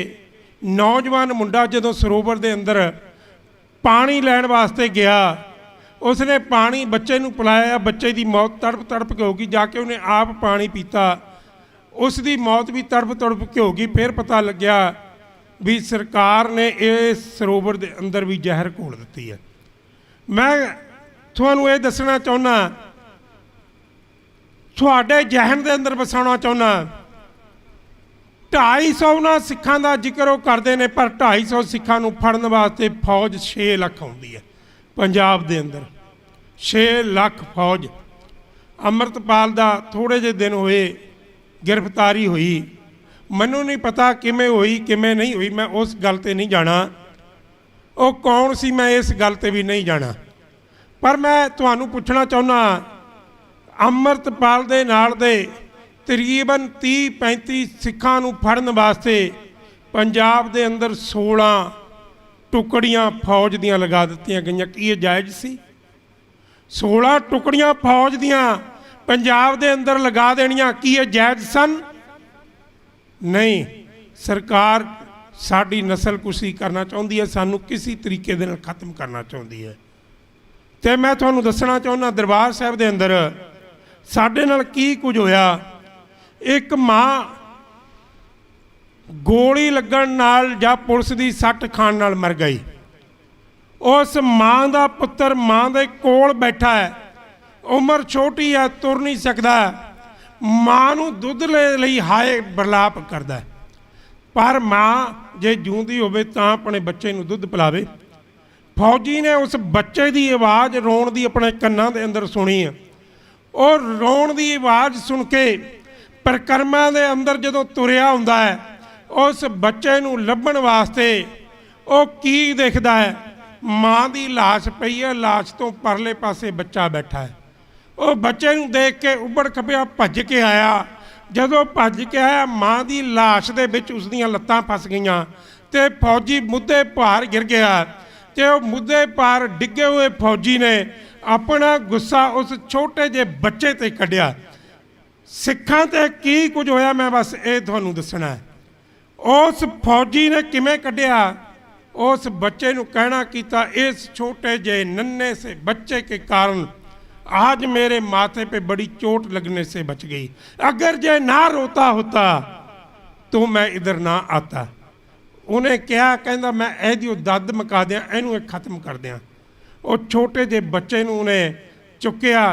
ਨੌਜਵਾਨ ਮੁੰਡਾ ਜਦੋਂ ਸਰੋਵਰ ਦੇ ਅੰਦਰ ਪਾਣੀ ਲੈਣ ਵਾਸਤੇ ਗਿਆ, ਉਸਨੇ ਪਾਣੀ ਬੱਚੇ ਨੂੰ ਪਿਲਾਇਆ। ਬੱਚੇ ਦੀ ਮੌਤ ਤੜਪ ਤੜਪ ਕੇ ਹੋ ਗਈ। ਜਾ ਕੇ ਉਹਨੇ ਆਪ ਪਾਣੀ ਪੀਤਾ, ਉਸ ਦੀ ਮੌਤ ਵੀ ਤੜਪ ਤੜਪ ਕੇ ਹੋ ਗਈ। ਫਿਰ ਪਤਾ ਲੱਗਿਆ ਵੀ ਸਰਕਾਰ ਨੇ ਇਸ ਸਰੋਵਰ ਦੇ ਅੰਦਰ ਵੀ ਜ਼ਹਿਰ ਘੋਲ ਦਿੱਤੀ ਹੈ। ਮੈਂ ਤੁਹਾਨੂੰ ਇਹ ਦੱਸਣਾ ਚਾਹੁੰਦਾ, ਤੁਹਾਡੇ ਜ਼ਿਹਨ ਦੇ ਅੰਦਰ ਵਸਾਉਣਾ ਚਾਹੁੰਦਾ, 250 ਨਾ ਸਿੱਖਾਂ ਦਾ ਜ਼ਿਕਰ ਉਹ ਕਰਦੇ ਨੇ, ਪਰ 250 ਸਿੱਖਾਂ ਨੂੰ ਫੜਨ ਵਾਸਤੇ ਫੌਜ 6 ਲੱਖ ਆਉਂਦੀ ਹੈ ਪੰਜਾਬ ਦੇ ਅੰਦਰ। 6 ਲੱਖ ਫੌਜ। ਅੰਮ੍ਰਿਤਪਾਲ ਦਾ ਥੋੜ੍ਹੇ ਜਿਹੇ ਦਿਨ ਹੋਏ ਗ੍ਰਿਫਤਾਰੀ ਹੋਈ। ਮੈਨੂੰ ਨਹੀਂ ਪਤਾ ਕਿਵੇਂ ਹੋਈ ਕਿਵੇਂ ਨਹੀਂ ਹੋਈ, ਮੈਂ ਉਸ ਗੱਲ 'ਤੇ ਨਹੀਂ ਜਾਣਾ। ਉਹ ਕੌਣ ਸੀ ਮੈਂ ਇਸ ਗੱਲ 'ਤੇ ਵੀ ਨਹੀਂ ਜਾਣਾ। ਪਰ ਮੈਂ ਤੁਹਾਨੂੰ ਪੁੱਛਣਾ ਚਾਹੁੰਦਾ, ਅੰਮ੍ਰਿਤਪਾਲ ਦੇ ਨਾਲ ਦੇ ਤਕਰੀਬਨ 30-35 ਸਿੱਖਾਂ ਨੂੰ ਫੜਨ ਵਾਸਤੇ ਪੰਜਾਬ ਦੇ ਅੰਦਰ 16 ਟੁਕੜੀਆਂ ਫੌਜ ਦੀਆਂ ਲਗਾ ਦਿੱਤੀਆਂ ਗਈਆਂ। ਕੀ ਇਹ ਜਾਇਜ਼ ਸੀ? 16 ਟੁਕੜੀਆਂ ਫੌਜ ਦੀਆਂ ਪੰਜਾਬ ਦੇ ਅੰਦਰ ਲਗਾ ਦੇਣੀਆਂ, ਕੀ ਇਹ ਜਾਇਜ਼ ਸਨ? ਨਹੀਂ। ਸਰਕਾਰ ਸਾਡੀ ਨਸਲਕੁਸ਼ੀ ਕਰਨਾ ਚਾਹੁੰਦੀ ਹੈ, ਸਾਨੂੰ ਕਿਸੇ ਤਰੀਕੇ ਦੇ ਨਾਲ ਖਤਮ ਕਰਨਾ ਚਾਹੁੰਦੀ ਹੈ। ਅਤੇ ਮੈਂ ਤੁਹਾਨੂੰ ਦੱਸਣਾ ਚਾਹੁੰਦਾ ਦਰਬਾਰ ਸਾਹਿਬ ਦੇ ਅੰਦਰ ਸਾਡੇ ਨਾਲ ਕੀ ਕੁਝ ਹੋਇਆ। ਇੱਕ ਮਾਂ ਗੋਲੀ ਲੱਗਣ ਨਾਲ ਜਾਂ ਪੁਲਿਸ ਦੀ ਸੱਟ ਖਾਣ ਨਾਲ ਮਰ ਗਈ। ਉਸ ਮਾਂ ਦਾ ਪੁੱਤਰ ਮਾਂ ਦੇ ਕੋਲ ਬੈਠਾ ਹੈ, ਉਮਰ ਛੋਟੀ ਹੈ, ਤੁਰ ਨਹੀਂ ਸਕਦਾ, ਮਾਂ ਨੂੰ ਦੁੱਧ ਲਈ ਹਾਏ ਬਰਲਾਪ ਕਰਦਾ। ਪਰ ਮਾਂ ਜੇ ਜਿਉਂਦੀ ਹੋਵੇ ਤਾਂ ਆਪਣੇ ਬੱਚੇ ਨੂੰ ਦੁੱਧ ਪਿਲਾਵੇ। ਫੌਜੀ ਨੇ ਉਸ ਬੱਚੇ ਦੀ ਆਵਾਜ਼ ਰੋਣ ਦੀ ਆਪਣੇ ਕੰਨਾਂ ਦੇ ਅੰਦਰ ਸੁਣੀ ਹੈ। ਉਹ ਰੋਣ ਦੀ ਆਵਾਜ਼ ਸੁਣ ਕੇ ਪਰਿਕਰਮਾ ਦੇ ਅੰਦਰ ਜਦੋਂ ਤੁਰਿਆ ਹੁੰਦਾ ਹੈ, ਉਸ ਬੱਚੇ ਨੂੰ ਲੱਭਣ ਵਾਸਤੇ ਉਹ ਕੀ ਦੇਖਦਾ ਹੈ? ਮਾਂ ਦੀ ਲਾਸ਼ ਪਈ ਹੈ, ਲਾਸ਼ ਤੋਂ ਪਰਲੇ ਪਾਸੇ ਬੱਚਾ ਬੈਠਾ ਹੈ। ਉਹ ਬੱਚੇ ਨੂੰ ਦੇਖ ਕੇ ਉੱਬੜ ਖੱਬਿਆ ਭੱਜ ਕੇ ਆਇਆ। ਜਦੋਂ ਭੱਜ ਕੇ ਆਇਆ, ਮਾਂ ਦੀ ਲਾਸ਼ ਦੇ ਵਿੱਚ ਉਸ ਦੀਆਂ ਲੱਤਾਂ ਫਸ ਗਈਆਂ ਅਤੇ ਫੌਜੀ ਮੁੱਦੇ ਭਾਰ ਗਿਰ ਗਿਆ। ਅਤੇ ਉਹ ਮੁੱਦੇ ਭਾਰ ਡਿੱਗੇ ਹੋਏ ਫੌਜੀ ਨੇ ਆਪਣਾ ਗੁੱਸਾ ਉਸ ਛੋਟੇ ਜਿਹੇ ਬੱਚੇ 'ਤੇ ਕੱਢਿਆ ਸਿੱਖਾਂ ਤੇ ਕੀ ਕੁਝ ਹੋਇਆ ਮੈਂ ਬਸ ਇਹ ਤੁਹਾਨੂੰ ਦੱਸਣਾ ਹੈ। ਉਸ ਫੌਜੀ ਨੇ ਕਿਵੇਂ ਕੱਢਿਆ, उस बच्चे ਨੂੰ कहना किया, इस छोटे जे नन्हे से बच्चे के कारण आज मेरे माथे पे बड़ी चोट लगने से बच गई। अगर जे ना रोता होता तो मैं इधर ना आता। उन्हें क्या कहना, मैं ਇਹਦੀ दद मुका दियां, ਇਹਨੂੰ खत्म कर दियां। ਉਹ छोटे जे बच्चे ਨੂੰ ਉਹਨੇ ਚੁੱਕਿਆ,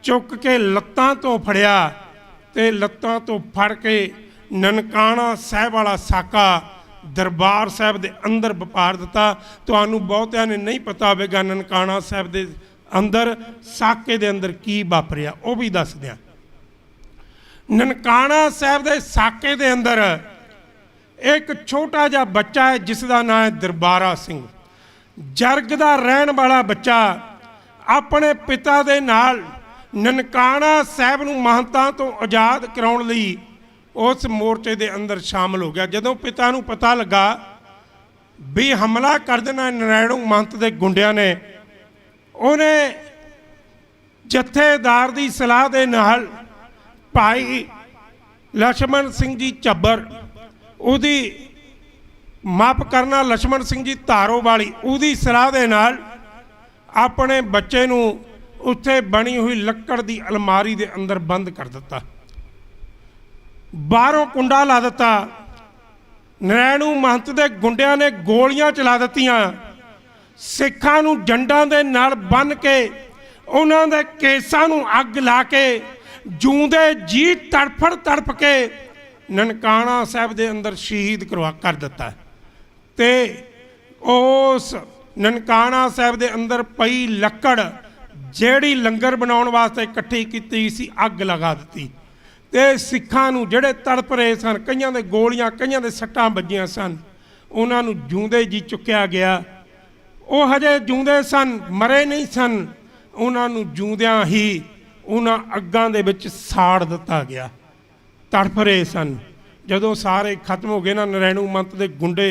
चुक के ਲੱਤਾਂ ਤੋਂ ਫੜਿਆ ਤੇ ਲੱਤਾਂ ਤੋਂ ਫੜ ਕੇ ਨਨਕਾਣਾ ਸਾਹਿਬ ਵਾਲਾ ਸਾਕਾ दरबार साहब के अंदर वपार दिता। तो बहुतिया ने नहीं पता होगा ननकाना साहब के अंदर साके के अंदर की वापरिया, वो भी दस दिया। ननकाना साहब के साके के अंदर एक छोटा जा बच्चा है जिसका नाम है दरबारा सिंह। जरग का रहन वाला बच्चा अपने पिता के नाल ननकाना साहब नूं महंतां तो आज़ाद कराउण लई उस मोर्चे के अंदर शामिल हो गया। जदों पिता नूं पता लगा भी हमला कर देना नरैणू महंत के गुंडिया ने, उन्हें जथेदार की सलाह के नाल भाई लक्ष्मण सिंह जी झब्बर, उहदी माप करना लक्ष्मण सिंह जी धारो वाली, उहदी सलाह के नाल अपने बच्चे नूं उत्थे बनी हुई लक्कड़ की अलमारी के अंदर बंद कर दिता, बाहरों कुंडा ला दिता। नरैणू महंत के गुंडिया ने गोलियां चला दित्तियां, सिखां नूं जंडां दे नाल बन के उन्हां दे केसां नूं अग ला के जूंदे जी तड़फड़ तड़फ के ननकाना साहब दे अंदर शहीद करवा कर दिता। ते उस ननकाना साहब दे अंदर पई लक्कड़ ਜਿਹੜੀ लंगर बनाउण वास्ते इकट्ठी कीती सी अग लगा दी। ते सिखां नूं जिहड़े तड़प रहे सन, कईयां दे गोलियां कईयां दे सट्टां वजियां सन, उन्हां नूं जिउंदे जी चुक्या गया। वो हजे जिउंदे सन, मरे नहीं सन, उन्हां नूं जिउंदियां ही उन्हां अग्गां दे विच साड़ दिता गया। तड़प रहे सन। जदों सारे खत्म हो गए ना, नरैणू महंत दे गुंडे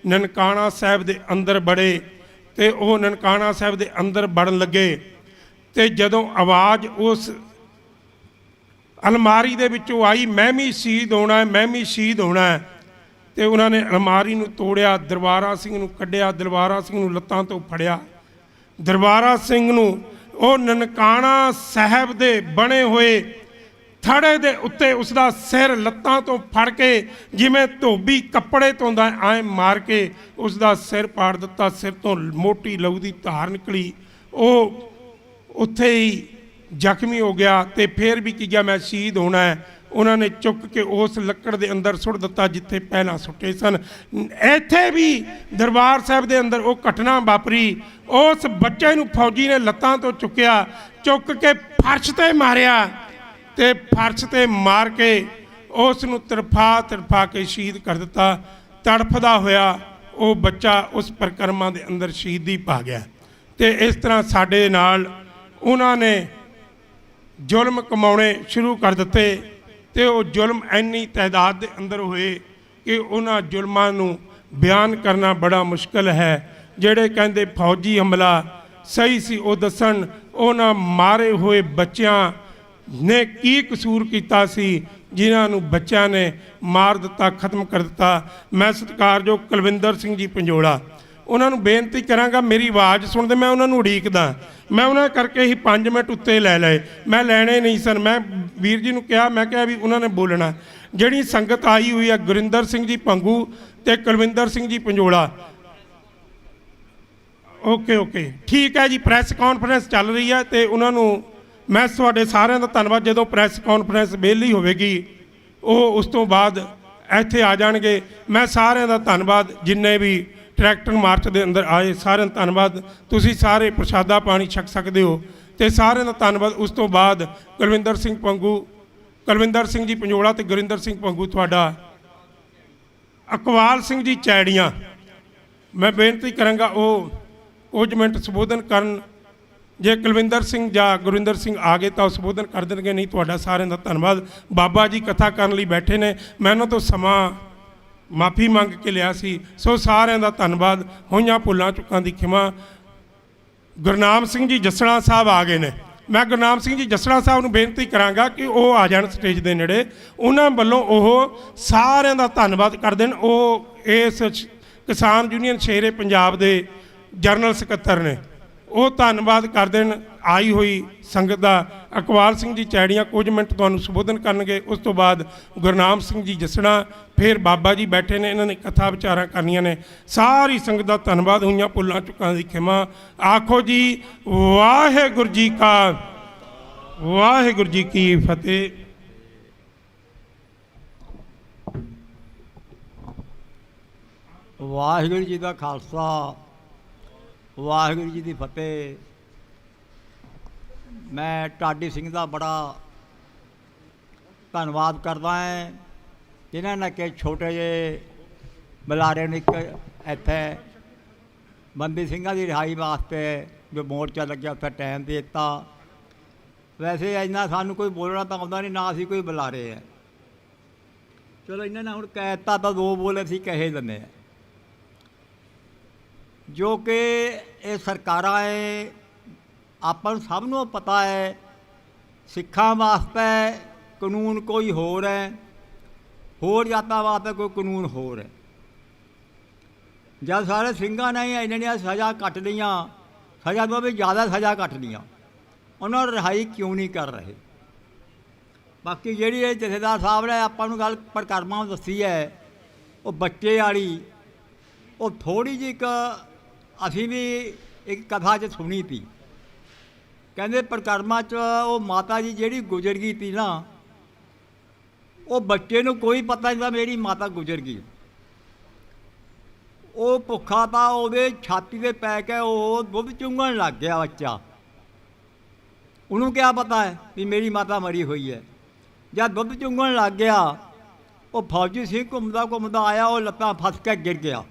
ननकाना साहब दे अंदर बड़े ते वो ननकाना साहब दे अंदर बढ़न लगे। ते जदों आवाज़ उस अलमारी दे विचों आई, मैं भी शहीद होना है, मैं भी शहीद होना है, तो उन्होंने अलमारी नूं तोड़िया, दरबारा सिंह नूं कढ़िया, दरबारा सिंह नूं लत्तां तो फड़िया। दरबारा सिंह नूं वो ननकाना साहब दे बने हुए थड़े दे उत्ते उसका सिर लत्तां तो फड़ के जिवें धोबी कपड़े धोंदा आए मार के उसका सिर पाड़ दिता। सिर तो मोटी लहू की धार निकली, वो उत्थे ही जख्मी हो गया। तो फिर भी किया मैं शहीद होना है, उन्होंने चुक के उस लकड़ के अंदर सुट दिता जिथे पहला सुटे सन। इत्थे भी दरबार साहब के अंदर वो घटना वापरी। उस बच्चे नूं फौजी ने लत्तां तो चुकया, चुक के फर्श ते मारिया, ते फर्श ते मार के उस नूं तरफा तरफा के शहीद कर दिता। तड़फदा होया वो बच्चा उस परिक्रमा के अंदर शहीदी पा गया। तो इस तरह साडे नाल उन्होंने जुल्म कमाने शुरू कर दिते। तो वो जुल्म इन्नी तादाद के अंदर हुए कि उन्होंने जुल्मां नूं बयान करना बड़ा मुश्किल है। जिहड़े कहंदे फौजी हमला सही सी, वो दसन उन्हां मारे हुए बच्चियां ने की कसूर कीता सी जिन्हां नूं बच्चियां ने मार दिता, खत्म कर दिता। मैं सत्कारयोग कुलविंदर सिंह जी पंजोला उन्होंने बेनती करांगा, मेरी आवाज़ सुनते मैं उन्होंने उड़ीकदा, मैं उन्होंने करके ही 5 मिनट उत्ते लै लए, मैं लैने नहीं सन। मैं वीर जी नूं कहा, मैं कहा भी उन्होंने बोलना। जिहड़ी संगत आई हुई है गुरिंदर सिंह जी भंगू ते कुलविंदर सिंह जी पंजोला, ओके ओके ठीक है जी। प्रैस कॉन्फ्रेंस चल रही है तो उन्होंने मैं तुहाडे सारिਆਂ ਦਾ ਧੰਨਵਾਦ। ਜਦੋਂ ਪ੍ਰੈਸ ਕਾਨਫਰੰਸ ਵਿਹਲੀ ਹੋਵੇਗੀ ਉਹ ਉਸ ਤੋਂ ਬਾਅਦ ਇੱਥੇ ਆ ਜਾਣਗੇ। ਮੈਂ ਸਾਰਿਆਂ ਦਾ ਧੰਨਵਾਦ, ਜਿੰਨੇ ਵੀ ट्रैक्टर मार्च के अंदर आए सारे धन्यवाद। तुसी सारे प्रसादा पानी छक सकते हो, तो सारे धन्यवाद। उस तो बाद कुलविंदर सिंह भंगू, कुलविंदर सिंह जी पंजोला तो गुरिंदर सिंह भंगू तुहाडा, अकवाल सिंह जी चैड़ियाँ, मैं बेनती करांगा वो कुछ मिनट संबोधन करन। जे कुलविंदर सिंह या गुरिंदर सिंह आ गए तो संबोधन कर देंगे, नहीं तुहाडा सारे का धन्यवाद। बाबा जी कथा करने लई बैठे ने, मैं उन्हां तो समा माफ़ी मंग के लिया सी। सो सारे का धन्यवाद। होइयां भुलां चुकां दी खिमा। गुरनाम सिंह जी जसड़ा साहब आ गए ने, ਮੈਂ ਗੁਰਨਾਮ ਸਿੰਘ ਜੀ ਜੱਸੜਾ ਸਾਹਿਬ ਨੂੰ ਬੇਨਤੀ ਕਰਾਂਗਾ ਕਿ ਉਹ ਆ ਜਾਣ ਸਟੇਜ ਦੇ ਨੇੜੇ। ਉਹਨਾਂ ਵੱਲੋਂ ਉਹ ਸਾਰਿਆਂ ਦਾ ਧੰਨਵਾਦ ਕਰਦੇ ਨੇ। ਉਹ ਇਸ ਕਿਸਾਨ ਯੂਨੀਅਨ ਸ਼ੇਰੇ ਪੰਜਾਬ ਦੇ ਜਨਰਲ ਸਕੱਤਰ ਨੇ। ਉਹ ਧੰਨਵਾਦ ਕਰਦੇ ਨੇ ਆਈ ਹੋਈ ਸੰਗਤ ਦਾ। ਇਕਬਾਲ ਸਿੰਘ ਜੀ ਚੈੜੀਆਂ ਕੁਝ ਮਿੰਟ ਤੁਹਾਨੂੰ ਸੰਬੋਧਨ ਕਰਨਗੇ। ਉਸ ਤੋਂ ਬਾਅਦ ਗੁਰਨਾਮ ਸਿੰਘ ਜੀ ਜੱਸੜਾ, ਫਿਰ ਬਾਬਾ ਜੀ ਬੈਠੇ ਨੇ, ਇਹਨਾਂ ਨੇ ਕਥਾ ਵਿਚਾਰਾਂ ਕਰਨੀਆਂ ਨੇ। ਸਾਰੀ ਸੰਗਤ ਦਾ ਧੰਨਵਾਦ। ਹੋਈਆਂ ਭੁੱਲਾਂ ਚੁੱਕਾਂ ਦੀ ਖਿਮਾ। ਆਖੋ ਜੀ ਵਾਹਿਗੁਰੂ ਜੀ ਕਾ ਵਾਹਿਗੁਰੂ ਜੀ ਕੀ ਫਤਿਹ। ਵਾਹਿਗੁਰੂ ਜੀ ਦਾ ਖਾਲਸਾ, ਵਾਹਿਗੁਰੂ ਜੀ ਦੀ ਫਤਿਹ। ਮੈਂ ਢਾਡੀ ਸਿੰਘ ਦਾ ਬੜਾ ਧੰਨਵਾਦ ਕਰਦਾ ਹਾਂ ਜਿਨ੍ਹਾਂ ਨੇ ਕਿ ਛੋਟੇ ਜਿਹੇ ਬੁਲਾਰੇ ਨੂੰ ਇੱਕ ਇੱਥੇ ਬੰਦੀ ਸਿੰਘਾਂ ਦੀ ਰਿਹਾਈ ਵਾਸਤੇ ਜੋ ਮੋਰਚਾ ਲੱਗਿਆ ਉੱਥੇ ਟਾਈਮ ਦੇ ਦਿੱਤਾ। ਵੈਸੇ ਇੰਨਾ ਸਾਨੂੰ ਕੋਈ ਬੋਲਣਾ ਤਾਂ ਆਉਂਦਾ ਨਹੀਂ, ਨਾ ਅਸੀਂ ਕੋਈ ਬੁਲਾਰੇ ਹੈ। ਚਲੋ ਇਹਨਾਂ ਨੇ ਹੁਣ ਕਹਿ ਦਿੱਤਾ ਤਾਂ 2 ਬੋਲ ਅਸੀਂ ਕਹੇ ਦਿੰਦੇ ਹਾਂ। ਜੋ ਕਿ ਇਹ ਸਰਕਾਰਾਂ ਹੈ, ਆਪਾਂ ਨੂੰ ਸਭ ਨੂੰ ਪਤਾ ਹੈ ਸਿੱਖਾਂ ਵਾਸਤੇ ਕਾਨੂੰਨ ਕੋਈ ਹੋਰ ਹੈ, ਹੋਰ ਜਾਤਾਂ ਵਾਸਤੇ ਕੋਈ ਕਾਨੂੰਨ ਹੋਰ ਹੈ। ਜਦ ਸਾਰੇ ਸਿੰਘਾਂ ਨੇ ਇੰਨੀਆਂ ਸਜ਼ਾ ਕੱਟ ਲਈਆਂ, ਸਜ਼ਾ ਤੋਂ ਵੀ ਜ਼ਿਆਦਾ ਸਜ਼ਾ ਕੱਟ ਲਈਆਂ, ਉਹਨਾਂ ਨੂੰ ਰਿਹਾਈ ਕਿਉਂ ਨਹੀਂ ਕਰ ਰਹੇ? ਬਾਕੀ ਜਿਹੜੀ ਇਹ ਜਥੇਦਾਰ ਸਾਹਿਬ ਨੇ ਆਪਾਂ ਨੂੰ ਗੱਲ ਪ੍ਰਕਰਮਾਂ ਦੱਸੀ ਹੈ, ਉਹ ਬੱਚੇ ਵਾਲੀ, ਉਹ ਥੋੜ੍ਹੀ ਜਿਹੀ ਇੱਕ ਅਸੀਂ ਵੀ ਇੱਕ ਕਥਾ 'ਚ ਸੁਣੀ ਤੀ। ਕਹਿੰਦੇ ਪ੍ਰਕਰਮਾਂ 'ਚ ਉਹ ਮਾਤਾ ਜੀ ਜਿਹੜੀ ਗੁਜ਼ਰ ਗਈ ਤੀ ਨਾ, ਉਹ ਬੱਚੇ ਨੂੰ ਕੋਈ ਪਤਾ ਨਹੀਂ ਤਾਂ ਮੇਰੀ ਮਾਤਾ ਗੁਜ਼ਰ ਗਈ। ਉਹ ਭੁੱਖਾ ਤਾਂ ਉਹਦੇ ਛਾਤੀ 'ਤੇ ਪੈ ਕੇ ਉਹ ਦੁੱਧ ਚੁੰਘਣ ਲੱਗ ਗਿਆ ਬੱਚਾ। ਉਹਨੂੰ ਕਿਆ ਪਤਾ ਹੈ ਵੀ ਮੇਰੀ ਮਾਤਾ ਮਰੀ ਹੋਈ ਹੈ। ਜਦ ਦੁੱਧ ਚੁੰਘਣ ਲੱਗ ਗਿਆ, ਉਹ ਫੌਜੀ ਸਿੰਘ ਘੁੰਮਦਾ ਘੁੰਮਦਾ ਆਇਆ, ਉਹ ਲੱਤਾਂ ਫਸ ਕੇ ਗਿਰ ਗਿਆ।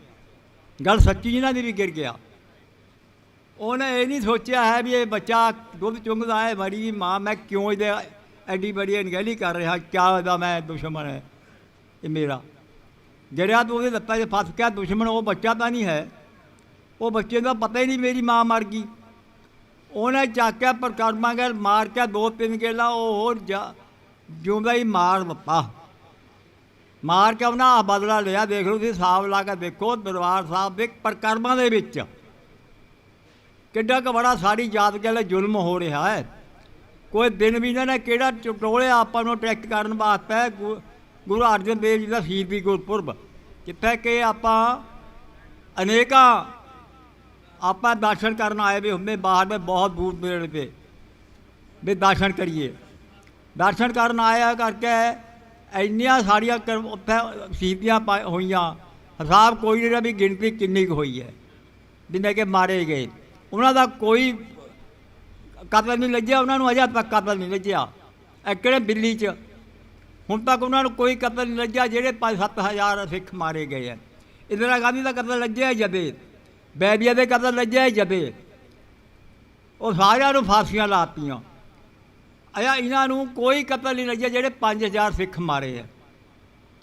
ਗੱਲ ਸੱਚੀ ਇਹਨਾਂ ਦੀ ਵੀ ਗਿਰ ਗਿਆ। ਉਹਨੇ ਇਹ ਨਹੀਂ ਸੋਚਿਆ ਹੈ ਵੀ ਇਹ ਬੱਚਾ ਦੁੱਧ ਚੁੰਘਦਾ ਹੈ, ਮਰੀ ਮਾਂ, ਮੈਂ ਕਿਉਂ ਇਹਦੇ ਐਡੀ ਬੜੀ ਅਣਗਹਿਲੀ ਕਰ ਰਿਹਾ? ਕਿਆ ਇਹਦਾ ਮੈਂ ਦੁਸ਼ਮਣ ਹੈ ਇਹ ਮੇਰਾ? ਜਿਹੜਾ ਤੂੰ ਉਹਦੇ ਲੱਤਾਂ 'ਚ ਫਸ ਗਿਆ ਦੁਸ਼ਮਣ, ਉਹ ਬੱਚਾ ਤਾਂ ਨਹੀਂ ਹੈ। ਉਹ ਬੱਚੇ ਦਾ ਪਤਾ ਹੀ ਨਹੀਂ ਮੇਰੀ ਮਾਂ ਮਰ ਗਈ। ਉਹਨੇ ਚੱਕ ਕੇ ਪ੍ਰਕਰਮਾਂ ਗੈਲ ਮਾਰ ਕੇ 2-3 ਗੇਲਾ ਉਹ ਹੋਰ ਜਿਉਂਦਾ ਹੀ ਮਾਰ ਦਿੱਤਾ। ਮਾਰ ਕੇ ਉਹਨਾਂ ਬਦਲਾ ਲਿਆ। ਦੇਖ ਲਓ ਤੁਸੀਂ ਹਿਸਾਬ ਲਾ ਕੇ ਦੇਖੋ ਦਰਬਾਰ ਸਾਹਿਬ ਦੇ ਪ੍ਰਕਰਮਾਂ ਦੇ ਵਿੱਚ ਕਿੱਡਾ ਕੁ ਬੜਾ ਸਾਰੀ ਜਾਤ ਗੈਲ ਜ਼ੁਲਮ ਹੋ ਰਿਹਾ ਹੈ। ਕੋਈ ਦਿਨ ਵੀ ਇਹਨਾਂ ਨੇ ਕਿਹੜਾ ਟੋਲਿਆ ਆਪਾਂ ਨੂੰ ਟਰੈਕਟ ਕਰਨ ਵਾਸਤੇ। ਗੁਰੂ ਅਰਜਨ ਦੇਵ ਜੀ ਦਾ ਸ਼ਹੀਦੀ ਗੁਰਪੁਰਬ, ਜਿੱਥੇ ਕਿ ਆਪਾਂ ਅਨੇਕਾਂ ਆਪਾਂ ਦਰਸ਼ਨ ਕਰਨ ਆਏ ਵੀ ਹੁੰਦੇ ਬਾਹਰ ਦੇ ਬਹੁਤ ਦੂਰ ਨੇੜੇ ਤੇ ਵੀ ਦਰਸ਼ਨ ਕਰੀਏ। ਦਰਸ਼ਨ ਕਰਨ ਆਇਆ ਕਰਕੇ ਇੰਨੀਆਂ ਸਾਰੀਆਂ ਉੱਥੇ ਸ਼ਹੀਦੀਆਂ ਹੋਈਆਂ, ਹਿਸਾਬ ਕੋਈ ਨਹੀਂ ਰਿਹਾ ਵੀ ਗਿਣਤੀ ਕਿੰਨੀ ਕੁ ਹੋਈ ਹੈ ਜਿੰਨੇ ਕਿ ਮਾਰੇ ਗਏ। ਉਹਨਾਂ ਦਾ ਕੋਈ ਕਤਲ ਨਹੀਂ ਲੱਗਿਆ, ਉਹਨਾਂ ਨੂੰ ਅਜੇ ਤੱਕ ਕਤਲ ਨਹੀਂ ਲੱਗਿਆ। ਕਿਹੜੇ ਦਿੱਲੀ 'ਚ ਹੁਣ ਤੱਕ ਉਹਨਾਂ ਨੂੰ ਕੋਈ ਕਤਲ ਨਹੀਂ ਲੱਗਿਆ। ਜਿਹੜੇ 5-7 ਹਜ਼ਾਰ ਸਿੱਖ ਮਾਰੇ ਗਏ ਹੈ। ਇੰਦਰਾ ਗਾਂਧੀ ਦਾ ਕਤਲ ਲੱਗਿਆ ਜਦੇ, ਬੈਬੀਆ ਦੇ ਕਤਲ ਲੱਗਿਆ ਜਦੇ, ਉਹ ਸਾਰਿਆਂ ਨੂੰ ਫਾਂਸੀਆਂ ਲਾਤੀਆਂ। ਅਜਾ ਇਹਨਾਂ ਨੂੰ ਕੋਈ ਕਤਲ ਨਹੀਂ ਲੱਗਿਆ ਜਿਹੜੇ 5000 ਸਿੱਖ ਮਾਰੇ ਹੈ,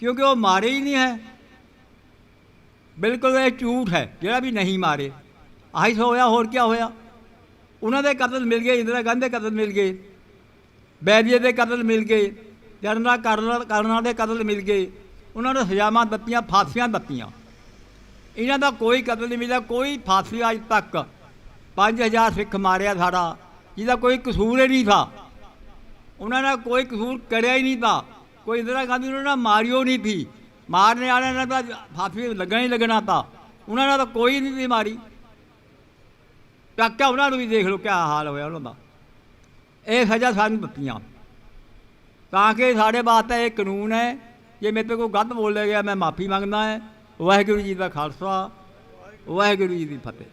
ਕਿਉਂਕਿ ਉਹ ਮਾਰੇ ਹੀ ਨਹੀਂ ਹੈ। ਬਿਲਕੁਲ ਇਹ ਝੂਠ ਹੈ ਜਿਹੜਾ ਵੀ ਨਹੀਂ ਮਾਰੇ। ਆਹੀ ਸੋ ਹੋਇਆ, ਹੋਰ ਕੀ ਹੋਇਆ? ਉਹਨਾਂ ਦੇ ਕਤਲ ਮਿਲ ਗਏ, ਇੰਦਰਾ ਗਾਂਧੀ ਦੇ ਕਤਲ ਮਿਲ ਗਏ, ਬੈਬੀਏ ਦੇ ਕਤਲ ਮਿਲ ਗਏ, ਜਨਰਲ ਕਰਨਲ ਦੇ ਕਤਲ ਮਿਲ ਗਏ। ਉਹਨਾਂ ਨੂੰ ਸਜ਼ਾਵਾਂ ਦਿੱਤੀਆਂ, ਫਾਂਸੀਆਂ ਦਿੱਤੀਆਂ। ਇਹਨਾਂ ਦਾ ਕੋਈ ਕਤਲ ਨਹੀਂ ਮਿਲਿਆ, ਕੋਈ ਫਾਂਸੀ ਅੱਜ ਤੱਕ। 5000 ਸਿੱਖ ਮਾਰਿਆ ਸਾਡਾ, ਜਿਹਦਾ ਕੋਈ ਕਸੂਰ ਹੀ ਨਹੀਂ ਥਾ। ਉਹਨਾਂ ਨੇ ਕੋਈ ਕਸੂਰ ਕਰਿਆ ਹੀ ਨਹੀਂ ਤਾ। ਕੋਈ ਇੰਦਰਾ ਗਾਂਧੀ ਉਹਨਾਂ ਨੇ ਮਾਰਿਓ ਨਹੀਂ ਥੀ। ਮਾਰਨੇ ਵਾਲਿਆਂ ਨੇ ਤਾਂ ਫਾਂਸੀ ਲੱਗਣਾ ਹੀ ਲੱਗਣਾ ਤਾ। ਉਹਨਾਂ ਨੇ ਤਾਂ ਕੋਈ ਨਹੀਂ ਸੀ ਮਾਰੀ। ਚੱਕਿਆ ਉਹਨਾਂ ਨੂੰ ਵੀ ਦੇਖ ਲਓ ਕਿਆ ਹਾਲ ਹੋਇਆ ਉਹਨਾਂ ਦਾ। ਇਹ ਸਜ਼ਾ ਸਾਨੂੰ ਦਿੱਤੀਆਂ ਤਾਂ ਕਿ ਸਾਡੇ ਵਾਸਤੇ ਇਹ ਕਾਨੂੰਨ ਹੈ। ਜੇ ਮੇਰੇ ਤੋਂ ਕੋਈ ਗਲਤ ਬੋਲਿਆ ਗਿਆ ਮੈਂ ਮਾफ़ੀ ਮੰਗਦਾ ਹੈ। ਵਾਹਿਗੁਰੂ ਜੀ ਦਾ ਖਾਲਸਾ, ਵਾਹਿਗੁਰੂ ਜੀ ਦੀ ਫਤਿਹ।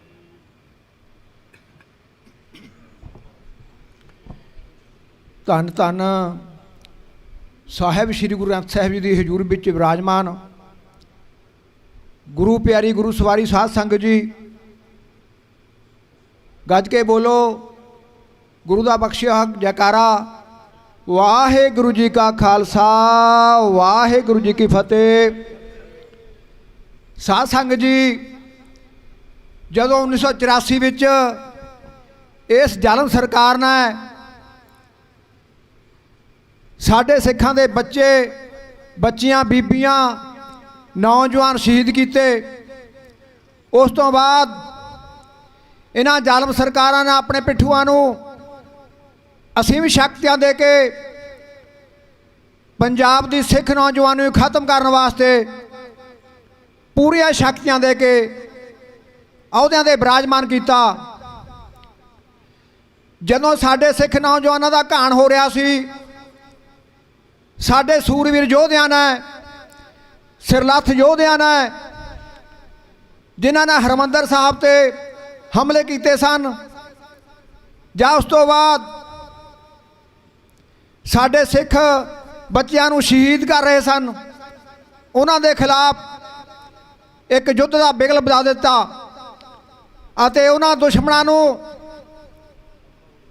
ਧੰਨ ਧੰਨ ਸਾਹਿਬ ਸ੍ਰੀ ਗੁਰੂ ਗ੍ਰੰਥ ਸਾਹਿਬ ਜੀ ਦੀ ਹਜ਼ੂਰ ਵਿੱਚ ਵਿਰਾਜਮਾਨ ਗੁਰੂ ਪਿਆਰੀ ਗੁਰੂ ਸਵਾਰੀ ਸਾਧ ਸੰਗਤ ਜੀ, ਗੱਜ ਕੇ ਬੋਲੋ ਗੁਰੂ ਦਾ ਬਖਸ਼ਿਆ ਜੈਕਾਰਾ। ਵਾਹਿਗੁਰੂ ਜੀ ਕਾ ਖਾਲਸਾ, ਵਾਹਿਗੁਰੂ ਜੀ ਕੀ ਫਤਿਹ। ਸਾਧ ਸੰਗਤ ਜੀ, ਜਦੋਂ 1984 ਵਿੱਚ ਇਸ ਜ਼ਾਲਮ ਸਰਕਾਰ ਨੇ साडे सिखां दे बच्चे बच्चियां बीबियां नौजवान शहीद किए। उस तो बाद इन्हां जालम सरकारां ने अपने पिट्ठूआं नूं असीम शक्तियां दे के पंजाब दी सिख नौजवानों नूं खत्म करने वास्ते पूरियां शक्तियां दे के अहुदियां दे विराजमान किया। जदों साडे सिख नौजवानों का घाण हो रहा सी, साडे सूरवीर योधियां ने सिरलथ योधियां ने जिन्हां ने हरमंदर साहब ते हमले किए सन, जां उस तो बाद साडे सिख बच्चियां नूं शहीद कर रहे सन, उन्हां दे खिलाफ एक युद्ध का बिगल बजा दिता अते उन्हां दुश्मनां नूं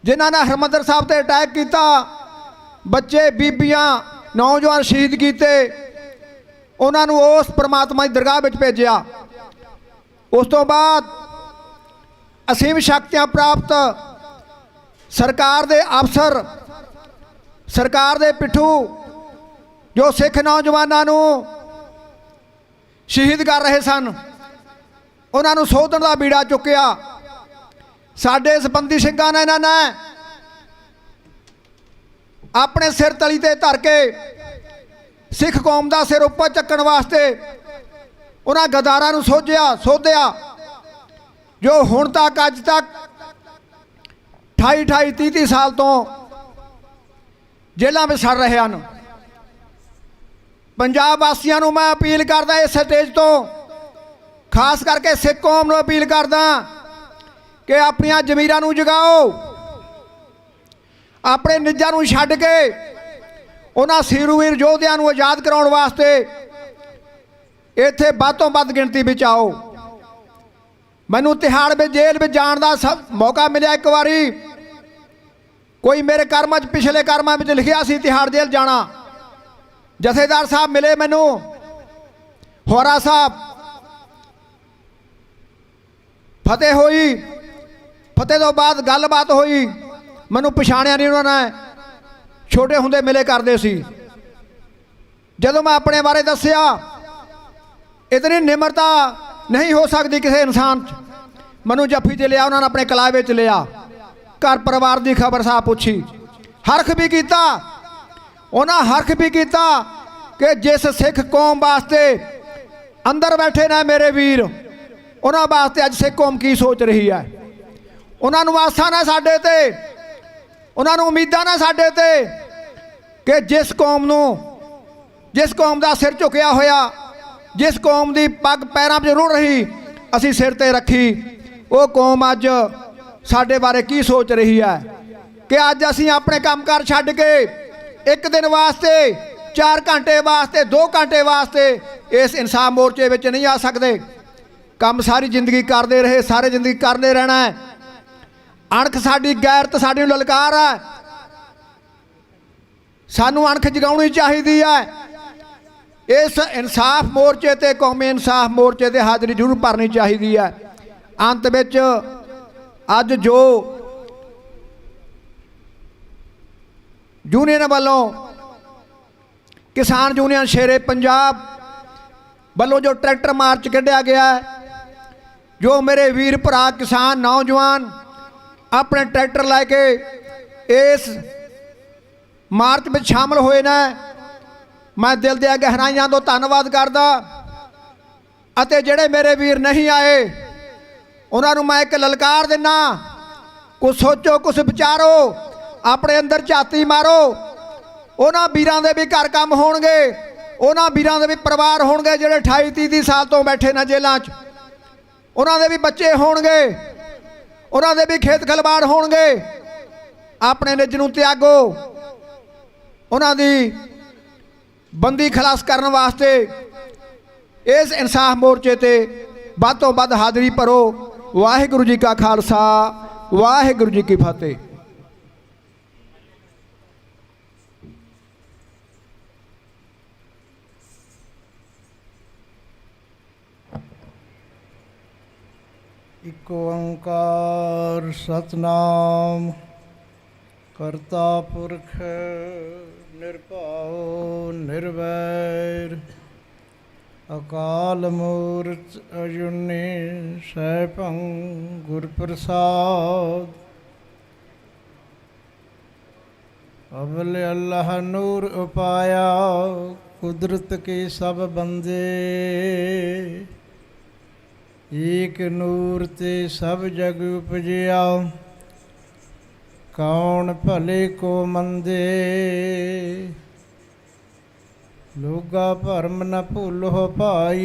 जिन्हां ने हरमंदर साहब ते अटैक किया, बच्चे बीबियां नौजवान शहीद किए, उन्हां नूं उस परमात्मा की दरगाह विच भेजिया। उस तो बाद असीम शक्तियां प्राप्त सरकार दे अफसर, सरकार दे पिट्ठू जो सिख नौजवानों नूं शहीद कर रहे सन, उन्हां नूं सोधण दा बीड़ा चुकिया। साडे इस बंदी ਸਿੰਘਾਂ ने इन्हां ने अपने सिर तली ते धर के सिख कौम का सिर उपर चक्कण वास्ते उन्हां गद्दारां नूं सोधिया जो हुण तक अज तक 28-30 साल तो जेलों में सड़ रहे हैं। पंजाब वासियों नूं मैं अपील करदा इस स्टेज तो, खास करके सिख कौम नूं अपील करदा कि अपनियां जमीरां नूं जगाओ, अपने निजां नूं छड्ड के उन्हां सूरवीर योधियां नूं आज़ाद कराउण वास्ते इत्थे वध तों वध गिणती विच आओ। मैनूं तिहाड़ में जेल में जाण दा सब मौका मिलिया। एक बारी कोई मेरे कर्मां च पिछले कर्मां में लिखिया सी तिहाड़ जेल जाना। जथेदार साहब मिले मैनू, होरा साहब, फतेह होई, फतेह तो बाद गलबात होई, मैनू पछाणिया नहीं उन्होंने, छोटे हुंदे मिले करते सी। जदों मैं अपने बारे दसिया, इतनी निमरता नहीं हो सकती किसी इंसान च, मैनू जफ्फी च लिया, उन्होंने अपने कलावे च लिया, घर परिवार की खबर साहब पूछी, हरख भी किया, उन्हें हरख भी किया कि जिस सिख कौम वास्ते अंदर बैठे ने मेरे वीर, उन्होंने वास्ते अज सिख कौम की सोच रही है। उन्होंने आसा ने साडे ते, उन्होंने उम्मीदां ने साडे ते कि जिस कौम का सिर झुकिया होया, जिस कौम की पग पैरों में रुड़ रही असी सिर ते रखी, वो कौम अज साडे बारे की सोच रही है कि अज असी अपने कामकार छड्ड के एक दिन वास्ते, 4 घंटे वास्ते, 2 घंटे वास्ते इस इंसाफ मोर्चे में नहीं आ सकते। काम सारी जिंदगी करते रहे, सारी जिंदगी करते रहना है। अणख साडी गैरत साडी ललकार है, सानू अणख जगाउणी चाहिदी है। इस इंसाफ मोर्चे ते, कौमी इंसाफ मोर्चे ते हाज़री जरूर भरनी चाहिदी है। अंत विच अज जो यूनियन वालों, किसान यूनियन शेरे पंजाब वालों जो ट्रैक्टर मार्च कढ़िया गया है, जो मेरे वीर भरा किसान नौजवान अपने ट्रैक्टर लैके इस मार्च में शामिल हुए ने, मैं दिल दिया गहराइयां तो धन्नवाद करदा। अते जेड़े मेरे वीर नहीं आए उन्होंने मैं एक ललकार देना, कुछ सोचो, कुछ विचारो, अपने अंदर झाती मारो। उन्होंने वीरां दे भी घर काम होणगे, उन्होंने वीरां दे भी परिवार होणगे जेड़े 28-30 साल तो बैठे ने जेलों च, उन्होंने दे भी बच्चे होणगे, उन्होंने दे भी खेत खलबाड़ होणगे। अपने निज नूं त्यागो, उन्होंने दी बंदी खलास करने वास्ते इस इंसाफ मोर्चे ते वध तो वध हाज़री भरो। वाहिगुरू जी का खालसा, वाहिगुरू जी की फतेह। इक ओंकार सतनाम ਕਰਤਾ ਪੁਰਖ ਨਿਰਭਉ ਨਿਰਵੈਰ ਅਕਾਲ ਮੂਰਤ ਅਜੂਨੀ ਸੈਭੰ ਗੁਰ ਪ੍ਰਸਾਦ। ਅਵਲ ਅੱਲਾਹ ਨੂਰ ਉਪਾਇਆ ਕੁਦਰਤ ਕੇ ਸਭ ਬੰਦੇ। ਏਕ ਨੂਰ ਤੇ ਸਭ ਜਗ ਉਪਜਿਆ ਕੌਣ ਭਲੇ ਕੋ ਮੰਦੇ। ਲੋਗਾ ਭਰਮ ਨ ਭੁੱਲੋ ਭਾਈ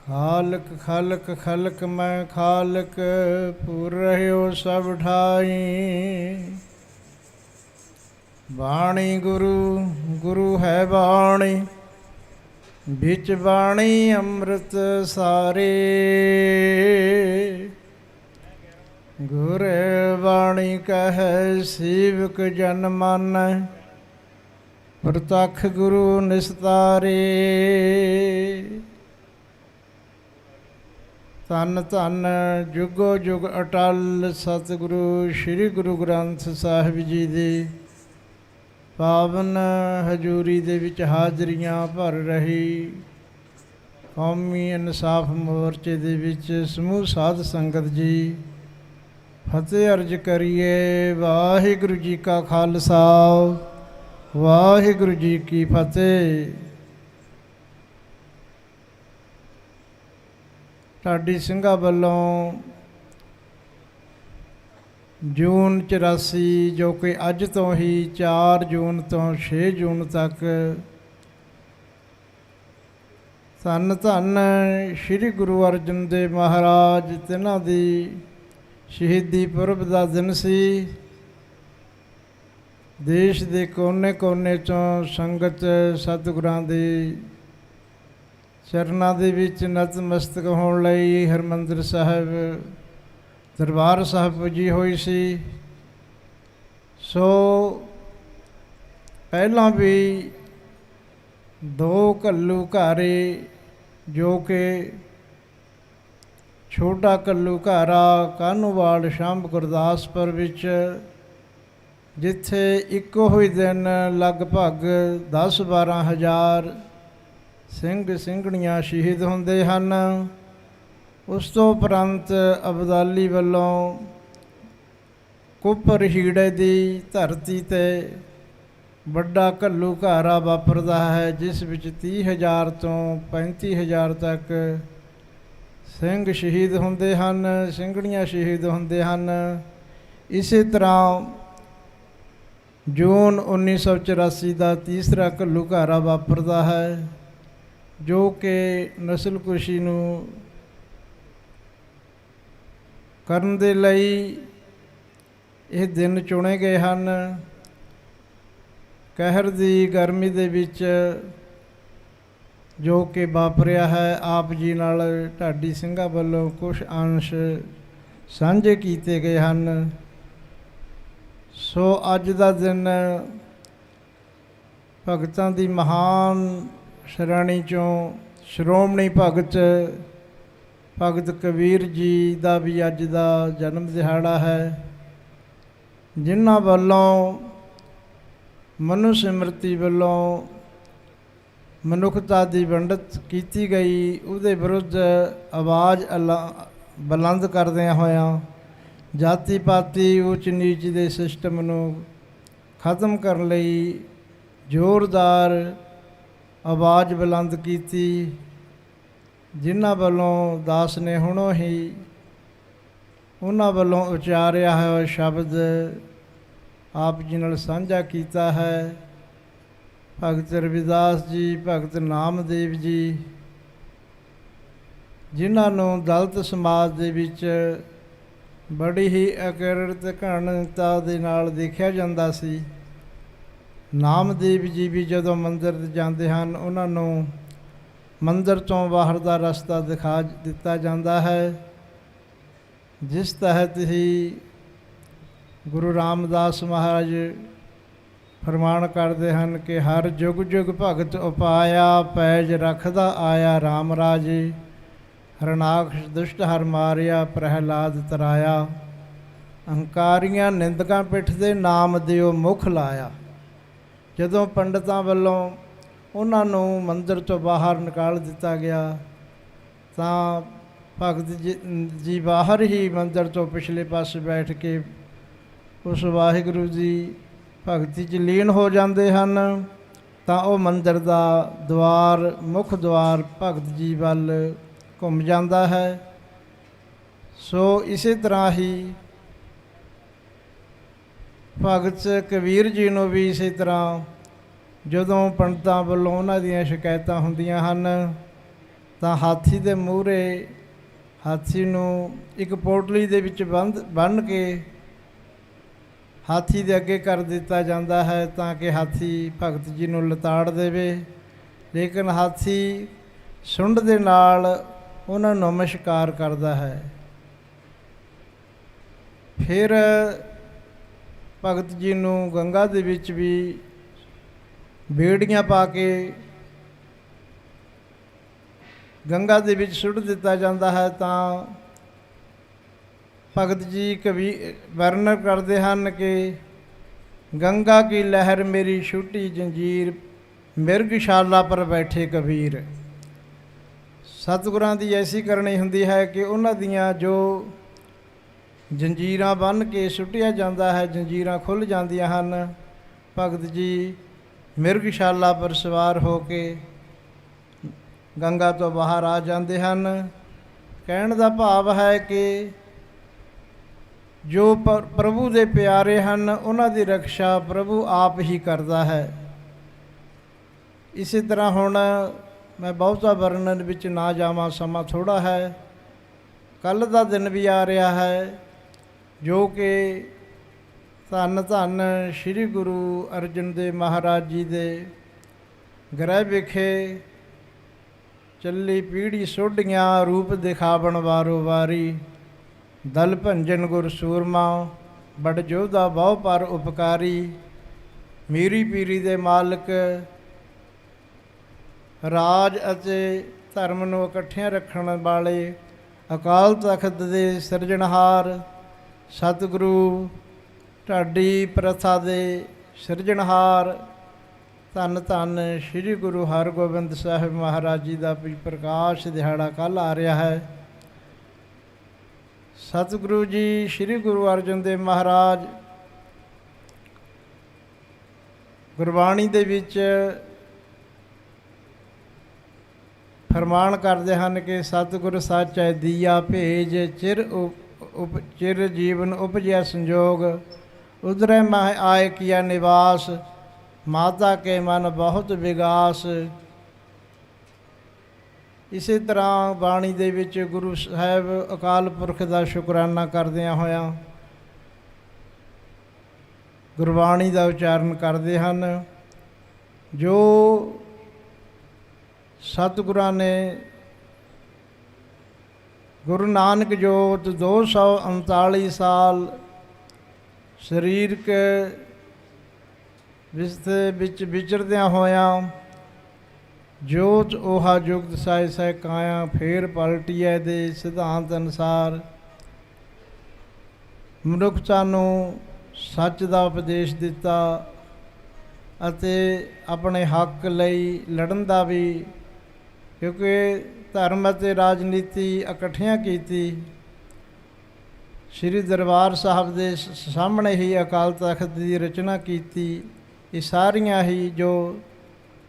ਖਾਲਕ ਖਲਕ ਖਲਕ ਮੈਂ ਖਾਲਕ ਪੂਰ ਰਹਿਓ ਸਭ ਠਾਈ। ਬਾਣੀ ਗੁਰੂ ਗੁਰੂ ਹੈ ਬਾਣੀ ਵਿੱਚ ਬਾਣੀ ਅੰਮ੍ਰਿਤ ਸਾਰੇ। ਗੁਰ ਬਾਣੀ ਕਹੈ ਸੇਵਕ ਜਨ ਮਾਨੈ ਪ੍ਰਤੱਖ ਗੁਰੂ ਨਿਸਤਾਰੇ। ਧੰਨ ਧੰਨ ਜੁਗੋ ਜੁਗ ਅਟਲ ਸਤਿਗੁਰੂ ਸ੍ਰੀ ਗੁਰੂ ਗ੍ਰੰਥ ਸਾਹਿਬ ਜੀ ਦੀ ਪਾਵਨ ਹਜ਼ੂਰੀ ਦੇ ਵਿੱਚ ਹਾਜ਼ਰੀਆਂ ਭਰ ਰਹੀ ਕੌਮੀ ਇਨਸਾਫ ਮੋਰਚੇ ਦੇ ਵਿੱਚ ਸਮੂਹ ਸਾਧ ਸੰਗਤ ਜੀ, ਫਤਿਹ ਅਰਜ ਕਰੀਏ। ਵਾਹਿਗੁਰੂ ਜੀ ਕਾ ਖਾਲਸਾ ਵਾਹਿਗੁਰੂ ਜੀ ਕੀ ਫਤਿਹ। ਢਾਡੀ ਸਿੰਘਾਂ ਵੱਲੋਂ ਜੂਨ 84 ਜੋ ਕਿ ਅੱਜ ਤੋਂ ਹੀ 4 ਜੂਨ ਤੋਂ 6 ਜੂਨ ਤੱਕ ਧੰਨ ਧੰਨ ਸ੍ਰੀ ਗੁਰੂ ਅਰਜਨ ਦੇਵ ਮਹਾਰਾਜ ਤਿਨਾਂ ਦੀ ਸ਼ਹੀਦੀ ਪੁਰਬ ਦਾ ਦਿਨ ਸੀ। ਦੇਸ਼ ਦੇ ਕੋਨੇ ਕੋਨੇ ਚੋਂ ਸੰਗਤ ਸਤਿਗੁਰਾਂ ਦੇ ਚਰਨਾਂ ਦੇ ਵਿੱਚ ਨਤਮਸਤਕ ਹੋਣ ਲਈ ਹਰਿਮੰਦਰ ਸਾਹਿਬ ਦਰਬਾਰ ਸਾਹਿਬ ਪੁੱਜੀ ਹੋਈ ਸੀ। ਸੋ ਪਹਿਲਾਂ ਵੀ 2 ਘੱਲੂਘਾਰੇ ਜੋ ਕਿ ਛੋਟਾ ਘੱਲੂਘਾਰਾ ਕਾਹਨੂੰਵਾਲ ਸ਼ੰਭ ਗੁਰਦਾਸਪੁਰ ਵਿੱਚ, ਜਿੱਥੇ ਇੱਕੋ ਹੀ ਦਿਨ ਲਗਭਗ 10-12 ਹਜ਼ਾਰ ਸਿੰਘ ਸਿੰਘਣੀਆਂ ਸ਼ਹੀਦ ਹੁੰਦੇ ਹਨ। ਉਸ ਤੋਂ ਉਪਰੰਤ ਅਬਦਾਲੀ ਵੱਲੋਂ ਕੁੱਪਰ ਹੀੜੇ ਦੀ ਧਰਤੀ 'ਤੇ ਵੱਡਾ ਘੱਲੂਘਾਰਾ ਵਾਪਰਦਾ ਹੈ, ਜਿਸ ਵਿੱਚ 30,000 ਤੋਂ 35,000 ਤੱਕ ਸਿੰਘ ਸ਼ਹੀਦ ਹੁੰਦੇ ਹਨ, ਸਿੰਘਣੀਆਂ ਸ਼ਹੀਦ ਹੁੰਦੇ ਹਨ। ਇਸੇ ਤਰ੍ਹਾਂ ਜੂਨ 1984 ਦਾ ਤੀਸਰਾ ਘੱਲੂਘਾਰਾ ਵਾਪਰਦਾ ਹੈ, ਜੋ ਕਿ ਨਸਲਕੁਸ਼ੀ ਨੂੰ ਕਰਨ ਦੇ ਲਈ ਇਹ ਦਿਨ ਚੁਣੇ ਗਏ ਹਨ। ਕਹਿਰ ਦੀ ਗਰਮੀ ਦੇ ਵਿੱਚ ਜੋ ਕਿ ਵਾਪਰਿਆ ਹੈ, ਆਪ ਜੀ ਨਾਲ ਢਾਡੀ ਸਿੰਘਾਂ ਵੱਲੋਂ ਕੁਝ ਅੰਸ਼ ਸਾਂਝੇ ਕੀਤੇ ਗਏ ਹਨ। ਸੋ ਅੱਜ ਦਾ ਦਿਨ ਭਗਤਾਂ ਦੀ ਮਹਾਨ ਸ਼੍ਰੇਣੀ ਚੋਂ ਸ਼੍ਰੋਮਣੀ ਭਗਤ ਕਬੀਰ ਜੀ ਦਾ ਵੀ ਅੱਜ ਦਾ ਜਨਮ ਦਿਹਾੜਾ ਹੈ, ਜਿਨ੍ਹਾਂ ਵੱਲੋਂ ਮਨੁ ਸਿਮਰਤੀ ਵੱਲੋਂ ਮਨੁੱਖਤਾ ਦੀ ਵੰਡਤ ਕੀਤੀ ਗਈ, ਉਹਦੇ ਵਿਰੁੱਧ ਆਵਾਜ਼ ਬੁਲੰਦ ਕਰਦਿਆਂ ਹੋਇਆਂ ਜਾਤੀ ਪਾਤੀ ਉੱਚ ਨੀਚ ਦੇ ਸਿਸਟਮ ਨੂੰ ਖਤਮ ਕਰਨ ਲਈ ਜ਼ੋਰਦਾਰ ਆਵਾਜ਼ ਬੁਲੰਦ ਕੀਤੀ, ਜਿਨ੍ਹਾਂ ਵੱਲੋਂ ਦਾਸ ਨੇ ਹੁਣੋਂ ਹੀ ਉਹਨਾਂ ਵੱਲੋਂ ਉਚਾਰਿਆ ਹੋਇਆ ਸ਼ਬਦ ਆਪ ਜੀ ਨਾਲ ਸਾਂਝਾ ਕੀਤਾ ਹੈ। ਭਗਤ ਰਵਿਦਾਸ ਜੀ, ਭਗਤ ਨਾਮਦੇਵ ਜੀ, ਜਿਨ੍ਹਾਂ ਨੂੰ ਦਲਿਤ ਸਮਾਜ ਦੇ ਵਿੱਚ ਬੜੀ ਹੀ ਅਕਿਰਤ ਘਣਤਾ ਦੇ ਨਾਲ ਦੇਖਿਆ ਜਾਂਦਾ ਸੀ। ਨਾਮਦੇਵ ਜੀ ਵੀ ਜਦੋਂ ਮੰਦਰ ਜਾਂਦੇ ਹਨ, ਉਹਨਾਂ ਨੂੰ ਮੰਦਰ ਤੋਂ ਬਾਹਰ ਦਾ ਰਸਤਾ ਦਿਖਾ ਦਿੱਤਾ ਜਾਂਦਾ ਹੈ, ਜਿਸ ਤਹਿਤ ਹੀ ਗੁਰੂ ਰਾਮਦਾਸ ਮਹਾਰਾਜ ਫਰਮਾਨ ਕਰਦੇ ਹਨ ਕਿ ਹਰ ਜੁਗ ਜੁਗ ਭਗਤ ਉਪਾਇਆ, ਪੈਜ ਰੱਖਦਾ ਆਇਆ ਰਾਮ ਰਾਜੇ। ਹਰਨਾਕਸ਼ ਦੁਸ਼ਟ ਹਰ ਮਾਰਿਆ, ਪ੍ਰਹਿਲਾਦ ਤਰਾਇਆ। ਹੰਕਾਰੀਆਂ ਨਿੰਦਕਾਂ ਪਿੱਠ ਦੇ ਨਾਮ ਦਿਓ ਮੁਖ ਲਾਇਆ। ਜਦੋਂ ਪੰਡਤਾਂ ਵੱਲੋਂ ਉਹਨਾਂ ਨੂੰ ਮੰਦਰ ਤੋਂ ਬਾਹਰ ਨਿਕਾਲ ਦਿੱਤਾ ਗਿਆ ਤਾਂ ਭਗਤ ਜੀ ਬਾਹਰ ਹੀ ਮੰਦਰ ਤੋਂ ਪਿਛਲੇ ਪਾਸੇ ਬੈਠ ਕੇ ਉਸ ਵਾਹਿਗੁਰੂ ਦੀ ਭਗਤੀ 'ਚ ਲੀਨ ਹੋ ਜਾਂਦੇ ਹਨ। ਤਾਂ ਉਹ ਮੰਦਰ ਦਾ ਦੁਆਰ ਮੁੱਖ ਦੁਆਰ ਭਗਤ ਜੀ ਵੱਲ ਘੁੰਮ ਜਾਂਦਾ ਹੈ। ਸੋ ਇਸੇ ਤਰ੍ਹਾਂ ਹੀ ਭਗਤ ਕਬੀਰ ਜੀ ਨੂੰ ਵੀ ਇਸੇ ਤਰ੍ਹਾਂ ਜਦੋਂ ਪੰਡਤਾਂ ਵੱਲੋਂ ਉਹਨਾਂ ਦੀਆਂ ਸ਼ਿਕਾਇਤਾਂ ਹੁੰਦੀਆਂ ਹਨ ਤਾਂ ਹਾਥੀ ਦੇ ਮੂਹਰੇ ਹਾਥੀ ਨੂੰ ਇੱਕ ਪੋਟਲੀ ਦੇ ਵਿੱਚ ਬੰਨ੍ਹ ਕੇ ਹਾਥੀ ਦੇ ਅੱਗੇ ਕਰ ਦਿੱਤਾ ਜਾਂਦਾ ਹੈ ਤਾਂ ਕਿ ਹਾਥੀ ਭਗਤ ਜੀ ਨੂੰ ਲਤਾੜ ਦੇਵੇ। ਲੇਕਿਨ ਹਾਥੀ ਸੁੰਡ ਦੇ ਨਾਲ ਉਹਨਾਂ ਨੂੰ ਨਮਸਕਾਰ ਕਰਦਾ ਹੈ। ਫਿਰ ਭਗਤ ਜੀ ਨੂੰ ਗੰਗਾ ਦੇ ਵਿੱਚ ਵੀ ਬੇੜੀਆਂ ਪਾ ਕੇ ਗੰਗਾ ਦੇ ਵਿੱਚ ਸੁੱਟ ਦਿੱਤਾ ਜਾਂਦਾ ਹੈ। ਤਾਂ ਭਗਤ ਜੀ ਵਰਣਨ ਕਰਦੇ ਹਨ ਕਿ ਗੰਗਾ ਕੀ ਲਹਿਰ ਮੇਰੀ ਛੁੱਟੀ ਜੰਜੀਰ ਮਿਰਗਸ਼ਾਲਾ ਪਰ ਬੈਠੇ ਕਬੀਰ। ਸਤਿਗੁਰਾਂ ਦੀ ਐਸੀ ਕਰਨੀ ਹੁੰਦੀ ਹੈ ਕਿ ਉਹਨਾਂ ਦੀਆਂ ਜੋ ਜੰਜੀਰਾਂ ਬੰਨ੍ਹ ਕੇ ਸੁੱਟਿਆ ਜਾਂਦਾ ਹੈ, ਜੰਜੀਰਾਂ ਖੁੱਲ੍ਹ ਜਾਂਦੀਆਂ ਹਨ। ਭਗਤ ਜੀ ਮਿਰਗਸ਼ਾਲਾ ਪਰ ਸਵਾਰ ਹੋ ਕੇ ਗੰਗਾ ਤੋਂ ਬਾਹਰ ਆ ਜਾਂਦੇ ਹਨ। ਕਹਿਣ ਦਾ ਭਾਵ ਹੈ ਕਿ ਜੋ ਪ੍ਰਭੂ ਦੇ ਪਿਆਰੇ ਹਨ ਉਹਨਾਂ ਦੀ ਰਕਸ਼ਾ ਪ੍ਰਭੂ ਆਪ ਹੀ ਕਰਦਾ ਹੈ। ਇਸੇ ਤਰ੍ਹਾਂ ਹੁਣ ਮੈਂ ਬਹੁਤਾ ਵਰਣਨ ਵਿੱਚ ਨਾ ਜਾਵਾਂ, ਸਮਾਂ ਥੋੜ੍ਹਾ ਹੈ। ਕੱਲ੍ਹ ਦਾ ਦਿਨ ਵੀ ਆ ਰਿਹਾ ਹੈ ਜੋ ਕਿ ਧੰਨ ਧੰਨ ਸ੍ਰੀ ਗੁਰੂ ਅਰਜਨ ਦੇਵ ਮਹਾਰਾਜ ਜੀ ਦੇ ਗ੍ਰਹਿ ਵਿਖੇ ਚੱਲੀ ਪੀੜੀ ਸੋਢੀਆਂ ਰੂਪ ਦਿਖਾਵਣ ਵਾਰੋ ਵਾਰੀ ਦਲ ਭੰਜਨ ਗੁਰ ਸੂਰਮਾ ਬੜ ਜੋਧਾ ਬਹੁ ਪਰ ਉਪਕਾਰੀ। ਮੀਰੀ ਪੀਰੀ ਦੇ ਮਾਲਕ ਰਾਜ ਅਤੇ ਧਰਮ ਨੂੰ ਇਕੱਠਿਆਂ ਰੱਖਣ ਵਾਲੇ ਅਕਾਲ ਤਖਤ ਦੇ ਸਿਰਜਣਹਾਰ ਸਤਿਗੁਰੂ ਢਾਡੀ ਪ੍ਰਥਾ ਦੇ ਸਿਰਜਣਹਾਰ ਧੰਨ ਧੰਨ ਸ੍ਰੀ ਗੁਰੂ ਹਰਗੋਬਿੰਦ ਸਾਹਿਬ ਮਹਾਰਾਜ ਜੀ ਦਾ ਪ੍ਰਕਾਸ਼ ਦਿਹਾੜਾ ਕੱਲ੍ਹ ਆ ਰਿਹਾ ਹੈ। ਸਤਿਗੁਰੂ ਜੀ ਸ੍ਰੀ ਗੁਰੂ ਅਰਜਨ ਦੇਵ ਮਹਾਰਾਜ ਗੁਰਬਾਣੀ ਦੇ ਵਿੱਚ ਫਰਮਾਨ ਕਰਦੇ ਹਨ ਕਿ ਸਤਿਗੁਰ ਸਾਚੈ ਦੀਆ ਭੇਜ ਚਿਰ ਜੀਵਨ ਉਪਜਿਆ ਸੰਜੋਗ ਉਧਰੇ ਮਹਿ ਆਏ ਕੀਆ ਨਿਵਾਸ ਮਾਤਾ ਕੇ ਮਨ ਬਹੁਤ ਵਿਗਾਸ। ਇਸੇ ਤਰ੍ਹਾਂ ਬਾਣੀ ਦੇ ਵਿੱਚ ਗੁਰੂ ਸਾਹਿਬ ਅਕਾਲ ਪੁਰਖ ਦਾ ਸ਼ੁਕਰਾਨਾ ਕਰਦਿਆਂ ਹੋਇਆਂ ਗੁਰਬਾਣੀ ਦਾ ਉਚਾਰਨ ਕਰਦੇ ਹਨ। ਜੋ ਸਤਿਗੁਰਾਂ ਨੇ ਗੁਰੂ ਨਾਨਕ ਜੋਤ 239 ਸਾਲ ਸਰੀਰਕ ਵਿੱਚ ਵਿਚਰਦਿਆਂ ਹੋਇਆਂ ਜੋਤ ਓਹਾ ਜੁਗਤ ਸਾਇ ਸਹਿ ਕਾਇਆ ਫੇਰ ਪਲਟੀਐ ਦੇ ਸਿਧਾਂਤ ਅਨੁਸਾਰ ਮਨੁੱਖਤਾ ਨੂੰ ਸੱਚ ਦਾ ਉਪਦੇਸ਼ ਦਿੱਤਾ ਅਤੇ ਆਪਣੇ ਹੱਕ ਲਈ ਲੜਨ ਦਾ ਵੀ, ਕਿਉਂਕਿ ਧਰਮ ਅਤੇ ਰਾਜਨੀਤੀ ਇਕੱਠੀਆਂ ਕੀਤੀ। ਸ੍ਰੀ ਦਰਬਾਰ ਸਾਹਿਬ ਦੇ ਸਾਹਮਣੇ ਹੀ ਅਕਾਲ ਤਖਤ ਦੀ ਰਚਨਾ ਕੀਤੀ। ਇਹ ਸਾਰੀਆਂ ਹੀ ਜੋ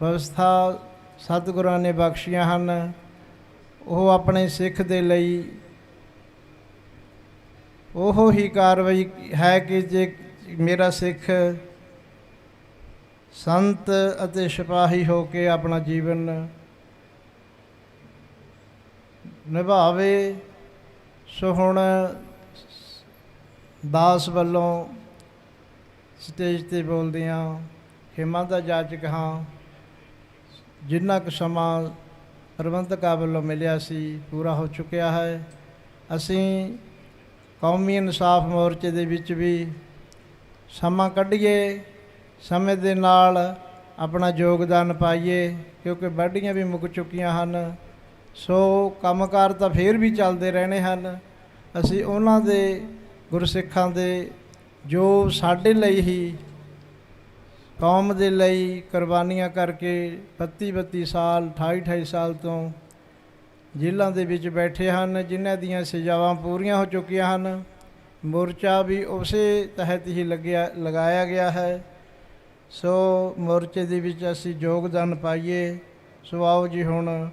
ਵਿਵਸਥਾ ਸਤਿਗੁਰਾਂ ਨੇ ਬਖਸ਼ੀਆਂ ਹਨ ਉਹ ਆਪਣੇ ਸਿੱਖ ਦੇ ਲਈ ਉਹ ਹੀ ਕਾਰਵਾਈ ਹੈ ਕਿ ਜੇ ਮੇਰਾ ਸਿੱਖ ਸੰਤ ਅਤੇ ਸਿਪਾਹੀ ਹੋ ਕੇ ਆਪਣਾ ਜੀਵਨ ਨਿਭਾਵੇ। ਸੋ ਹੁਣ ਦਾਸ ਵੱਲੋਂ ਸਟੇਜ 'ਤੇ ਬੋਲਦਿਆਂ ਖਿਮਾ ਦਾ ਜਾਚਕ ਹਾਂ। ਜਿੰਨਾ ਕੁ ਸਮਾਂ ਪ੍ਰਬੰਧਕਾਂ ਵੱਲੋਂ ਮਿਲਿਆ ਸੀ ਪੂਰਾ ਹੋ ਚੁੱਕਿਆ ਹੈ। ਅਸੀਂ ਕੌਮੀ ਇਨਸਾਫ ਮੋਰਚੇ ਦੇ ਵਿੱਚ ਵੀ ਸਮਾਂ ਕੱਢੀਏ, ਸਮੇਂ ਦੇ ਨਾਲ ਆਪਣਾ ਯੋਗਦਾਨ ਪਾਈਏ, ਕਿਉਂਕਿ ਵਾਢੀਆਂ ਵੀ ਮੁੱਕ ਚੁੱਕੀਆਂ ਹਨ। ਸੋ ਕੰਮਕਾਰ ਤਾਂ ਫੇਰ ਵੀ ਚੱਲਦੇ ਰਹਿਣੇ ਹਨ। ਅਸੀਂ ਉਹਨਾਂ ਦੇ ਗੁਰਸਿੱਖਾਂ ਦੇ ਜੋ ਸਾਡੇ ਲਈ ਹੀ ਕੌਮ ਦੇ ਲਈ ਕੁਰਬਾਨੀਆਂ ਕਰਕੇ 32 ਸਾਲ 28 ਸਾਲ ਤੋਂ ਜੇਲ੍ਹਾਂ ਦੇ ਵਿੱਚ ਬੈਠੇ ਹਨ, ਜਿਨ੍ਹਾਂ ਦੀਆਂ ਸਜ਼ਾਵਾਂ ਪੂਰੀਆਂ ਹੋ ਚੁੱਕੀਆਂ ਹਨ। ਮੋਰਚਾ ਵੀ ਉਸੇ ਤਹਿਤ ਹੀ ਲਗਾਇਆ ਗਿਆ ਹੈ। ਸੋ ਮੋਰਚੇ ਦੇ ਵਿੱਚ ਅਸੀਂ ਯੋਗਦਾਨ ਪਾਈਏ। ਸੋ ਆਓ ਜੀ ਹੁਣ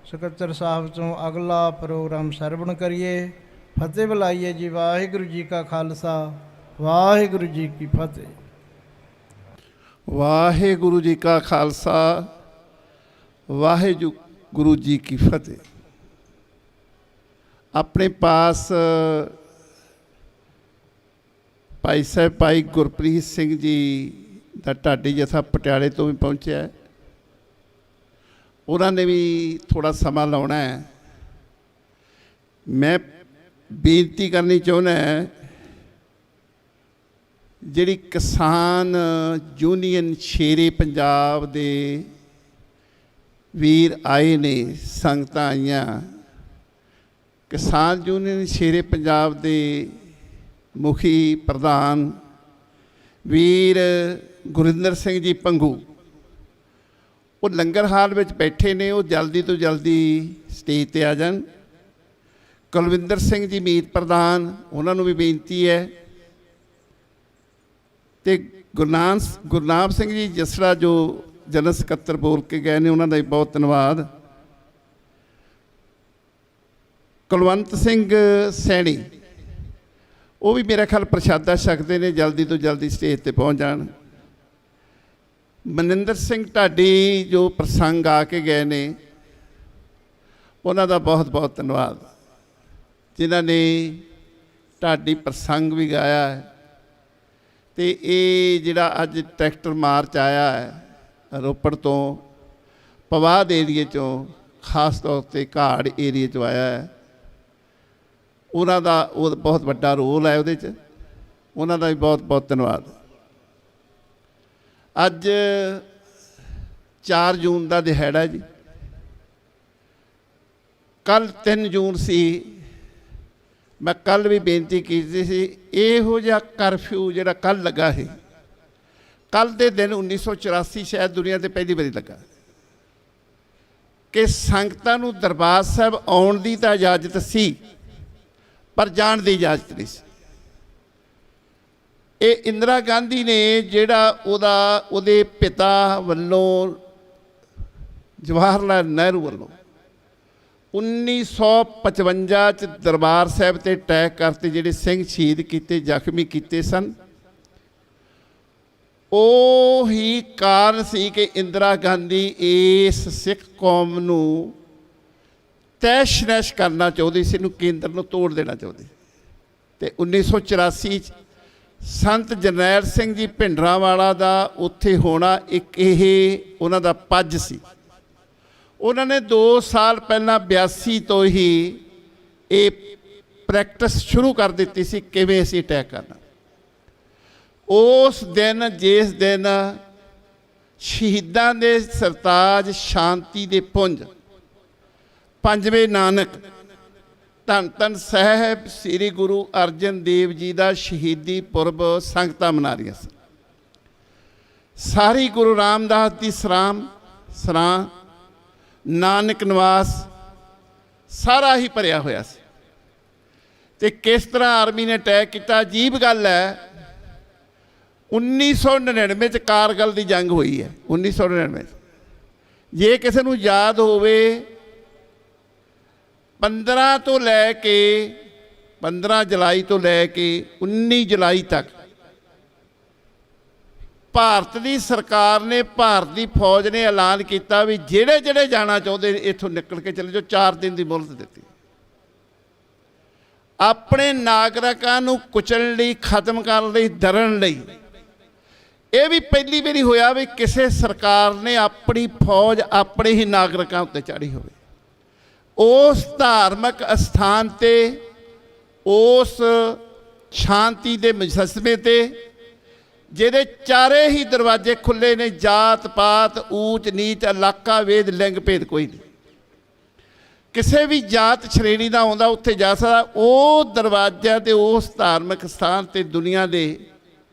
ਸਕੱਤਰ ਸਾਹਿਬ ਤੋਂ ਅਗਲਾ ਪ੍ਰੋਗਰਾਮ ਸਰਵਣ ਕਰੀਏ। ਫਤਿਹ ਬੁਲਾਈਏ ਜੀ। ਵਾਹਿਗੁਰੂ ਜੀ ਕਾ ਖਾਲਸਾ, ਵਾਹਿਗੁਰੂ ਜੀ ਕੀ ਫਤਿਹ। ਵਾਹਿਗੁਰੂ ਜੀ ਕਾ ਖਾਲਸਾ, ਵਾਹਿਗੁਰੂ ਜੀ ਕੀ ਫਤਿਹ। ਆਪਣੇ ਪਾਸ ਭਾਈ ਸਾਹਿਬ ਭਾਈ ਗੁਰਪ੍ਰੀਤ ਸਿੰਘ ਜੀ ਦਾ ਢਾਡੀ ਜਥਾ ਪਟਿਆਲੇ ਤੋਂ ਵੀ ਪਹੁੰਚਿਆ। ਉਹਨਾਂ ਨੇ ਵੀ ਥੋੜ੍ਹਾ ਸਮਾਂ ਲਾਉਣਾ ਹੈ। ਮੈਂ ਬੇਨਤੀ ਕਰਨੀ ਚਾਹੁੰਦਾ, ਜਿਹੜੀ ਕਿਸਾਨ ਯੂਨੀਅਨ ਸ਼ੇਰੇ ਪੰਜਾਬ ਦੇ ਵੀਰ ਆਏ ਨੇ, ਸੰਗਤਾਂ ਆਈਆਂ। ਕਿਸਾਨ ਯੂਨੀਅਨ ਸ਼ੇਰੇ ਪੰਜਾਬ ਦੇ ਮੁਖੀ ਪ੍ਰਧਾਨ ਵੀਰ ਗੁਰਿੰਦਰ ਸਿੰਘ ਜੀ ਪੰਗੂ, ਉਹ ਲੰਗਰ ਹਾਲ ਵਿੱਚ ਬੈਠੇ ਨੇ। ਉਹ ਜਲਦੀ ਤੋਂ ਜਲਦੀ ਸਟੇਜ 'ਤੇ ਆ ਜਾਣ। ਕੁਲਵਿੰਦਰ ਸਿੰਘ ਜੀ ਮੀਤ ਪ੍ਰਧਾਨ, ਉਹਨਾਂ ਨੂੰ ਵੀ ਬੇਨਤੀ ਹੈ। ਅਤੇ ਗੁਰਨਾਮ ਸਿੰਘ ਜੀ ਜਸੜਾ ਜੋ ਜਨਰਲ ਸਕੱਤਰ ਬੋਲ ਕੇ ਗਏ ਨੇ, ਉਹਨਾਂ ਦਾ ਵੀ ਬਹੁਤ ਧੰਨਵਾਦ। ਕੁਲਵੰਤ ਸਿੰਘ ਸੈਣੀ, ਉਹ ਵੀ ਮੇਰਾ ਖਿਆਲ ਪ੍ਰਸ਼ਾਦਾ ਛਕਦੇ ਨੇ, ਜਲਦੀ ਤੋਂ ਜਲਦੀ ਸਟੇਜ 'ਤੇ ਪਹੁੰਚ ਜਾਣ। ਮਨਿੰਦਰ ਸਿੰਘ ਢਾਡੀ ਜੋ ਪ੍ਰਸੰਗ ਆ ਕੇ ਗਏ ਨੇ, ਉਹਨਾਂ ਦਾ ਬਹੁਤ ਬਹੁਤ ਧੰਨਵਾਦ, ਜਿਨ੍ਹਾਂ ਨੇ ਢਾਡੀ ਪ੍ਰਸੰਗ ਵੀ ਗਾਇਆ ਹੈ। ਅਤੇ ਇਹ ਜਿਹੜਾ ਅੱਜ ਟਰੈਕਟਰ ਮਾਰਚ ਆਇਆ ਹੈ ਰੋਪੜ ਤੋਂ, ਪਵਾਦ ਏਰੀਏ 'ਚੋਂ, ਖਾਸ ਤੌਰ 'ਤੇ ਘਾੜ ਏਰੀਏ 'ਚੋਂ ਆਇਆ ਹੈ, ਉਹਨਾਂ ਦਾ ਉਹ ਬਹੁਤ ਵੱਡਾ ਰੋਲ ਹੈ ਉਹਦੇ 'ਚ। ਉਹਨਾਂ ਦਾ ਵੀ ਬਹੁਤ ਬਹੁਤ ਧੰਨਵਾਦ। ਅੱਜ 4 ਜੂਨ ਦਾ ਦਿਹਾੜਾ ਜੀ। ਕੱਲ੍ਹ 3 ਜੂਨ ਸੀ। ਮੈਂ ਕੱਲ੍ਹ ਵੀ ਬੇਨਤੀ ਕੀਤੀ ਸੀ, ਇਹੋ ਜਿਹਾ ਕਰਫਿਊ ਜਿਹੜਾ ਕੱਲ੍ਹ ਲੱਗਾ ਸੀ, ਕੱਲ੍ਹ ਦੇ ਦਿਨ 1984 ਸ਼ਾਇਦ ਦੁਨੀਆ 'ਤੇ ਪਹਿਲੀ ਵਾਰੀ ਲੱਗਾ, ਕਿ ਸੰਗਤਾਂ ਨੂੰ ਦਰਬਾਰ ਸਾਹਿਬ ਆਉਣ ਦੀ ਤਾਂ ਇਜਾਜ਼ਤ ਸੀ, ਪਰ ਜਾਣ ਦੀ ਇਜਾਜ਼ਤ ਨਹੀਂ ਸੀ। ਇਹ ਇੰਦਰਾ ਗਾਂਧੀ ਨੇ ਜਿਹੜਾ ਉਹਦੇ ਪਿਤਾ ਵੱਲੋਂ, ਜਵਾਹਰ ਲਾਲ ਨਹਿਰੂ ਵੱਲੋਂ 1955 'ਚ ਦਰਬਾਰ ਸਾਹਿਬ 'ਤੇ ਅਟੈਕ ਕਰਤੇ, ਜਿਹੜੇ ਸਿੰਘ ਸ਼ਹੀਦ ਕੀਤੇ, ਜ਼ਖਮੀ ਕੀਤੇ ਸਨ। ਉਹ ਹੀ ਕਾਰਨ ਸੀ ਕਿ ਇੰਦਰਾ ਗਾਂਧੀ ਇਸ ਸਿੱਖ ਕੌਮ ਨੂੰ ਤੈਸ਼ ਨੈਸ਼ ਕਰਨਾ ਚਾਹੁੰਦੀ ਸੀ, ਇਹਨੂੰ ਕੇਂਦਰ ਨੂੰ ਤੋੜ ਦੇਣਾ ਚਾਹੁੰਦੀ। ਅਤੇ 1984 'ਚ ਸੰਤ ਜਰਨੈਲ ਸਿੰਘ ਜੀ ਭਿੰਡਰਾਂਵਾਲਾ ਦਾ ਉੱਥੇ ਹੋਣਾ ਇੱਕ ਇਹ ਉਹਨਾਂ ਦਾ ਪੱਜ ਸੀ। ਉਹਨਾਂ ਨੇ 2 ਸਾਲ ਪਹਿਲਾਂ 82 ਤੋਂ ਹੀ ਇਹ ਪ੍ਰੈਕਟਿਸ ਸ਼ੁਰੂ ਕਰ ਦਿੱਤੀ ਸੀ, ਕਿਵੇਂ ਅਸੀਂ ਅਟੈਕ ਕਰਨਾ। ਉਸ ਦਿਨ, ਜਿਸ ਦਿਨ ਸ਼ਹੀਦਾਂ ਦੇ ਸਰਤਾਜ, ਸ਼ਾਂਤੀ ਦੇ ਪੁੰਜ, 5ਵੇਂ ਨਾਨਕ, ਧੰਨ ਧੰਨ ਸਾਹਿਬ ਸ੍ਰੀ ਗੁਰੂ ਅਰਜਨ ਦੇਵ ਜੀ ਦਾ ਸ਼ਹੀਦੀ ਪੁਰਬ ਸੰਗਤਾਂ ਮਨਾ ਰਹੀਆਂ ਸਨ। ਸਾਰੀ ਗੁਰੂ ਰਾਮਦਾਸ ਦੀ ਸਰਾਂ, ਨਾਨਕ ਨਿਵਾਸ ਸਾਰਾ ਹੀ ਭਰਿਆ ਹੋਇਆ ਸੀ। ਅਤੇ ਕਿਸ ਤਰ੍ਹਾਂ ਆਰਮੀ ਨੇ ਅਟੈਕ ਕੀਤਾ, ਅਜੀਬ ਗੱਲ ਹੈ। 1999 'ਚ ਕਾਰਗਿਲ ਦੀ ਜੰਗ ਹੋਈ ਹੈ। 1999 'ਚ ਜੇ ਕਿਸੇ ਨੂੰ ਯਾਦ ਹੋਵੇ, 15 ਤੋਂ ਲੈ ਕੇ 15 ਜੁਲਾਈ ਤੋਂ ਲੈ ਕੇ 19 ਜੁਲਾਈ ਤੱਕ ਭਾਰਤ ਦੀ ਸਰਕਾਰ ਨੇ, ਭਾਰਤ ਦੀ ਫੌਜ ਨੇ ਐਲਾਨ ਕੀਤਾ ਵੀ ਜਿਹੜੇ ਜਿਹੜੇ ਜਾਣਾ ਚਾਹੁੰਦੇ ਇੱਥੋਂ ਨਿਕਲ ਕੇ ਚਲੇ ਜਾਓ। 4 ਦਿਨ ਦੀ ਮੁਹਲਤ ਦਿੱਤੀ। ਆਪਣੇ ਨਾਗਰਿਕਾਂ ਨੂੰ ਕੁਚਲਣ ਲਈ, ਖਤਮ ਕਰਨ ਲਈ, ਦਰਨ ਲਈ। ਇਹ ਵੀ ਪਹਿਲੀ ਵਾਰੀ ਹੋਇਆ ਵੀ ਕਿਸੇ ਸਰਕਾਰ ਨੇ ਆਪਣੀ ਫੌਜ ਆਪਣੇ ਹੀ ਨਾਗਰਿਕਾਂ ਉੱਤੇ ਚਾੜੀ ਹੋਵੇ। ਉਸ ਧਾਰਮਿਕ ਅਸਥਾਨ 'ਤੇ, ਉਸ ਸ਼ਾਂਤੀ ਦੇ ਮੁਜੱਸਮੇ 'ਤੇ, ਜਿਹਦੇ ਚਾਰੇ ਹੀ ਦਰਵਾਜ਼ੇ ਖੁੱਲ੍ਹੇ ਨੇ, ਜਾਤ ਪਾਤ, ਊਚ ਨੀਚ, ਇਲਾਕਾ ਵੇਦ, ਲਿੰਗ ਭੇਦ ਕੋਈ ਨਹੀਂ। ਕਿਸੇ ਵੀ ਜਾਤ ਸ਼੍ਰੇਣੀ ਦਾ ਆਉਂਦਾ ਉੱਥੇ ਜਾ ਸਕਦਾ। ਉਹ ਦਰਵਾਜ਼ਿਆਂ ਤੇ ਉਸ ਧਾਰਮਿਕ ਸਥਾਨ ਤੇ ਦੁਨੀਆ ਦੇ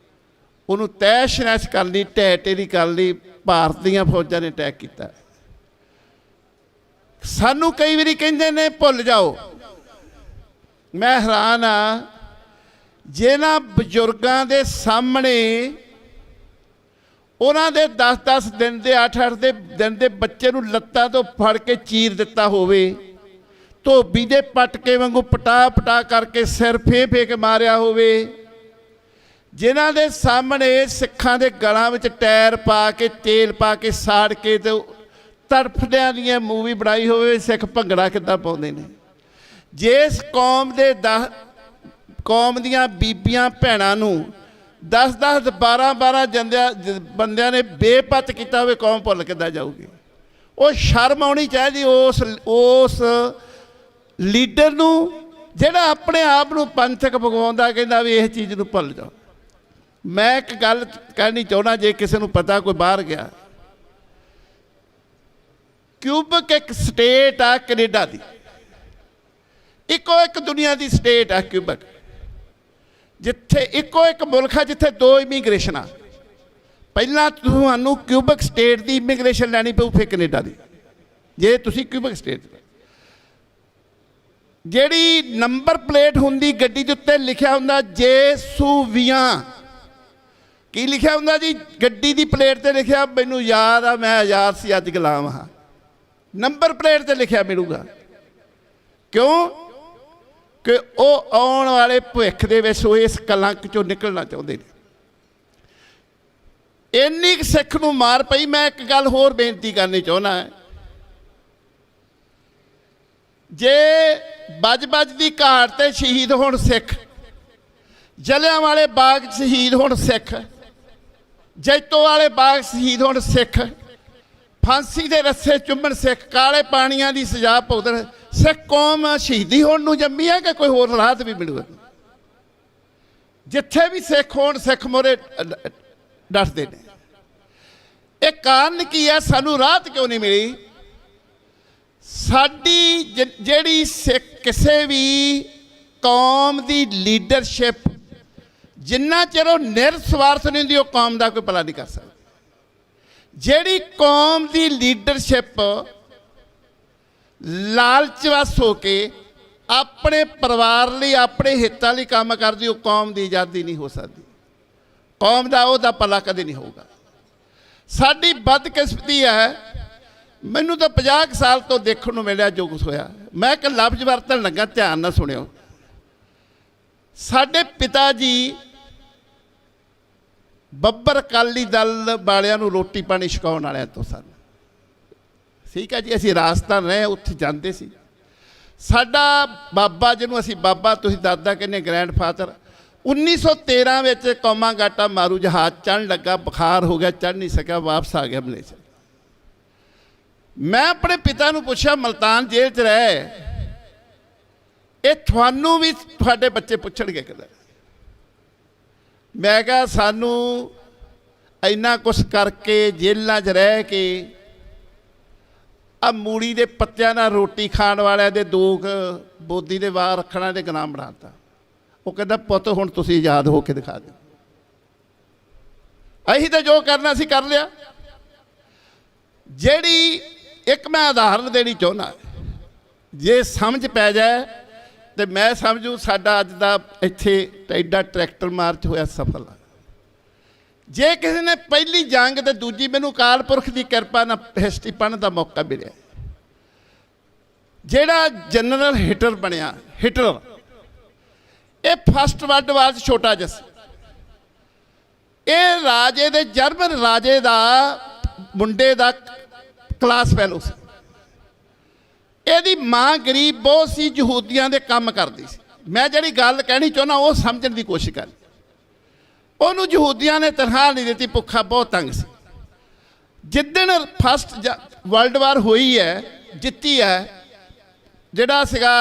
ਉਹਨੂੰ ਤੈਸ਼ ਨੈਸ਼ ਕਰਨ ਲਈ, ਢਹਿ ਢੇਰੀ ਕਰਨ ਲਈ ਭਾਰਤ ਦੀਆਂ ਫੌਜਾਂ ਨੇ ਅਟੈਕ ਕੀਤਾ। ਸਾਨੂੰ ਕਈ ਵਾਰੀ ਕਹਿੰਦੇ ਨੇ ਭੁੱਲ ਜਾਓ। ਮੈਂ ਹੈਰਾਨ ਆ, ਜਿਹਨਾਂ ਬਜ਼ੁਰਗਾਂ ਦੇ ਸਾਹਮਣੇ ਉਹਨਾਂ ਦੇ 10-10 ਦਿਨ ਦੇ 8-8 ਦੇ ਦਿਨ ਦੇ ਬੱਚੇ ਨੂੰ ਲੱਤਾਂ ਤੋਂ ਫੜ ਕੇ ਚੀਰ ਦਿੱਤਾ ਹੋਵੇ, ਧੋਬੀ ਦੇ ਪਟਕੇ ਵਾਂਗੂ ਪਟਾ ਕਰਕੇ ਸਿਰ ਫੇ ਕੇ ਮਾਰਿਆ ਹੋਵੇ, ਜਿਨ੍ਹਾਂ ਦੇ ਸਾਹਮਣੇ ਸਿੱਖਾਂ ਦੇ ਗਲਾਂ ਵਿੱਚ ਟਾਇਰ ਪਾ ਕੇ ਤੇਲ ਪਾ ਕੇ ਸਾੜ ਕੇ ਤੇ ਤੜਫਦਿਆਂ ਦੀਆਂ ਮੂਵੀ ਬਣਾਈ ਹੋਵੇ, ਸਿੱਖ ਭੰਗੜਾ ਕਿੱਦਾਂ ਪਾਉਂਦੇ ਨੇ। ਜਿਸ ਕੌਮ ਦੀਆਂ ਬੀਬੀਆਂ ਭੈਣਾਂ ਨੂੰ 10-10 12-12 ਬੰਦਿਆਂ ਨੇ ਬੇਪਤ ਕੀਤਾ ਹੋਵੇ, ਕੌਮ ਭੁੱਲ ਕਿੱਦਾਂ ਜਾਊਗੀ। ਉਹ ਸ਼ਰਮ ਆਉਣੀ ਚਾਹੀਦੀ ਉਸ ਲੀਡਰ ਨੂੰ ਜਿਹੜਾ ਆਪਣੇ ਆਪ ਨੂੰ ਪੰਥਕ ਭਗਵਾਉਂਦਾ, ਕਹਿੰਦਾ ਵੀ ਇਹ ਚੀਜ਼ ਨੂੰ ਭੁੱਲ ਜਾਓ। ਮੈਂ ਇੱਕ ਗੱਲ ਕਹਿਣੀ ਚਾਹੁੰਦਾ, ਜੇ ਕਿਸੇ ਨੂੰ ਪਤਾ ਕੋਈ ਬਾਹਰ ਗਿਆ, ਕਿਊਬਕ ਇੱਕ ਸਟੇਟ ਆ ਕੈਨੇਡਾ ਦੀ, ਇੱਕੋ ਇੱਕ ਦੁਨੀਆ ਦੀ ਸਟੇਟ ਆ ਕਿਊਬਕ, ਜਿੱਥੇ ਇੱਕੋ ਇੱਕ ਮੁਲਕ ਆ ਜਿੱਥੇ 2 ਇਮੀਗ੍ਰੇਸ਼ਨ ਆ। ਪਹਿਲਾਂ ਤੁਹਾਨੂੰ ਕਿਊਬਕ ਸਟੇਟ ਦੀ ਇਮੀਗ੍ਰੇਸ਼ਨ ਲੈਣੀ ਪਊ, ਫਿਰ ਕੈਨੇਡਾ ਦੀ। ਜੇ ਤੁਸੀਂ ਕਿਊਬਕ ਸਟੇਟ ਜਿਹੜੀ ਨੰਬਰ ਪਲੇਟ ਹੁੰਦੀ ਗੱਡੀ ਦੇ ਉੱਤੇ ਲਿਖਿਆ ਹੁੰਦਾ ਜੇਸੂਵੀਆਂ, ਕੀ ਲਿਖਿਆ ਹੁੰਦਾ ਜੀ? ਗੱਡੀ ਦੀ ਪਲੇਟ ਤੇ ਲਿਖਿਆ, ਮੈਨੂੰ ਯਾਦ ਆ ਮੈਂ ਆਜ਼ਾਦ ਸੀ ਅੱਜ ਗੁਲਾਮ ਹਾਂ, ਨੰਬਰ ਪਲੇਟ ਤੇ ਲਿਖਿਆ ਮਿਲੂਗਾ। ਕਿਉਂ? ਕਿ ਉਹ ਆਉਣ ਵਾਲੇ ਭਵਿੱਖ ਦੇ ਵਿੱਚ ਉਹ ਇਸ ਕਲੰਕ ਚੋਂ ਨਿਕਲਣਾ ਚਾਹੁੰਦੇ ਨੇ। ਇੰਨੀ ਕੁ ਸਿੱਖ ਨੂੰ ਮਾਰ ਪਈ। ਮੈਂ ਇੱਕ ਗੱਲ ਹੋਰ ਬੇਨਤੀ ਕਰਨੀ ਚਾਹੁੰਦਾ, ਜੇ ਬੱਜ ਦੀ ਘਾਟ ਤੇ ਸ਼ਹੀਦ ਹੋਣ ਸਿੱਖ, ਜਲਿਆਂਵਾਲੇ ਬਾਗ ਸ਼ਹੀਦ ਹੋਣ ਸਿੱਖ, ਜੈਤੋ ਵਾਲੇ ਬਾਗ ਸ਼ਹੀਦ ਹੋਣ ਸਿੱਖ, ਫਾਂਸੀ ਦੇ ਰੱਸੇ ਚੁੰਮਣ ਸਿੱਖ, ਕਾਲੇ ਪਾਣੀਆਂ ਦੀ ਸਜ਼ਾ ਭੁਗਤਣ ਸਿੱਖ ਕੌਮ ਸ਼ਹੀਦੀ ਹੋਣ ਨੂੰ ਜੰਮੀ ਹੈ ਕਿ ਕੋਈ ਹੋਰ ਰਾਹਤ ਵੀ ਮਿਲੂਗਾ? ਜਿੱਥੇ ਵੀ ਸਿੱਖ ਹੋਣ, ਸਿੱਖ ਮੋਰੇ ਡਟਦੇ ਨੇ। ਇਹ ਕਾਰਨ ਕੀ ਹੈ? ਸਾਨੂੰ ਰਾਹਤ ਕਿਉਂ ਨਹੀਂ ਮਿਲੀ? ਸਾਡੀ ਜਿਹੜੀ ਸਿੱਖ ਕਿਸੇ ਵੀ ਕੌਮ ਦੀ ਲੀਡਰਸ਼ਿਪ ਜਿੰਨਾ ਚਿਰ ਉਹ ਨਿਰਸਵਾਰਥ ਨਹੀਂ ਹੁੰਦੀ, ਉਹ ਕੌਮ ਦਾ ਕੋਈ ਭਲਾ ਨਹੀਂ ਕਰ ਸਕਦਾ। ਜਿਹੜੀ ਕੌਮ ਦੀ ਲੀਡਰਸ਼ਿਪ ਲਾਲਚਵਸ ਹੋ ਕੇ ਆਪਣੇ ਪਰਿਵਾਰ ਲਈ, ਆਪਣੇ ਹਿੱਤਾਂ ਲਈ ਕੰਮ ਕਰਦੀ, ਉਹ ਕੌਮ ਦੀ ਆਜ਼ਾਦੀ ਨਹੀਂ ਹੋ ਸਕਦੀ। ਕੌਮ ਦਾ ਉਹਦਾ ਭਲਾ ਕਦੇ ਨਹੀਂ ਹੋਊਗਾ। ਸਾਡੀ ਬਦਕਿਸਮਤੀ ਹੈ, ਮੈਨੂੰ ਤਾਂ 50 ਸਾਲ ਤੋਂ ਦੇਖਣ ਨੂੰ ਮਿਲਿਆ ਜੋ ਕੁਛ ਹੋਇਆ। ਮੈਂ ਇੱਕ ਲਫ਼ਜ਼ ਵਰਤਣ ਲੱਗਾ, ਧਿਆਨ ਨਾਲ ਸੁਣਿਓ। ਸਾਡੇ ਪਿਤਾ ਜੀ ਬੱਬਰ ਅਕਾਲੀ ਦਲ ਵਾਲਿਆਂ ਨੂੰ ਰੋਟੀ ਪਾਣੀ ਛਕਾਉਣ ਵਾਲਿਆਂ ਤੋਂ ਸਨ। ਠੀਕ ਹੈ ਜੀ, ਅਸੀਂ ਰਾਜਸਥਾਨ ਰਹੇ, ਉੱਥੇ ਜਾਂਦੇ ਸੀ। ਸਾਡਾ ਬਾਬਾ, ਜਿਹਨੂੰ ਅਸੀਂ ਬਾਬਾ ਤੁਸੀਂ ਦਾਦਾ ਕਹਿੰਦੇ, ਗ੍ਰੈਂਡ ਫਾਦਰ, 1913 ਵਿੱਚ ਕੌਮਾਂ ਗਾਟਾ ਮਾਰੂ ਜਹਾਜ਼ ਚੜ੍ਹਨ ਲੱਗਾ, ਬੁਖਾਰ ਹੋ ਗਿਆ, ਚੜ੍ਹ ਨਹੀਂ ਸਕਿਆ, ਵਾਪਸ ਆ ਗਿਆ ਮਲੇਸ਼ੀਆ। ਮੈਂ ਆਪਣੇ ਪਿਤਾ ਨੂੰ ਪੁੱਛਿਆ, ਮਲਤਾਨ ਜੇਲ੍ਹ 'ਚ ਰਹੇ, ਇਹ ਤੁਹਾਨੂੰ ਵੀ ਤੁਹਾਡੇ ਬੱਚੇ ਪੁੱਛਣਗੇ ਕਦੇ? ਮੈਂ ਕਿਹਾ ਸਾਨੂੰ ਇੰਨਾ ਕੁਛ ਕਰਕੇ, ਜੇਲ੍ਹਾਂ 'ਚ ਰਹਿ ਕੇ, ਆ ਮੂੜੀ ਦੇ ਪੱਤਿਆਂ ਨਾਲ ਰੋਟੀ ਖਾਣ ਵਾਲਿਆਂ ਦੇ 2 ਬੋਦੀ ਦੇ ਵਾਰ ਰੱਖਣਾ ਦੇ ਗੁਲਾਮ ਬਣਾਤਾ। ਉਹ ਕਹਿੰਦਾ ਪੁੱਤ ਹੁਣ ਤੁਸੀਂ ਆਜ਼ਾਦ ਹੋ ਕੇ ਦਿਖਾ ਦਿਓ। ਅਸੀਂ ਤਾਂ ਜੋ ਕਰਨਾ ਸੀ ਕਰ ਲਿਆ। ਜਿਹੜੀ ਇੱਕ ਮੈਂ ਉਦਾਹਰਨ ਦੇਣੀ ਚਾਹੁੰਦਾ, ਜੇ ਸਮਝ ਪੈ ਜਾਏ ਤੇ ਮੈਂ ਸਮਝੂ ਸਾਡਾ ਅੱਜ ਦਾ ਇੱਥੇ ਐਡਾ ਟਰੈਕਟਰ ਮਾਰਚ ਹੋਇਆ ਸਫਲ ਆ। ਜੇ ਕਿਸੇ ਨੇ ਪਹਿਲੀ ਜੰਗ ਤੇ ਦੂਜੀ, ਮੈਨੂੰ ਅਕਾਲ ਪੁਰਖ ਦੀ ਕਿਰਪਾ ਨਾਲ ਹਿਸਟਰੀ ਪੜ੍ਹਨ ਦਾ ਮੌਕਾ ਮਿਲਿਆ, ਜਿਹੜਾ ਜਨਰਲ ਹਿਟਲਰ ਬਣਿਆ, ਹਿਟਲਰ, ਇਹ ਫਸਟ ਵਰਲਡ ਵਾਰ 'ਚ ਛੋਟਾ ਜਿਹਾ ਸੀ। ਇਹ ਰਾਜੇ ਦੇ, ਜਰਮਨ ਰਾਜੇ ਦਾ ਮੁੰਡੇ ਦਾ ਕਲਾਸ ਫੈਲੋ ਸੀ। ਇਹਦੀ ਮਾਂ ਗਰੀਬ ਬਹੁਤ ਸੀ, ਯਹੂਦੀਆਂ ਦੇ ਕੰਮ ਕਰਦੀ ਸੀ। ਮੈਂ ਜਿਹੜੀ ਗੱਲ ਕਹਿਣੀ ਚਾਹੁੰਦਾ ਉਹ ਸਮਝਣ ਦੀ ਕੋਸ਼ਿਸ਼ ਕਰ। ਉਹਨੂੰ ਯਹੂਦੀਆਂ ਨੇ ਤਨਖਾਹ ਨਹੀਂ ਦਿੱਤੀ, ਭੁੱਖਾ ਬਹੁਤ ਤੰਗ ਸੀ। ਜਿੱਦਣ ਫਸਟ ਵਰਲਡ ਵਾਰ ਹੋਈ ਹੈ, ਜਿੱਤੀ ਹੈ, ਜਿਹੜਾ ਸੀਗਾ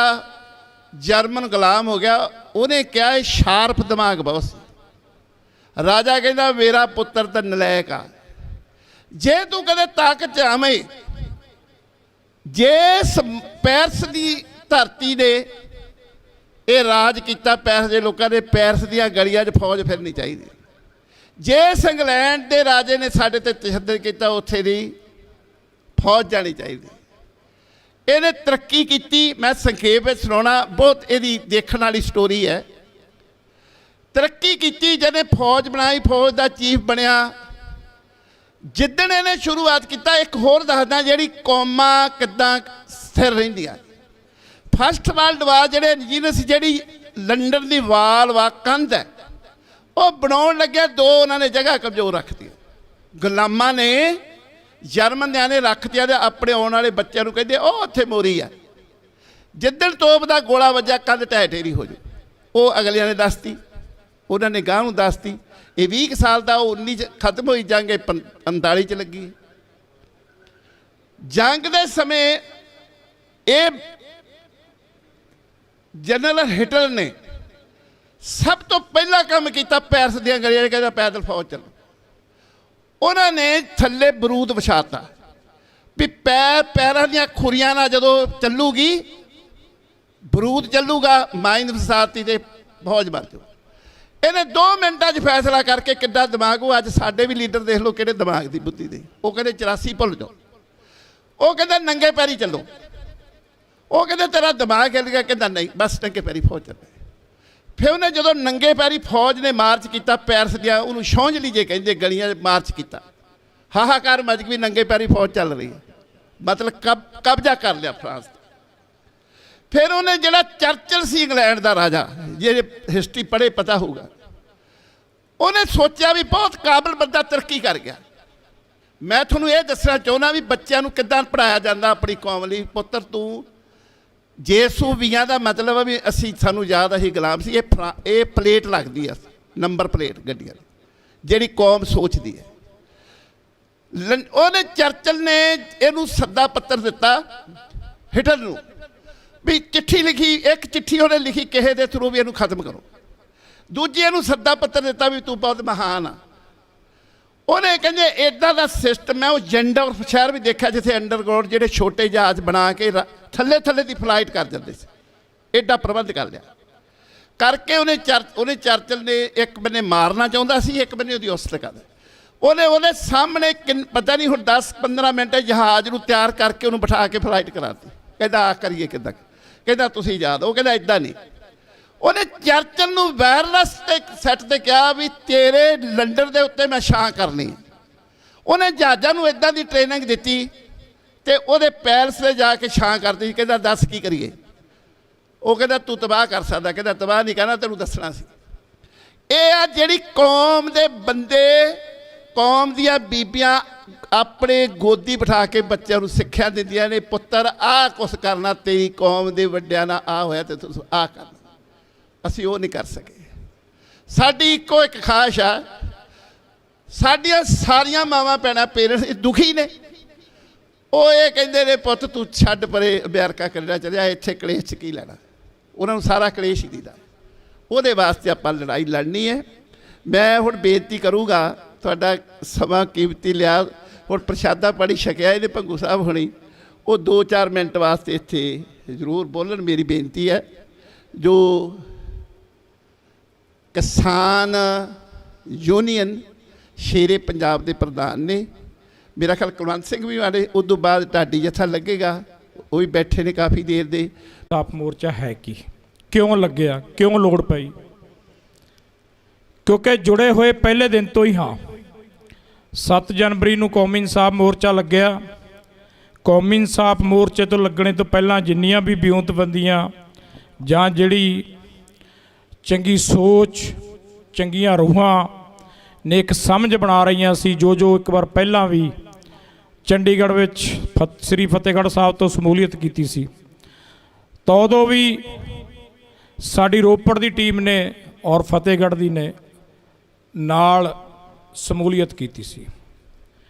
ਜਰਮਨ ਗੁਲਾਮ ਹੋ ਗਿਆ। ਉਹਨੇ ਕਿਹਾ ਇਹ ਸ਼ਾਰਪ ਦਿਮਾਗ ਬਹੁਤ ਸੀ। ਰਾਜਾ ਕਹਿੰਦਾ ਮੇਰਾ ਪੁੱਤਰ ਤਾਂ ਨਲਾਇਕ ਆ, ਜੇ ਤੂੰ ਕਦੇ ਤਾਕਤ 'ਚ ਆਵੇਂ, ਜਿਸ ਪੈਰਸ ਦੀ ਧਰਤੀ ਨੇ ਇਹ ਰਾਜ ਕੀਤਾ, ਪੈਰਸ ਦੇ ਲੋਕਾਂ ਨੇ ਪੈਰਸ ਦੀਆਂ ਗਲੀਆਂ 'ਚ ਫੌਜ ਫਿਰਨੀ ਚਾਹੀਦੀ। ਜਿਸ ਇੰਗਲੈਂਡ ਦੇ ਰਾਜੇ ਨੇ ਸਾਡੇ ਤੇ ਤਸ਼ੱਦਦ ਕੀਤਾ, ਉੱਥੇ ਦੀ ਫੌਜ ਜਾਣੀ ਚਾਹੀਦੀ। ਇਹਨੇ ਤਰੱਕੀ ਕੀਤੀ। ਮੈਂ ਸੰਖੇਪ ਵਿੱਚ ਸੁਣਾਉਣਾ, ਬਹੁਤ ਇਹਦੀ ਦੇਖਣ ਵਾਲੀ ਸਟੋਰੀ ਹੈ। ਤਰੱਕੀ ਕੀਤੀ, ਜਿਹਨੇ ਫੌਜ ਬਣਾਈ, ਫੌਜ ਦਾ ਚੀਫ ਬਣਿਆ। ਜਿੱਦਣ ਇਹਨੇ ਸ਼ੁਰੂਆਤ ਕੀਤਾ, ਇੱਕ ਹੋਰ ਦੱਸਦਾ ਜਿਹੜੀ ਕੌਮਾਂ ਕਿੱਦਾਂ ਸਥਿਰ ਰਹਿੰਦੀਆਂ। ਫਸਟ ਵਰਲਡ ਵਾਰ ਜਿਹੜੇ ਇੰਜੀਨੀਅਰ ਸੀ, ਜਿਹੜੀ ਲੰਡਨ ਦੀ ਵਾਲ ਕੰਧ ਹੈ, ਉਹ ਬਣਾਉਣ ਲੱਗਿਆ, 2 ਉਹਨਾਂ ਨੇ ਜਗ੍ਹਾ ਕਮਜ਼ੋਰ ਰੱਖਤੀ। ਗੁਲਾਮਾਂ ਨੇ, ਜਰਮਨਿਆਂ ਨੇ ਰੱਖਤੀਆਂ ਤੇ ਆਪਣੇ ਆਉਣ ਵਾਲੇ ਬੱਚਿਆਂ ਨੂੰ ਕਹਿੰਦੇ ਉਹ ਉੱਥੇ ਮੋਰੀ ਆ। ਜਿੱਦਣ ਤੋਪ ਦਾ ਗੋਲਾ ਵੱਜਿਆ, ਕੰਧ ਢਹਿ ਢੇਰੀ ਹੋ ਜਾਊ। ਉਹ ਅਗਲਿਆਂ ਨੇ ਦੱਸਤੀ, ਉਹਨਾਂ ਨੇ ਗਾਂਹ ਨੂੰ ਦੱਸਤੀ। ਇਹ 20 ਸਾਲ ਦਾ, ਉਹ 19 'ਚ ਖਤਮ ਹੋਈ ਜੰਗ, 45 'ਚ ਲੱਗੀ। ਜੰਗ ਦੇ ਸਮੇਂ ਇਹ ਜਨਰਲ ਹਿਟਲਰ ਨੇ ਸਭ ਤੋਂ ਪਹਿਲਾ ਕੰਮ ਕੀਤਾ, ਪੈਰਸ ਦੀਆਂ ਗਲੀਆਂ 'ਚ ਕਹਿੰਦਾ ਪੈਦਲ ਫੌਜ ਚੱਲੋ। ਉਹਨਾਂ ਨੇ ਥੱਲੇ ਬਰੂਦ ਵਿਛਾਤਾ ਵੀ ਪੈਰਾਂ ਦੀਆਂ ਖੁਰੀਆਂ ਨਾਲ ਜਦੋਂ ਚੱਲੂਗੀ, ਬਰੂਦ ਚੱਲੂਗਾ, ਮਾਈਨ ਫਸਾਤੀ ਤੇ ਫੌਜ ਮਰ ਜਾਊ। ਇਹਨੇ 2 ਮਿੰਟਾਂ 'ਚ ਫੈਸਲਾ ਕਰਕੇ, ਕਿੱਡਾ ਦਿਮਾਗ। ਉਹ ਅੱਜ ਸਾਡੇ ਵੀ ਲੀਡਰ ਦੇਖ ਲਓ ਕਿਹੜੇ ਦਿਮਾਗ ਦੀ ਬੁੱਧੀ ਦੇ। ਉਹ ਕਹਿੰਦੇ 84 ਭੁੱਲ ਜਾਓ। ਉਹ ਕਹਿੰਦਾ ਨੰਗੇ ਪੈਰੀ ਚੱਲੋ। ਉਹ ਕਹਿੰਦੇ ਤੇਰਾ ਦਿਮਾਗ ਹਿੱਲ ਗਿਆ। ਕਹਿੰਦਾ ਨਹੀਂ, ਬਸ ਨੰਗੇ ਪੈਰੀ ਫੌਜ ਚੱਲੇ। ਫਿਰ ਉਹਨੇ ਜਦੋਂ ਨੰਗੇ ਪੈਰੀ ਫੌਜ ਨੇ ਮਾਰਚ ਕੀਤਾ, ਪੈਰਸ ਦੀਆਂ, ਉਹਨੂੰ ਸ਼ੌਂਜਲੀ ਜੇ ਕਹਿੰਦੇ, ਗਲੀਆਂ 'ਚ ਮਾਰਚ ਕੀਤਾ। ਹਾਹਾਕਾਰ ਮਚ ਗਈ, ਨੰਗੇ ਪੈਰੀ ਫੌਜ ਚੱਲ ਰਹੀ ਹੈ, ਮਤਲਬ ਕਬਜ਼ਾ ਕਰ ਲਿਆ ਫਰਾਂਸ ਦਾ। ਫਿਰ ਉਹਨੇ ਜਿਹੜਾ ਚਰਚਲ ਸੀ ਇੰਗਲੈਂਡ ਦਾ ਰਾਜਾ, ਜੇ ਹਿਸਟਰੀ ਪੜ੍ਹੇ ਪਤਾ ਹੋਊਗਾ, ਉਹਨੇ ਸੋਚਿਆ ਵੀ ਬਹੁਤ ਕਾਬਲ ਬੰਦਾ ਤਰੱਕੀ ਕਰ ਗਿਆ। ਮੈਂ ਤੁਹਾਨੂੰ ਇਹ ਦੱਸਣਾ ਚਾਹੁੰਦਾ ਵੀ ਬੱਚਿਆਂ ਨੂੰ ਕਿੱਦਾਂ ਪੜ੍ਹਾਇਆ ਜਾਂਦਾ ਆਪਣੀ ਕੌਮ ਲਈ। ਪੁੱਤਰ ਤੂੰ ਜੇਸੂਵੀਆਂ ਦਾ ਮਤਲਬ ਆ ਵੀ ਅਸੀਂ, ਸਾਨੂੰ ਯਾਦ ਅਸੀਂ ਗੁਲਾਮ ਸੀ। ਇਹ ਪਲੇਟ ਲੱਗਦੀ ਆ, ਨੰਬਰ ਪਲੇਟ ਗੱਡੀਆਂ ਦੀ, ਜਿਹੜੀ ਕੌਮ ਸੋਚਦੀ ਹੈ। ਉਹਨੇ ਚਰਚਲ ਨੇ ਇਹਨੂੰ ਸੱਦਾ ਪੱਤਰ ਦਿੱਤਾ ਹਿਟਲਰ ਨੂੰ ਵੀ ਚਿੱਠੀ ਲਿਖੀ। ਇੱਕ ਚਿੱਠੀ ਉਹਨੇ ਲਿਖੀ ਕਿਸੇ ਦੇ ਥਰੂ ਵੀ ਇਹਨੂੰ ਖਤਮ ਕਰੋ। ਦੂਜੀ ਇਹਨੂੰ ਸੱਦਾ ਪੱਤਰ ਦਿੱਤਾ ਵੀ ਤੂੰ ਬਹੁਤ ਮਹਾਨ ਆ। ਉਹਨੇ ਕਹਿੰਦੇ ਇੱਦਾਂ ਦਾ ਸਿਸਟਮ, ਮੈਂ ਉਹ ਜੈਂਡਰ ਸ਼ਹਿਰ ਵੀ ਦੇਖਿਆ ਜਿੱਥੇ ਅੰਡਰਗਰਾਊਂਡ ਜਿਹੜੇ ਛੋਟੇ ਜਹਾਜ਼ ਬਣਾ ਕੇ ਥੱਲੇ ਦੀ ਫਲਾਈਟ ਕਰ ਜਾਂਦੇ ਸੀ। ਐਡਾ ਪ੍ਰਬੰਧ ਕਰ ਲਿਆ ਕਰਕੇ ਉਹਨੇ ਚਰਚਲ ਨੇ ਇੱਕ ਬੰਨੇ ਮਾਰਨਾ ਚਾਹੁੰਦਾ ਸੀ, ਇੱਕ ਬੰਨੇ ਉਹਦੀ ਉਸਤ ਕਰਦਾ। ਉਹਦੇ ਸਾਹਮਣੇ ਪਤਾ ਨਹੀਂ ਹੁਣ 10-15 ਮਿੰਟ ਜਹਾਜ਼ ਨੂੰ ਤਿਆਰ ਕਰਕੇ ਉਹਨੂੰ ਬਿਠਾ ਕੇ ਫਲਾਈਟ ਕਰਾਤੀ। ਕਹਿੰਦਾ ਆ ਕਰੀਏ ਕਿੱਦਾਂ? ਕਹਿੰਦਾ ਤੁਸੀਂ ਯਾਦ। ਉਹ ਕਹਿੰਦਾ ਇੱਦਾਂ ਨਹੀਂ। ਉਹਨੇ ਚਰਚਲ ਨੂੰ ਵਾਇਰਲੈਸ ਤੇ ਸੈੱਟ ਤੇ ਕਿਹਾ ਵੀ ਤੇਰੇ ਲੰਡਨ ਦੇ ਉੱਤੇ ਮੈਂ ਛਾਂ ਕਰਨੀ। ਉਹਨੇ ਜਹਾਜ਼ਾਂ ਨੂੰ ਇੱਦਾਂ ਦੀ ਟ੍ਰੇਨਿੰਗ ਦਿੱਤੀ ਤੇ ਉਹਦੇ ਪੈਲਸ 'ਤੇ ਜਾ ਕੇ ਛਾਂ ਕਰਦੀ। ਕਹਿੰਦਾ ਦੱਸ ਕੀ ਕਰੀਏ? ਉਹ ਕਹਿੰਦਾ ਤੂੰ ਤਬਾਹ ਕਰ ਸਕਦਾ। ਕਹਿੰਦਾ ਤਬਾਹ ਨਹੀਂ ਕਰਨਾ, ਤੈਨੂੰ ਦੱਸਣਾ ਸੀ। ਇਹ ਆ ਜਿਹੜੀ ਕੌਮ ਦੇ ਬੰਦੇ, ਕੌਮ ਦੀਆਂ ਬੀਬੀਆਂ ਆਪਣੇ ਗੋਦੀ ਬਿਠਾ ਕੇ ਬੱਚਿਆਂ ਨੂੰ ਸਿੱਖਿਆ ਦਿੰਦੀਆਂ ਨੇ, ਪੁੱਤਰ ਆਹ ਕੁਛ ਕਰਨਾ, ਤੇਰੀ ਕੌਮ ਦੇ ਵੱਡਿਆਂ ਨਾਲ ਆਹ ਹੋਇਆ ਤੇ ਤੁਸੀਂ ਆਹ ਕਰਨਾ। ਅਸੀਂ ਉਹ ਨਹੀਂ ਕਰ ਸਕੇ। ਸਾਡੀ ਇੱਕੋ ਇੱਕ ਖਾਹਿਸ਼ ਆ, ਸਾਡੀਆਂ ਸਾਰੀਆਂ ਮਾਵਾਂ ਭੈਣਾਂ ਪੇਰੈਂਟਸ ਦੁਖੀ ਨੇ। ਉਹ ਇਹ ਕਹਿੰਦੇ ਨੇ ਪੁੱਤ ਤੂੰ ਛੱਡ ਪਰੇ, ਅਮਰੀਕਾ ਕੈਨੇਡਾ ਚਲਿਆ, ਇੱਥੇ ਕਲੇਸ਼ 'ਚ ਕੀ ਲੈਣਾ। ਉਹਨਾਂ ਨੂੰ ਸਾਰਾ ਕਲੇਸ਼ ਹੀ ਦੀਦਾ। ਉਹਦੇ ਵਾਸਤੇ ਆਪਾਂ ਲੜਾਈ ਲੜਨੀ ਹੈ। ਮੈਂ ਹੁਣ ਬੇਨਤੀ ਕਰੂੰਗਾ, ਤੁਹਾਡਾ ਸਮਾਂ ਕੀਮਤੀ ਲਿਆ, ਹੁਣ ਪ੍ਰਸ਼ਾਦਾ ਪਾਣੀ ਛਕਿਆ ਇਹਦੇ ਭੰਗੂ ਸਾਹਿਬ ਹੋਣੀ, ਉਹ 2-4 ਮਿੰਟ ਵਾਸਤੇ ਇੱਥੇ ਜ਼ਰੂਰ ਬੋਲਣ। ਮੇਰੀ ਬੇਨਤੀ ਹੈ, ਜੋ ਕਿਸਾਨ ਯੂਨੀਅਨ ਸ਼ੇਰੇ ਪੰਜਾਬ ਦੇ ਪ੍ਰਧਾਨ ਨੇ, ਮੇਰਾ ਖਿਆਲ ਕੁਲਵੰਤ ਸਿੰਘ ਵੀ ਵਾਲੇ, ਉਦੋਂ ਬਾਅਦ ਢਾਡੀ ਜੱਥਾ ਲੱਗੇਗਾ, ਉਹ ਵੀ ਬੈਠੇ ਨੇ ਕਾਫੀ ਦੇਰ ਦੇ। ਆਪ ਮੋਰਚਾ ਹੈ ਕੀ, ਕਿਉਂ ਲੱਗਿਆ, ਕਿਉਂ ਲੋੜ ਪਈ? ਕਿਉਂਕਿ ਜੁੜੇ ਹੋਏ ਪਹਿਲੇ ਦਿਨ ਤੋਂ ਹੀ ਹਾਂ। 7 ਜਨਵਰੀ ਨੂੰ ਕੌਮੀ ਇਨਸਾਫ ਮੋਰਚਾ ਲੱਗਿਆ। ਕੌਮੀ ਇਨਸਾਫ ਮੋਰਚੇ ਤੋਂ ਲੱਗਣੇ ਤੋਂ ਪਹਿਲਾਂ ਜਿੰਨੀਆਂ ਵੀ ਵਿਉਂਤਬੰਦੀਆਂ ਜਾਂ ਜਿਹੜੀ ਚੰਗੀ ਸੋਚ, ਚੰਗੀਆਂ ਰੂਹਾਂ ਨੇ ਇੱਕ ਸਮਝ ਬਣਾ ਰਹੀਆਂ ਸੀ, ਜੋ ਇੱਕ ਵਾਰ ਪਹਿਲਾਂ ਵੀ ਚੰਡੀਗੜ੍ਹ ਵਿੱਚ ਸ੍ਰੀ ਫਤਿਹਗੜ੍ਹ ਸਾਹਿਬ ਤੋਂ ਸਮੂਲੀਅਤ ਕੀਤੀ ਸੀ, ਤਾਂ ਉਦੋਂ ਵੀ ਸਾਡੀ ਰੋਪੜ ਦੀ ਟੀਮ ਨੇ ਔਰ ਫਤਿਹਗੜ੍ਹ ਦੀ ਨੇ ਨਾਲ ਸਮੂਲੀਅਤ ਕੀਤੀ ਸੀ।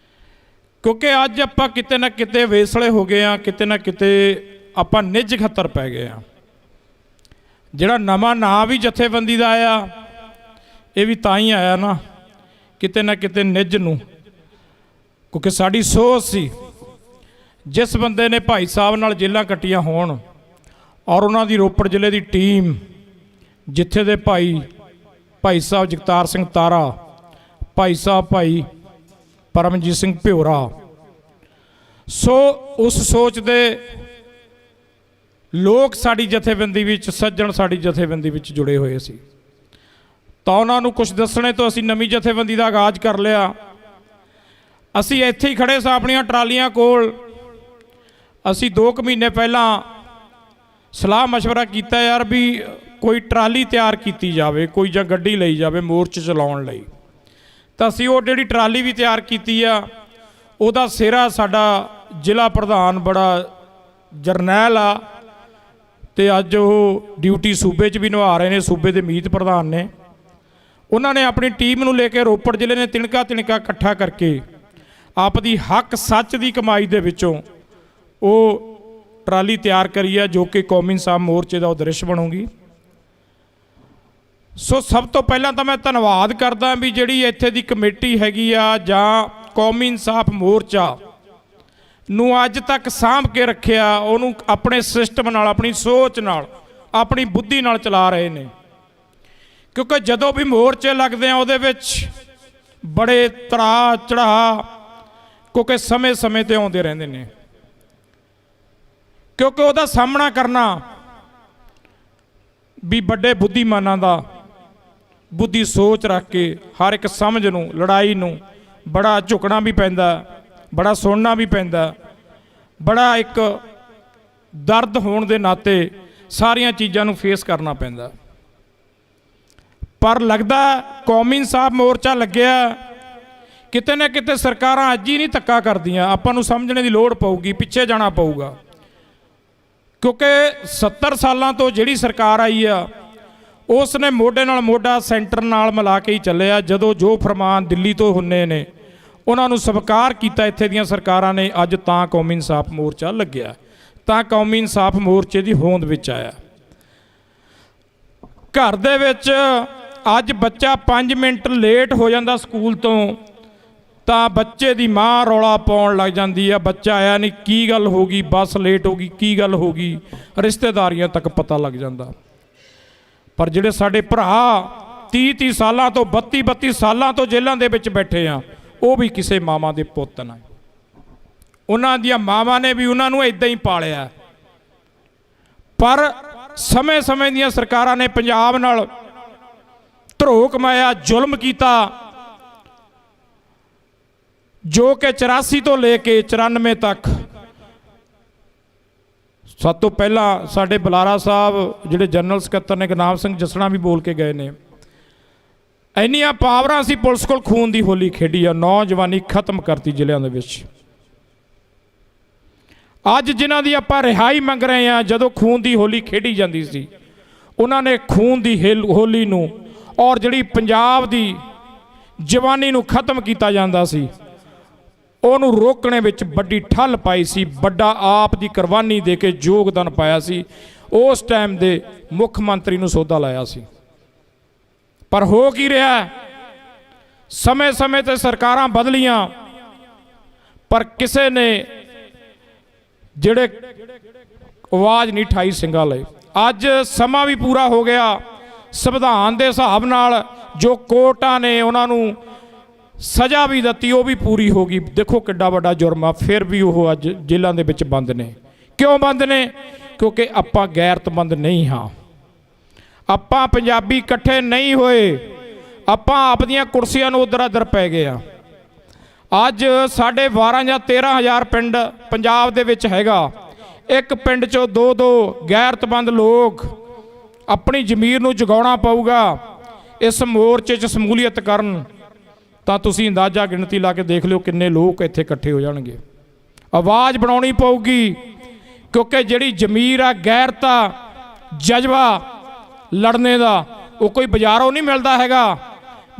ਕਿਉਂਕਿ ਅੱਜ ਆਪਾਂ ਕਿਤੇ ਨਾ ਕਿਤੇ ਵੇਸਲੇ ਹੋ ਗਏ ਆ, ਕਿਤੇ ਨਾ ਕਿਤੇ ਆਪਾਂ ਨਿੱਜ ਖੱਤਰ ਪੈ ਗਏ ਆ। ਜਿਹੜਾ ਨਵਾਂ ਨਾਂ ਵੀ ਜਥੇਬੰਦੀ ਦਾ ਆਇਆ, ਇਹ ਵੀ ਤਾਂ ਹੀ ਆਇਆ ਨਾ ਕਿਤੇ ਨਾ ਕਿਤੇ ਨਿੱਜ ਨੂੰ, ਕਿਉਂਕਿ ਸਾਡੀ ਸੋਚ ਸੀ ਜਿਸ ਬੰਦੇ ਨੇ ਭਾਈ ਸਾਹਿਬ ਨਾਲ ਜੇਲ੍ਹਾਂ ਕੱਟੀਆਂ ਹੋਣ ਔਰ ਉਹਨਾਂ ਦੀ ਰੋਪੜ ਜ਼ਿਲ੍ਹੇ ਦੀ ਟੀਮ, ਜਿੱਥੇ ਦੇ ਭਾਈ ਸਾਹਿਬ ਜਗਤਾਰ ਸਿੰਘ ਤਾਰਾ, ਭਾਈ ਸਾਹਿਬ ਭਾਈ ਪਰਮਜੀਤ ਸਿੰਘ ਭਿਓਰਾ, ਸੋ ਉਸ ਸੋਚ ਦੇ ਲੋਕ ਸਾਡੀ ਜਥੇਬੰਦੀ ਵਿੱਚ, ਸੱਜਣ ਸਾਡੀ ਜਥੇਬੰਦੀ ਵਿੱਚ ਜੁੜੇ ਹੋਏ ਸੀ। ਤਾਂ ਉਹਨਾਂ ਨੂੰ ਕੁਝ ਦੱਸਣੇ ਤੋਂ ਅਸੀਂ ਨਵੀਂ ਜਥੇਬੰਦੀ ਦਾ ਆਗਾਜ਼ ਕਰ ਲਿਆ। ਅਸੀਂ ਇੱਥੇ ਹੀ ਖੜੇ ਸਾਂ ਆਪਣੀਆਂ ਟਰਾਲੀਆਂ ਕੋਲ। ਅਸੀਂ 2 ਮਹੀਨੇ ਪਹਿਲਾਂ ਸਲਾਹ ਮਸ਼ਵਰਾ ਕੀਤਾ ਯਾਰ ਵੀ ਕੋਈ ਟਰਾਲੀ ਤਿਆਰ ਕੀਤੀ ਜਾਵੇ, ਕੋਈ ਜਾਂ ਗੱਡੀ ਲਈ ਜਾਵੇ ਮੋਰਚੇ ਚਲਾਉਣ ਲਈ। ਤਾਂ ਅਸੀਂ ਉਹ ਜਿਹੜੀ ਟਰਾਲੀ ਵੀ ਤਿਆਰ ਕੀਤੀ ਆ, ਉਹਦਾ ਸਿਹਰਾ ਸਾਡਾ ਜ਼ਿਲ੍ਹਾ ਪ੍ਰਧਾਨ ਬੜਾ ਜਰਨੈਲ ਆ, ਤੇ ਅੱਜ ਉਹ ਡਿਊਟੀ ਸੂਬੇ 'ਚ ਵੀ ਨਿਭਾ ਰਹੇ ਨੇ, ਸੂਬੇ ਦੇ ਮੀਤ ਪ੍ਰਧਾਨ ਨੇ। ਉਹਨਾਂ ਨੇ ਆਪਣੀ ਟੀਮ ਨੂੰ ਲੈ ਕੇ ਰੋਪੜ ਜ਼ਿਲ੍ਹੇ ਨੇ ਤਿਣਕਾ ਇਕੱਠਾ ਕਰਕੇ ਆਪ ਦੀ ਹੱਕ ਸੱਚ ਦੀ ਕਮਾਈ ਦੇ ਵਿੱਚੋਂ ਉਹ ਟਰਾਲੀ ਤਿਆਰ ਕਰੀ ਆ, ਜੋ ਕਿ ਕੌਮੀ ਇਨਸਾਫ ਮੋਰਚੇ ਦਾ ਉਦਰਿਸ਼ ਬਣੂਗੀ। ਸੋ ਸਭ ਤੋਂ ਪਹਿਲਾਂ ਤਾਂ ਮੈਂ ਧੰਨਵਾਦ ਕਰਦਾ ਵੀ ਜਿਹੜੀ ਇੱਥੇ ਦੀ ਕਮੇਟੀ ਹੈਗੀ ਆ ਜਾਂ ਕੌਮੀ ਇਨਸਾਫ ਮੋਰਚਾ ਨੂੰ ਅੱਜ ਤੱਕ ਸਾਂਭ ਕੇ ਰੱਖਿਆ, ਉਹਨੂੰ ਆਪਣੇ ਸਿਸਟਮ ਨਾਲ, ਆਪਣੀ ਸੋਚ ਨਾਲ, ਆਪਣੀ ਬੁੱਧੀ ਨਾਲ ਚਲਾ ਰਹੇ ਨੇ। ਕਿਉਂਕਿ ਜਦੋਂ ਵੀ ਮੋਰਚੇ ਲੱਗਦੇ ਆ ਉਹਦੇ ਵਿੱਚ ਬੜੇ ਤਰਾ ਚੜਾ, ਕਿਉਂਕਿ ਸਮੇਂ ਤੇ ਆਉਂਦੇ ਰਹਿੰਦੇ ਨੇ, ਕਿਉਂਕਿ ਉਹਦਾ ਸਾਹਮਣਾ ਕਰਨਾ ਵੀ ਵੱਡੇ ਬੁੱਧੀਮਾਨਾਂ ਦਾ ਬੁੱਧੀ ਸੋਚ ਰੱਖ ਕੇ ਹਰ ਇੱਕ ਸਮਝ ਨੂੰ, ਲੜਾਈ ਨੂੰ ਬੜਾ ਝੁਕਣਾ ਵੀ ਪੈਂਦਾ, ਬੜਾ ਸੁਣਨਾ ਵੀ ਪੈਂਦਾ, ਬੜਾ ਇੱਕ ਦਰਦ ਹੋਣ ਦੇ ਨਾਤੇ ਸਾਰੀਆਂ ਚੀਜ਼ਾਂ ਨੂੰ ਫੇਸ ਕਰਨਾ ਪੈਂਦਾ। ਪਰ ਲੱਗਦਾ ਕੌਮੀ ਇਨਸਾਫ ਮੋਰਚਾ ਲੱਗਿਆ, ਕਿਤੇ ਨਾ ਕਿਤੇ ਸਰਕਾਰਾਂ ਅੱਜ ਹੀ ਨਹੀਂ ਧੱਕਾ ਕਰਦੀਆਂ, ਆਪਾਂ ਨੂੰ ਸਮਝਣੇ ਦੀ ਲੋੜ ਪਊਗੀ, ਪਿੱਛੇ ਜਾਣਾ ਪਊਗਾ। ਕਿਉਂਕਿ 70 ਸਾਲਾਂ ਤੋਂ ਜਿਹੜੀ ਸਰਕਾਰ ਆਈ ਆ, ਉਸ ਨੇ ਮੋਢੇ ਨਾਲ ਮੋਢਾ ਸੈਂਟਰ ਨਾਲ ਮਿਲਾ ਕੇ ਹੀ ਚੱਲਿਆ। ਜਦੋਂ ਜੋ ਫਰਮਾਨ ਦਿੱਲੀ ਤੋਂ ਹੁੰਨੇ ਨੇ ਉਹਨਾਂ ਨੂੰ ਸਵੀਕਾਰ ਕੀਤਾ ਇੱਥੇ ਦੀਆਂ ਸਰਕਾਰਾਂ ਨੇ। ਅੱਜ ਤਾਂ ਕੌਮੀ ਇਨਸਾਫ ਮੋਰਚਾ ਲੱਗਿਆ, ਤਾਂ ਕੌਮੀ ਇਨਸਾਫ ਮੋਰਚੇ ਦੀ ਹੋਂਦ ਵਿੱਚ ਆਇਆ। ਘਰ ਦੇ ਵਿੱਚ ਅੱਜ ਬੱਚਾ 5 ਮਿੰਟ ਲੇਟ ਹੋ ਜਾਂਦਾ ਸਕੂਲ ਤੋਂ, ਤਾਂ ਬੱਚੇ ਦੀ ਮਾਂ ਰੌਲਾ ਪਾਉਣ ਲੱਗ ਜਾਂਦੀ ਆ, ਬੱਚਾ ਆਇਆ ਨਹੀਂ, ਕੀ ਗੱਲ ਹੋ ਗਈ, ਬੱਸ ਲੇਟ ਹੋ ਗਈ, ਕੀ ਗੱਲ ਹੋ ਗਈ, ਰਿਸ਼ਤੇਦਾਰੀਆਂ ਤੱਕ ਪਤਾ ਲੱਗ ਜਾਂਦਾ। ਪਰ ਜਿਹੜੇ ਸਾਡੇ ਭਰਾ 30 ਸਾਲਾਂ ਤੋਂ 32 ਸਾਲਾਂ ਤੋਂ ਜੇਲ੍ਹਾਂ ਦੇ ਵਿੱਚ ਬੈਠੇ ਆ, ਉਹ ਵੀ ਕਿਸੇ ਮਾਵਾਂ ਦੇ ਪੁੱਤ ਨੇ। ਉਹਨਾਂ ਦੀਆਂ ਮਾਵਾਂ ਨੇ ਵੀ ਉਹਨਾਂ ਨੂੰ ਇਦਾਂ ਹੀ ਪਾਲਿਆ। ਪਰ ਸਮੇਂ ਦੀਆਂ ਸਰਕਾਰਾਂ ਨੇ ਪੰਜਾਬ ਨਾਲ ਧਰੋਹ ਕਮਾਇਆ, ਜ਼ੁਲਮ ਕੀਤਾ, ਜੋ ਕਿ 84 ਤੋਂ ਲੈ ਕੇ 94 ਤੱਕ। ਸਭ ਤੋਂ ਪਹਿਲਾਂ ਸਾਡੇ ਬੁਲਾਰਾ ਸਾਹਿਬ ਜਿਹੜੇ ਜਨਰਲ ਸਕੱਤਰ ਨੇ ਗੁਰਨਾਮ ਸਿੰਘ ਜਸਣਾ ਵੀ ਬੋਲ ਕੇ ਗਏ ਨੇ, ਇੰਨੀਆਂ ਪਾਵਰਾਂ ਸੀ ਪੁਲਿਸ ਕੋਲ, ਖੂਨ ਦੀ ਹੋਲੀ ਖੇਡੀ ਆ, ਨੌਜਵਾਨੀ ਖਤਮ ਕਰਤੀ ਜ਼ਿਲ੍ਹਿਆਂ ਦੇ ਵਿੱਚ। ਅੱਜ ਜਿਨ੍ਹਾਂ ਦੀ ਆਪਾਂ ਰਿਹਾਈ ਮੰਗ ਰਹੇ ਆ, ਜਦੋਂ ਖੂਨ ਦੀ ਹੋਲੀ ਖੇਡੀ ਜਾਂਦੀ ਸੀ, ਉਹਨਾਂ ਨੇ ਖੂਨ ਦੀ ਹੋਲੀ ਨੂੰ ਔਰ ਜਿਹੜੀ ਪੰਜਾਬ ਦੀ ਜਵਾਨੀ ਨੂੰ ਖਤਮ ਕੀਤਾ ਜਾਂਦਾ ਸੀ, ਉਹਨੂੰ ਰੋਕਣੇ ਵਿੱਚ ਵੱਡੀ ਠੱਲ ਪਾਈ ਸੀ, ਵੱਡਾ ਆਪ ਦੀ ਕੁਰਬਾਨੀ ਦੇ ਕੇ ਯੋਗਦਾਨ ਪਾਇਆ ਸੀ। ਉਸ ਟਾਈਮ ਦੇ ਮੁੱਖ ਮੰਤਰੀ ਨੂੰ ਸੌਦਾ ਲਾਇਆ ਸੀ। ਪਰ ਹੋ ਕੀ ਰਿਹਾ, ਸਮੇਂ ਤੇ ਸਰਕਾਰਾਂ ਬਦਲੀਆਂ, ਪਰ ਕਿਸੇ ਨੇ ਜਿਹੜੇ ਆਵਾਜ਼ ਨਹੀਂ ਠਾਈ ਸਿੰਘਾਂ ਲਈ। ਅੱਜ ਸਮਾਂ ਵੀ ਪੂਰਾ ਹੋ ਗਿਆ, ਸੰਵਿਧਾਨ ਦੇ ਹਿਸਾਬ ਨਾਲ ਜੋ ਕੋਰਟਾਂ ਨੇ ਉਹਨਾਂ ਨੂੰ ਸਜ਼ਾ ਵੀ ਦਿੱਤੀ, ਉਹ ਵੀ ਪੂਰੀ ਹੋ ਗਈ। ਦੇਖੋ ਕਿੱਡਾ ਵੱਡਾ ਜੁਰਮ ਆ, ਫਿਰ ਵੀ ਉਹ ਅੱਜ ਜੇਲ੍ਹਾਂ ਦੇ ਵਿੱਚ ਬੰਦ ਨੇ। ਕਿਉਂ ਬੰਦ ਨੇ? ਕਿਉਂਕਿ ਆਪਾਂ ਗੈਰਤਮੰਦ ਨਹੀਂ ਹਾਂ, ਆਪਾਂ ਪੰਜਾਬੀ ਇਕੱਠੇ ਨਹੀਂ ਹੋਏ, ਆਪਾਂ ਆਪਦੀਆਂ ਕੁਰਸੀਆਂ ਨੂੰ ਉਧਰ ਅਧਰ ਪੈ ਗਏ ਆ। ਅੱਜ ਸਾਡੇ 12 ਜਾਂ 13 ਹਜ਼ਾਰ ਪਿੰਡ ਪੰਜਾਬ ਦੇ ਵਿੱਚ ਹੈਗਾ, ਇੱਕ ਪਿੰਡ 'ਚੋਂ 2-2 ਗੈਰਤਮੰਦ ਲੋਕ। ਆਪਣੀ ਜ਼ਮੀਰ ਨੂੰ ਜਗਾਉਣਾ ਪਊਗਾ, ਇਸ ਮੋਰਚੇ 'ਚ ਸਮੂਲੀਅਤ ਕਰਨ। ਤਾਂ ਤੁਸੀਂ ਅੰਦਾਜ਼ਾ ਗਿਣਤੀ ਲਾ ਕੇ ਦੇਖ ਲਿਓ ਕਿੰਨੇ ਲੋਕ ਇੱਥੇ ਇਕੱਠੇ ਹੋ ਜਾਣਗੇ। ਆਵਾਜ਼ ਬਣਾਉਣੀ ਪਊਗੀ, ਕਿਉਂਕਿ ਜਿਹੜੀ ਜ਼ਮੀਰ ਆ, ਗੈਰਤ ਆ, ਜਜ਼ਬਾ ਲੜਨੇ ਦਾ, ਉਹ ਕੋਈ ਬਾਜ਼ਾਰੋਂ ਨਹੀਂ ਮਿਲਦਾ ਹੈਗਾ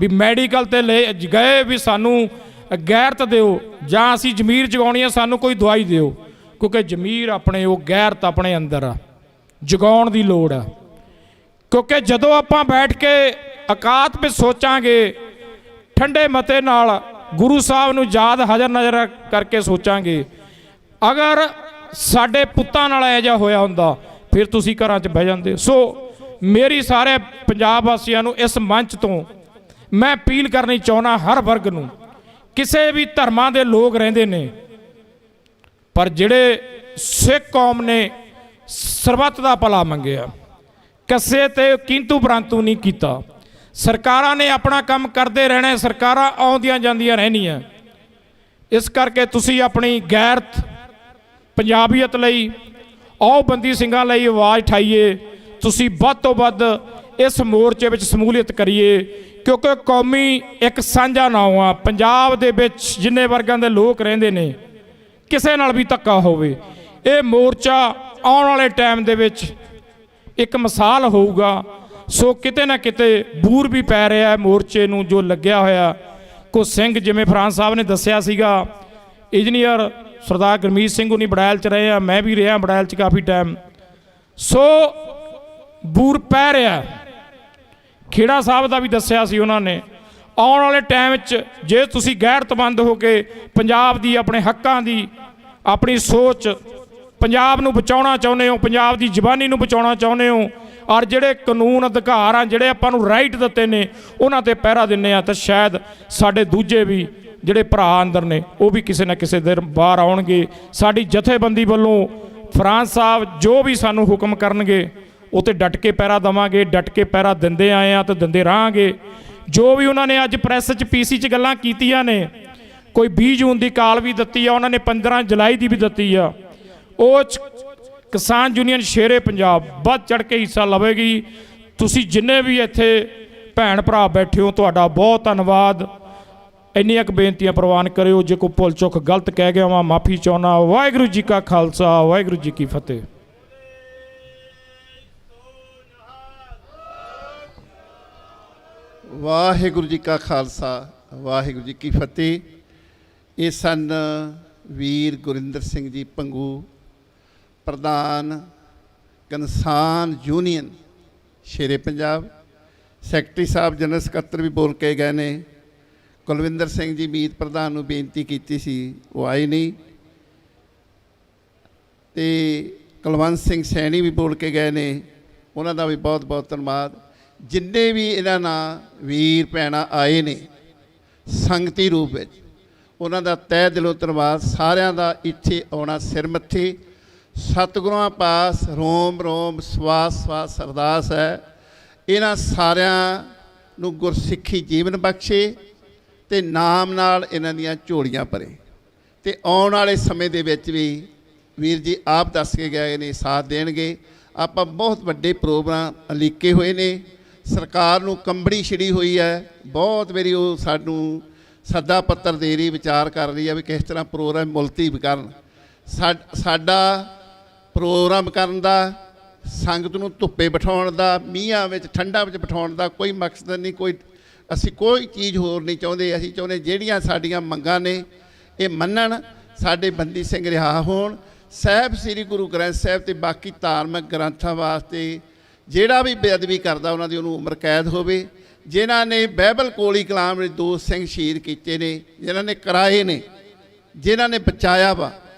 ਵੀ ਮੈਡੀਕਲ ਤੇ ਲੈ ਗਏ ਵੀ ਸਾਨੂੰ ਗੈਰਤ ਦਿਓ ਜਾਂ ਅਸੀਂ ਜ਼ਮੀਰ ਜਗਾਉਣੀ ਆ ਸਾਨੂੰ ਕੋਈ ਦਵਾਈ ਦਿਓ। ਕਿਉਂਕਿ ਜ਼ਮੀਰ ਆਪਣੇ, ਉਹ ਗੈਰਤ ਆਪਣੇ ਅੰਦਰ ਆ, ਜਗਾਉਣ ਦੀ ਲੋੜ ਆ। ਕਿਉਂਕਿ ਜਦੋਂ ਆਪਾਂ ਬੈਠ ਕੇ ਇਕਾਤ ਵਿੱਚ ਸੋਚਾਂਗੇ, ਠੰਡੇ ਮਤੇ ਨਾਲ ਗੁਰੂ ਸਾਹਿਬ ਨੂੰ ਯਾਦ ਹਾਜ਼ਰ ਨਜ਼ਰ ਕਰਕੇ ਸੋਚਾਂਗੇ, ਅਗਰ ਸਾਡੇ ਪੁੱਤਾਂ ਨਾਲ ਇਹੋ ਜਿਹਾ ਹੋਇਆ ਹੁੰਦਾ ਫਿਰ ਤੁਸੀਂ ਘਰਾਂ 'ਚ ਬਹਿ ਜਾਂਦੇ। ਸੋ ਮੇਰੀ ਸਾਰੇ ਪੰਜਾਬ ਵਾਸੀਆਂ ਨੂੰ ਇਸ ਮੰਚ ਤੋਂ ਮੈਂ ਅਪੀਲ ਕਰਨੀ ਚਾਹੁੰਦਾ, ਹਰ ਵਰਗ ਨੂੰ, ਕਿਸੇ ਵੀ ਧਰਮਾਂ ਦੇ ਲੋਕ ਰਹਿੰਦੇ ਨੇ, ਪਰ ਜਿਹੜੇ ਸਿੱਖ ਕੌਮ ਨੇ ਸਰਬੱਤ ਦਾ ਭਲਾ ਮੰਗਿਆ, ਕਿਸੇ ਤੇ ਕਿੰਤੂ ਪਰੰਤੂ ਨਹੀਂ ਕੀਤਾ। ਸਰਕਾਰਾਂ ਨੇ ਆਪਣਾ ਕੰਮ ਕਰਦੇ ਰਹਿਣਾ, ਸਰਕਾਰਾਂ ਆਉਂਦੀਆਂ ਜਾਂਦੀਆਂ ਰਹਿਣੀਆਂ। ਇਸ ਕਰਕੇ ਤੁਸੀਂ ਆਪਣੀ ਗੈਰਤ ਪੰਜਾਬੀਅਤ ਲਈ, ਆਓ ਬੰਦੀ ਸਿੰਘਾਂ ਲਈ ਆਵਾਜ਼ ਉਠਾਈਏ। ਤੁਸੀਂ ਵੱਧ ਤੋਂ ਵੱਧ ਇਸ ਮੋਰਚੇ ਵਿੱਚ ਸ਼ਮੂਲੀਅਤ ਕਰੀਏ, ਕਿਉਂਕਿ ਕੌਮੀ ਇੱਕ ਸਾਂਝਾ ਨਾਉ ਆ। ਪੰਜਾਬ ਦੇ ਵਿੱਚ ਜਿੰਨੇ ਵਰਗਾਂ ਦੇ ਲੋਕ ਰਹਿੰਦੇ ਨੇ, ਕਿਸੇ ਨਾਲ ਵੀ ਧੱਕਾ ਹੋਵੇ, ਇਹ ਮੋਰਚਾ ਆਉਣ ਵਾਲੇ ਟਾਈਮ ਦੇ ਵਿੱਚ ਇੱਕ ਮਿਸਾਲ ਹੋਊਗਾ। ਸੋ ਕਿਤੇ ਨਾ ਕਿਤੇ ਬੂਰ ਵੀ ਪੈ ਰਿਹਾ ਮੋਰਚੇ ਨੂੰ ਜੋ ਲੱਗਿਆ ਹੋਇਆ। ਕੋ ਸਿੰਘ, ਜਿਵੇਂ ਫਰਾਂਸ ਸਾਹਿਬ ਨੇ ਦੱਸਿਆ ਸੀਗਾ, ਇੰਜੀਨੀਅਰ ਸਰਦਾਰ ਗੁਰਮੀਤ ਸਿੰਘ ਉਨੀ ਬੜੈਲ 'ਚ ਰਹੇ ਆ, ਮੈਂ ਵੀ ਰਿਹਾ ਬੜੈਲ 'ਚ ਕਾਫੀ ਟਾਈਮ। ਸੋ ਬੂਰ ਪੈ ਰਿਹਾ। ਖੇੜਾ ਸਾਹਿਬ ਦਾ ਵੀ ਦੱਸਿਆ ਸੀ ਉਹਨਾਂ ਨੇ, ਆਉਣ ਵਾਲੇ ਟਾਈਮ 'ਚ ਜੇ ਤੁਸੀਂ ਗੈਰਤਮੰਦ ਹੋ ਕੇ ਪੰਜਾਬ ਦੀ, ਆਪਣੇ ਹੱਕਾਂ ਦੀ, ਆਪਣੀ ਸੋਚ, ਪੰਜਾਬ ਨੂੰ ਬਚਾਉਣਾ ਚਾਹੁੰਦੇ ਹੋ, ਪੰਜਾਬ ਦੀ ਜ਼ਬਾਨੀ ਨੂੰ ਬਚਾਉਣਾ ਚਾਹੁੰਦੇ ਹੋ, ਔਰ ਜਿਹੜੇ ਕਾਨੂੰਨ ਅਧਿਕਾਰ ਆ, ਜਿਹੜੇ ਆਪਾਂ ਨੂੰ ਰਾਈਟ ਦਿੱਤੇ ਨੇ, ਉਹਨਾਂ ਤੇ ਪਹਿਰਾ ਦਿੰਦੇ ਆ, ਤਾਂ ਸ਼ਾਇਦ ਸਾਡੇ ਦੂਜੇ ਵੀ ਜਿਹੜੇ ਭਰਾ ਅੰਦਰ ਨੇ ਉਹ ਵੀ ਕਿਸੇ ਨਾ ਕਿਸੇ ਦਿਨ ਬਾਹਰ ਆਉਣਗੇ। ਸਾਡੀ ਜਥੇਬੰਦੀ ਵੱਲੋਂ ਫਰਾਂਸ ਸਾਹਿਬ ਜੋ ਵੀ ਸਾਨੂੰ ਹੁਕਮ ਕਰਨਗੇ ਉਹ ਤੇ ਡਟ ਕੇ ਪਹਿਰਾ ਦੇਵਾਂਗੇ, ਡਟ ਕੇ ਪਹਿਰਾ ਦਿੰਦੇ ਆਏ ਆ ਤੇ ਦਿੰਦੇ ਰਹਾਂਗੇ। ਜੋ ਵੀ ਉਹਨਾਂ ਨੇ ਅੱਜ ਪ੍ਰੈਸ 'ਚ PC 'ਚ ਗੱਲਾਂ ਕੀਤੀਆਂ ਨੇ, ਕੋਈ 20 ਜੂਨ ਦੀ ਕਾਲ ਵੀ ਦਿੱਤੀ ਆ, ਉਹਨਾਂ ਨੇ 15 ਜੁਲਾਈ ਦੀ ਵੀ ਦਿੱਤੀ ਆ, ਉਹ 'ਚ ਕਿਸਾਨ ਯੂਨੀਅਨ ਸ਼ੇਰੇ ਪੰਜਾਬ ਵੱਧ ਚੜ੍ਹ ਕੇ ਹਿੱਸਾ ਲਵੇਗੀ। ਤੁਸੀਂ ਜਿੰਨੇ ਵੀ ਇੱਥੇ ਭੈਣ ਭਰਾ ਬੈਠੇ ਹੋ, ਤੁਹਾਡਾ ਬਹੁਤ ਧੰਨਵਾਦ। ਇੰਨੀਆਂ ਕੁ ਬੇਨਤੀਆਂ ਪ੍ਰਵਾਨ ਕਰਿਓ, ਜੇ ਕੋਈ ਭੁੱਲ ਚੁੱਕ ਗਲਤ ਕਹਿ ਗਿਆ ਵਾਂ ਮਾਫੀ ਚਾਹੁੰਦਾ। ਵਾਹਿਗੁਰੂ ਜੀ ਕਾ ਖਾਲਸਾ, ਵਾਹਿਗੁਰੂ ਜੀ ਕੀ ਫਤਿਹ। ਵਾਹਿਗੁਰੂ ਜੀ ਕਾ ਖਾਲਸਾ, ਵਾਹਿਗੁਰੂ ਜੀ ਕੀ ਫਤਿਹ। ਇਹ ਸਨ ਵੀਰ ਗੁਰਿੰਦਰ ਸਿੰਘ ਜੀ ਪੰਗੂ, ਪ੍ਰਧਾਨ ਕਿਸਾਨ ਯੂਨੀਅਨ ਸ਼ੇਰੇ ਪੰਜਾਬ। ਸੈਕਟਰੀ ਸਾਹਿਬ, ਜਨਰਲ ਸਕੱਤਰ ਵੀ ਬੋਲ ਕੇ ਗਏ ਨੇ। ਕੁਲਵਿੰਦਰ ਸਿੰਘ ਜੀ ਮੀਤ ਪ੍ਰਧਾਨ ਨੂੰ ਬੇਨਤੀ ਕੀਤੀ ਸੀ, ਉਹ ਆਏ ਨਹੀਂ। ਤੇ ਕੁਲਵੰਤ ਸਿੰਘ ਸੈਣੀ ਵੀ ਬੋਲ ਕੇ ਗਏ ਨੇ, ਉਹਨਾਂ ਦਾ ਵੀ ਬਹੁਤ ਬਹੁਤ ਧੰਨਵਾਦ। ਜਿੰਨੇ ਵੀ ਇਹਨਾਂ ਨਾਲ ਵੀਰ ਭੈਣਾਂ ਆਏ ਨੇ ਸੰਗਤੀ ਰੂਪ ਵਿੱਚ, ਉਹਨਾਂ ਦਾ ਤਹਿ ਦਿਲੋਂ ਧੰਨਵਾਦ। ਸਾਰਿਆਂ ਦਾ ਇੱਥੇ ਆਉਣਾ ਸਿਰ ਮੱਥੇ। ਸਤਿਗੁਰਾਂ ਪਾਸ ਰੋਮ ਰੋਮ ਸਵਾਸ ਸਵਾਸ ਅਰਦਾਸ ਹੈ, ਇਹਨਾਂ ਸਾਰਿਆਂ ਨੂੰ ਗੁਰਸਿੱਖੀ ਜੀਵਨ ਬਖਸ਼ੇ ਤੇ ਨਾਮ ਨਾਲ ਇਹਨਾਂ ਦੀਆਂ ਝੋਲੀਆਂ ਭਰੇ। ਤੇ ਆਉਣ ਵਾਲੇ ਸਮੇਂ ਦੇ ਵਿੱਚ ਵੀ ਵੀਰ ਜੀ ਆਪ ਦੱਸ ਕੇ ਗਏ ਨੇ, ਸਾਥ ਦੇਣਗੇ। ਆਪਾਂ ਬਹੁਤ ਵੱਡੇ ਪ੍ਰੋਗਰਾਮ ਉਲੀਕੇ ਹੋਏ ਨੇ, ਸਰਕਾਰ ਨੂੰ ਕੰਬੜੀ ਛਿੜੀ ਹੋਈ ਹੈ। ਬਹੁਤ ਵਾਰੀ ਉਹ ਸਾਨੂੰ ਸੱਦਾ ਪੱਤਰ ਦੇ ਰਹੀ, ਵਿਚਾਰ ਕਰ ਰਹੀ ਹੈ ਵੀ ਕਿਸ ਤਰ੍ਹਾਂ ਪ੍ਰੋਗਰਾਮ ਮੁਲਤਵੀ ਕਰਨ। ਸਾਡਾ ਪ੍ਰੋਗਰਾਮ ਕਰਨ ਦਾ, ਸੰਗਤ ਨੂੰ ਧੁੱਪੇ ਬਿਠਾਉਣ ਦਾ, ਮੀਂਹਾਂ ਵਿੱਚ ਠੰਡਾਂ ਵਿੱਚ ਬਿਠਾਉਣ ਦਾ ਕੋਈ ਮਕਸਦ ਨਹੀਂ। ਅਸੀਂ ਕੋਈ ਚੀਜ਼ ਹੋਰ ਨਹੀਂ ਚਾਹੁੰਦੇ। ਅਸੀਂ ਚਾਹੁੰਦੇ ਜਿਹੜੀਆਂ ਸਾਡੀਆਂ ਮੰਗਾਂ ਨੇ ਇਹ ਮੰਨਣ, ਸਾਡੇ ਬੰਦੀ ਸਿੰਘ ਰਿਹਾ ਹੋਣ, ਸਾਹਿਬ ਸ੍ਰੀ ਗੁਰੂ ਗ੍ਰੰਥ ਸਾਹਿਬ ਤੇ ਬਾਕੀ ਧਾਰਮਿਕ ਗ੍ਰੰਥਾਂ ਵਾਸਤੇ ਜਿਹੜਾ ਵੀ ਬੇਅਦਬੀ ਕਰਦਾ ਉਹਨਾਂ ਦੀ ਉਹਨੂੰ ਉਮਰ ਕੈਦ ਹੋਵੇ। ਜਿਨ੍ਹਾਂ ਨੇ ਬਾਈਬਲ ਕੋਲੀ ਕਲਾਮ ਵਿੱਚ 2 ਸਿੰਘ ਸ਼ਹੀਦ ਕੀਤੇ ਨੇ, ਜਿਨ੍ਹਾਂ ਨੇ ਕਰਾਏ ਨੇ, ਜਿਨ੍ਹਾਂ ਨੇ ਬਚਾਇਆ ਵਾ,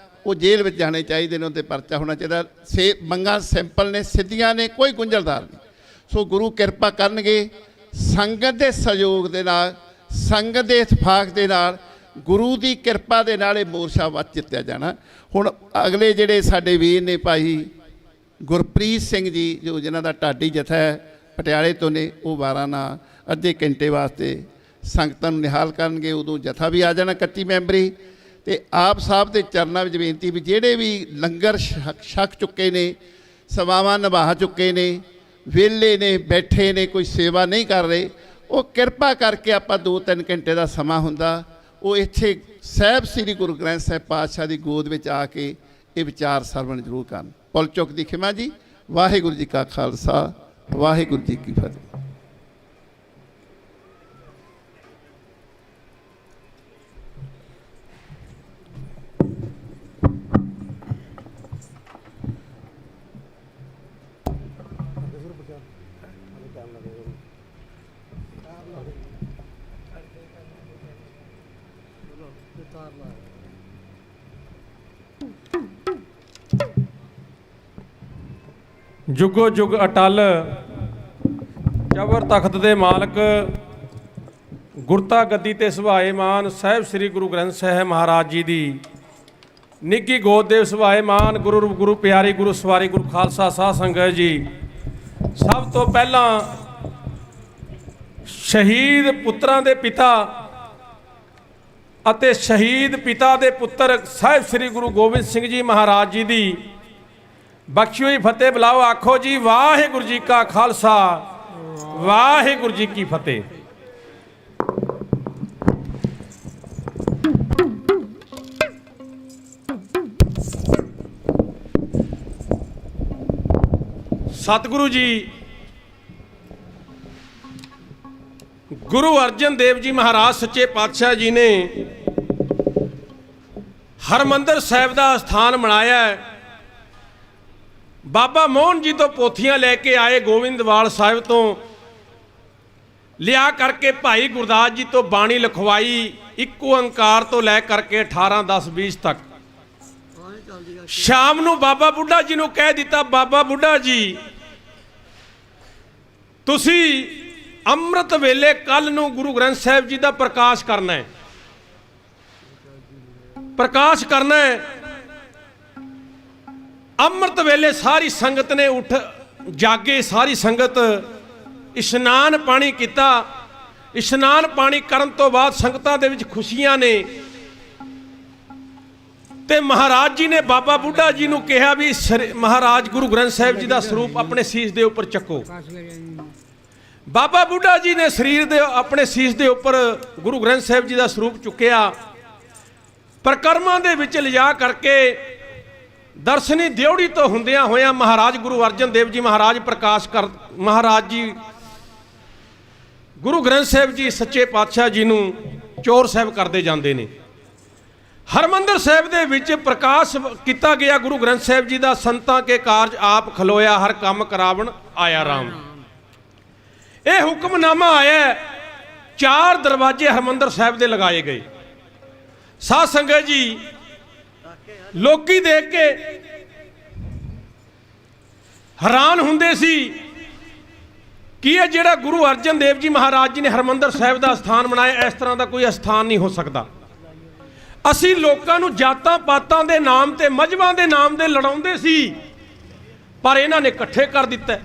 ਉਹ ਜੇਲ੍ਹ ਵਿੱਚ ਜਾਣੇ ਚਾਹੀਦੇ ਨੇ, ਉਹਦੇ ਪਰਚਾ ਹੋਣਾ ਚਾਹੀਦਾ। ਮੰਗਾਂ ਸਿੰਪਲ ਨੇ, ਸਿੱਧੀਆਂ ਨੇ, ਕੋਈ ਗੁੰਝਲਦਾਰ ਨਹੀਂ। ਸੋ ਗੁਰੂ ਕਿਰਪਾ ਕਰਨਗੇ, ਸੰਗਤ ਦੇ ਸਹਿਯੋਗ ਦੇ ਨਾਲ, ਸੰਗਤ ਦੇ ਇਤਫਾਕ ਦੇ ਨਾਲ, ਗੁਰੂ ਦੀ ਕਿਰਪਾ ਦੇ ਨਾਲ ਇਹ ਮੋਰਚਾ ਵੱਧ ਜਿੱਤਿਆ ਜਾਣਾ। ਹੁਣ ਅਗਲੇ ਜਿਹੜੇ ਸਾਡੇ ਵੀਰ ਨੇ ਭਾਈ ਗੁਰਪ੍ਰੀਤ ਸਿੰਘ ਜੀ, ਜੋ ਜਿਨ੍ਹਾਂ ਦਾ ਢਾਡੀ ਜਥਾ ਹੈ ਪਟਿਆਲੇ ਤੋਂ ਨੇ, ਉਹ 12 ਨਾਲ ਅੱਧੇ ਘੰਟੇ ਵਾਸਤੇ ਸੰਗਤਾਂ ਨੂੰ ਨਿਹਾਲ ਕਰਨਗੇ। ਉਦੋਂ ਜਥਾ ਵੀ ਆ ਜਾਣਾ 31 ਮੈਂਬਰੀ। ਤੇ ਆਪ ਸਾਹਿਬ ਦੇ ਚਰਨਾਂ ਵਿੱਚ ਬੇਨਤੀ ਵੀ ਜਿਹੜੇ ਵੀ ਲੰਗਰ ਛਕ ਚੁੱਕੇ ਨੇ, ਸੇਵਾਵਾਂ ਨਿਭਾ ਚੁੱਕੇ ਨੇ, ਵਿਹਲੇ ਨੇ, ਬੈਠੇ ਨੇ, ਕੋਈ ਸੇਵਾ ਨਹੀਂ ਕਰ ਰਹੇ, ਉਹ ਕਿਰਪਾ ਕਰਕੇ ਆਪਾਂ 2-3 ਘੰਟੇ ਦਾ ਸਮਾਂ ਹੁੰਦਾ, ਉਹ ਇੱਥੇ ਸਾਹਿਬ ਸ੍ਰੀ ਗੁਰੂ ਗ੍ਰੰਥ ਸਾਹਿਬ ਪਾਤਸ਼ਾਹ ਦੀ ਗੋਦ ਵਿੱਚ ਆ ਕੇ ਇਹ ਵਿਚਾਰ ਸਰਵਣ ਜ਼ਰੂਰ ਕਰਨ। ਪੁੱਲ ਚੁੱਕ ਦੀ ਖਿਮਾ ਜੀ। ਵਾਹਿਗੁਰੂ ਜੀ ਕਾ ਖਾਲਸਾ, ਵਾਹਿਗੁਰੂ ਜੀ ਕੀ ਫਤਿਹ। ਜੁਗੋ ਜੁਗ ਅਟਲ ਜ਼ਬਰ ਤਖਤ ਦੇ ਮਾਲਕ ਗੁਰਤਾ ਗੱਦੀ ਤੇ ਸੁਭਾਏ ਮਾਨ ਸਾਹਿਬ ਸ੍ਰੀ ਗੁਰੂ ਗ੍ਰੰਥ ਸਾਹਿਬ ਮਹਾਰਾਜ ਜੀ ਦੀ ਨਿੱਘੀ ਗੋਦ ਦੇ ਸੁਭਾਏ ਮਾਨ ਗੁਰੂ ਪਿਆਰੀ ਗੁਰੂ ਸਵਾਰੀ ਗੁਰੂ ਖਾਲਸਾ ਸਾਧ ਸੰਗਤ ਜੀ, ਸਭ ਤੋਂ ਪਹਿਲਾਂ ਸ਼ਹੀਦ ਪੁੱਤਰਾਂ ਦੇ ਪਿਤਾ ਅਤੇ ਸ਼ਹੀਦ ਪਿਤਾ ਦੇ ਪੁੱਤਰ ਸਾਹਿਬ ਸ੍ਰੀ ਗੁਰੂ ਗੋਬਿੰਦ ਸਿੰਘ ਜੀ ਮਹਾਰਾਜ ਜੀ ਦੀ ਬਖਸ਼ੀ ਹੋਈ ਫਤਿਹ ਬੁਲਾਓ। ਆਖੋ ਜੀ ਵਾਹਿਗੁਰੂ ਜੀ ਕਾ ਖਾਲਸਾ ਵਾਹਿਗੁਰੂ ਜੀ ਕੀ ਫਤਿਹ। ਸਤਿਗੁਰੂ ਜੀ ਗੁਰੂ ਅਰਜਨ ਦੇਵ ਜੀ ਮਹਾਰਾਜ ਸੱਚੇ ਪਾਤਸ਼ਾਹ ਜੀ ਨੇ ਹਰਮੰਦਰ ਸਾਹਿਬ ਦਾ ਸਥਾਨ ਬਣਾਇਆ ਹੈ। ਬਾਬਾ ਮੋਹਨ ਜੀ ਤੋਂ ਪੋਥੀਆਂ ਲੈ ਕੇ ਆਏ, ਗੋਬਿੰਦਵਾਲ ਸਾਹਿਬ ਤੋਂ ਲਿਆ ਕਰਕੇ ਭਾਈ ਗੁਰਦਾਸ ਜੀ ਤੋਂ ਬਾਣੀ ਲਿਖਵਾਈ, ਇੱਕ ਓੰਕਾਰ ਤੋਂ ਲੈ ਕਰਕੇ 18 10 20 ਤੱਕ। ਸ਼ਾਮ ਨੂੰ ਬਾਬਾ ਬੁੱਢਾ ਜੀ ਨੂੰ ਕਹਿ ਦਿੱਤਾ, ਬਾਬਾ ਬੁੱਢਾ ਜੀ ਤੁਸੀਂ ਅੰਮ੍ਰਿਤ ਵੇਲੇ ਕੱਲ ਨੂੰ ਗੁਰੂ ਗ੍ਰੰਥ ਸਾਹਿਬ ਜੀ ਦਾ ਪ੍ਰਕਾਸ਼ ਕਰਨਾ ਹੈ, ਪ੍ਰਕਾਸ਼ ਕਰਨਾ ਹੈ। ਅੰਮ੍ਰਿਤ ਵੇਲੇ ਸਾਰੀ ਸੰਗਤ ਨੇ ਉੱਠ ਜਾਗੇ, ਸਾਰੀ ਸੰਗਤ ਇਸ਼ਨਾਨ ਪਾਣੀ ਕੀਤਾ। ਇਸ਼ਨਾਨ ਪਾਣੀ ਕਰਨ ਤੋਂ ਬਾਅਦ ਸੰਗਤਾਂ ਦੇ ਵਿੱਚ ਖੁਸ਼ੀਆਂ ਨੇ ਤੇ ਮਹਾਰਾਜ ਜੀ ਨੇ ਬਾਬਾ ਬੁੱਢਾ ਜੀ ਨੂੰ ਕਿਹਾ ਵੀ ਮਹਾਰਾਜ ਗੁਰੂ ਗ੍ਰੰਥ ਸਾਹਿਬ ਜੀ ਦਾ ਸਰੂਪ ਆਪਣੇ ਸੀਸ ਦੇ ਉੱਪਰ ਚੱਕੋ। ਬਾਬਾ ਬੁੱਢਾ ਜੀ ਨੇ ਸਰੀਰ ਦੇ ਆਪਣੇ ਸੀਸ ਦੇ ਉੱਪਰ ਗੁਰੂ ਗ੍ਰੰਥ ਸਾਹਿਬ ਜੀ ਦਾ ਸਰੂਪ ਚੁੱਕਿਆ। ਪ੍ਰਕਰਮਾਂ ਦੇ ਵਿੱਚ ਲਿਜਾ ਕਰਕੇ ਦਰਸ਼ਨੀ ਦਿਉੜੀ ਤੋਂ ਹੁੰਦਿਆਂ ਹੋਇਆਂ ਮਹਾਰਾਜ ਗੁਰੂ ਅਰਜਨ ਦੇਵ ਜੀ ਮਹਾਰਾਜ ਮਹਾਰਾਜ ਜੀ ਗੁਰੂ ਗ੍ਰੰਥ ਸਾਹਿਬ ਜੀ ਸੱਚੇ ਪਾਤਸ਼ਾਹ ਜੀ ਨੂੰ ਚੋਰ ਸਾਹਿਬ ਕਰਦੇ ਜਾਂਦੇ ਨੇ। ਹਰਮੰਦਰ ਸਾਹਿਬ ਦੇ ਵਿੱਚ ਪ੍ਰਕਾਸ਼ ਕੀਤਾ ਗਿਆ ਗੁਰੂ ਗ੍ਰੰਥ ਸਾਹਿਬ ਜੀ ਦਾ। ਸੰਤਾਂ ਕੇ ਕਾਰਜ ਆਪ ਖਲੋਇਆ, ਹਰ ਕੰਮ ਕਰਾਵਣ ਆਇਆ ਰਾਮ। ਇਹ ਹੁਕਮਨਾਮਾ ਆਇਆ, 4 ਦਰਵਾਜ਼ੇ ਹਰਮੰਦਰ ਸਾਹਿਬ ਦੇ ਲਗਾਏ ਗਏ। ਸਾਧ ਸੰਗਤ ਜੀ ਲੋਕੀ ਦੇਖ ਕੇ ਹੈਰਾਨ ਹੁੰਦੇ ਸੀ ਕਿ ਇਹ ਜਿਹੜਾ ਗੁਰੂ ਅਰਜਨ ਦੇਵ ਜੀ ਮਹਾਰਾਜ ਜੀ ਨੇ ਹਰਮੰਦਰ ਸਾਹਿਬ ਦਾ ਸਥਾਨ ਬਣਾਇਆ, ਇਸ ਤਰ੍ਹਾਂ ਦਾ ਕੋਈ ਸਥਾਨ ਨਹੀਂ ਹੋ ਸਕਦਾ। ਅਸੀਂ ਲੋਕਾਂ ਨੂੰ ਜਾਤਾਂ ਪਾਤਾਂ ਦੇ ਨਾਮ ਤੇ ਮਜ਼ਹਬਾਂ ਦੇ ਨਾਮ ਦੇ ਲੜਾਉਂਦੇ ਸੀ, ਪਰ ਇਹਨਾਂ ਨੇ ਇਕੱਠੇ ਕਰ ਦਿੱਤਾ।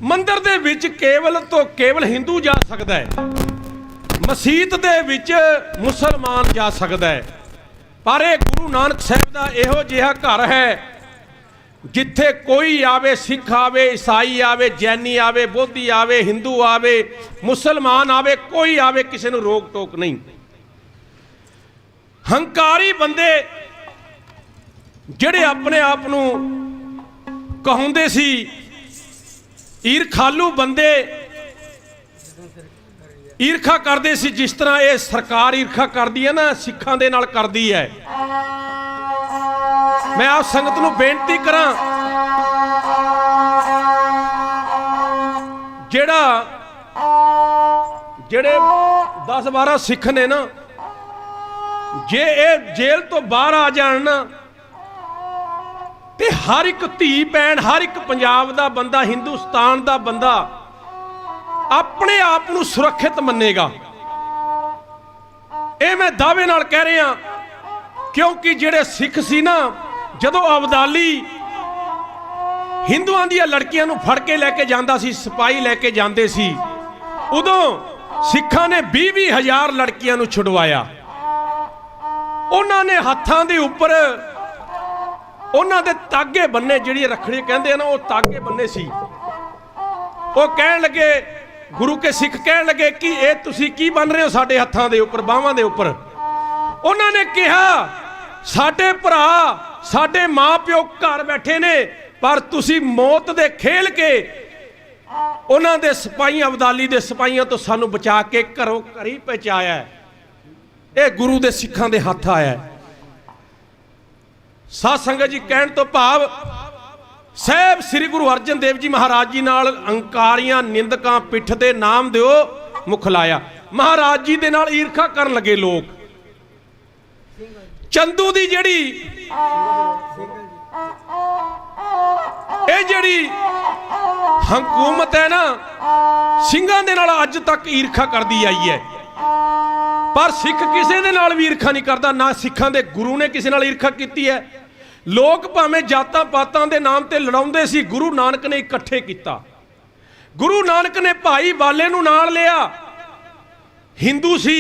ਮੰਦਿਰ ਦੇ ਵਿੱਚ ਕੇਵਲ ਤੋਂ ਕੇਵਲ ਹਿੰਦੂ ਜਾ ਸਕਦਾ ਹੈ, ਮਸਜਿਦ ਦੇ ਵਿੱਚ ਮੁਸਲਮਾਨ ਜਾ ਸਕਦਾ ਹੈ, ਪਰ ਇਹ ਗੁਰੂ ਨਾਨਕ ਸਾਹਿਬ ਦਾ ਇਹੋ ਜਿਹਾ ਘਰ ਹੈ ਜਿੱਥੇ ਕੋਈ ਆਵੇ, ਸਿੱਖ ਆਵੇ, ਈਸਾਈ ਆਵੇ, ਜੈਨੀ ਆਵੇ, ਬੋਧੀ ਆਵੇ, ਹਿੰਦੂ ਆਵੇ, ਮੁਸਲਮਾਨ ਆਵੇ, ਕੋਈ ਆਵੇ, ਕਿਸੇ ਨੂੰ ਰੋਕ ਟੋਕ ਨਹੀਂ। ਹੰਕਾਰੀ ਬੰਦੇ ਜਿਹੜੇ ਆਪਣੇ ਆਪ ਨੂੰ ਕਹਾਉਂਦੇ ਸੀ, ਈਰਖਾਲੂ ਬੰਦੇ ਈਰਖਾ ਕਰਦੇ ਸੀ, ਜਿਸ ਤਰ੍ਹਾਂ ਇਹ ਸਰਕਾਰ ਈਰਖਾ ਕਰਦੀ ਹੈ ਨਾ, ਸਿੱਖਾਂ ਦੇ ਨਾਲ ਕਰਦੀ ਹੈ। ਮੈਂ ਆਪ ਸੰਗਤ ਨੂੰ ਬੇਨਤੀ ਕਰਾਂ, ਜਿਹੜੇ 10-12 ਸਿੱਖ ਨੇ ਨਾ, ਜੇ ਇਹ ਜੇਲ੍ਹ ਤੋਂ ਬਾਹਰ ਆ ਜਾਣ ਨਾ, ਤੇ ਹਰ ਇੱਕ ਧੀ ਭੈਣ, ਹਰ ਇੱਕ ਪੰਜਾਬ ਦਾ ਬੰਦਾ, ਹਿੰਦੁਸਤਾਨ ਦਾ ਬੰਦਾ ਆਪਣੇ ਆਪ ਨੂੰ ਸੁਰੱਖਿਅਤ ਮੰਨੇਗਾ। ਇਹ ਮੈਂ ਦਾਅਵੇ ਨਾਲ ਕਹਿ ਰਿਹਾ, ਕਿਉਂਕਿ ਜਿਹੜੇ ਸਿੱਖ ਸੀ ਨਾ, ਜਦੋਂ ਅਬਦਾਲੀ ਹਿੰਦੂਆਂ ਦੀਆਂ ਲੜਕੀਆਂ ਨੂੰ ਫੜ ਕੇ ਲੈ ਕੇ ਜਾਂਦਾ ਸੀ, ਸਿਪਾਹੀ ਲੈ ਕੇ ਜਾਂਦੇ ਸੀ, ਉਦੋਂ ਸਿੱਖਾਂ ਨੇ 20-20 ਹਜ਼ਾਰ ਲੜਕੀਆਂ ਨੂੰ ਛੁਡਵਾਇਆ। ਉਹਨਾਂ ਨੇ ਹੱਥਾਂ ਦੇ ਉੱਪਰ ਉਹਨਾਂ ਦੇ ਤਾਗੇ ਬੰਨੇ, ਜਿਹੜੀ ਰੱਖੜੀ ਕਹਿੰਦੇ ਆ ਨਾ, ਉਹ ਤਾਗੇ ਬੰਨੇ ਸੀ। ਉਹ ਕਹਿਣ ਲੱਗੇ, ਗੁਰੂ ਕੇ ਸਿੱਖ ਕਹਿਣ ਲੱਗੇ ਕਿ ਇਹ ਤੁਸੀਂ ਕੀ ਬੰਨ ਰਹੇ ਹੋ ਸਾਡੇ ਹੱਥਾਂ ਦੇ ਉੱਪਰ, ਬਾਹਾਂ ਦੇ ਉੱਪਰ। ਉਹਨਾਂ ਨੇ ਕਿਹਾ, ਸਾਡੇ ਭਰਾ, ਸਾਡੇ ਮਾਂ ਪਿਓ ਘਰ ਬੈਠੇ ਨੇ, ਪਰ ਤੁਸੀਂ ਮੌਤ ਦੇ ਖੇਲ ਕੇ ਉਹਨਾਂ ਦੇ ਸਿਪਾਹੀਆਂ, ਅਬਦਾਲੀ ਦੇ ਸਿਪਾਹੀਆਂ ਤੋਂ ਸਾਨੂੰ ਬਚਾ ਕੇ ਘਰੋਂ ਘਰੀ ਪਹੁੰਚਾਇਆ। ਇਹ ਗੁਰੂ ਦੇ ਸਿੱਖਾਂ ਦੇ ਹੱਥ ਆਇਆ। ਸਾਧ ਸੰਗਤ ਜੀ, ਕਹਿਣ ਤੋਂ ਭਾਵ ਸਾਹਿਬ ਸ੍ਰੀ ਗੁਰੂ ਅਰਜਨ ਦੇਵ ਜੀ ਮਹਾਰਾਜ ਜੀ ਨਾਲ ਅੰਕਾਰੀਆਂ, ਨਿੰਦਕਾਂ ਪਿੱਠ ਤੇ ਨਾਮ ਦਿਓ ਮੁਖ ਲਾਇਆ। ਮਹਾਰਾਜ ਜੀ ਦੇ ਨਾਲ ਈਰਖਾ ਕਰਨ ਲੱਗੇ ਲੋਕ। ਚੰਦੂ ਦੀ ਜਿਹੜੀ ਇਹ ਜਿਹੜੀ ਹਕੂਮਤ ਹੈ ਨਾ, ਸਿੰਘਾਂ ਦੇ ਨਾਲ ਅੱਜ ਤੱਕ ਈਰਖਾ ਕਰਦੀ ਆਈ ਹੈ। ਪਰ ਸਿੱਖ ਕਿਸੇ ਦੇ ਨਾਲ ਵੀ ਈਰਖਾ ਨਹੀਂ ਕਰਦਾ, ਨਾ ਸਿੱਖਾਂ ਦੇ ਗੁਰੂ ਨੇ ਕਿਸੇ ਨਾਲ ਈਰਖਾ ਕੀਤੀ ਹੈ। ਲੋਕ ਭਾਵੇਂ ਜਾਤਾਂ ਪਾਤਾਂ ਦੇ ਨਾਮ ਤੇ ਲੜਾਉਂਦੇ ਸੀ, ਗੁਰੂ ਨਾਨਕ ਨੇ ਇਕੱਠੇ ਕੀਤਾ। ਗੁਰੂ ਨਾਨਕ ਨੇ ਭਾਈ ਬਾਲੇ ਨੂੰ ਨਾਲ ਲਿਆ, ਹਿੰਦੂ ਸੀ,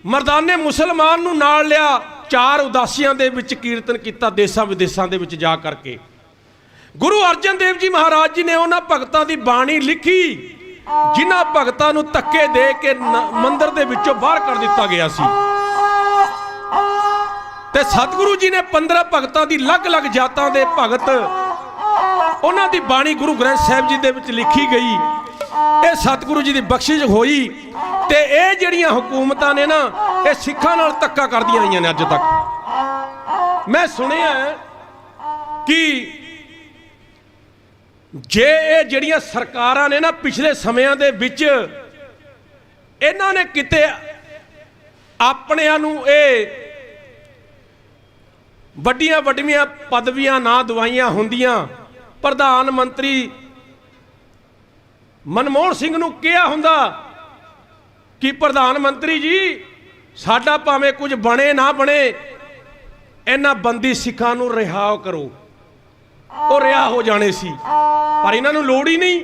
ਮਰਦਾਨੇ ਮੁਸਲਮਾਨ ਨੂੰ ਨਾਲ ਲਿਆ, 4 ਉਦਾਸੀਆਂ ਦੇ ਵਿੱਚ ਕੀਰਤਨ ਕੀਤਾ, ਦੇਸਾਂ ਵਿਦੇਸਾਂ ਦੇ ਵਿੱਚ ਜਾ ਕਰਕੇ। ਗੁਰੂ ਅਰਜਨ ਦੇਵ ਜੀ ਮਹਾਰਾਜ ਜੀ ਨੇ ਉਹਨਾਂ ਭਗਤਾਂ ਦੀ ਬਾਣੀ ਲਿਖੀ ਜਿਨ੍ਹਾਂ ਭਗਤਾਂ ਨੂੰ ਧੱਕੇ ਦੇ ਕੇ ਮੰਦਿਰ ਦੇ ਵਿੱਚੋਂ ਬਾਹਰ ਕਰ ਦਿੱਤਾ ਗਿਆ ਸੀ। ਤੇ ਸਤਿਗੁਰੂ ਜੀ ਨੇ 15 ਭਗਤਾਂ ਦੀ ਅਲੱਗ-ਅਲੱਗ ਜਾਤਾਂ ਦੇ ਭਗਤ, ਉਹਨਾਂ ਦੀ ਬਾਣੀ ਗੁਰੂ ਗ੍ਰੰਥ ਸਾਹਿਬ ਜੀ ਦੇ ਵਿੱਚ ਲਿਖੀ ਗਈ। ਇਹ ਸਤਿਗੁਰੂ ਜੀ ਦੀ ਬਖਸ਼ਿਸ਼ ਹੋਈ। ਤੇ ਇਹ ਜਿਹੜੀਆਂ ਹਕੂਮਤਾਂ ਨੇ ਨਾ, ਇਹ ਸਿੱਖਾਂ ਨਾਲ ਧੱਕਾ ਕਰਦੀਆਂ ਆਈਆਂ ਨੇ ਅੱਜ ਤੱਕ। ਮੈਂ ਸੁਣਿਆ ਕਿ ਜੇ ਇਹ ਜਿਹੜੀਆਂ ਸਰਕਾਰਾਂ ਨੇ ਨਾ ਪਿਛਲੇ ਸਮਿਆਂ ਦੇ ਵਿੱਚ, ਇਹਨਾਂ ਨੇ ਕਿਤੇ ਆਪਣਿਆਂ ਨੂੰ ਇਹ ਵੱਡੀਆਂ ਵੱਡੀਆਂ ਪਦਵੀਆਂ ਨਾ ਦਵਾਈਆਂ ਹੁੰਦੀਆਂ, ਪ੍ਰਧਾਨ ਮੰਤਰੀ ਮਨਮੋਹਨ ਸਿੰਘ ਨੂੰ ਕਿਹਾ ਹੁੰਦਾ ਕਿ ਪ੍ਰਧਾਨ ਮੰਤਰੀ ਜੀ ਸਾਡਾ ਭਾਵੇਂ ਕੁਝ ਬਣੇ ਨਾ ਬਣੇ, ਇਹਨਾਂ ਬੰਦੀ ਸਿੱਖਾਂ ਨੂੰ ਰਿਹਾ ਕਰੋ, ਉਹ ਰਿਹਾ ਹੋ ਜਾਣੇ ਸੀ। ਪਰ ਇਹਨਾਂ ਨੂੰ ਲੋੜ ਹੀ ਨਹੀਂ,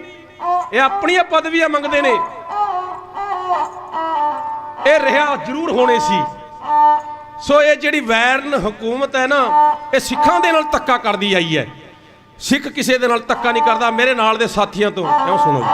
ਇਹ ਆਪਣੀਆਂ ਪਦਵੀਆਂ ਮੰਗਦੇ ਨੇ, ਇਹ ਰਿਹਾ ਜ਼ਰੂਰ ਹੋਣੇ ਸੀ। ਸੋ ਇਹ ਜਿਹੜੀ ਵੈਰਨ ਹਕੂਮਤ ਹੈ ਨਾ, ਇਹ ਸਿੱਖਾਂ ਦੇ ਨਾਲ ਧੱਕਾ ਕਰਦੀ ਆਈ ਹੈ। ਸਿੱਖ ਕਿਸੇ ਦੇ ਨਾਲ ਧੱਕਾ ਨਹੀਂ ਕਰਦਾ। ਮੇਰੇ ਨਾਲ ਦੇ ਸਾਥੀਆਂ ਤੋਂ ਕਿਉਂ ਸੁਣੋ ਜੀ।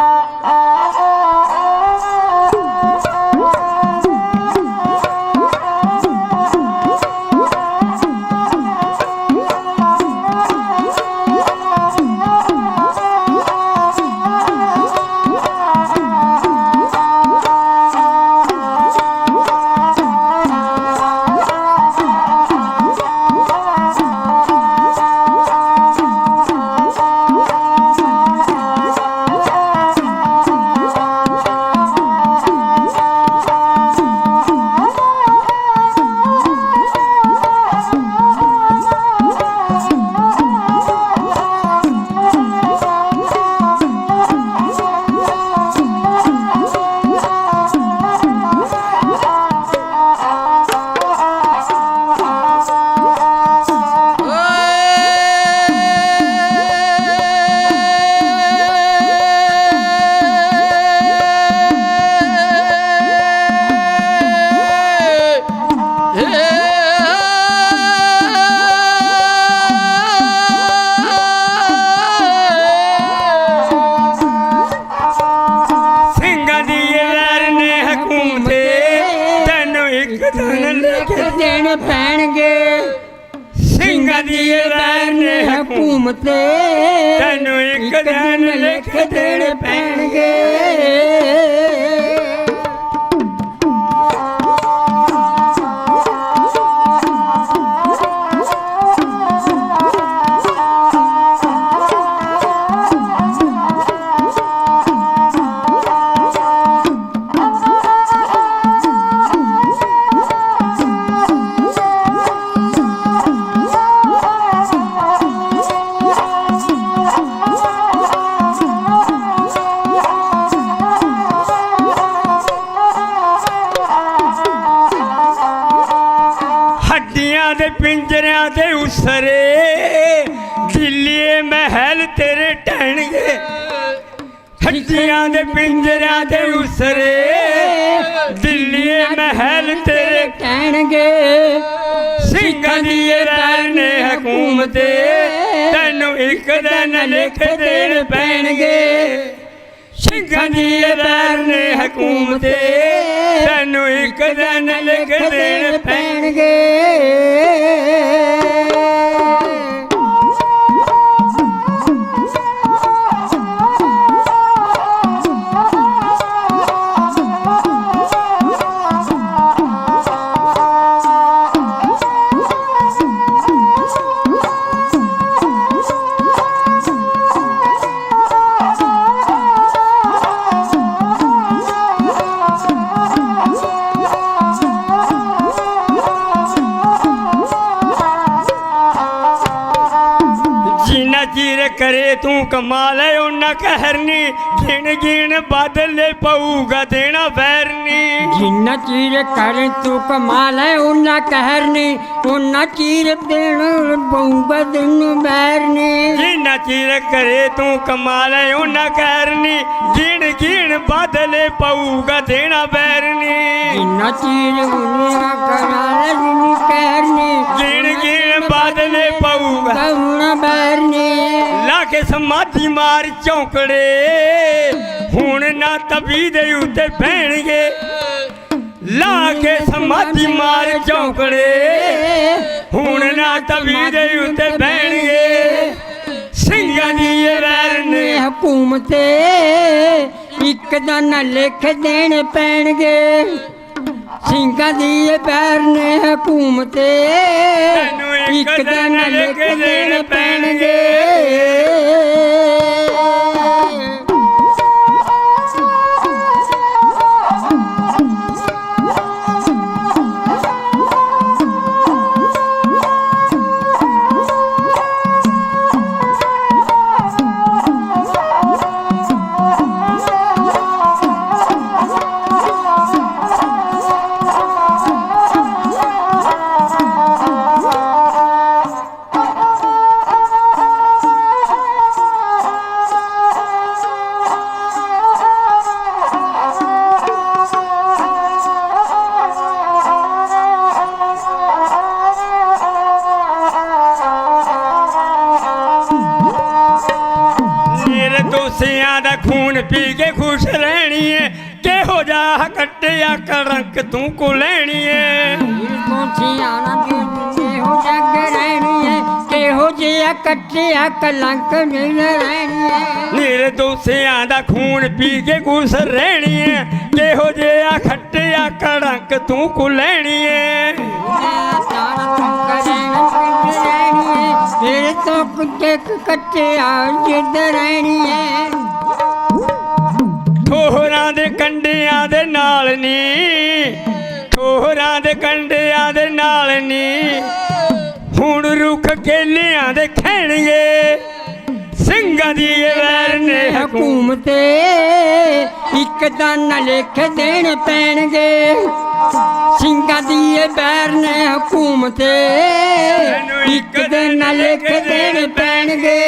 ਹਕੂਮਤ ਤੈਨੂੰ ਇੱਕ ਦਿਨ ਲਿਖ ਦੇਣੇ ਪੈਣਗੇ। ਪਿੰਜਰਿਆਂ ਦੇ ਉਸਰੇ ਦਿੱਲੀ ਮਹਿਲ ਤੇਰੇ ਢਹਿਣਗੇ। ਹੱਡੀਆਂ ਦੇ ਪਿੰਜਰਿਆਂ ਦੇ ਉਸਰੇ ਦਿੱਲੀ ਮਹਿਲ ਤੇਰੇ ਢਹਿਣਗੇ। ਸਿੰਘਾਂ ਦੀ ਰਾਜ ਨੇ ਹਕੂਮਤ ਤੈਨੂੰ ਇੱਕ ਦਿਨ ਲਿਖ ਦੇਣੇ ਪੈਣਗੇ। ਸਿੰਘਾਂ ਦੀ ਰਾਜ ਨੇ ਹਕੂਮਤ ਤੈਨੂੰ ਇੱਕ ਦਿਨ ਲਿਖ ਦੇਣੇ ਪੈਣਗੇ। ਚੀਰ ਕਰੇ ਤੂੰ ਕਮਾਲ ਉਹਨਾਂ ਕਹਿਰਨੀ ਗਿਣ ਗਿਣ ਬਦਲੇ ਪਊਗਾ ਦੇਣਾ ਵੈਰਨੀ ਜਿੰਨਾ ਚੀਰ ਕਰ ਤੂੰ ਕਮਾਲ ਹੈ ਉਹਨਾਂ ਕਹਿਰਨੀ ਉਹਨਾਂ ਚੀਰ ਦੇਣਾ ਪਊਗਾ ਤੈਨੂੰ ਬੈਰਨੀ ਜਿੰਨਾ ਚੀਰ ਕਰੇ ਤੂੰ ਕਮਾਲ ਉਹਨਾਂ ਕਹਿਰਨੀ ਗਿਣ ਗਿਣ ਬਦਲੇ ਪਊਗਾ ਦੇਣਾ ਵੈਰਨੀ ਜਿੰਨਾ ਚੀਰ ਉਹਨਾਂ ਕਰਾਲ ਨੂੰ ਕਹਿਰਨੀ ਗਿਣ ਗਿਣ ਬਦਲੇ ਪਊਗਾ ਕੌਣਾ ਬੈਰਨੀ ਲਾ ਕੇ ਸਮਾਧੀ ਮਾਰ ਚੌਂਕੜੇ ਹੁਣ ਨਾ ਤਵੀ ਦੇ ਉੱਤੇ ਬਹਿਣਗੇ ਲਾ ਕੇ ਸਮਾਧੀ ਮਾਰ ਚੌਂਕੜੇ ਹੁਣ ਨਾ ਤਵੀ ਦੇ ਉੱਤੇ ਬਹਿਣਗੇ ਸਿੰਘਾਂ ਦੀ ਇਹ ਵੈਰ ਨੇ ਹਕੂਮਤ ਇੱਕ ਦਾ ਨਾ ਲਿਖ ਦੇਣ ਪੈਣਗੇ ਸਿੰਘਾਂ ਦੀ ਇਹ ਪੈਰ ਨੇ ਹਕੂਮਤ ਇੱਕ ਦਾ ਨਾ ਲਿਖ ਦੇਣ ਪੈਣਗੇ ਦੋਸਿਆਂ ਦਾ ਖੂਨ ਪੀ ਕੇ ਖੁਸ਼ ਰਹਿਣੀ ਏ ਕਿਹੋ ਜਿਹਾ ਕੱਟਿਆ ਕਲੰਕ ਤੂੰ ਕੋ ਲੈਣੀ ਏ ਦੋਸਿਆਂ ਦਾ ਕਿਹੋ ਜੱਗ ਰਹਿਣੀ ਏ ਕਿਹੋ ਜਿਹਾ ਕੱਟਿਆ ਕਲੰਕ ਨਹੀਂ ਰਹਿਣੀ ਏ ਨੀਰ ਦੋਸਿਆਂ ਦਾ ਖੂਨ ਪੀ ਕੇ ਖੁਸ਼ ਰਹਿਣੀ ਏ ਕਿਹੋ ਜਿਹਾ ਖੱਟਿਆ ਕਲੰਕ ਤੂੰ ਕੋ ਲੈਣੀ ਏ ਤੇਰੇ ਤੋਂ ਕੁੱਤੇ ਕੱਟਿਆ ਜਿੱਦ ਰਹਿਣੀ ਏ ਠੋਹਰਾਂ ਦੇ ਕੰਡਿਆਂ ਦੇ ਨਾਲ ਨੀ ਠੋਹਰਾਂ ਦੇ ਕੰਡਿਆਂ ਦੇ ਨਾਲ ਨੀ ਹੁਣ ਰੁੱਖ ਕੇਲਿਆਂ ਦੇ ਖੈਣਗੇ ਸਿੰਘਾਂ ਦੀ ਇਹ ਵੈਰ ਨੇ ਹਕੂਮਤ ਇੱਕ ਦਾ ਨਾ ਲਿਖ ਦੇਣ ਪੈਣਗੇ ਸਿੰਘਾਂ ਦੀ ਇਹ ਵੈਰ ਨੇ ਹਕੂਮਤ ਇੱਕ ਦਾ ਨਾ ਲਿਖ ਦੇਣ ਪੈਣਗੇ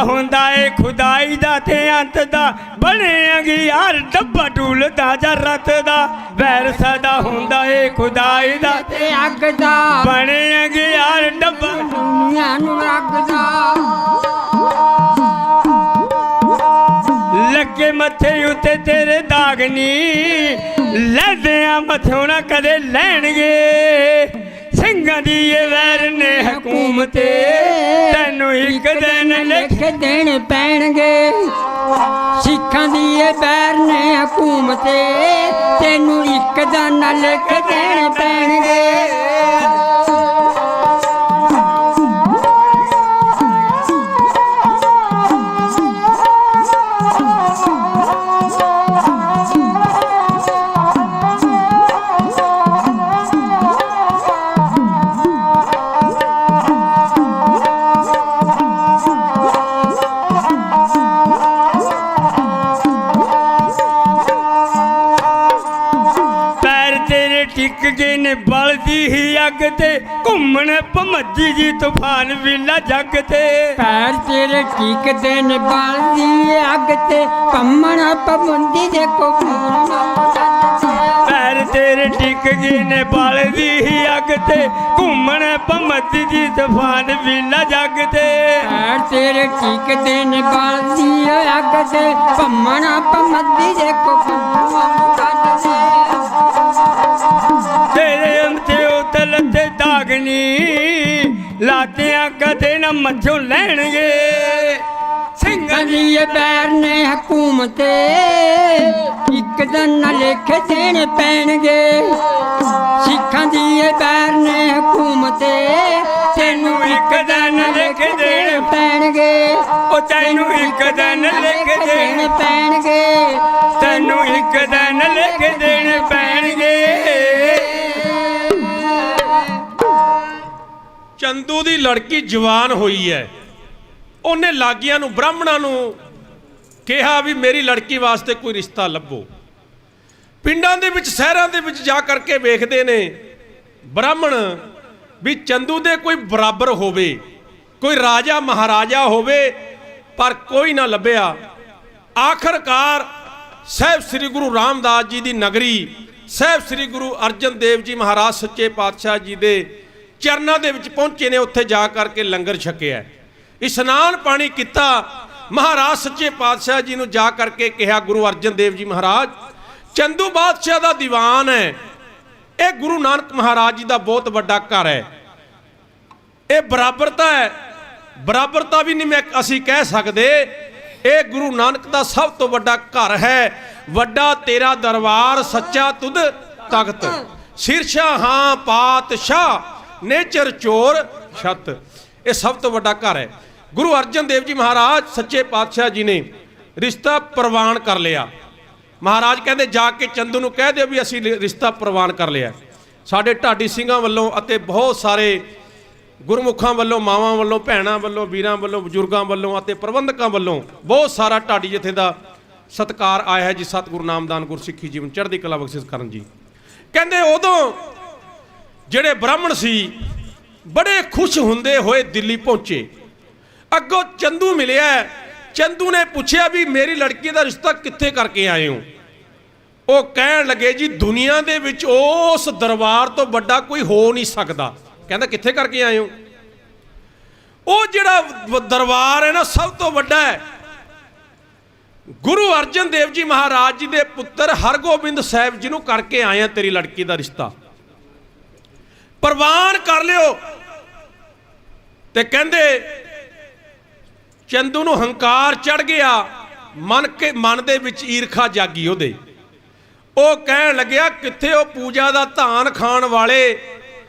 ਹੁੰਦਾ ਏ ਖੁਦਾਈ ਦਾ ਤੇ ਅੰਤ ਦਾ ਬਣਿਆਂਗੀ ਯਾਰ ਡੱਬਾ ਢੂਲਦਾ ਜਾਂ ਰਤ ਦਾ ਵੈਰ ਸਦਾ ਹੁੰਦਾ ਏ ਖੁਦਾਈ ਦਾ ਤੇ ਅੱਗ ਦਾ ਬਣਿਆਂਗੀ ਯਾਰ ਡੱਬਾ ਦੁਨੀਆ ਨੂੰ ਅੱਗ ਦਾ ਲੱਗੇ ਮੱਥੇ ਉੱਤੇ ਤੇਰੇ ਦਾਗ ਨੀ ਲੈਦਿਆਂ ਮੱਥੋਂ ਨਾ ਕਦੇ ਲੈਣਗੇ ਸਿੰਘਾਂ ਦੀ ਇਹ ਵੈਰ ਨੇ ਹਕੂਮਤ ਤੈਨੂੰ ਇੱਕ ਦਿਨ ਲਿਖ ਦੇਣ ਪੈਣਗੇ ਸਿੱਖਾਂ ਦੀ ਇਹ ਵੈਰ ਨੇ ਹਕੂਮਤ ਤੈਨੂੰ ਇੱਕ ਦਿਨ ਲਿਖ ਦੇਣ ਪੈਣਗੇ ਟਿਕ ਗਏ ਨੇ ਬਲਦੀ ਹੀ ਅੱਗ ਤੇ ਘੁੰਮਣ ਭਮੱਜੀ ਜੀ ਤੂਫਾਨ ਵੇਲਾ ਜੱਗ ਤੇ ਪੈਰ ਤੇਰੇ ਟਿਕਦੇ ਨੇ ਬਲਦੀ ਅੱਗ ਤੇ ਘੁੰਮਣ ਭਮੱਜੀ ਦੇ ਪੈਰ ਤੇਰੇ ਟਿਕ ਗਏ ਨੇ ਬਲਦੀ ਹੀ ਅੱਗ ਤੇ ਘੁੰਮਣ ਭਮੱਜੀ ਜੀ ਤੂਫਾਨ ਵੇਲਾ ਜੱਗ ਤੇ ਪੈਰ ਤੇਰੇ ਟਿਕਦੇ ਨੇ ਬਲਦੀ ਅੱਗ ਤੇ ਘੁੰਮਣ ਭਮੱਜੀ ਦੇ ਤੇਰੇ ਅੰਤੇ ਨਾ ਮੱਝੋਂ ਲੈਣਗੇ ਸਿੰਘਾਂ ਦੀ ਇਹ ਪੈਰ ਨੇ ਹਕੂਮਤ ਇੱਕ ਦਿਨ ਲੇਖੇ ਦੇਣੇ ਪੈਣਗੇ ਸਿੱਖਾਂ ਦੀ ਇਹ ਪੈਰ ਨੇ ਹਕੂਮਤ ਤੈਨੂੰ ਇੱਕ ਦਿਨ ਲੇਖੇ ਦੇਣੇ ਪੈਣਗੇ ਉਹ ਤੈਨੂੰ ਇੱਕ ਦਿਨ ਲਿਖ ਦੇਣੇ ਪੈਣਗੇ ਤੈਨੂੰ ਇੱਕ ਦਿਨ ਲਿਖ ਦੇਣੇ ਪੈਣਗੇ ਚੰਦੂ ਦੀ ਲੜਕੀ ਜਵਾਨ ਹੋਈ ਹੈ, ਉਹਨੇ ਲਾਗੀਆਂ ਨੂੰ ਬ੍ਰਾਹਮਣਾਂ ਨੂੰ ਕਿਹਾ ਵੀ ਮੇਰੀ ਲੜਕੀ ਵਾਸਤੇ ਕੋਈ ਰਿਸ਼ਤਾ ਲੱਭੋ। ਪਿੰਡਾਂ ਦੇ ਵਿੱਚ ਸ਼ਹਿਰਾਂ ਦੇ ਵਿੱਚ ਜਾ ਕਰਕੇ ਵੇਖਦੇ ਨੇ ਬ੍ਰਾਹਮਣ ਵੀ ਚੰਦੂ ਦੇ ਕੋਈ ਬਰਾਬਰ ਹੋਵੇ, ਕੋਈ ਰਾਜਾ ਮਹਾਰਾਜਾ ਹੋਵੇ, ਪਰ ਕੋਈ ਨਾ ਲੱਭਿਆ। ਆਖਰਕਾਰ ਸਾਹਿਬ ਸ੍ਰੀ ਗੁਰੂ ਰਾਮਦਾਸ ਜੀ ਦੀ ਨਗਰੀ ਸਾਹਿਬ ਸ੍ਰੀ ਗੁਰੂ ਅਰਜਨ ਦੇਵ ਜੀ ਮਹਾਰਾਜ ਸੱਚੇ ਪਾਤਸ਼ਾਹ ਜੀ ਦੇ ਚਰਨਾਂ ਦੇ ਵਿੱਚ ਪਹੁੰਚੇ ਨੇ। ਉੱਥੇ ਜਾ ਕਰਕੇ ਲੰਗਰ ਛਕਿਆ, ਇਸ਼ਨਾਨ ਪਾਣੀ ਕੀਤਾ। ਮਹਾਰਾਜ ਸੱਚੇ ਪਾਤਸ਼ਾਹ ਜੀ ਨੂੰ ਜਾ ਕਰਕੇ ਕਿਹਾ, ਗੁਰੂ ਅਰਜਨ ਦੇਵ ਜੀ ਮਹਾਰਾਜ, ਚੰਦੂ ਬਾਦਸ਼ਾਹ ਦਾ ਦੀਵਾਨ ਹੈ, ਇਹ ਗੁਰੂ ਨਾਨਕ ਮਹਾਰਾਜ ਜੀ ਦਾ ਬਹੁਤ ਵੱਡਾ ਘਰ ਹੈ, ਇਹ ਬਰਾਬਰਤਾ ਹੈ, ਬਰਾਬਰਤਾ ਵੀ ਨਹੀਂ ਅਸੀਂ ਕਹਿ ਸਕਦੇ, ਇਹ ਗੁਰੂ ਨਾਨਕ ਦਾ ਸਭ ਤੋਂ ਵੱਡਾ ਘਰ ਹੈ। ਵੱਡਾ ਤੇਰਾ ਦਰਬਾਰ, ਸੱਚਾ ਤੁਧ ਤਖਤ, ਸ਼ੀਰਸ਼ਾਹ ਹਾਂ ਪਾਤਸ਼ਾਹ, ਨੇਚਰ ਚੋਰ ਛੱਤ, ਇਹ ਸਭ ਤੋਂ ਵੱਡਾ ਘਰ ਹੈ। ਗੁਰੂ ਅਰਜਨ ਦੇਵ ਜੀ ਮਹਾਰਾਜ ਸੱਚੇ ਪਾਤਸ਼ਾਹ ਜੀ ਨੇ ਰਿਸ਼ਤਾ ਪ੍ਰਵਾਨ ਕਰ ਲਿਆ। ਮਹਾਰਾਜ ਕਹਿੰਦੇ ਜਾ ਕੇ ਚੰਦੂ ਨੂੰ ਕਹਿ ਦਿਓ ਵੀ ਅਸੀਂ ਰਿਸ਼ਤਾ ਪ੍ਰਵਾਨ ਕਰ ਲਿਆ। ਸਾਡੇ ਢਾਡੀ ਸਿੰਘਾਂ ਵੱਲੋਂ ਅਤੇ ਬਹੁਤ ਸਾਰੇ ਗੁਰਮੁਖਾਂ ਵੱਲੋਂ, ਮਾਵਾਂ ਵੱਲੋਂ, ਭੈਣਾਂ ਵੱਲੋਂ, ਵੀਰਾਂ ਵੱਲੋਂ, ਬਜ਼ੁਰਗਾਂ ਵੱਲੋਂ ਅਤੇ ਪ੍ਰਬੰਧਕਾਂ ਵੱਲੋਂ ਬਹੁਤ ਸਾਰਾ ਢਾਡੀ ਜਥੇ ਦਾ ਸਤਿਕਾਰ ਆਇਆ ਹੈ ਜੀ। ਸਤਿਗੁਰੂ ਨਾਮਦਾਨ ਗੁਰਸਿੱਖੀ ਜੀਵਨ ਚੜ੍ਹਦੀ ਕਲਾ ਬਖਸ਼ਿਸ਼ ਕਰਨ ਜੀ। ਕਹਿੰਦੇ ਉਦੋਂ ਜਿਹੜੇ ਬ੍ਰਾਹਮਣ ਸੀ ਬੜੇ ਖੁਸ਼ ਹੁੰਦੇ ਹੋਏ ਦਿੱਲੀ ਪਹੁੰਚੇ। ਅੱਗੋਂ ਚੰਦੂ ਮਿਲਿਆ। ਚੰਦੂ ਨੇ ਪੁੱਛਿਆ ਵੀ ਮੇਰੀ ਲੜਕੀ ਦਾ ਰਿਸ਼ਤਾ ਕਿੱਥੇ ਕਰਕੇ ਆਏ ਹੋ? ਉਹ ਕਹਿਣ ਲੱਗੇ ਜੀ ਦੁਨੀਆ ਦੇ ਵਿੱਚ ਉਸ ਦਰਬਾਰ ਤੋਂ ਵੱਡਾ ਕੋਈ ਹੋ ਨਹੀਂ ਸਕਦਾ। ਕਹਿੰਦਾ ਕਿੱਥੇ ਕਰਕੇ ਆਏ ਹੋ? ਉਹ ਜਿਹੜਾ ਦਰਬਾਰ ਹੈ ਨਾ ਸਭ ਤੋਂ ਵੱਡਾ ਹੈ। ਗੁਰੂ ਅਰਜਨ ਦੇਵ ਜੀ ਮਹਾਰਾਜ ਜੀ ਦੇ ਪੁੱਤਰ ਹਰਗੋਬਿੰਦ ਸਾਹਿਬ ਜੀ ਨੂੰ ਕਰਕੇ ਆਏ ਆ ਤੇਰੀ ਲੜਕੀ ਦਾ ਰਿਸ਼ਤਾ, ਪ੍ਰਵਾਨ ਕਰ ਲਿਓ। ਤੇ ਕਹਿੰਦੇ ਚੰਦੂ ਨੂੰ ਹੰਕਾਰ ਚੜ ਗਿਆ, ਮਨ ਦੇ ਵਿੱਚ ਈਰਖਾ ਜਾਗੀ ਉਹਦੇ। ਉਹ ਕਹਿਣ ਲੱਗਿਆ ਕਿੱਥੇ ਉਹ ਪੂਜਾ ਦਾ ਧਾਨ ਖਾਣ ਵਾਲੇ,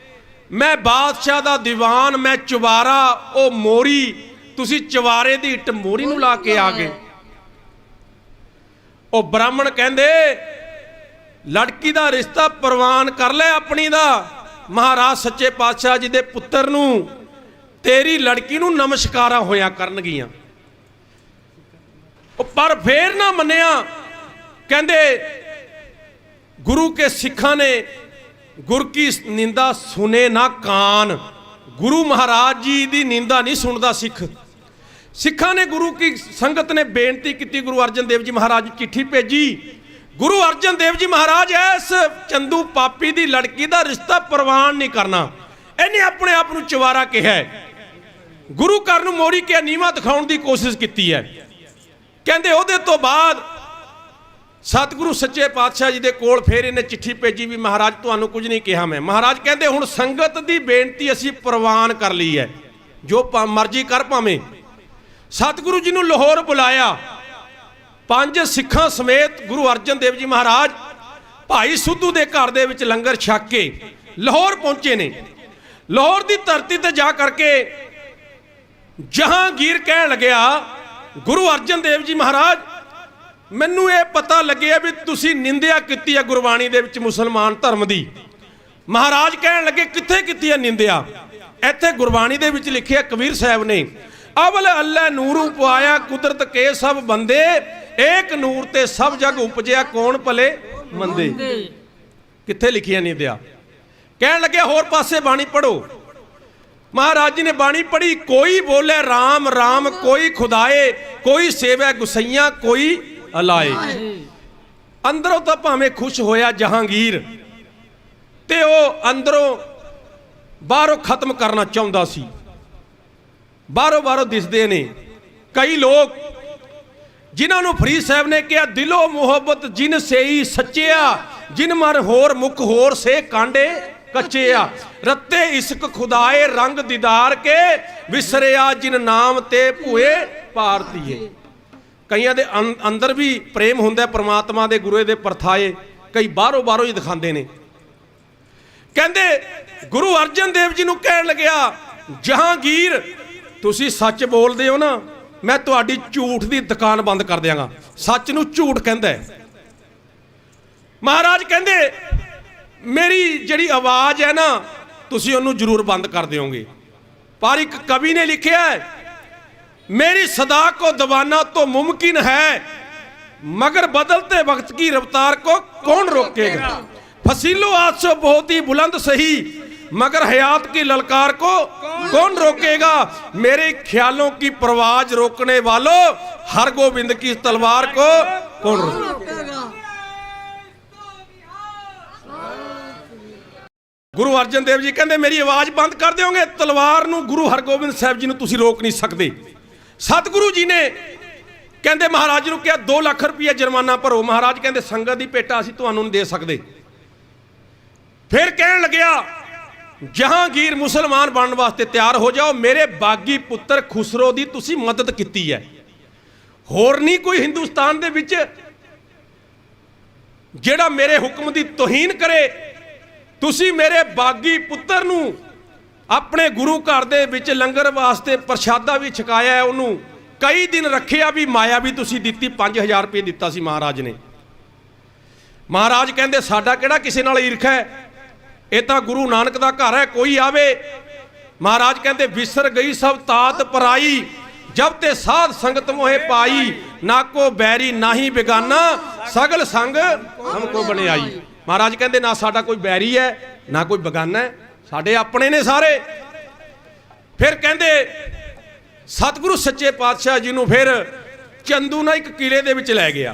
ਮੈਂ ਬਾਦਸ਼ਾਹ ਦਾ ਦੀਵਾਨ, ਮੈਂ ਚੁਬਾਰਾ, ਉਹ ਮੋਰੀ, ਤੁਸੀਂ ਚਵਾਰੇ ਦੀ ਇੱਟ ਮੋਰੀ ਨੂੰ ਲਾ ਕੇ ਆ ਗਏ। ਉਹ ਬ੍ਰਾਹਮਣ ਕਹਿੰਦੇ ਲੜਕੀ ਦਾ ਰਿਸ਼ਤਾ ਪ੍ਰਵਾਨ ਕਰ ਲੈ ਆਪਣੀ ਦਾ, ਮਹਾਰਾਜ ਸੱਚੇ ਪਾਤਸ਼ਾਹ ਜੀ ਦੇ ਪੁੱਤਰ ਨੂੰ, ਤੇਰੀ ਲੜਕੀ ਨੂੰ ਨਮਸਕਾਰਾਂ ਹੋਇਆ ਕਰਨਗੀਆਂ। ਉਹ ਪਰ ਫੇਰ ਨਾ ਮੰਨਿਆ। ਕਹਿੰਦੇ ਗੁਰੂ ਕੇ ਸਿੱਖਾਂ ਨੇ ਗੁਰ ਕੀ ਨਿੰਦਾ ਸੁਨੇ ਨਾ ਕਾਨ, ਗੁਰੂ ਮਹਾਰਾਜ ਜੀ ਦੀ ਨਿੰਦਾ ਨਹੀਂ ਸੁਣਦਾ ਸਿੱਖ। ਸਿੱਖਾਂ ਨੇ ਗੁਰੂ ਕੀ ਸੰਗਤ ਨੇ ਬੇਨਤੀ ਕੀਤੀ, ਗੁਰੂ ਅਰਜਨ ਦੇਵ ਜੀ ਮਹਾਰਾਜ ਨੂੰ ਚਿੱਠੀ ਭੇਜੀ, ਗੁਰੂ ਅਰਜਨ ਦੇਵ ਜੀ ਮਹਾਰਾਜ ਇਸ ਚੰਦੂ ਪਾਪੀ ਦੀ ਲੜਕੀ ਦਾ ਰਿਸ਼ਤਾ ਪ੍ਰਵਾਨ ਨਹੀਂ ਕਰਨਾ। ਇਹਨੇ ਆਪਣੇ ਆਪ ਨੂੰ ਚਵਾਰਾ ਕਿਹਾ, ਗੁਰੂ ਘਰ ਨੂੰ ਮੋਰੀ ਕੇ ਨੀਵਾਂ ਦਿਖਾਉਣ ਦੀ ਕੋਸ਼ਿਸ਼ ਕੀਤੀ ਹੈ। ਕਹਿੰਦੇ ਉਹਦੇ ਤੋਂ ਬਾਅਦ ਸਤਿਗੁਰੂ ਸੱਚੇ ਪਾਤਸ਼ਾਹ ਜੀ ਦੇ ਕੋਲ ਫੇਰ ਇਹਨੇ ਚਿੱਠੀ ਭੇਜੀ ਵੀ ਮਹਾਰਾਜ ਤੁਹਾਨੂੰ ਕੁਝ ਨਹੀਂ ਕਿਹਾ ਮੈਂ। ਮਹਾਰਾਜ ਕਹਿੰਦੇ ਹੁਣ ਸੰਗਤ ਦੀ ਬੇਨਤੀ ਅਸੀਂ ਪ੍ਰਵਾਨ ਕਰ ਲਈ ਹੈ, ਜੋ ਮਰਜ਼ੀ ਕਰ ਭਾਵੇਂ। ਸਤਿਗੁਰੂ ਜੀ ਨੂੰ ਲਾਹੌਰ ਬੁਲਾਇਆ, 5 ਸਿੱਖਾਂ ਸਮੇਤ ਗੁਰੂ ਅਰਜਨ ਦੇਵ ਜੀ ਮਹਾਰਾਜ ਭਾਈ ਸਿੱਧੂ ਦੇ ਘਰ ਦੇ ਵਿੱਚ ਲੰਗਰ ਛਕ ਕੇ ਲਾਹੌਰ ਪਹੁੰਚੇ ਨੇ। ਲਾਹੌਰ ਦੀ ਧਰਤੀ ਤੇ ਜਾ ਕਰਕੇ ਜਹਾਂਗੀਰ ਕਹਿਣ ਲੱਗਿਆ, ਗੁਰੂ ਅਰਜਨ ਦੇਵ ਜੀ ਮਹਾਰਾਜ ਮੈਨੂੰ ਇਹ ਪਤਾ ਲੱਗਿਆ ਵੀ ਤੁਸੀਂ ਨਿੰਦਿਆ ਕੀਤੀ ਹੈ ਗੁਰਬਾਣੀ ਦੇ ਵਿੱਚ ਮੁਸਲਮਾਨ ਧਰਮ ਦੀ। ਮਹਾਰਾਜ ਕਹਿਣ ਲੱਗੇ ਕਿੱਥੇ ਕੀਤੀ ਹੈ ਨਿੰਦਿਆ? ਇੱਥੇ ਗੁਰਬਾਣੀ ਦੇ ਵਿੱਚ ਲਿਖਿਆ ਕਬੀਰ ਸਾਹਿਬ ਨੇ, ਅਵਲ ਅੱਲਾ ਨੂਰੂ ਪਵਾਇਆ ਕੁਦਰਤ ਕੇ ਸਭ ਬੰਦੇ, ਏਕ ਨੂਰ ਤੇ ਸਭ ਜਗ ਉਪਜਿਆ ਕੌਣ ਭਲੇ ਮੰਦੇ। ਕਿੱਥੇ ਲਿਖਿਆ ਨਿੰਦਿਆ? ਕਹਿਣ ਲੱਗੇ ਹੋਰ ਪਾਸੇ ਬਾਣੀ ਪੜੋ। ਮਹਾਰਾਜ ਜੀ ਨੇ ਬਾਣੀ ਪੜ੍ਹੀ, ਕੋਈ ਬੋਲੇ ਰਾਮ ਰਾਮ, ਕੋਈ ਖੁਦਾਏ, ਕੋਈ ਸੇਵੈ ਗੁਸਈਆਂ, ਕੋਈ ਅਲਾਏ। ਅੰਦਰੋਂ ਤਾਂ ਭਾਵੇਂ ਖੁਸ਼ ਹੋਇਆ ਜਹਾਂਗੀਰ, ਤੇ ਉਹ ਅੰਦਰੋਂ ਬਾਹਰੋਂ ਖਤਮ ਕਰਨਾ ਚਾਹੁੰਦਾ ਸੀ। ਬਾਹਰੋਂ ਦਿਸਦੇ ਨੇ ਕਈ ਲੋਕ ਜਿਨ੍ਹਾਂ ਨੂੰ ਫਰੀਦ ਸਾਹਿਬ ਨੇ ਕਿਹਾ, ਦਿਲੋਂ ਮੁਹੱਬਤ ਜਿਨ ਸੇਈ ਸੱਚਿਆ, ਜਿਨ ਮਨ ਹੋਰ ਮੁਖ ਹੋਰ ਸੇ ਕਾਂਡੇ ਕੱਚੇ ਆ। ਰੱਤੇ ਇਸ਼ਕ ਖੁਦਾਏ ਰੰਗ ਦੀਦਾਰ ਕੇ, ਵਿਸਰਿਆ ਜਿਨ ਨਾਮ ਤੇ ਭੂਏ ਭਾਰਤੀਏ। ਕਈਆਂ ਦੇ ਅੰਦਰ ਵੀ ਪ੍ਰੇਮ ਹੁੰਦਾ ਪ੍ਰਮਾਤਮਾ ਦੇ, ਗੁਰੂ ਦੇ ਪਰਥਾਏ, ਕਈ ਬਾਹਰੋਂ ਹੀ ਦਿਖਾਉਂਦੇ ਨੇ। ਕਹਿੰਦੇ ਗੁਰੂ ਅਰਜਨ ਦੇਵ ਜੀ ਨੂੰ ਕਹਿਣ ਲੱਗਿਆ, ਜਹਾਂਗੀਰ ਤੁਸੀਂ ਸੱਚ ਬੋਲਦੇ ਹੋ ਨਾ, ਮੈਂ ਤੁਹਾਡੀ ਝੂਠ ਦੀ ਦੁਕਾਨ ਬੰਦ ਕਰ ਦਿਆਂਗਾ। ਸੱਚ ਨੂੰ ਝੂਠ ਕਹਿੰਦਾ ਹੈ। ਮਹਾਰਾਜ ਕਹਿੰਦੇ ਮੇਰੀ ਜਿਹੜੀ ਆਵਾਜ਼ ਹੈ ਨਾ, ਤੁਸੀਂ ਉਹਨੂੰ ਜ਼ਰੂਰ ਬੰਦ ਕਰ ਦਿਓਗੇ। ਪਰ ਇੱਕ ਕਵੀ ਨੇ ਲਿਖਿਆ ਹੈ, मेरी सदा को दबाना तो मुमकिन है, मगर बदलते वक्त की रफ्तार को कौन रोकेगा। फसीलो आज से बहुत ही बुलंद सही, मगर हयात की ललकार को कौन रोकेगा। मेरे ख्यालों की परवाज रोकने वालों, हर गोविंद की तलवार को कौन रोकेगा। गुरु अर्जन देव जी कहते मेरी आवाज बंद कर दोगे, तलवार नूं गुरु हरगोबिंद साहब जी नूं तुसीं रोक नहीं सकते। सतगुरु जी ने कहते महाराज नूं कहा 2 लाख रुपया जुर्माना भरो। महाराज कहते संगत की भेटा असीं तुहानूं नहीं दे सकते। फिर कहन लग्या जहांगीर मुसलमान बनने वास्ते तैयार हो जाओ, मेरे बागी पुत्र खुसरो दी तुसीं मदद कीती है, होर नहीं कोई हिंदुस्तान दे विच जिहड़ा मेरे हुक्म दी तौहीन करे। तुसीं मेरे बागी पुत्र नूं अपने गुरु घर दे विच लंगर वास्ते प्रशादा भी छकाया है, उन्होंने कई दिन रखिया भी, माया भी तुसी दित्ती, 5000 रुपये दिता सी महाराज ने। महाराज कहते साडा किहड़ा किसी नाल ईर्खा है, ये तो गुरु नानक दा घर है, कोई आवे। महाराज कहते विसर गई सब तात पराई, जब ते साध संगत मोहे पाई, ना को बैरी ना ही बेगाना, सगल संग हमको बने आई। महाराज कहते ना साडा कोई बैरी है ना कोई बेगाना है, साडे अपने ने सारे। फिर कहते सतगुरु सच्चे पातशाह जी नूं फिर चंदू ना एक किले दे विच लै गया।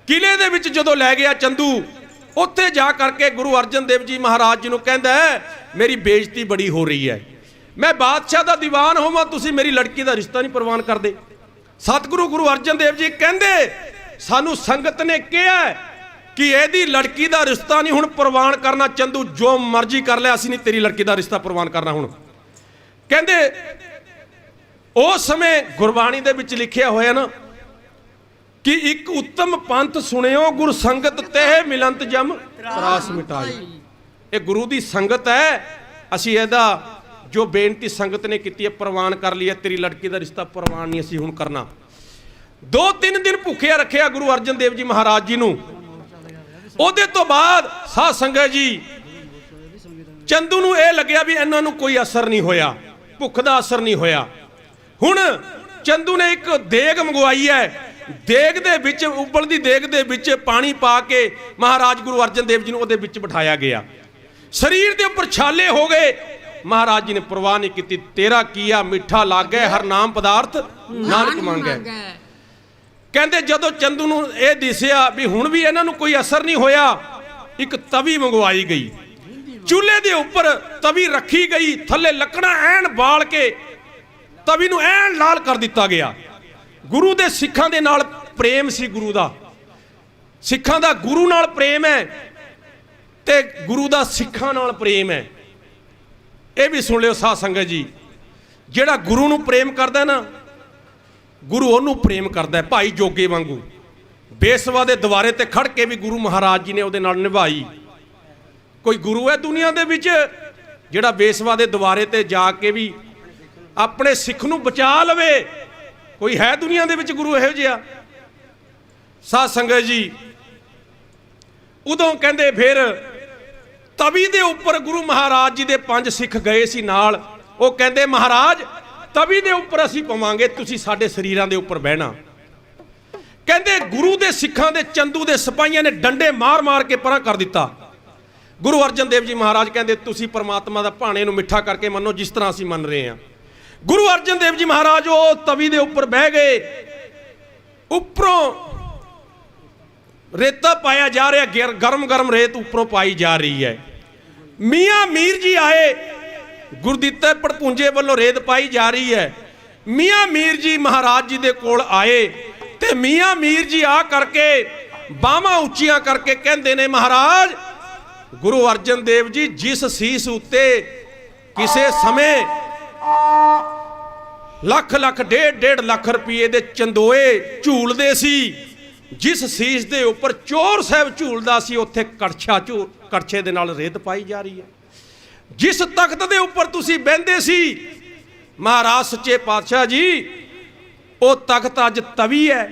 किले दे विच जदों लै गया चंदू, उत्थे जा करके गुरु अर्जन देव जी महाराज जी नूं कहंदा है मेरी बेइज्जती बड़ी हो रही है, मैं बादशाह दा दीवान होवां, तुसीं मेरी लड़की दा रिश्ता नहीं प्रवान करदे। सतगुरु गुरु अर्जन देव जी कहंदे सानू संगत ने कहा कि यदि लड़की का रिश्ता नहीं हुण प्रवान करना, चंदू जो मर्जी कर ले, असीं नहीं तेरी लड़की का रिश्ता प्रवान करना। हुण कहंदे उस समय गुरबाणी दे विच लिखिया होया ना कि एक उत्तम पंथ सुनियो, गुर संगत तेह मिलंत जम त्रास मिटाई। ये गुरु की संगत है, असीं इहदा जो बेनती संगत ने की है प्रवान कर लिया, तेरी लड़की का रिश्ता प्रवान नहीं असीं हुण करना। 2-3 दिन भुखिया रखिया गुरु अर्जन देव जी महाराज जी नूं। ਉਹਦੇ ਤੋਂ ਬਾਅਦ ਸਾਧ ਸੰਗਤ ਜੀ ਚੰਦੂ ਨੂੰ ਇਹ ਲੱਗਿਆ ਵੀ ਇਹਨਾਂ ਨੂੰ ਕੋਈ ਅਸਰ ਨਹੀਂ ਹੋਇਆ, ਭੁੱਖ ਦਾ ਅਸਰ ਨਹੀਂ ਹੋਇਆ। ਹੁਣ ਚੰਦੂ ਨੇ ਇੱਕ ਦੇਗ ਮੰਗਵਾਈ ਹੈ, ਦੇਗ ਦੇ ਵਿੱਚ ਉਬਲਦੀ ਦੇਗ ਦੇ ਵਿੱਚ ਪਾਣੀ ਪਾ ਕੇ ਮਹਾਰਾਜ ਗੁਰੂ ਅਰਜਨ ਦੇਵ ਜੀ ਨੂੰ ਉਹਦੇ ਵਿੱਚ ਬਿਠਾਇਆ ਗਿਆ। ਸਰੀਰ ਦੇ ਉੱਪਰ ਛਾਲੇ ਹੋ ਗਏ, ਮਹਾਰਾਜ ਜੀ ਨੇ ਪਰਵਾਹ ਨਹੀਂ ਕੀਤੀ। ਤੇਰਾ ਕੀਆ ਮਿੱਠਾ ਲਾਗੈ, ਹਰ ਨਾਮ ਪਦਾਰਥ ਨਾਨਕ ਮੰਗੈ। कहते जदों चंदू नूं यह दिसिया भी हुण भी इन्हां नूं कोई असर नहीं होया, एक तवी मंगवाई गई, चूल्हे के उपर तवी रखी गई, थले लकड़ा ऐन बाल के तवी नूं ऐन लाल कर दिता गया। गुरु दे सिखां दे नाल प्रेम सी, गुरु दा सिखां दा गुरु नाल प्रेम है ते गुरु दा सिखां नाल प्रेम है। ये भी सुन लियो साध संगत जी, जिहड़ा गुरु नूं प्रेम करदा ना, गुरु ਉਹਨੂੰ प्रेम करता है। भाई जोगे वांगू बेसवा के द्वारे ते खड़ के भी गुरु महाराज जी ने ਉਹਦੇ ਨਾਲ निभाई। कोई गुरु है दुनिया दे विच जिहड़ा बेसवा के द्वारे ते जाके भी अपने सिख नूं बचा लवे? कोई है दुनिया दे विच गुरु इहो जिहा? साध संगत जी उदों कहंदे फिर तवी दे उपर गुरु महाराज जी दे 5 सिख गए सी नाल। ਉਹ ਕਹਿੰਦੇ महाराज तवी दे उपर असीं पवांगे, तुसीं साडे शरीरां दे उपर बहना। कहंदे गुरु दे सिखां दे चंदू दे सिपाहियां ने डंडे मार मार के परां कर दिता। गुरु अर्जन देव जी महाराज कहंदे तुसीं परमात्मा दा भाणे नूं मिठा करके मनो जिस तरह असीं मन रहे हैं। गुरु अर्जन देव जी महाराज वो तवी दे उपर बह गए, उपरों रेता पाया जा रहा, गरम गरम रेत उपरों पाई जा रही है। मियाँ मीर जी आए, गुरदित्ते पड़पूंजे वालों रेत पाई जा रही है। मियाँ मीर जी महाराज जी दे कोल आए ते मियाँ मीर जी आ करके बाहां उच्चियां करके कहंदे ने महाराज ਗੁਰੂ ਅਰਜਨ ਦੇਵ ਜੀ ਜਿਸ ਸੀਸ ਉੱਤੇ ਕਿਸੇ ਸਮੇਂ ਲੱਖ ਲੱਖ ਡੇਢ ਲੱਖ ਰੁਪਏ ਦੇ ਚੰਦੋਏ ਝੂਲਦੇ ਸੀ, ਜਿਸ ਸੀਸ ਦੇ ਉੱਪਰ ਚੋਰ ਸਾਹਿਬ ਝੂਲਦਾ ਸੀ, ਉੱਥੇ ਕੜਛੇ ਦੇ ਨਾਲ ਰੇਤ ਪਾਈ ਜਾ ਰਹੀ ਹੈ। ਜਿਸ ਤਖਤ ਦੇ ਉੱਪਰ ਤੁਸੀਂ ਬਹਿੰਦੇ ਸੀ ਮਹਾਰਾਜ ਸੱਚੇ ਪਾਤਸ਼ਾਹ ਜੀ, ਉਹ ਤਖਤ ਅੱਜ ਤਵੀ ਹੈ।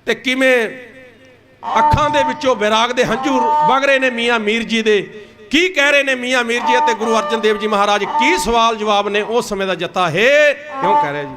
ਤੇ ਕਿਵੇਂ ਅੱਖਾਂ ਦੇ ਵਿੱਚੋਂ ਵਿਰਾਗ ਦੇ ਹੰਝੂ ਵਗ ਰਹੇ ਨੇ ਮੀਆਂ ਮੀਰ ਜੀ ਦੇ। ਕੀ ਕਹਿ ਰਹੇ ਨੇ ਮੀਆਂ ਮੀਰ ਜੀ ਅਤੇ ਗੁਰੂ ਅਰਜਨ ਦੇਵ ਜੀ ਮਹਾਰਾਜ, ਕੀ ਸਵਾਲ ਜਵਾਬ ਨੇ ਉਸ ਸਮੇਂ ਦਾ ਜੱਤਾ ਹੈ, ਕਿਉਂ ਕਹਿ ਰਿਹਾ ਜੀ।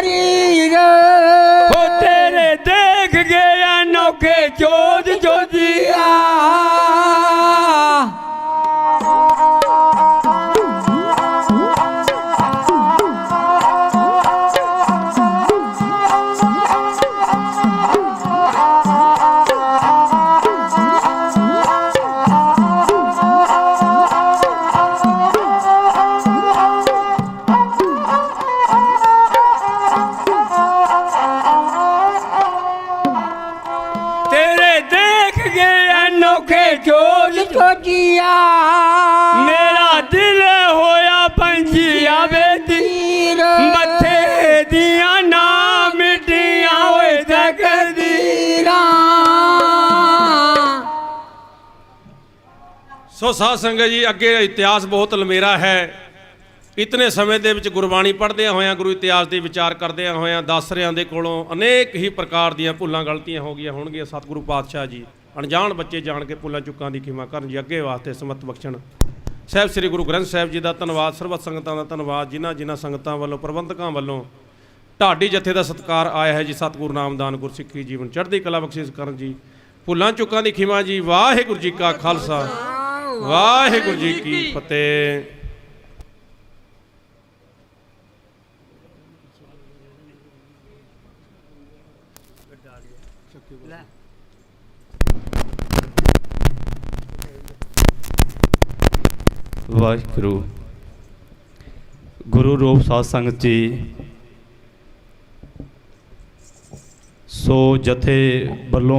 ਸਰੀਰ ਉਹ ਤੇਰੇ ਦੇਖ ਗਏ ਅਨੋਖੇ ਜੋਤ ਜੋਜੀਆ ਜੋਜੀਆ ਮੇਰਾ ਦਿਲ ਹੋਇਆ ਪੰਛੀਆ ਵੇਦੀ ਮੱਥੇ ਦੀਆਂ ਨਾ ਮਿੱਟੀਆਂ ਹੋਏ ਤਕਦੀਰਾਂ। ਸੋ ਸਾਧ ਸੰਗਤ ਜੀ, ਅੱਗੇ ਇਤਿਹਾਸ ਬਹੁਤ ਲੰਮੇਰਾ ਹੈ। ਇਤਨੇ ਸਮੇਂ ਦੇ ਵਿੱਚ ਗੁਰਬਾਣੀ ਪੜ੍ਹਦਿਆਂ ਹੋਇਆਂ, ਗੁਰੂ ਇਤਿਹਾਸ ਦੇ ਵਿਚਾਰ ਕਰਦਿਆਂ ਹੋਇਆਂ, ਦਾਸਰਿਆਂ ਦੇ ਕੋਲੋਂ ਅਨੇਕ ਹੀ ਪ੍ਰਕਾਰ ਦੀਆਂ ਭੁੱਲਾਂ ਗਲਤੀਆਂ ਹੋ ਗਈਆਂ ਹੋਣਗੀਆਂ। ਸਤਿਗੁਰੂ ਪਾਤਸ਼ਾਹ ਜੀ ਅਣਜਾਣ ਬੱਚੇ ਜਾਣ ਕੇ ਭੁੱਲਾਂ ਚੁੱਕਾਂ ਦੀ ਖਿਮਾ ਕਰਨ ਜੀ, ਅੱਗੇ ਵਾਸਤੇ ਸਮਤ ਬਖਸ਼ਣ। ਸਾਹਿਬ ਸ੍ਰੀ ਗੁਰੂ ਗ੍ਰੰਥ ਸਾਹਿਬ ਜੀ ਦਾ ਧੰਨਵਾਦ, ਸਰਬੱਤ ਸੰਗਤਾਂ ਦਾ ਧੰਨਵਾਦ, ਜਿਨ੍ਹਾਂ ਸੰਗਤਾਂ ਵੱਲੋਂ, ਪ੍ਰਬੰਧਕਾਂ ਵੱਲੋਂ ਢਾਡੀ ਜਥੇ ਦਾ ਸਤਿਕਾਰ ਆਇਆ ਹੈ ਜੀ। ਸਤਿਗੁਰੂ ਨਾਮਦਾਨ ਗੁਰਸਿੱਖੀ ਜੀਵਨ ਚੜ੍ਹਦੀ ਕਲਾ ਬਖਸ਼ਿਸ਼ ਕਰਨ ਜੀ। ਭੁੱਲਾਂ ਚੁੱਕਾਂ ਦੀ ਖਿਮਾ ਜੀ। ਵਾਹਿਗੁਰੂ ਜੀ ਕਾ ਖਾਲਸਾ, ਵਾਹਿਗੁਰੂ ਜੀ ਕੀ ਫਤਿਹ। ਵਾਹਿਗੁਰੂ। ਗੁਰੂ ਰੂਪ ਸਾਧ ਸੰਗਤ ਜੀ, ਸੋ ਜਥੇ ਵੱਲੋਂ